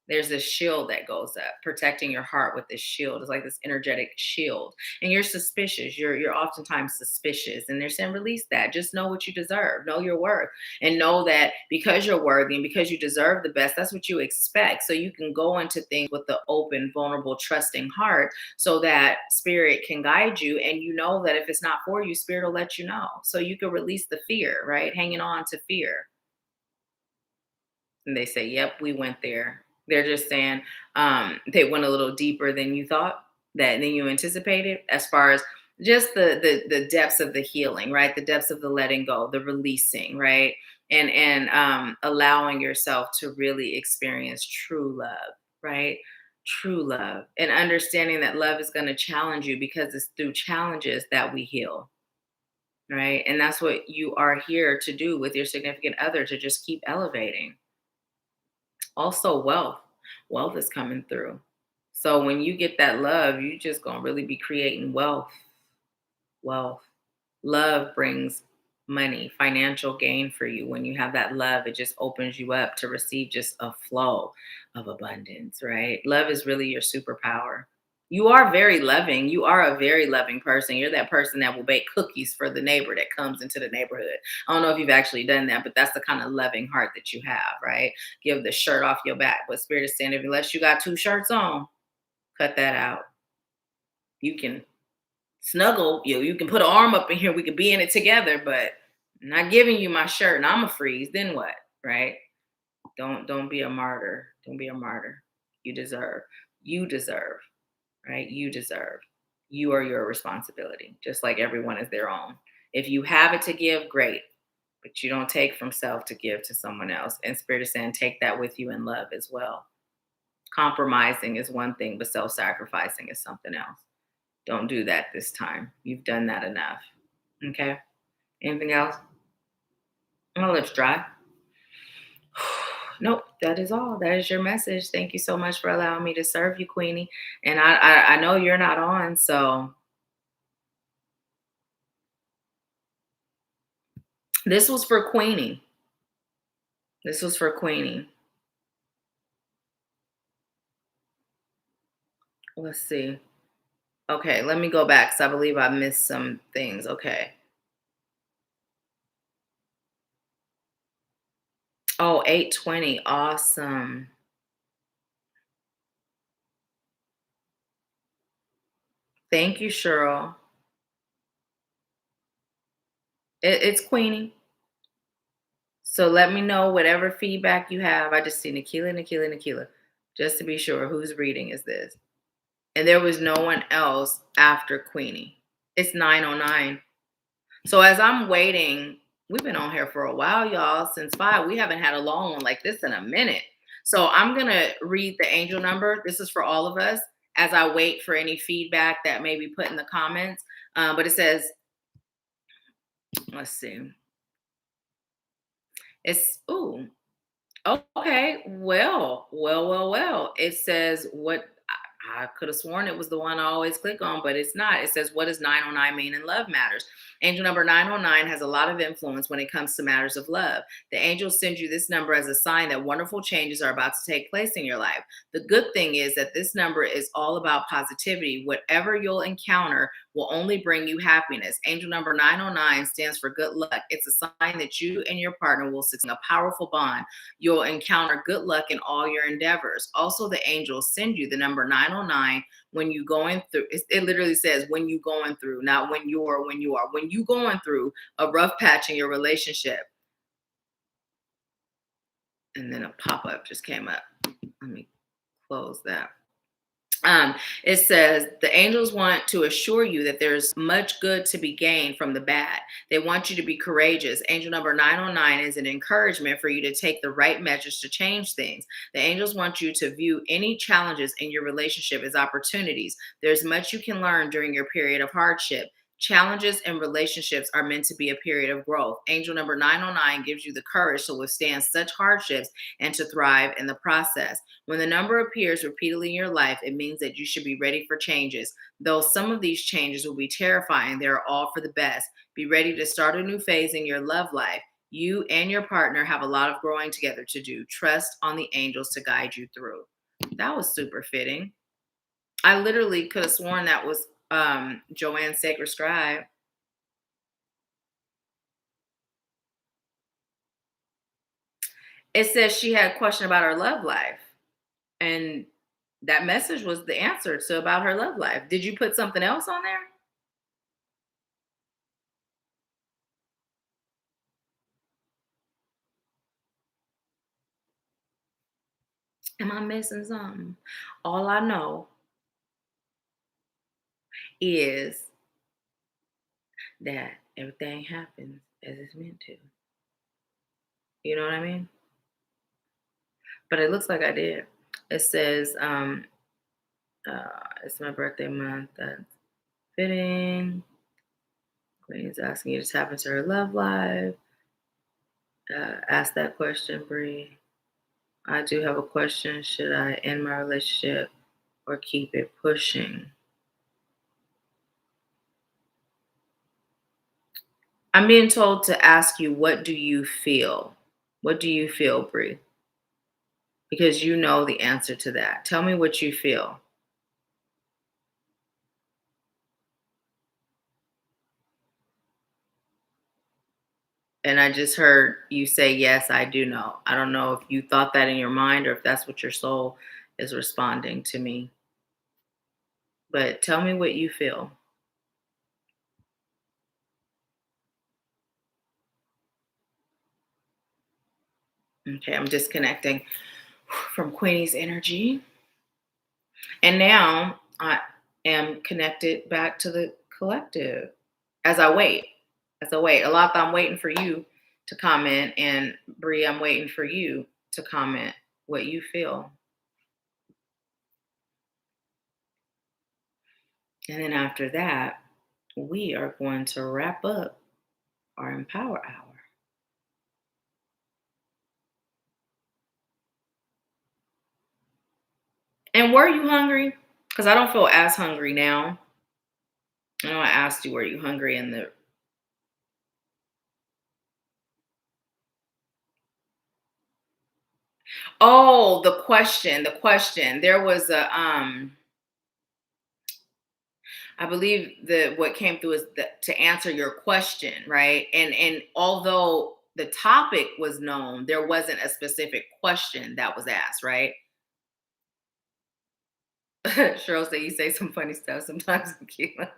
There's this shield that goes up, protecting your heart with this shield. It's like this energetic shield. And you're suspicious. You're oftentimes suspicious. And they're saying, release that. Just know what you deserve. Know your worth. And know that because you're worthy and because you deserve the best, that's what you expect. So you can go into things with the open, vulnerable, trusting heart so that spirit can guide you. And you know that if it's not for you, spirit will let you know. So you can release the fear, right? Hanging on to fear. And they say, yep, we went there. They're just saying they went a little deeper than you thought, than you anticipated, as far as just the depths of the healing, right? The depths of the letting go, the releasing, right? And allowing yourself to really experience true love, right? True love. And understanding that love is going to challenge you because it's through challenges that we heal. Right. And that's what you are here to do with your significant other, to just keep elevating. Also, wealth is coming through. So when you get that love, you just gonna really be creating wealth. Love brings money, financial gain for you. When you have that love, it just opens you up to receive just a flow of abundance, right? Love is really your superpower. You are very loving. You are a very loving person. You're that person that will bake cookies for the neighbor that comes into the neighborhood. I don't know if you've actually done that, but that's the kind of loving heart that you have, right? Give the shirt off your back. But Spirit is saying, unless you got two shirts on, cut that out. You can snuggle, you can put an arm up in here, we could be in it together, but I'm not giving you my shirt and I'm a freeze, then what? Right? Don't be a martyr. Don't be a martyr. You deserve. You deserve, right? You deserve. You are your responsibility, just like everyone is their own. If you have it to give, great. But you don't take from self to give to someone else. And Spirit is saying, take that with you in love as well. Compromising is one thing, but self-sacrificing is something else. Don't do that this time. You've done that enough. Okay? Anything else? Oh, let's dry. Nope, that is all. That is your message. Thank you so much for allowing me to serve you, Queenie. And I know you're not on, so this was for Queenie. This was for Queenie. Let's see. Okay, let me go back because I believe I missed some things. Okay. Oh, 820. Awesome. Thank you, Cheryl. It's Queenie. So let me know whatever feedback you have. I just see Nahkila. Just to be sure, whose reading is this? And there was no one else after Queenie. It's 9:09. So as I'm waiting, we've been on here for a while, y'all, since 5. We haven't had a long one like this in a minute. So I'm going to read the angel number. This is for all of us as I wait for any feedback that may be put in the comments. But it says, let's see. It's, ooh, okay. Well. It says what I could have sworn it was the one I always click on, but it's not. It says, what does 909 mean in love matters? Angel number 909 has a lot of influence when it comes to matters of love. The angels send you this number as a sign that wonderful changes are about to take place in your life. The good thing is that this number is all about positivity. Whatever you'll encounter will only bring you happiness. Angel number 909 stands for good luck. It's a sign that you and your partner will succeed, a powerful bond. You'll encounter good luck in all your endeavors. Also, the angels send you the number 909 when you going through. It literally says when you going through, not when you are. When you going through a rough patch in your relationship. And then a pop-up just came up. Let me close that. It says the angels want to assure you that there's much good to be gained from the bad. They want you to be courageous. Angel number 909 is an encouragement for you to take the right measures to change things. The angels want you to view any challenges in your relationship as opportunities. There's much you can learn during your period of hardship. Challenges and relationships are meant to be a period of growth. Angel number 909 gives you the courage to withstand such hardships and to thrive in the process. When the number appears repeatedly in your life, it means that you should be ready for changes. Though some of these changes will be terrifying, they are all for the best. Be ready to start a new phase in your love life. You and your partner have a lot of growing together to do. Trust on the angels to guide you through. That was super fitting. I literally could have sworn that was Joanne's Sacred Scribe. It says she had a question about her love life. And that message was the answer to about her love life. Did you put something else on there? Am I missing something? All I know is that everything happens as it's meant to. You know what I mean? But it looks like I did. It says, it's my birthday month. That's fitting. Queen's asking you to tap into her love life. Ask that question, Bree. I do have a question. Should I end my relationship or keep it pushing? I'm being told to ask you, what do you feel? What do you feel, Bree? Because you know the answer to that. Tell me what you feel. And I just heard you say, yes, I do know. I don't know if you thought that in your mind or if that's what your soul is responding to me. But tell me what you feel. Okay, I'm disconnecting from Queenie's energy. And now I am connected back to the collective as I wait. As I wait. Alaka, I'm waiting for you to comment. And Bree, I'm waiting for you to comment what you feel. And then after that, we are going to wrap up our Empower Hour. And were you hungry? Because I don't feel as hungry now. I know I asked you, were you hungry in the. Oh, the question, the question. There was a I believe that what came through is to answer your question, right? And although the topic was known, there wasn't a specific question that was asked, right? Cheryl said you say some funny stuff sometimes, Nahkila.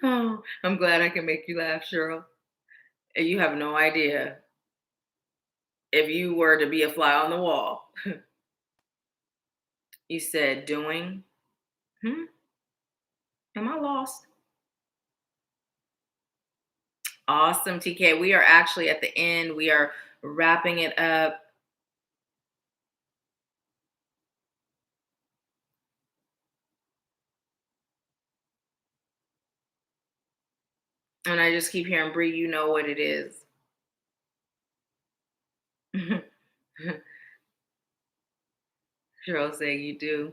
Oh, I'm glad I can make you laugh, Cheryl. And you have no idea if you were to be a fly on the wall. You said doing. Hmm? Am I lost? Awesome, TK. We are actually at the end. We are wrapping it up. And I just keep hearing, Bree, you know what it is. Cheryl saying you do.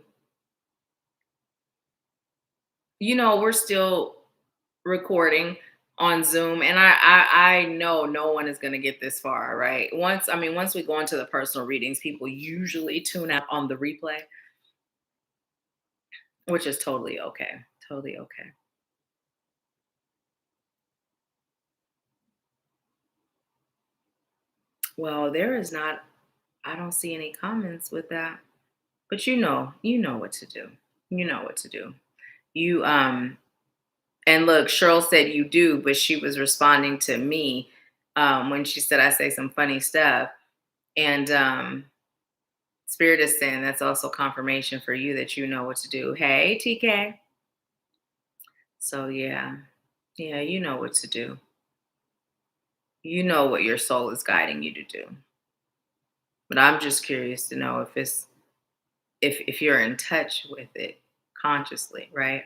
You know, we're still recording on Zoom, and I know no one is going to get this far, right? Once we go into the personal readings, people usually tune out on the replay, which is totally okay. Totally okay. Well, there is not. I don't see any comments with that, but you know what to do. You know what to do. You And look, Cheryl said you do, but she was responding to me when she said I say some funny stuff. And Spirit is saying that's also confirmation for you that you know what to do. Hey, TK. So yeah, you know what to do. You know what your soul is guiding you to do. But I'm just curious to know if you're in touch with it consciously, right?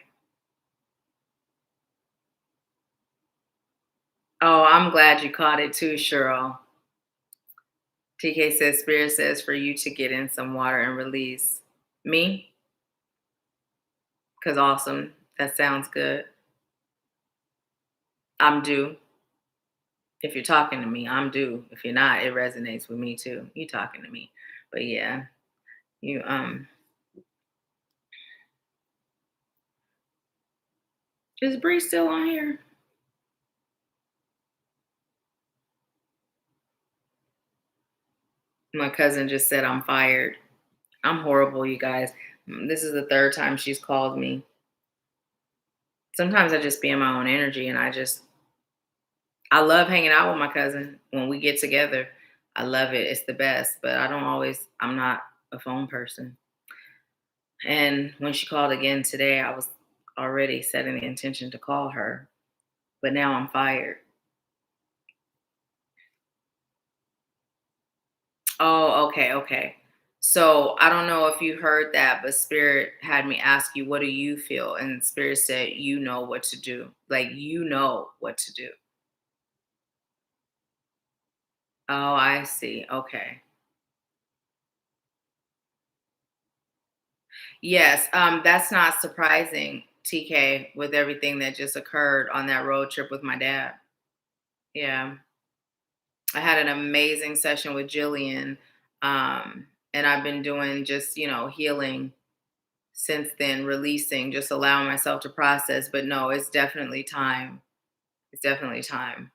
Oh, I'm glad you caught it too, Cheryl. TK says, Spirit says for you to get in some water and release. Me? Because awesome. That sounds good. I'm due. If you're talking to me, I'm due. If you're not, it resonates with me too. You talking to me. But yeah, you is Bree still on here? My cousin just said I'm fired. I'm horrible, you guys. This is the third time she's called me. Sometimes I just be in my own energy and I love hanging out with my cousin when we get together. I love it. It's the best, but I'm not a phone person. And when she called again today, I was already setting the intention to call her, but now I'm fired. Oh, okay, okay. So I don't know if you heard that, but Spirit had me ask you, what do you feel? And Spirit said, you know what to do. Like, you know what to do. Oh, I see. Okay. Yes, that's not surprising, TK, with everything that just occurred on that road trip with my dad. Yeah. I had an amazing session with Gillian. And I've been doing just, healing since then, releasing, just allowing myself to process. But no, it's definitely time. It's definitely time.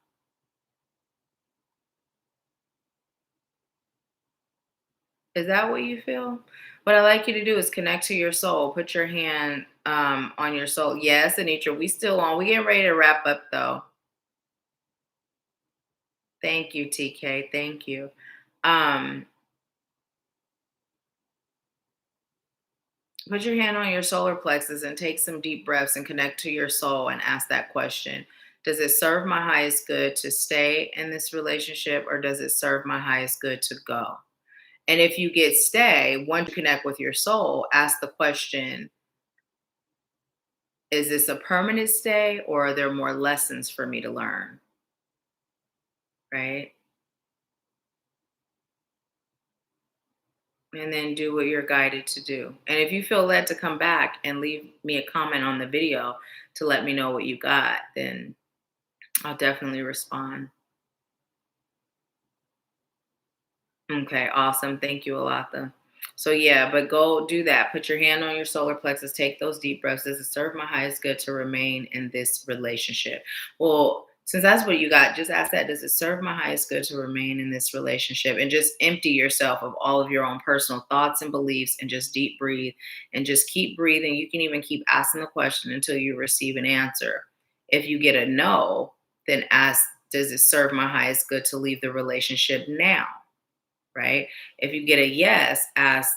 Is that what you feel? What I like you to do is connect to your soul. Put your hand on your soul. Yes, Anitra, we still on. We getting ready to wrap up though. Thank you, TK. Thank you. Um, Put your hand on your solar plexus and take some deep breaths and connect to your soul and ask that question. Does it serve my highest good to stay in this relationship or does it serve my highest good to go? And if you get stay, once you connect with your soul, ask the question, is this a permanent stay or are there more lessons for me to learn? Right? And then do what you're guided to do. And if you feel led to come back and leave me a comment on the video to let me know what you got, then I'll definitely respond. Okay, awesome. Thank you, Alatha. So yeah, but go do that. Put your hand on your solar plexus, take those deep breaths. Does it serve my highest good to remain in this relationship? Well, since that's what you got, just ask that. Does it serve my highest good to remain in this relationship? And just empty yourself of all of your own personal thoughts and beliefs and just deep breathe and just keep breathing. You can even keep asking the question until you receive an answer. If you get a no, then ask, does it serve my highest good to leave the relationship now? Right? If you get a yes, ask,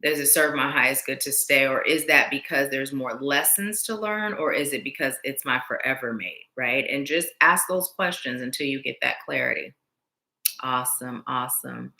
does it serve my highest good to stay? Or is that because there's more lessons to learn? Or is it because it's my forever mate? Right? And just ask those questions until you get that clarity. Awesome. Awesome.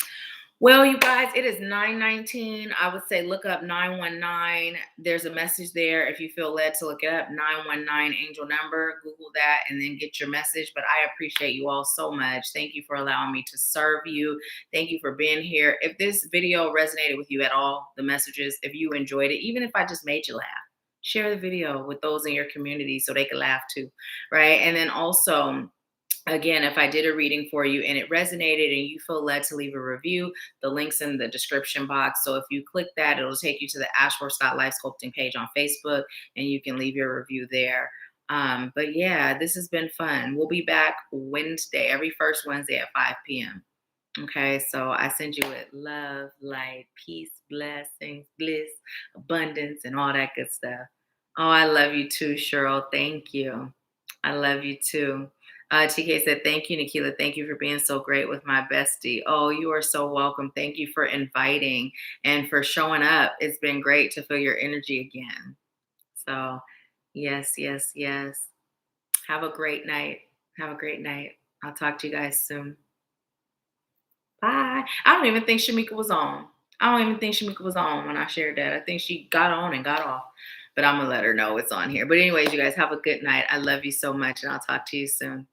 Well, you guys, it is 9:19. I would say look up 919. There's a message there if you feel led to look it up. 919 angel number. Google that and then get your message. But I appreciate you all so much. Thank you for allowing me to serve you. Thank you for being here. If this video resonated with you at all, the messages, if you enjoyed it, even if I just made you laugh, share the video with those in your community so they can laugh too. Right. And then also, again, if I did a reading for you and it resonated and you feel led to leave a review, the link's in the description box. So if you click that, it'll take you to the AshworthScott Life Sculpting page on Facebook and you can leave your review there. But yeah, this has been fun. We'll be back Wednesday, every first Wednesday at 5 p.m. Okay, so I send you with love, light, peace, blessings, bliss, abundance, and all that good stuff. Oh, I love you too, Cheryl. Thank you. I love you too. TK said, thank you, Nahkila. Thank you for being so great with my bestie. Oh, you are so welcome. Thank you for inviting and for showing up. It's been great to feel your energy again. So, yes, yes, yes. Have a great night. Have a great night. I'll talk to you guys soon. Bye. I don't even think Shamika was on. I don't even think Shamika was on when I shared that. I think she got on and got off. But I'm going to let her know it's on here. But anyways, you guys have a good night. I love you so much and I'll talk to you soon.